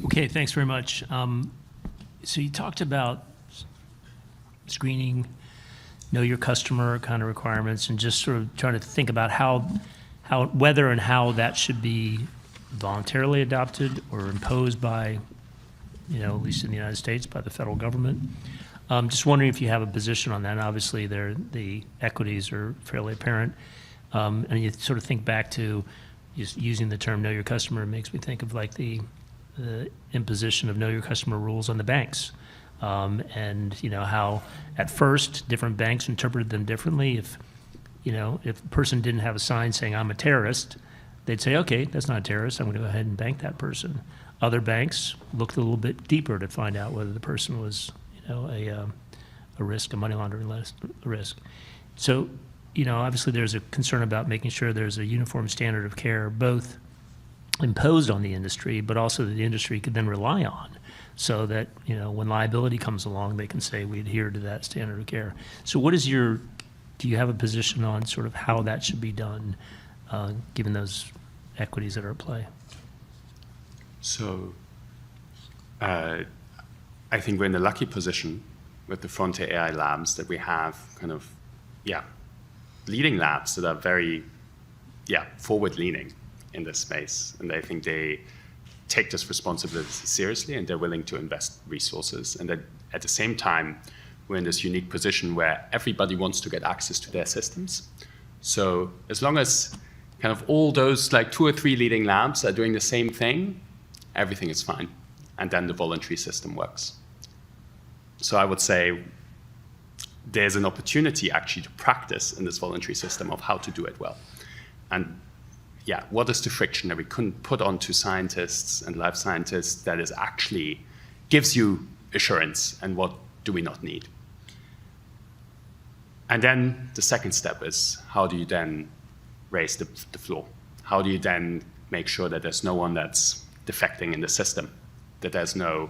Okay, thanks very much. So you talked about screening, know your customer kind of requirements, and just sort of trying to think about how whether and how that should be voluntarily adopted or imposed by, at least in the United States, by the federal government. Just wondering if you have a position on that. And obviously, the equities are fairly apparent. And you sort of think back to just using the term know your customer makes me think of like the imposition of know your customer rules on the banks. And how at first different banks interpreted them differently. If a person didn't have a sign saying I'm a terrorist, they'd say, okay, that's not a terrorist, I'm going to go ahead and bank that person. Other banks looked a little bit deeper to find out whether the person was a risk, a money laundering risk. So obviously there's a concern about making sure there's a uniform standard of care, both imposed on the industry, but also that the industry could then rely on, so that, when liability comes along, they can say we adhere to that standard of care. So do you have a position on sort of how that should be done, given those equities that are at play? So I think we're in the lucky position with the Frontier AI labs that we have kind of, leading labs that are very, forward-leaning in this space. And I think they take this responsibility seriously, and they're willing to invest resources. And that at the same time, we're in this unique position where everybody wants to get access to their systems. So as long as kind of all those like 2 or 3 leading labs are doing the same thing, everything is fine. And then the voluntary system works. So I would say there's an opportunity actually to practice in this voluntary system of how to do it well. And what is the friction that we couldn't put onto scientists and life scientists that is actually gives you assurance, and what do we not need? And then the second step is, how do you then raise the floor? How do you then make sure that there's no one that's defecting in the system, that there's no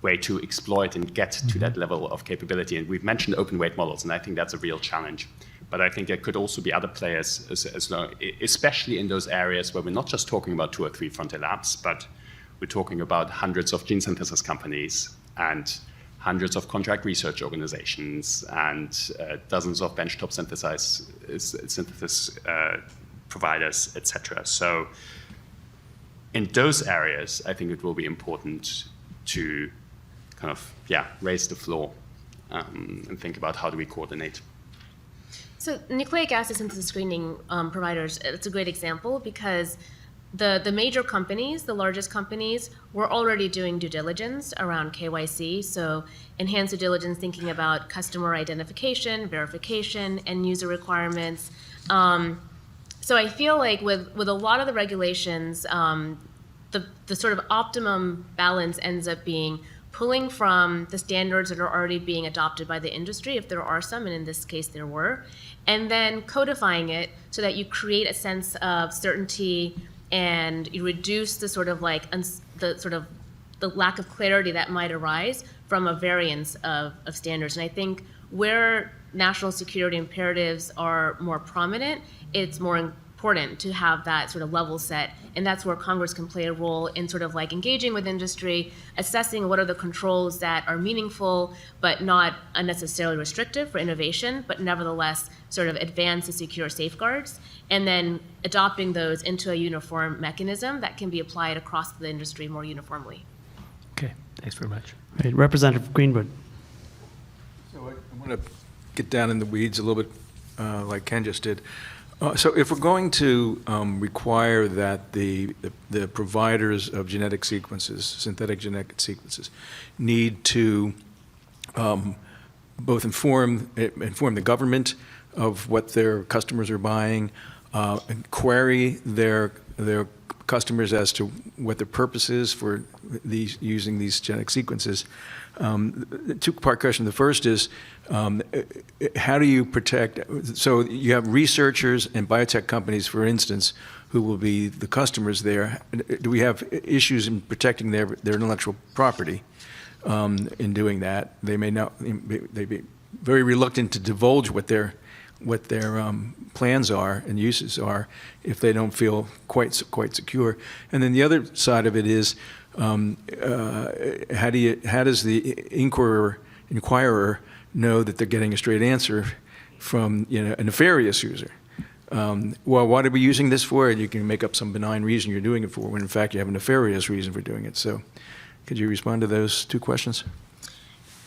way to exploit and get to that level of capability? And we've mentioned open weight models, and I think that's a real challenge. But I think there could also be other players, especially in those areas where we're not just talking about 2 or 3 frontier labs, but we're talking about hundreds of gene synthesis companies and hundreds of contract research organizations and dozens of benchtop synthesis providers, etc. So in those areas, I think it will be important to kind of, raise the floor and think about how do we coordinate. So nucleic acid synthesis screening providers, it's a great example, because the major companies, the largest companies, were already doing due diligence around KYC. So enhanced due diligence, thinking about customer identification, verification, end user requirements. So I feel like with a lot of the regulations, the sort of optimum balance ends up being pulling from the standards that are already being adopted by the industry, if there are some, and in this case there were, and then codifying it so that you create a sense of certainty and you reduce the sort of like the lack of clarity that might arise from a variance of standards. And I think where national security imperatives are more prominent, it's more important to have that sort of level set, and that's where Congress can play a role in sort of like engaging with industry, assessing what are the controls that are meaningful but not unnecessarily restrictive for innovation, but nevertheless sort of advance the secure safeguards, and then adopting those into a uniform mechanism that can be applied across the industry more uniformly. Okay, thanks very much. Right, Representative Greenwood. So I want to get down in the weeds a little bit, like Ken just did. So if we're going to require that the providers of genetic sequences, synthetic genetic sequences, need to both inform the government of what their customers are buying, and query their customers as to what the purpose is for using these genetic sequences. The two-part question. The first is, how do you protect? So you have researchers and biotech companies, for instance, who will be the customers there. Do we have issues in protecting their intellectual property in doing that? They may not. They'd be very reluctant to divulge what their plans are and uses are if they don't feel quite secure. And then the other side of it is, how does the inquirer know that they're getting a straight answer from a nefarious user? Well, what are we using this for? And you can make up some benign reason you're doing it for, when in fact you have a nefarious reason for doing it. So, could you respond to those two questions?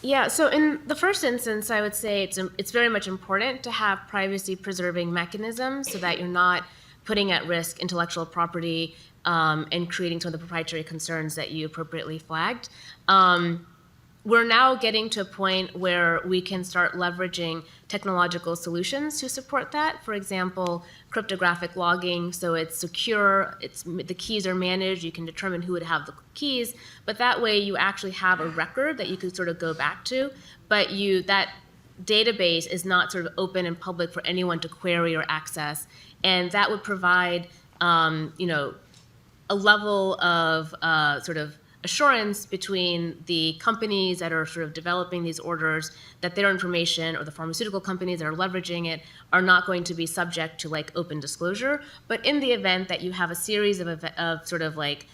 Yeah, so in the first instance, I would say it's very much important to have privacy-preserving mechanisms so that you're not putting at risk intellectual property and creating some of the proprietary concerns that you appropriately flagged. We're now getting to a point where we can start leveraging technological solutions to support that. For example, cryptographic logging, so it's secure, the keys are managed, you can determine who would have the keys, but that way you actually have a record that you can sort of go back to, but that database is not sort of open and public for anyone to query or access, and that would provide a level of sort of assurance between the companies that are sort of developing these orders that their information, or the pharmaceutical companies that are leveraging it, are not going to be subject to like open disclosure. But in the event that you have a series of sort of like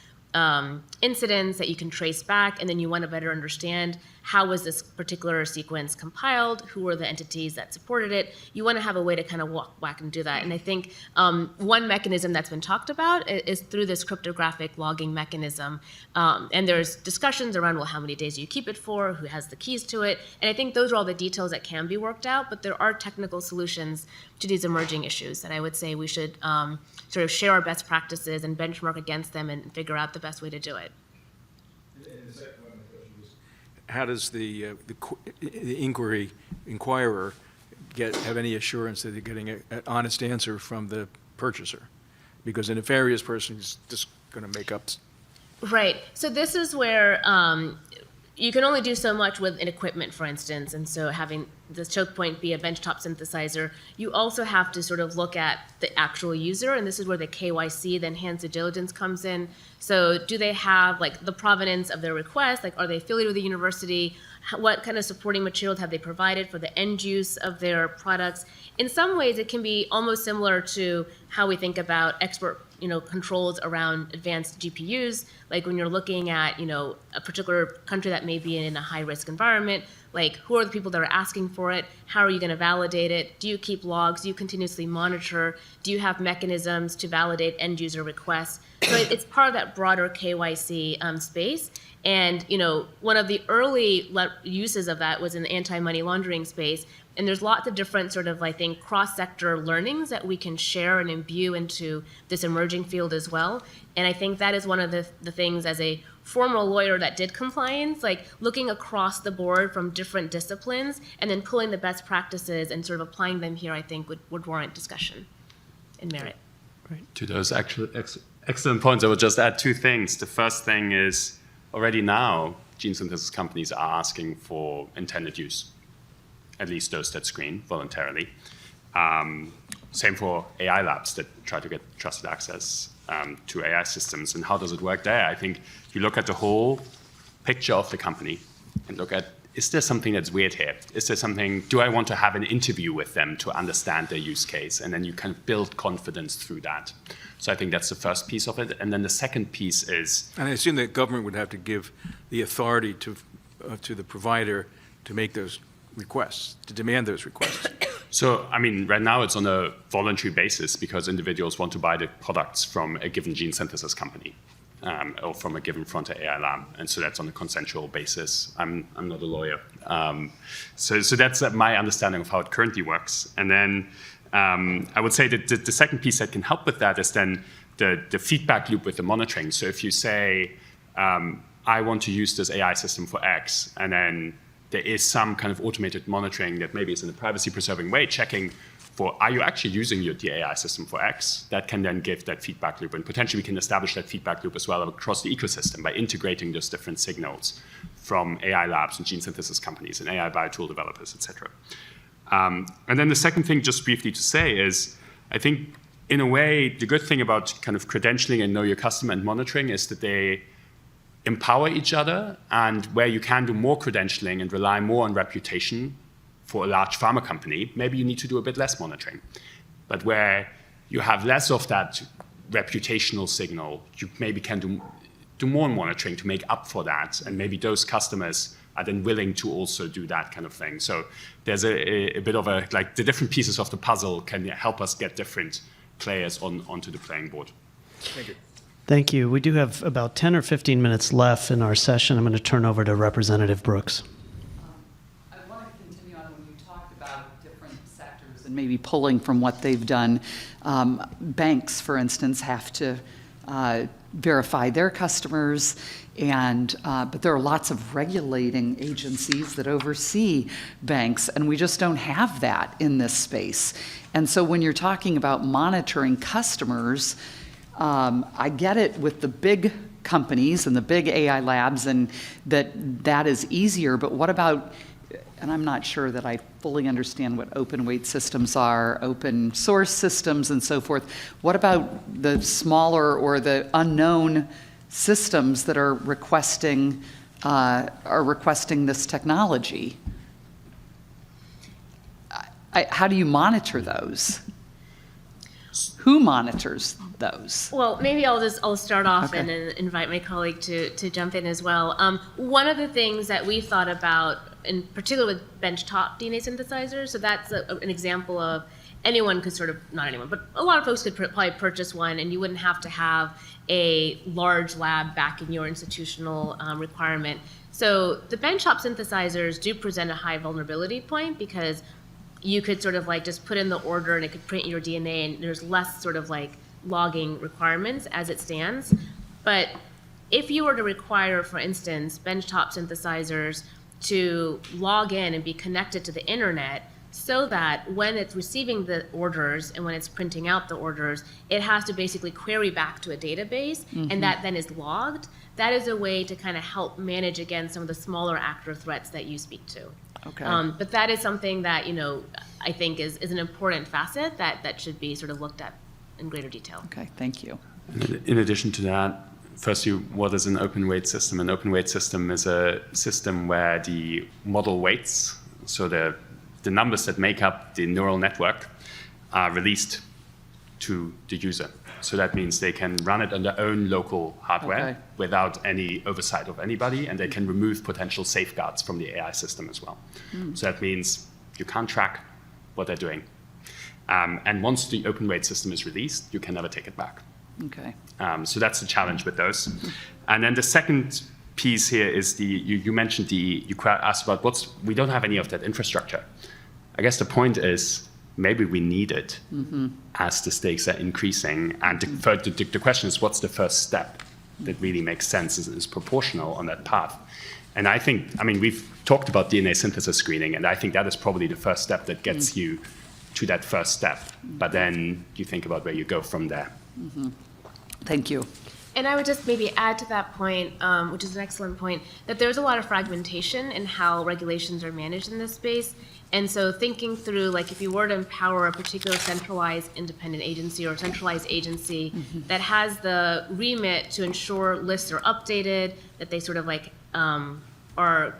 incidents that you can trace back, and then you want to better understand how was this particular sequence compiled, who were the entities that supported it, you want to have a way to kind of walk back and do that. And I think one mechanism that's been talked about is through this cryptographic logging mechanism. And there's discussions around, well, how many days do you keep it for, who has the keys to it? And I think those are all the details that can be worked out, but there are technical solutions to these emerging issues that I would say we should sort of share our best practices and benchmark against them and figure out the best way to do it. How does the inquirer have any assurance that they're getting an honest answer from the purchaser? Because a nefarious person is just going to make up. Right. So this is where you can only do so much with an equipment, for instance, and so having the choke point be a benchtop synthesizer, you also have to sort of look at the actual user, and this is where the KYC, the enhanced due diligence, comes in. So do they have like the provenance of their request? Like, are they affiliated with the university? What kind of supporting materials have they provided for the end use of their products? In some ways, it can be almost similar to how we think about export controls around advanced GPUs. Like when you're looking at, a particular country that may be in a high-risk environment, Like, who are the people that are asking for it? How are you going to validate it? Do you keep logs? Do you continuously monitor? Do you have mechanisms to validate end user requests? So it's part of that broader KYC space. And, you know, one of the early uses of that was in the anti-money laundering space. And there's lots of different sort of, I think, cross-sector learnings that we can share and imbue into this emerging field as well. And I think that is one of the things as a former lawyer that did compliance, like looking across the board from different disciplines and then pulling the best practices and sort of applying them here, I think would warrant discussion and merit. To those excellent points, I would just add two things. The first thing is already now, gene synthesis companies are asking for intended use, at least those that screen voluntarily. Same for AI labs that try to get trusted access to AI systems. And how does it work there? I think you look at the whole picture of the company and look at, is there something that's weird here? Is there something, do I want to have an interview with them to understand their use case? And then you kind of build confidence through that. So I think that's the first piece of it. And then the second piece is... And I assume that government would have to give the authority to the provider to make those requests, to demand those requests. So, I mean, right now it's on a voluntary basis because individuals want to buy the products from a given gene synthesis company or from a given frontier AI lab. And so that's on a consensual basis. I'm not a lawyer. So that's my understanding of how it currently works. And then I would say that the second piece that can help with that is then the feedback loop with the monitoring. So if you say, I want to use this AI system for X, and then there is some kind of automated monitoring that maybe is in a privacy-preserving way, checking for, are you actually using the AI system for X? That can then give that feedback loop. And potentially we can establish that feedback loop as well across the ecosystem by integrating those different signals from AI labs and gene synthesis companies and AI biotool developers, et cetera. And then the second thing, just briefly to say, is I think, in a way, the good thing about kind of credentialing and know your customer and monitoring is that they empower each other, and where you can do more credentialing and rely more on reputation for a large pharma company, maybe you need to do a bit less monitoring. But where you have less of that reputational signal, you maybe can do more monitoring to make up for that, and maybe those customers are then willing to also do that kind of thing. So there's a bit of a, like, the different pieces of the puzzle can help us get different players onto the playing board. Thank you. Thank you. We do have about 10 or 15 minutes left in our session. I'm going to turn over to Representative Brooks. I want to continue on when you talked about different sectors and maybe pulling from what they've done. Banks, for instance, have to verify their customers, but there are lots of regulating agencies that oversee banks, and we just don't have that in this space. And so when you're talking about monitoring customers, I get it with the big companies and the big AI labs, and that is easier, but what about, and I'm not sure that I fully understand what open weight systems are, open source systems and so forth. What about the smaller or the unknown systems that are requesting this technology? How do you monitor those? Who monitors those? Well, maybe I'll start off Okay. and then invite my colleague to jump in as well. One of the things that we thought about, in particular with benchtop DNA synthesizers, so that's an example of anyone could sort of, not anyone, but a lot of folks could probably purchase one, and you wouldn't have to have a large lab backing your institutional requirement. So the benchtop synthesizers do present a high vulnerability point because you could sort of like just put in the order and it could print your DNA, and there's less sort of like logging requirements as it stands. But if you were to require, for instance, benchtop synthesizers to log in and be connected to the internet so that when it's receiving the orders and when it's printing out the orders, it has to basically query back to a database, and that then is logged, that is a way to kind of help manage against some of the smaller actor threats that you speak to. Okay. But that is something that, I think is an important facet that should be sort of looked at in greater detail. Okay, thank you. In addition to that, firstly, what is an open weight system? An open weight system is a system where the model weights, so the numbers that make up the neural network, are released to the user. So that means they can run it on their own local hardware Okay. without any oversight of anybody, and they can remove potential safeguards from the AI system as well. So that means you can't track what they're doing. And once the open weight system is released, you can never take it back. Okay. So that's the challenge with those. And then the second piece here is you mentioned you asked about we don't have any of that infrastructure. I guess the point is maybe we need it as the stakes are increasing. And the question is, what's the first step that really makes sense, is proportional on that path? And I mean, we've talked about DNA synthesis screening, and I think that is probably the first step that gets you to that first step. But then you think about where you go from there. Thank you. And I would just maybe add to that point, which is an excellent point, that there's a lot of fragmentation in how regulations are managed in this space. And so thinking through, like, if you were to empower a particular centralized independent agency or centralized agency that has the remit to ensure lists are updated, that they sort of like are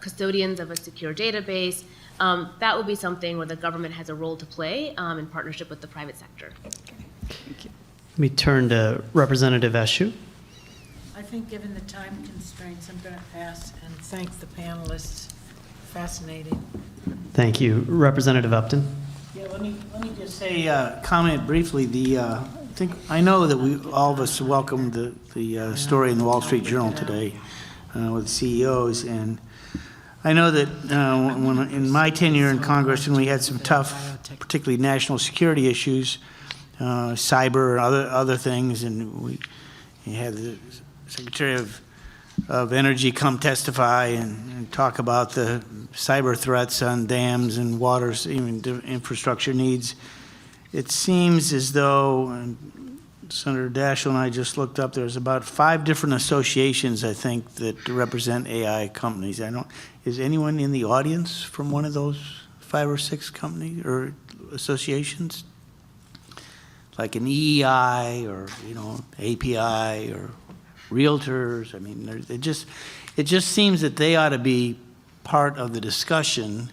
custodians of a secure database, that would be something where the government has a role to play in partnership with the private sector. Thank you. Let me turn to Representative Eshu. I think given the time constraints, I'm going to pass and thank the panelists. Fascinating. Thank you. Representative Upton. Yeah, let me just say, comment briefly. I know that all of us welcomed the story in the Wall Street Journal today with CEOs, and I know that when in my tenure in Congress, and we had some tough, particularly national security issues, cyber and other things, and we had the Secretary of Energy come testify and talk about the cyber threats on dams and waters, even infrastructure needs. It seems as though, and Senator Daschle and I just looked up, there's about 5 different associations, I think, that represent AI companies. Is anyone in the audience from one of those 5 or 6 companies or associations? Like an EEI or, API or realtors. I mean, it just seems that they ought to be part of the discussion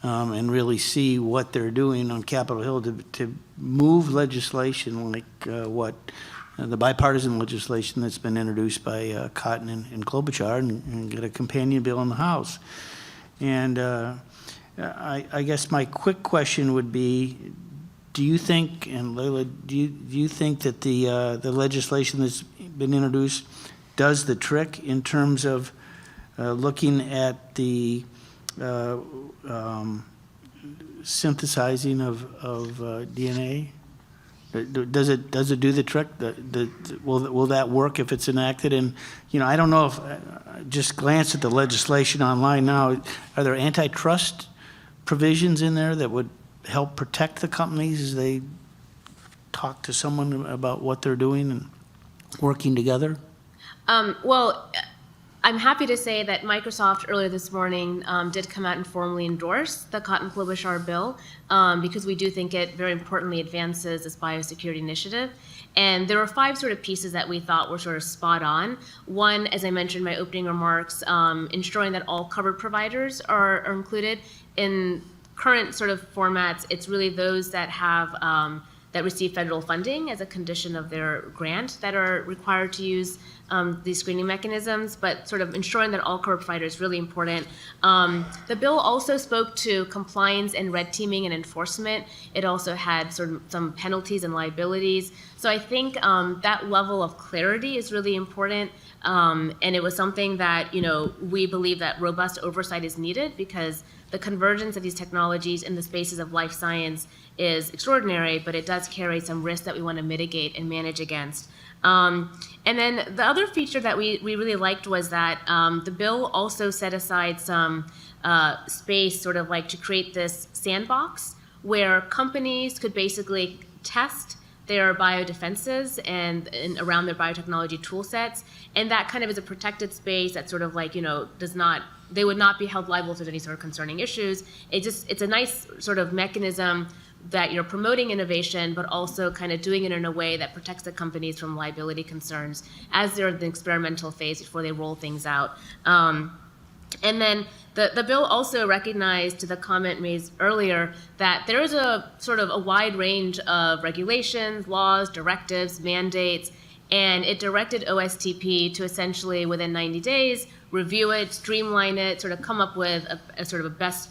and really see what they're doing on Capitol Hill to move legislation like the bipartisan legislation that's been introduced by Cotton and Klobuchar and get a companion bill in the House. And I guess my quick question would be, do you think, and Leila, do you think that the legislation that's been introduced does the trick in terms of looking at the synthesizing of DNA? Does it do the trick? Will that work if it's enacted? And I don't know if just glance at the legislation online now. Are there antitrust provisions in there that would help protect the companies as they talk to someone about what they're doing and working together? Well, I'm happy to say that Microsoft earlier this morning did come out and formally endorse the Cotton-Klobuchar bill because we do think it very importantly advances this biosecurity initiative. And there were 5 sort of pieces that we thought were sort of spot on. One, as I mentioned in my opening remarks, ensuring that all covered providers are included. In current sort of formats, it's really those that have that receive federal funding as a condition of their grant that are required to use these screening mechanisms, but sort of ensuring that all covered providers is really important. The bill also spoke to compliance and red teaming and enforcement. It also had sort of some penalties and liabilities. So I think that level of clarity is really important. And it was something that, we believe that robust oversight is needed because the convergence of these technologies in the spaces of life science is extraordinary, but it does carry some risks that we want to mitigate and manage against. And then the other feature that we really liked was that the bill also set aside some space sort of like to create this sandbox where companies could basically test their biodefenses and around their biotechnology tool sets. And that kind of is a protected space that sort of like, they would not be held liable to any sort of concerning issues. It's a nice sort of mechanism that you're promoting innovation, but also kind of doing it in a way that protects the companies from liability concerns as they're in the experimental phase before they roll things out. And then the bill also recognized, to the comment raised earlier, that there is a sort of a wide range of regulations, laws, directives, mandates, and it directed OSTP to essentially, within 90 days, review it, streamline it, sort of come up with a sort of a best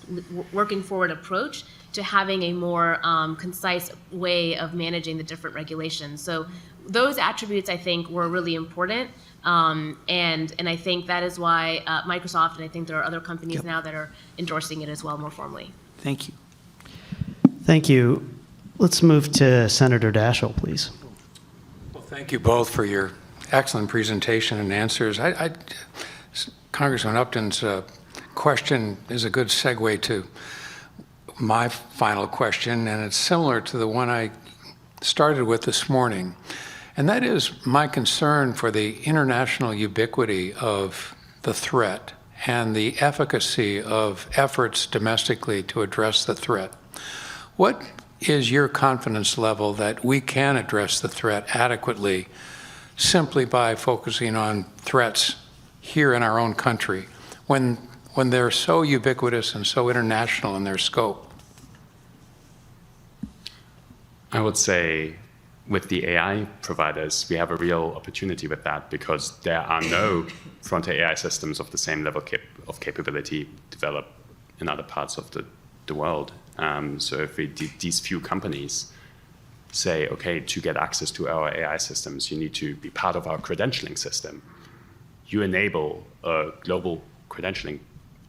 working forward approach to having a more concise way of managing the different regulations. So those attributes, I think, were really important. And I think that is why Microsoft, and I think there are other companies now that are endorsing it as well more formally. Thank you. Thank you. Let's move to Senator Daschle, please. Well, thank you both for your excellent presentation and answers. Congressman Upton's question is a good segue to my final question, and it's similar to the one I started with this morning. And that is my concern for the international ubiquity of the threat and the efficacy of efforts domestically to address the threat. What is your confidence level that we can address the threat adequately simply by focusing on threats here in our own country when they're so ubiquitous and so international in their scope? I would say with the AI providers, we have a real opportunity with that because there are no frontier AI systems of the same level of capability developed in other parts of the world. So if these few companies say, okay, to get access to our AI systems, you need to be part of our credentialing system, you enable a global credentialing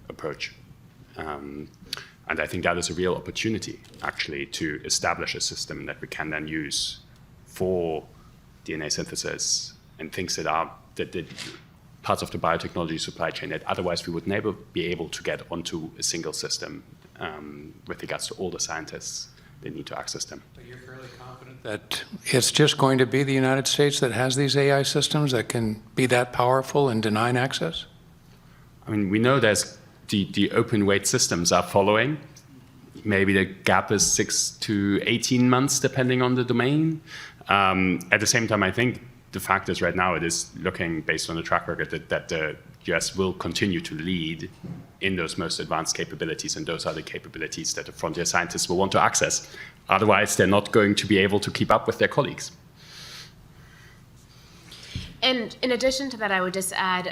approach. And I think that is a real opportunity, actually, to establish a system that we can then use for DNA synthesis and things that are the parts of the biotechnology supply chain that otherwise we would never be able to get onto a single system with regards to all the scientists that need to access them. But you're fairly confident that it's just going to be the United States that has these AI systems that can be that powerful in denying access? I mean, we know there's the open weight systems are following. Maybe the gap is 6 to 18 months, depending on the domain. At the same time, I think the fact is right now it is looking, based on the track record, that the US will continue to lead in those most advanced capabilities, and those are the capabilities that the frontier scientists will want to access. Otherwise, they're not going to be able to keep up with their colleagues. And in addition to that, I would just add,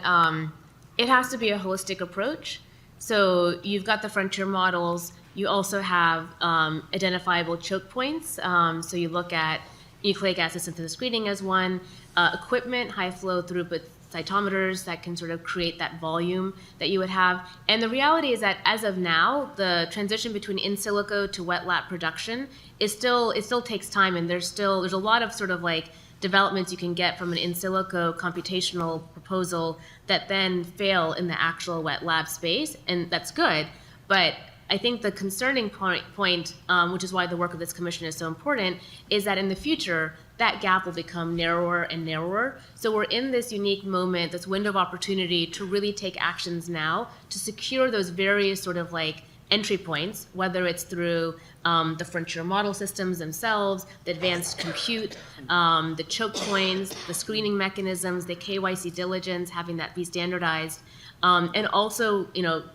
it has to be a holistic approach. So you've got the frontier models. You also have identifiable choke points. So you look at nucleic acid synthesis screening as one, equipment, high flow throughput cytometers that can sort of create that volume that you would have. And the reality is that as of now, the transition between in silico to wet lab production it still takes time, and there's a lot of sort of like developments you can get from an in silico computational proposal that then fail in the actual wet lab space, and that's good. But I think the concerning point, which is why the work of this commission is so important, is that in the future, that gap will become narrower and narrower. So we're in this unique moment, this window of opportunity to really take actions now to secure those various sort of like entry points, whether it's through the frontier model systems themselves, the advanced compute, the choke points, the screening mechanisms, the KYC diligence, having that be standardized, and also,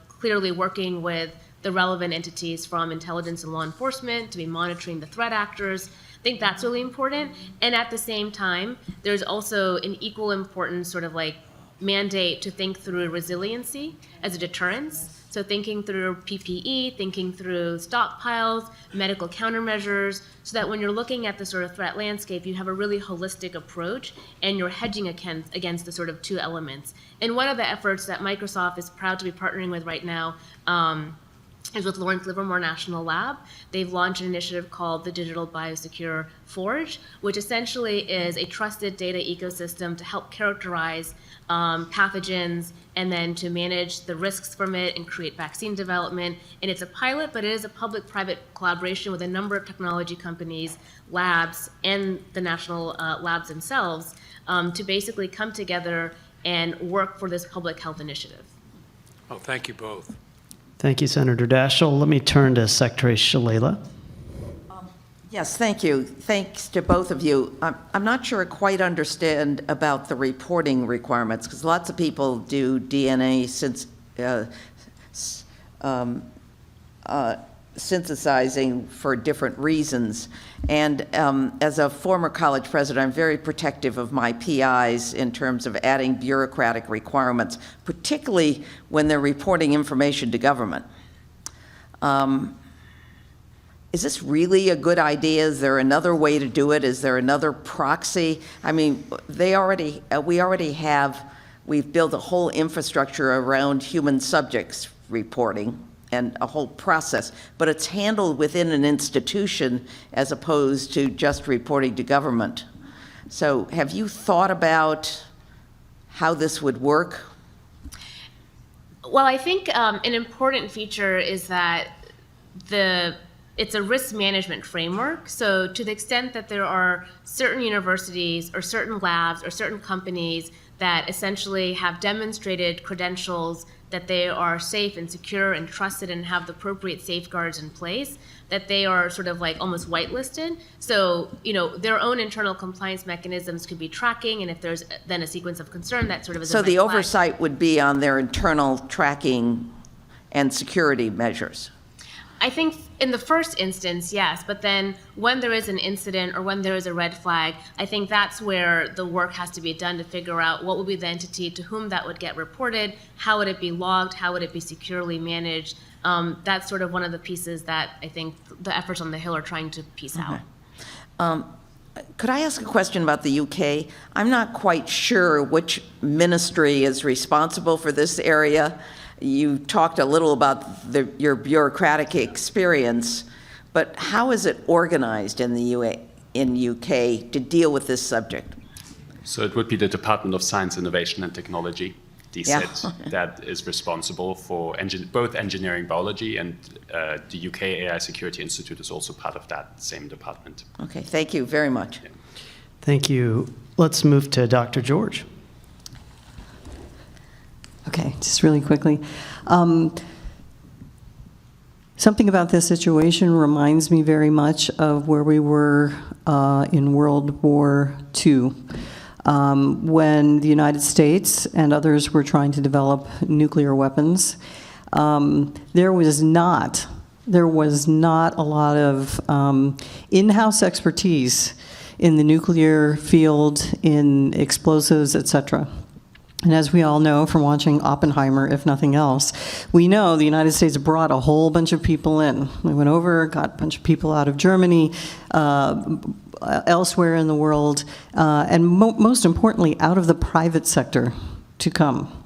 clearly working with the relevant entities from intelligence and law enforcement to be monitoring the threat actors. I think that's really important. And at the same time, there's also an equal importance sort of like mandate to think through resiliency as a deterrence. So thinking through PPE, thinking through stockpiles, medical countermeasures, so that when you're looking at the sort of threat landscape, you have a really holistic approach and you're hedging against the sort of two elements. And one of the efforts that Microsoft is proud to be partnering with right now is with Lawrence Livermore National Lab. They've launched an initiative called the Digital Biosecure Forge, which essentially is a trusted data ecosystem to help characterize pathogens and then to manage the risks from it and create vaccine development. And it's a pilot, but it is a public-private collaboration with a number of technology companies, labs, and the national labs themselves to basically come together and work for this public health initiative. Oh, thank you both. Thank you, Senator Daschle. Let me turn to Secretary Shalala. Yes, thank you. Thanks to both of you. I'm not sure I quite understand about the reporting requirements, because lots of people do DNA synthesizing for different reasons. And as a former college president, I'm very protective of my PIs in terms of adding bureaucratic requirements, particularly when they're reporting information to government. Is this really a good idea? Is there another way to do it? Is there another proxy? I mean, we've built a whole infrastructure around human subjects reporting and a whole process, but it's handled within an institution as opposed to just reporting to government. So have you thought about how this would work? Well, I think an important feature is that it's a risk management framework. So to the extent that there are certain universities or certain labs or certain companies that essentially have demonstrated credentials that they are safe and secure and trusted and have the appropriate safeguards in place, that they are sort of like almost whitelisted. So, their own internal compliance mechanisms could be tracking, and if there's then a sequence of concern, that sort of is a So red the flag. oversight would be on their internal tracking and security measures? I think in the first instance, yes, but then when there is an incident or when there is a red flag, I think that's where the work has to be done to figure out what would be the entity to whom that would get reported, how would it be logged, how would it be securely managed. That's sort of one of the pieces that I think the efforts on the Hill are trying to piece out. Could I ask a question about the UK? I'm not quite sure which ministry is responsible for this area. You talked a little about your bureaucratic experience, but how is it organized in the UK to deal with this subject? So it would be the Department of Science, Innovation and Technology, DSIT, that is responsible for both engineering biology, and the UK AI Security Institute is also part of that same department. Okay, thank you very much. Yeah. Thank you. Let's move to Dr. George. Okay, just really quickly. Something about this situation reminds me very much of where we were in World War II, when the United States and others were trying to develop nuclear weapons. There was not a lot of in-house expertise in the nuclear field, in explosives, et cetera. And as we all know from watching Oppenheimer, if nothing else, we know the United States brought a whole bunch of people in. We went over, got a bunch of people out of Germany, elsewhere in the world, and most importantly, out of the private sector to come.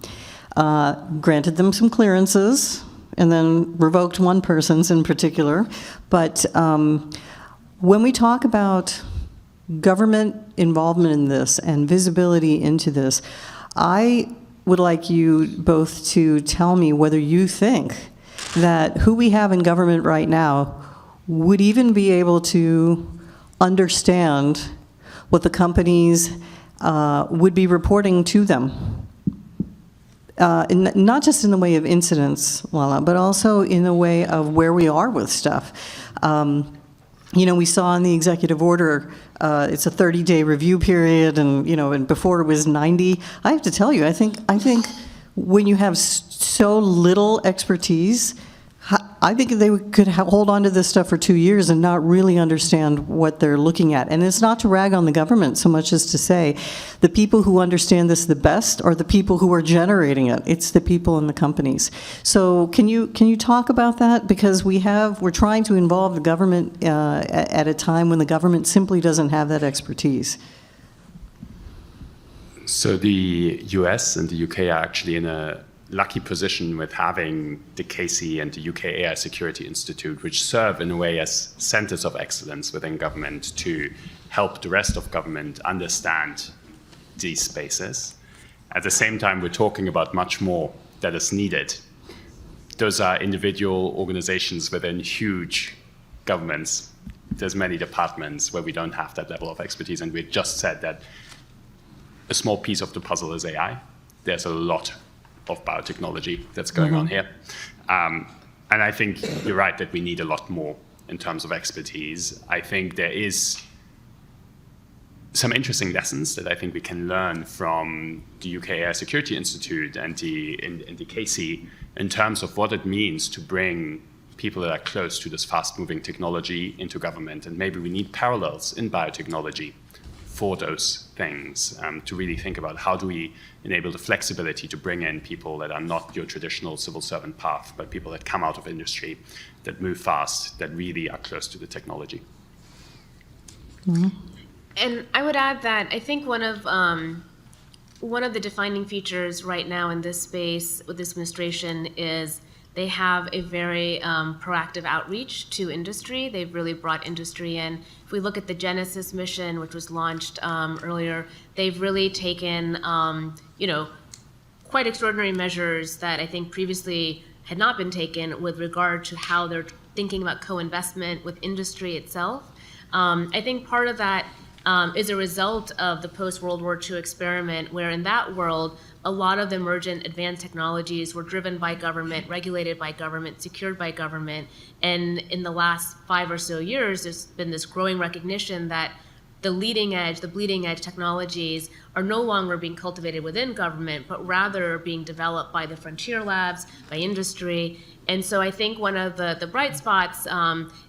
Granted them some clearances, and then revoked one person's in particular. But when we talk about government involvement in this and visibility into this, I would like you both to tell me whether you think that who we have in government right now would even be able to understand what the companies would be reporting to them. Not just in the way of incidents, Lala, but also in the way of where we are with stuff. We saw in the executive order, it's a 30-day review period, and before it was 90. I have to tell you, I think when you have so little expertise, I think they could hold on to this stuff for 2 years and not really understand what they're looking at. And it's not to rag on the government so much as to say the people who understand this the best are the people who are generating it. It's the people in the companies. So can you talk about that? Because we're trying to involve the government at a time when the government simply doesn't have that expertise. So the US and the UK are actually in a lucky position with having the KC and the UK AI Security Institute, which serve in a way as centers of excellence within government to help the rest of government understand these spaces. At the same time, we're talking about much more that is needed. Those are individual organizations within huge governments. There's many departments where we don't have that level of expertise, and we just said that a small piece of the puzzle is AI. There's a lot of biotechnology that's going on here. And I think you're right that we need a lot more in terms of expertise. I think there is some interesting lessons that I think we can learn from the UK Air Security Institute and the KC in terms of what it means to bring people that are close to this fast-moving technology into government. And maybe we need parallels in biotechnology for those things, to really think about how do we enable the flexibility to bring in people that are not your traditional civil servant path, but people that come out of industry, that move fast, that really are close to the technology. Mm-hmm. And I would add that I think one of the defining features right now in this space with this administration is they have a very proactive outreach to industry. They've really brought industry in. If we look at the Genesis mission, which was launched earlier, they've really taken quite extraordinary measures that I think previously had not been taken with regard to how they're thinking about co-investment with industry itself. I think part of that is a result of the post-World War II experiment, where in that world, a lot of the emergent advanced technologies were driven by government, regulated by government, secured by government. And in the last 5 or so years, there's been this growing recognition that the leading edge, the bleeding edge technologies are no longer being cultivated within government, but rather being developed by the frontier labs, by industry. And so I think one of the bright spots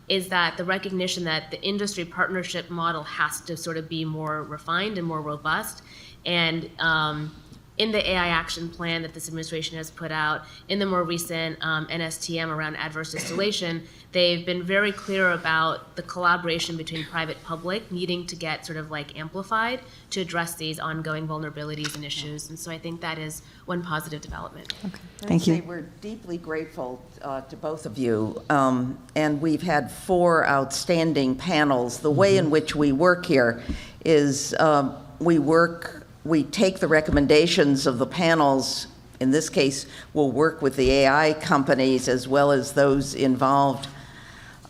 is that the recognition that the industry partnership model has to sort of be more refined and more robust. And in the AI action plan that this administration has put out, in the more recent NSTM around adverse distillation, they've been very clear about the collaboration between private public needing to get sort of like amplified to address these ongoing vulnerabilities and issues. And so I think that is one positive development. Okay. Thank you. We're deeply grateful to both of you. And we've had 4 outstanding panels. The way in which we work here is we take the recommendations of the panels. In this case, we'll work with the AI companies as well as those involved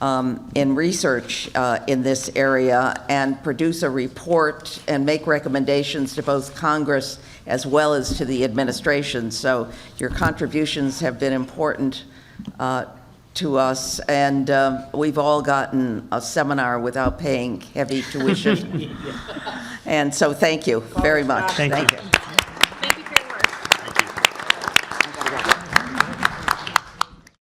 in research in this area, and produce a report and make recommendations to both Congress as well as to the administration. So your contributions have been important to us, and we've all gotten a seminar without paying heavy tuition. And so thank you very much. Thank you.